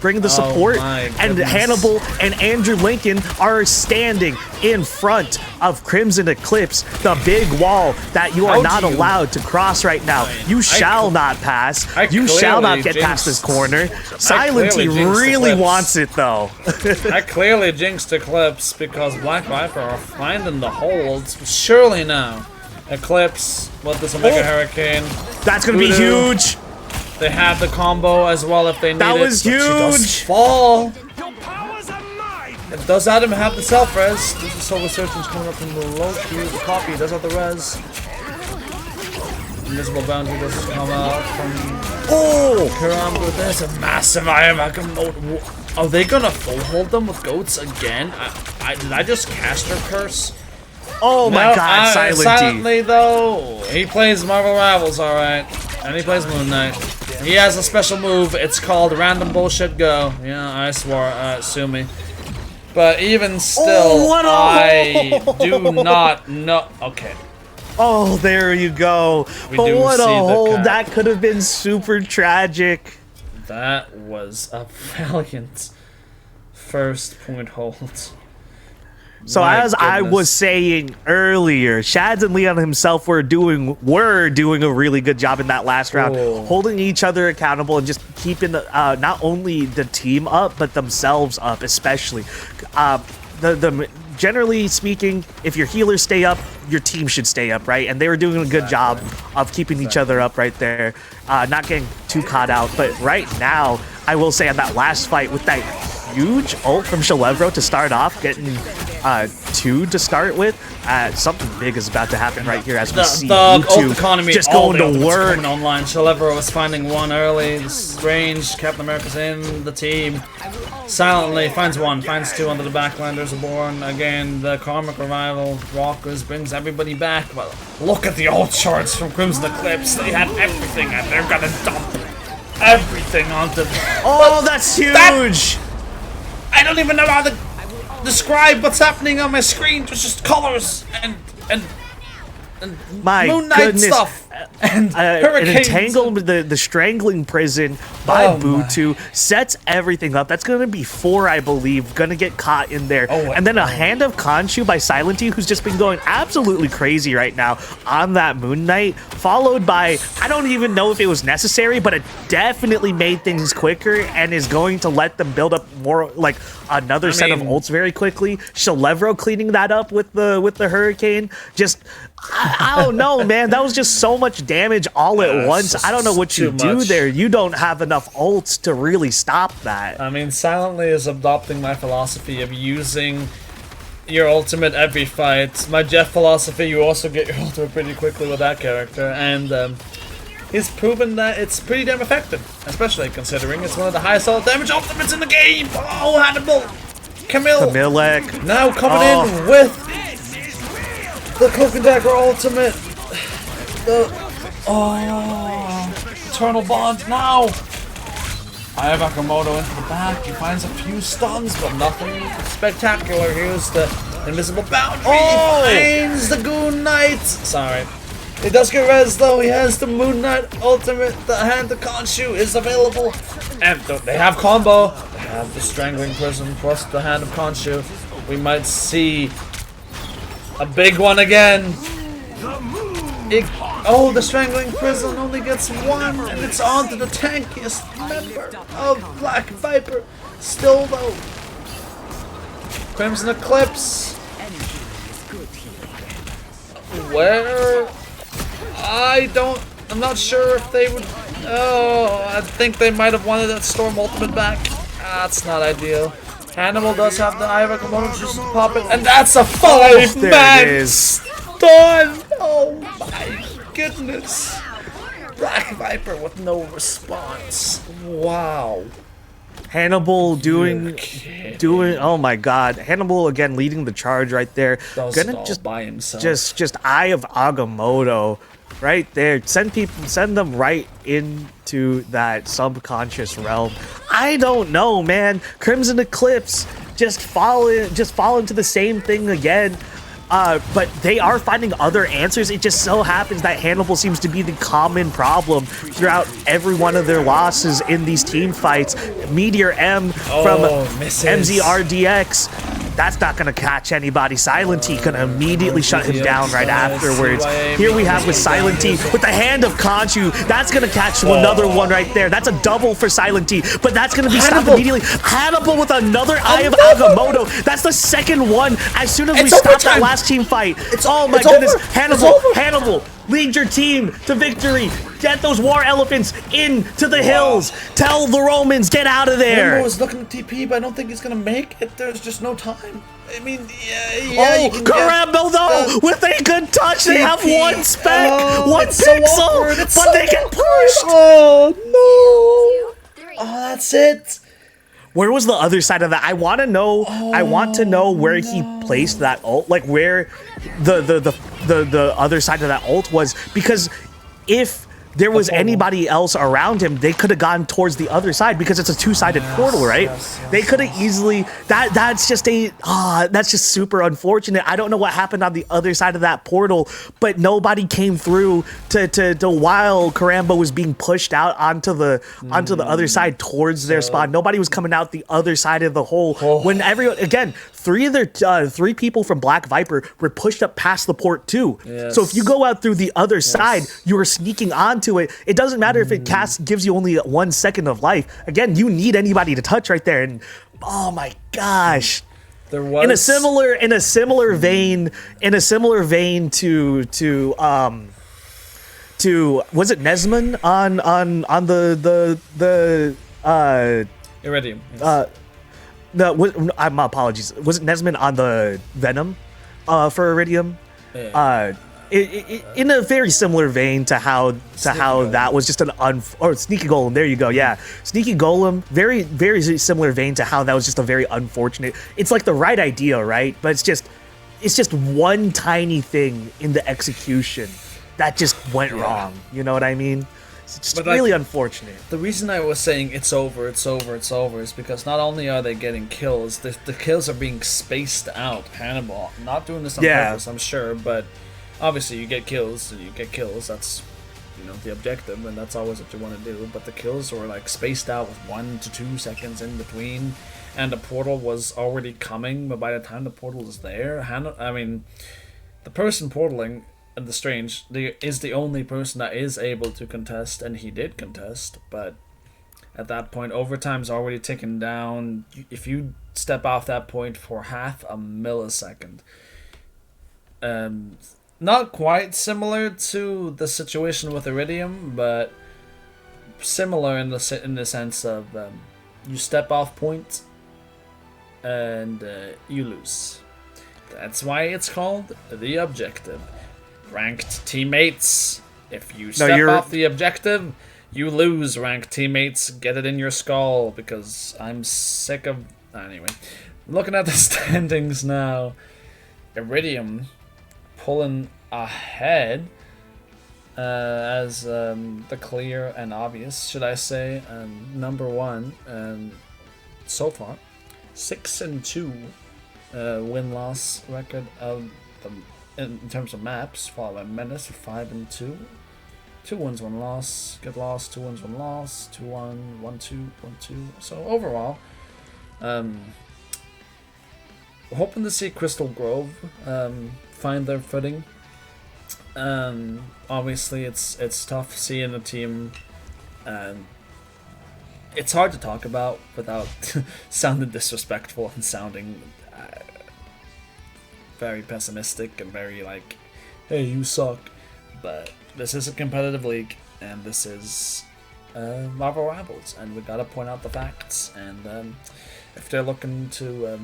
bring the support. And Hannibal and Andrew Lincoln are standing in front of Crimson Eclipse, the big wall that you are not allowed to cross right now. You shall not pass. You shall not get past this corner. Silent T really wants it, though. I clearly jinxed Eclipse because Black Viper are finding the holds. Surely now. Eclipse, what does a Mega Hurricane? That's going to be huge. They have the combo as well if they need it. That was huge. She does fall. Does Adam have the self-res? This is Soul Resurgence coming up from the low queue. The copy does have the res. Invisible Boundary does come out from Karambo. There's a massive Eye of Agamotto. Are they gonna full hold them with Goats again? Did I just cast her curse? Oh my god, Silently though. He plays Marvel Rivals, alright. And he plays Moon Knight. He has a special move. It's called Random Bullshit Go. Yeah, I swore. Sue me. But even still, I do not know. Okay. Oh, there you go. But what a hold. That could have been super tragic. That was a valiant first point hold. So as I was saying earlier, Shads and Leon himself were doing a really good job in that last round, holding each other accountable and just keeping not only the team up but themselves up, especially. Generally speaking, if your healers stay up, your team should stay up, right? And they were doing a good job of keeping each other up right there, not getting too caught out. But right now, I will say on that last fight with that huge ult from Shalevro to start off, getting 2 to start with, something big is about to happen right here as we see YouTube economy just going to work. Coming online. Shalevro was finding one early. This range, Captain America's in the team. Silently finds one, finds 2 under the backline. There's a Born again. The Karmic Revival Walkers brings everybody back. But look at the ult charts from Crimson Eclipse. They have everything, and they're gonna dump everything onto. Oh, that's huge! I don't even know how to describe what's happening on my screen. There's just colors and my Moon Knight goodness. stuff and hurricanes. An entangled the strangling prison by Butu sets everything up. That's going to be 4, I believe, going to get caught in there. And then a Hand of Khonshu by Silent-T, who's just been going absolutely crazy right now on that Moon Knight, followed by, I don't even know if it was necessary, but it definitely made things quicker and is going to let them build up more, like another set of ults very quickly. Shalevro cleaning that up with the Hurricane. Just I don't know, man. That was just so much damage all at once. I don't know what you do there. You don't have enough ults to really stop that. I mean, Silently is adopting my philosophy of using your ultimate every fight. My Jeff philosophy, you also get your ultimate pretty quickly with that character. And he's proven that it's pretty damn effective. Especially considering it's one of the highest ult damage ultimates in the game. Oh, Hannibal! Camillek. Now coming in with the Cloak and Dagger ultimate. Eternal Bond now. I have Akamoto into the back. He finds a few stuns, but nothing spectacular. Here's the invisible boundary. He finds the Goon Knight. Sorry. He does get res though. He has the Moon Knight ultimate. The Hand of Khonshu is available. And they have combo. They have the Strangling Prison plus the Hand of Khonshu. We might see a big one again. The Strangling Prison only gets 1, and it's on to the tankiest member of Black Viper. Still though, Crimson Eclipse. Where? I'm not sure if they would. I think they might have wanted that Storm ultimate back. That's not ideal. Hannibal does have the Eye of Akamoto just to pop it, and that's a 5-man stun! Oh my goodness. Black Viper with no response. Wow. Hannibal doing oh my god. Hannibal again leading the charge right there. Gonna just by himself. Just Eye of Agamotto right there. Send them right into that subconscious realm. I don't know, man. Crimson Eclipse just fall into the same thing again. But they are finding other answers. It just so happens that Hannibal seems to be the common problem throughout every one of their losses in these team fights. Meteor M from MZRDX. That's not going to catch anybody. Silent-T can immediately shut him down right afterwards. Here we have with Silent-T with the Hand of Khonshu. That's going to catch another one right there. That's a double for Silent-T, but that's going to be stopped immediately. Hannibal with another Eye of Agamotto. That's the second one as soon as we stop that last team fight. Oh my goodness. Hannibal, lead your team to victory. Get those war elephants into the hills. Tell the Romans, get out of there. Hannibal is looking at TP, but I don't think he's going to make it. There's just no time. I mean, yeah. Karambel though, with a good touch. They have one spec, one pixel, but they get pushed. Oh, no. Oh, that's it. Where was the other side of that? I want to know. I want to know where he placed that ult, like where the other side of that ult was, because if there was anybody else around him, they could have gone towards the other side because it's a two-sided portal, right? They could have easily. That's just super unfortunate. I don't know what happened on the other side of that portal, but nobody came through to while Karamba was being pushed out onto the other side towards their spot. Nobody was coming out the other side of the hole. When everyone, again, three people from Black Viper were pushed up past the port too. So if you go out through the other side, you are sneaking onto it. It doesn't matter if it gives you only 1 second of life. Again, you need anybody to touch right there. And oh my gosh. There was in a similar vein to was it Nesman on the Iridium. Yes. My apologies. Was it Nesman on the Venom for Iridium? Yeah. In a very similar vein to how that was just or Sneaky Golem. There you go. Yeah, Sneaky Golem. Very very similar vein to how that was just a very unfortunate. It's like the right idea, right? But it's just one tiny thing in the execution that just went wrong. You know what I mean? It's just really unfortunate. The reason I was saying it's over is because not only are they getting kills, the kills are being spaced out. Hannibal not doing this on purpose, I'm sure, but obviously you get kills. That's the objective, and that's always what you want to do. But the kills were like spaced out with 1 to 2 seconds in between, and the portal was already coming. But by the time the portal is there, the person portaling the Strange is the only person that is able to contest, and he did contest. But at that point, overtime's already ticking down. If you step off that point for half a millisecond, not quite similar to the situation with Iridium, but similar in the sense of you step off point and you lose. That's why it's called the objective. Ranked teammates, if you step off the objective, you lose. Ranked teammates, get it in your skull, because I'm sick of... Anyway, looking at the standings now, Iridium pulling ahead as the clear and obvious, should I say, number one so far. 6-2 win-loss record of the... in terms of maps, followed by Menace with 5-2. 2 wins, 1 loss. Get lost, 2 wins, 1 loss. 2-1, 1-2, 1-2. So overall, we're hoping to see Crystal Grove find their footing. Obviously, it's tough seeing a team. It's hard to talk about without sounding disrespectful and sounding very pessimistic and very like, hey, you suck. But this is a competitive league, and this is Marvel Rivals, and we gotta point out the facts. And if they're looking to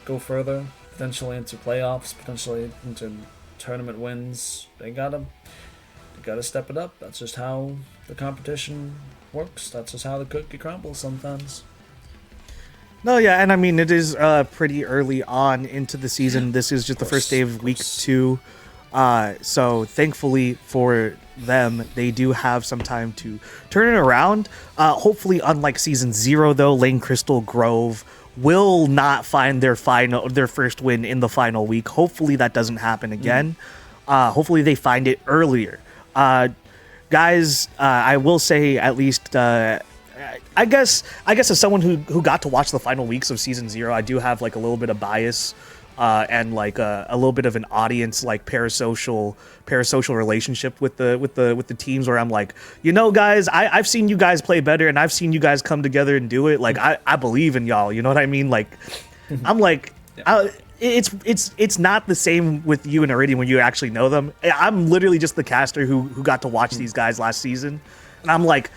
go further, potentially into playoffs, potentially into tournament wins, they gotta step it up. That's just how the competition works. That's just how the cookie crumbles sometimes. No, yeah, and I mean, it is pretty early on into the season. This is just the first day of week 2. So thankfully for them, they do have some time to turn it around. Hopefully, unlike season 0, though, Lane Crystal Grove will not find their first win in the final week. Hopefully that doesn't happen again. Hopefully they find it earlier. Guys, I will say at least... I guess as someone who got to watch the final weeks of season 0, I do have like a little bit of bias and like a little bit of an audience like parasocial relationship with the teams, where I'm like, guys, I've seen you guys play better, and I've seen you guys come together and do it. Like I believe in y'all. You know what I mean? Like I'm like, it's not the same with you and Iridium when you actually know them. I'm literally just the caster who got to watch these guys last season, and I'm like,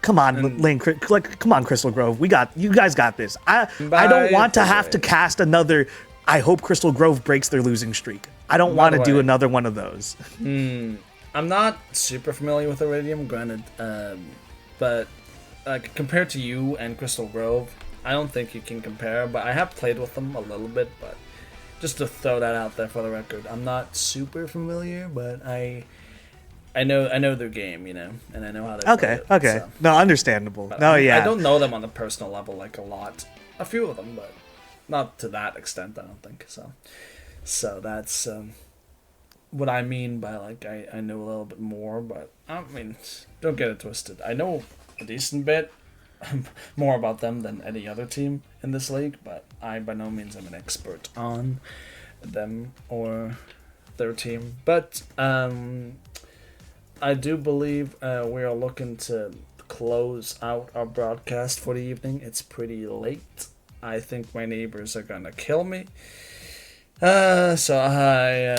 come on, Lane, come on, Crystal Grove. You guys got this. I don't want to have to cast another. I hope Crystal Grove breaks their losing streak. I don't want to do another one of those. I'm not super familiar with Iridium, granted, but compared to you and Crystal Grove, I don't think you can compare. But I have played with them a little bit. But just to throw that out there for the record, I'm not super familiar, but I know their game, you know, and I know how they play it, okay. So. No, understandable. But no, yeah. I don't know them on the personal level like a lot. A few of them, but not to that extent, I don't think. So that's what I mean by like I know a little bit more, but I mean, don't get it twisted. I know a decent bit more about them than any other team in this league, but I by no means am an expert on them or their team. But I do believe we are looking to close out our broadcast for the evening. It's pretty late. I think my neighbors are gonna kill me. So I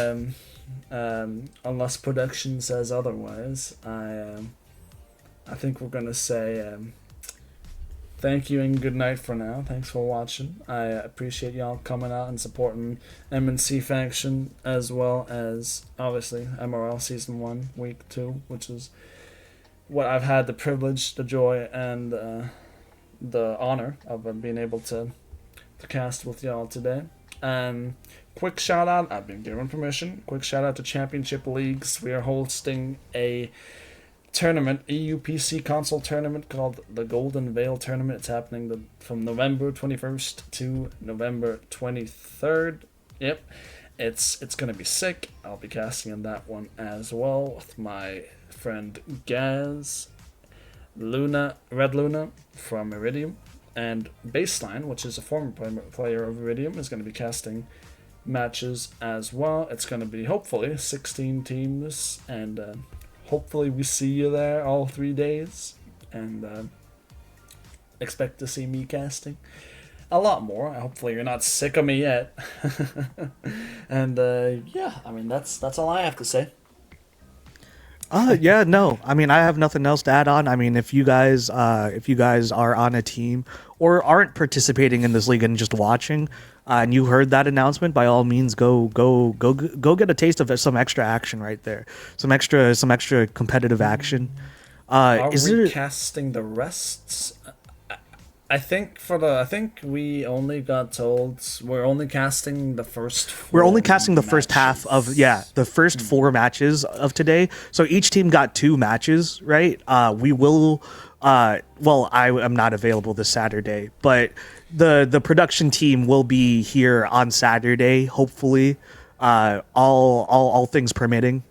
unless production says otherwise, I think we're gonna say thank you and good night for now. Thanks for watching. I appreciate y'all coming out and supporting MNC Faction, as well as obviously MRL Season 1, Week 2, which is what I've had the privilege, the joy, and the honor of being able to cast with y'all today. Quick shout out, I've been given permission. Quick shout out to Championship Leagues. We are hosting a tournament, EUPC console tournament called the Golden Veil Tournament. It's happening from November 21st to November 23rd. Yep, it's gonna be sick. I'll be casting in that one as well with my friend Gaz, Red Luna from Iridium, and Baseline, which is a former player of Iridium, is going to be casting matches as well. It's going to be hopefully 16 teams, and hopefully we see you there all 3 days, and expect to see me casting a lot more. Hopefully you're not sick of me yet. And yeah, I mean that's all I have to say. Yeah, no. I mean, I have nothing else to add on. I mean, if you guys are on a team or aren't participating in this league and just watching, and you heard that announcement, by all means, go get a taste of some extra action right there. Some extra competitive action. Are we casting the rests? I think we only got told we're only casting the first. We're only casting the first half of the first 4 matches of today. So each team got 2 matches, right? We will. Well, I am not available this Saturday, but the production team will be here on Saturday, hopefully. All things permitting.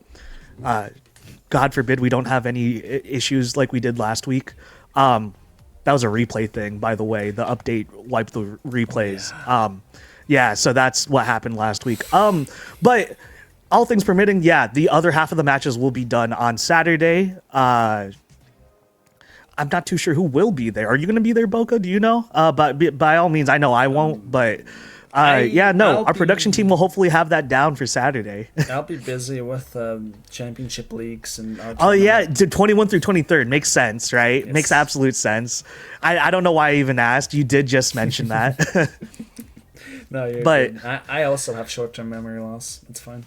God forbid we don't have any issues like we did last week. That was a replay thing, by the way. The update wiped the replays. Yeah, so that's what happened last week. But all things permitting, yeah, the other half of the matches will be done on Saturday. I'm not too sure who will be there. Are you going to be there, Boca? Do you know? But by all means, I know I won't. But our production team will hopefully have that down for Saturday. I'll be busy with championship leagues and. Oh yeah, 21 through 23rd makes sense, right? Yes. Makes absolute sense. I don't know why I even asked. You did just mention that. No, you're good. I also have short-term memory loss. It's fine.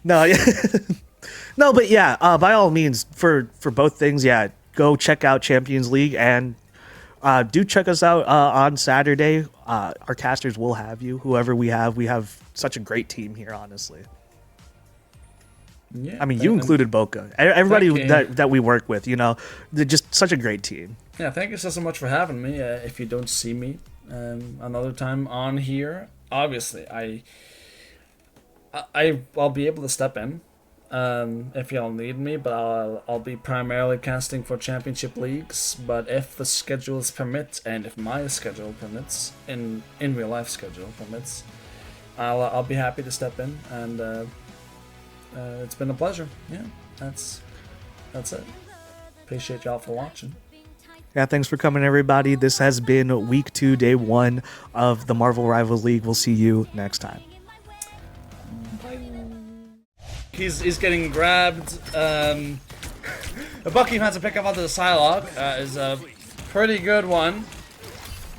No, yeah. No, but yeah, by all means, for both things, yeah, go check out Champions League and do check us out on Saturday. Our casters will have you. Whoever we have such a great team here, honestly. Yeah, I mean, you included Boca. Everybody that we work with, they're just such a great team. Yeah, thank you so much for having me. If you don't see me another time on here, obviously I'll be able to step in if y'all need me, but I'll be primarily casting for championship leagues. But if the schedules permit, and if my schedule permits, in real life schedule permits, I'll be happy to step in, and it's been a pleasure. Yeah, that's it. Appreciate y'all for watching. Yeah, thanks for coming, everybody. This has been week 2, day 1 of the Marvel Rivals League. We'll see you next time. He's getting grabbed. A Bucky has to pick up onto the Psylocke is a pretty good one.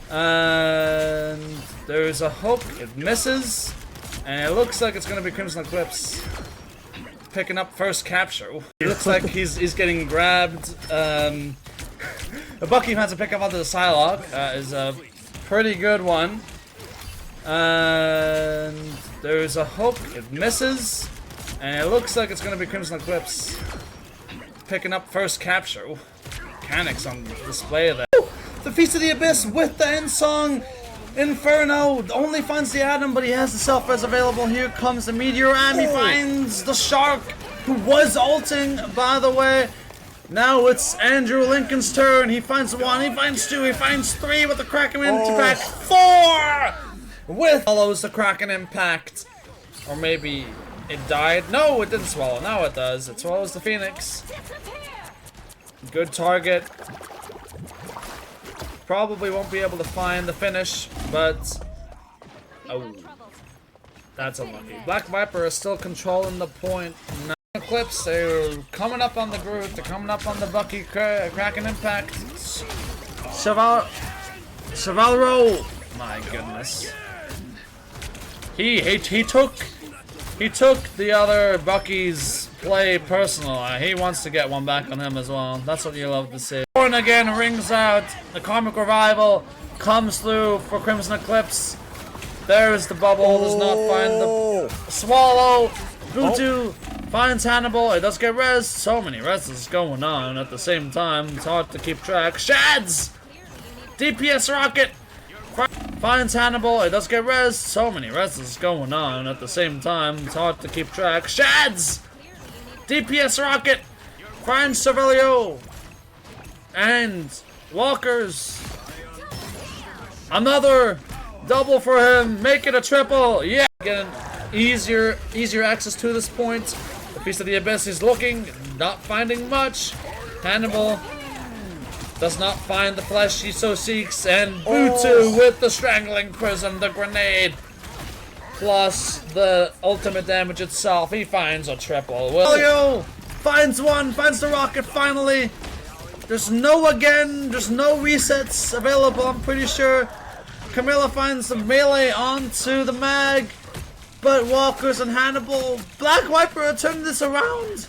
And there's a hook. It misses. And it looks like it's going to be Crimson Eclipse picking up first capture. Ooh. It looks like he's getting grabbed. A Bucky has to pick up onto the Psylocke is a pretty good one. And there's a hook. It misses. And it looks like it's going to be Crimson Eclipse picking up first capture. Ooh, mechanics on display there. Ooh, the Feast of the Abyss with the end song. Inferno only finds the Atom, but he has the self-res available. Here comes the Meteor Am. He finds the Shark, who was ulting, by the way. Now it's Andrew Lincoln's turn. He finds 1, he finds 2, he finds 3 with the Kraken Impact. 4 with follows the Kraken Impact. Or maybe it died. No, it didn't swallow. Now it does. It swallows the Phoenix. Good target. Probably won't be able to find the finish, but oh, that's unlucky. Black Viper is still controlling the point. Now Eclipse, they're coming up on the Groot, they're coming up on the Bucky Kraken Impact. Chevalro, my goodness. He took the other Bucky's play personal. He wants to get one back on him as well. That's what you love to see. Born again rings out. The Karmic Revival comes through for Crimson Eclipse. There's the bubble. Does not find the swallow. Butu finds Hannibal. It does get res. So many reses going on at the same time. It's hard to keep track. Shads! DPS rocket! Finds Hannibal. It does get res. So many reses going on at the same time. It's hard to keep track. Shads! DPS rocket! Finds Cervelio! And Walkers. Another double for him. Make it a triple. Yeah. Again, easier access to this point. The Feast of the Abyss is looking, not finding much. Hannibal does not find the flesh he so seeks, and Butu with the Strangling Prism, the grenade, plus the ultimate damage itself. He finds a triple. Wilio finds 1, finds the rocket finally. There's no resets available, I'm pretty sure. Camilla finds the melee onto the mag, but Walkers and Hannibal. Black Viper are turning this around.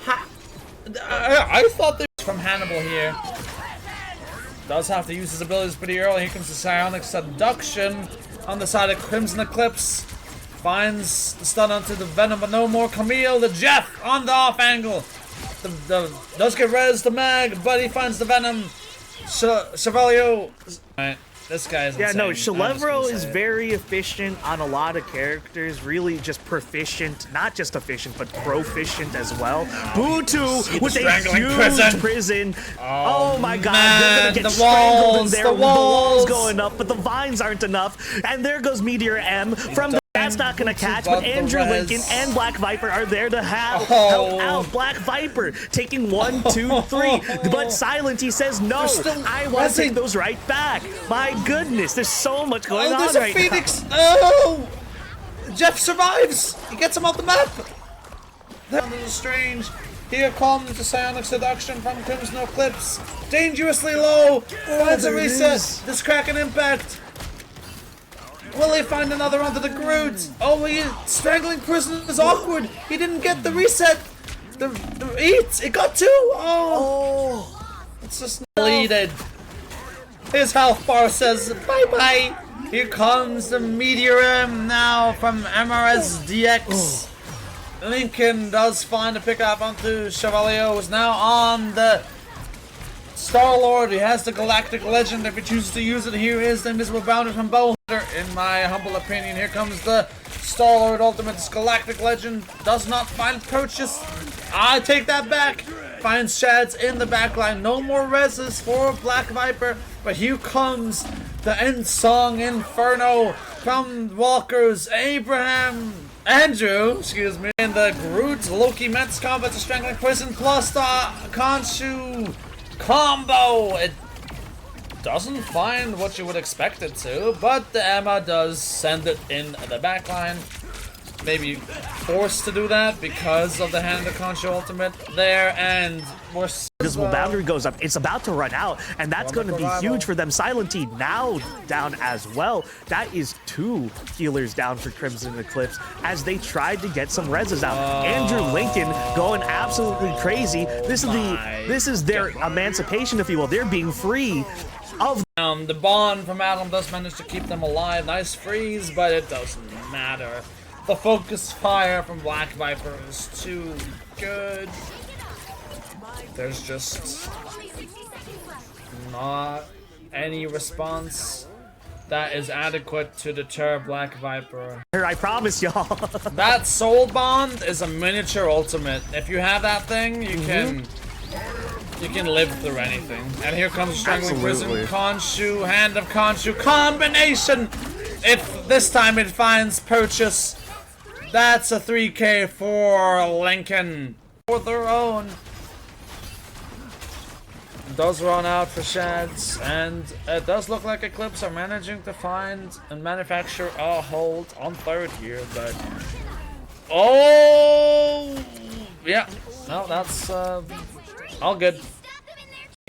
I thought they were from Hannibal here. Does have to use his abilities pretty early. Here comes the Psionic Seduction on the side of Crimson Eclipse. Finds the stun onto the Venom, but no more. Camille, the Jeff on the off angle. Does get res the mag, but he finds the Venom. Chevalio. Alright, this guy is insane. Shelevro is very efficient on a lot of characters. Really just proficient. Not just efficient, but proficient as well. Butu with a huge prison. Oh my god, they're gonna get strangled in there with the walls going up, but the vines aren't enough. And there goes Meteor M from the. That's not gonna catch, but Andrew Lincoln and Black Viper are there to help out. Black Viper taking 1, 2, 3, but Silent, he says no. I want to take those right back. My goodness, there's so much going on right now. Phoenix. Oh, Jeff survives. He gets him off the map. That was strange. Here comes the Psionic Seduction from Crimson Eclipse. Dangerously low. Finds a reset. This Kraken Impact. Will he find another onto the Groot? Oh, Strangling Prison is awkward. He didn't get the reset. The eat. It got 2. Oh. It's just deleted. His health bar says bye-bye. Here comes the Meteor M now from MRS DX. Lincoln does find a pickup onto Chevalio. Is now on the Star-Lord. He has the Galactic Legend. If he chooses to use it, here is the Invisible Boundary from Bowhunter. In my humble opinion, here comes the Star-Lord Ultimate's Galactic Legend. Does not find purchase. I take that back. Finds Shads in the backline. No more reses for Black Viper. But here comes the end song Inferno from Walkers. Andrew, excuse me. And the Groot Loki Mets combat to Strangling Prison plus the Khonshu combo. It doesn't find what you would expect it to, but the Emma does send it in the backline. Maybe forced to do that because of the Hand of Khonshu ultimate there, and we're Invisible Boundary goes up. It's about to run out, and that's going to be huge for them. Silent T now down as well. That is 2 healers down for Crimson Eclipse as they tried to get some reses out. Andrew Lincoln going absolutely crazy. This is their emancipation, if you will. They're being free of the bond from Adam does manage to keep them alive. Nice freeze, but it doesn't matter. The focus fire from Black Viper is too good. There's just not any response that is adequate to deter Black Viper. I promise y'all. That Soul Bond is a miniature ultimate. If you have that thing, you can live through anything. And here comes Strangling Prison, Khonshu, Hand of Khonshu, combination! If this time it finds Purchase, that's a 3k for Lincoln. For their own. Does run out for Shads, and it does look like Eclipse are managing to find and manufacture a hold on third here, but oh yeah, no, that's all good.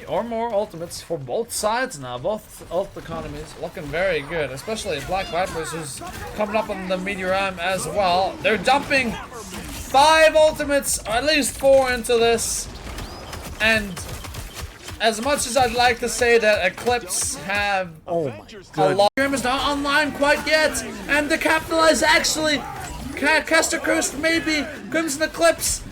Or more ultimates for both sides now. Both ult economies looking very good, especially Black Vipers, who's coming up on the Meteor Arm as well. They're dumping 5 ultimates, or at least 4 into this, and as much as I'd like to say that Eclipse have a lot, game is not online quite yet, and to capitalize actually, Caster Curse maybe, Crimson Eclipse,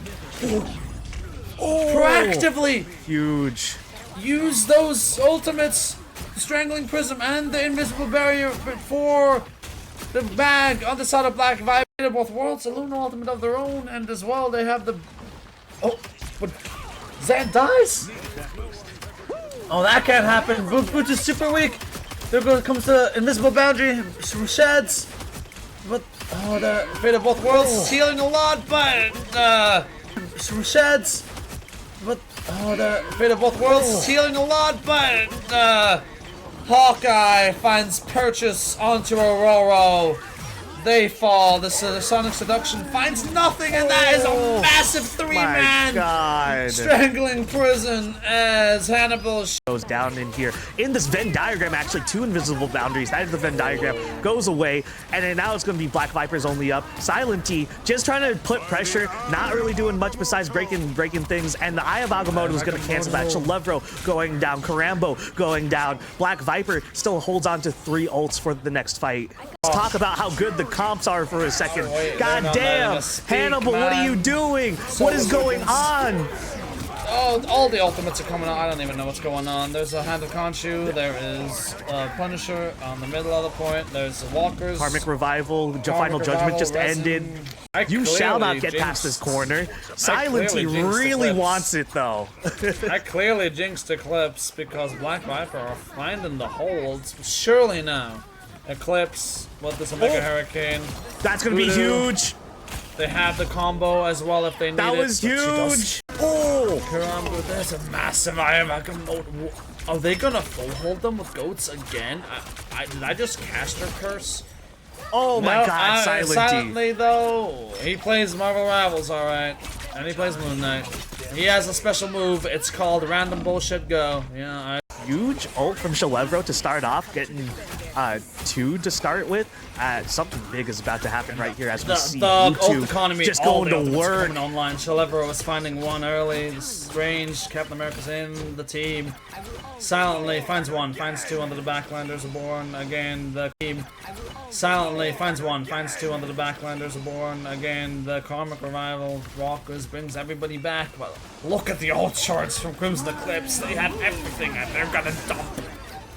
proactively huge. Use those ultimates, Strangling Prism and the Invisible Barrier for the bag on the side of Black Viper. Both worlds, a Luna ultimate of their own, and as well they have the, but Zed dies? Oh, that can't happen. Boot is super weak. There comes the Invisible Boundary. Sheds. But, the Fate of Both Worlds is healing a lot, but, Sheds. But, the Fate of Both Worlds is healing a lot, but, Hawkeye finds Purchase onto Aurora. They fall. The Sonic Seduction finds nothing, and that is a massive 3-man Strangling Prison as Hannibal goes down in here. In this Venn diagram, actually, 2 invisible boundaries. That is the Venn diagram. Goes away, and then now it's going to be Black Vipers only up. Silent T just trying to put pressure, not really doing much besides breaking things, and the Eye of Agamotto is going to cancel that. Shalevro going down, Karambo going down. Black Viper still holds on to 3 ults for the next fight. Let's talk about how good the comps are for a second. God damn, Hannibal, what are you doing? What is going on? Oh, all the ultimates are coming out. I don't even know what's going on. There's a Hand of Khonshu. There is a Punisher on the middle of the point. There's Walkers. Karmic Revival. Final Judgment just ended. You shall not get past this corner. Silent T really wants it, though. I clearly jinxed Eclipse because Black Viper are finding the holds. Surely now. Eclipse, what this Omega Hurricane. That's going to be huge. They have the combo as well if they need it. That was huge. Oh, Karambo, there's a massive Eye of Agamotto. Are they gonna full hold them with goats again? Did I just cast her curse? Oh my god, Silently though, he plays Marvel Rivals, alright. And he plays Moon Knight. He has a special move, it's called Random Bullshit Go. Yeah, huge ult from Shalevro to start off, getting 2 to start with. Something big is about to happen right here as we see the ult economy just going to work. Coming online. Shalevro was finding 1 early. This range. Captain America's in the team. Silently finds 1, finds 2 under the backlanders are born again. The team silently finds 1, finds 2 under the backlanders are born again. The Karmic Revival Walkers brings everybody back. But look at the ult charts from Crimson Eclipse. They have everything, and they're gonna dump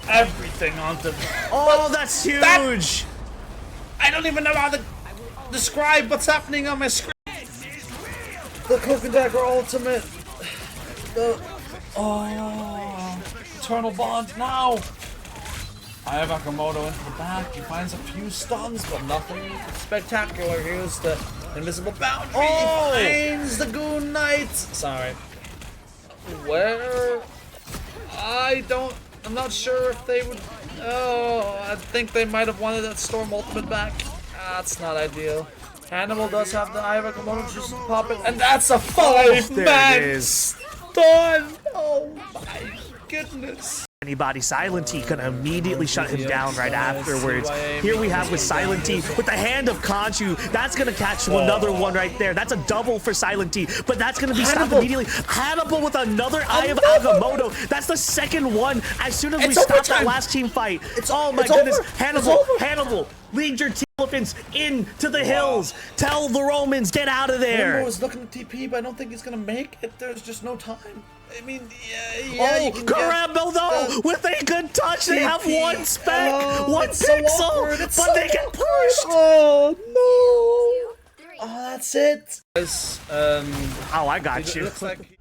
everything onto. Oh, that's huge! I don't even know how to describe what's happening on my screen. The Cloak and Dagger ultimate. Eternal Bond now. I have Agamotto into the back. He finds a few stuns, but nothing spectacular. Here's the Invisible Boundary. He finds the Goon Knight. Sorry. Where? I'm not sure if they would. Oh, I think they might have wanted that Storm ultimate back. That's not ideal. Hannibal does have the Eye of Agamotto, just pop it, and that's a 5-man stun! Oh my goodness. Anybody, Silent T can immediately shut him down right afterwards. Here we have with Silent T with the Hand of Khonshu. That's going to catch another one right there. That's a double for Silent T, but that's going to be stopped immediately. Hannibal with another Eye of Agamotto. That's the second one as soon as we stop that last team fight. Oh my goodness. Hannibal. Lead your elephants into the hills. Tell the Romans, get out of there. Limbo is looking at TP, but I don't think he's gonna make it. There's just no time. I mean, yeah. Oh, Karambel though, with a good touch, they have one spec, one pixel, so but they get pushed. Oh no! Oh, that's it. Oh, I got you. Looks like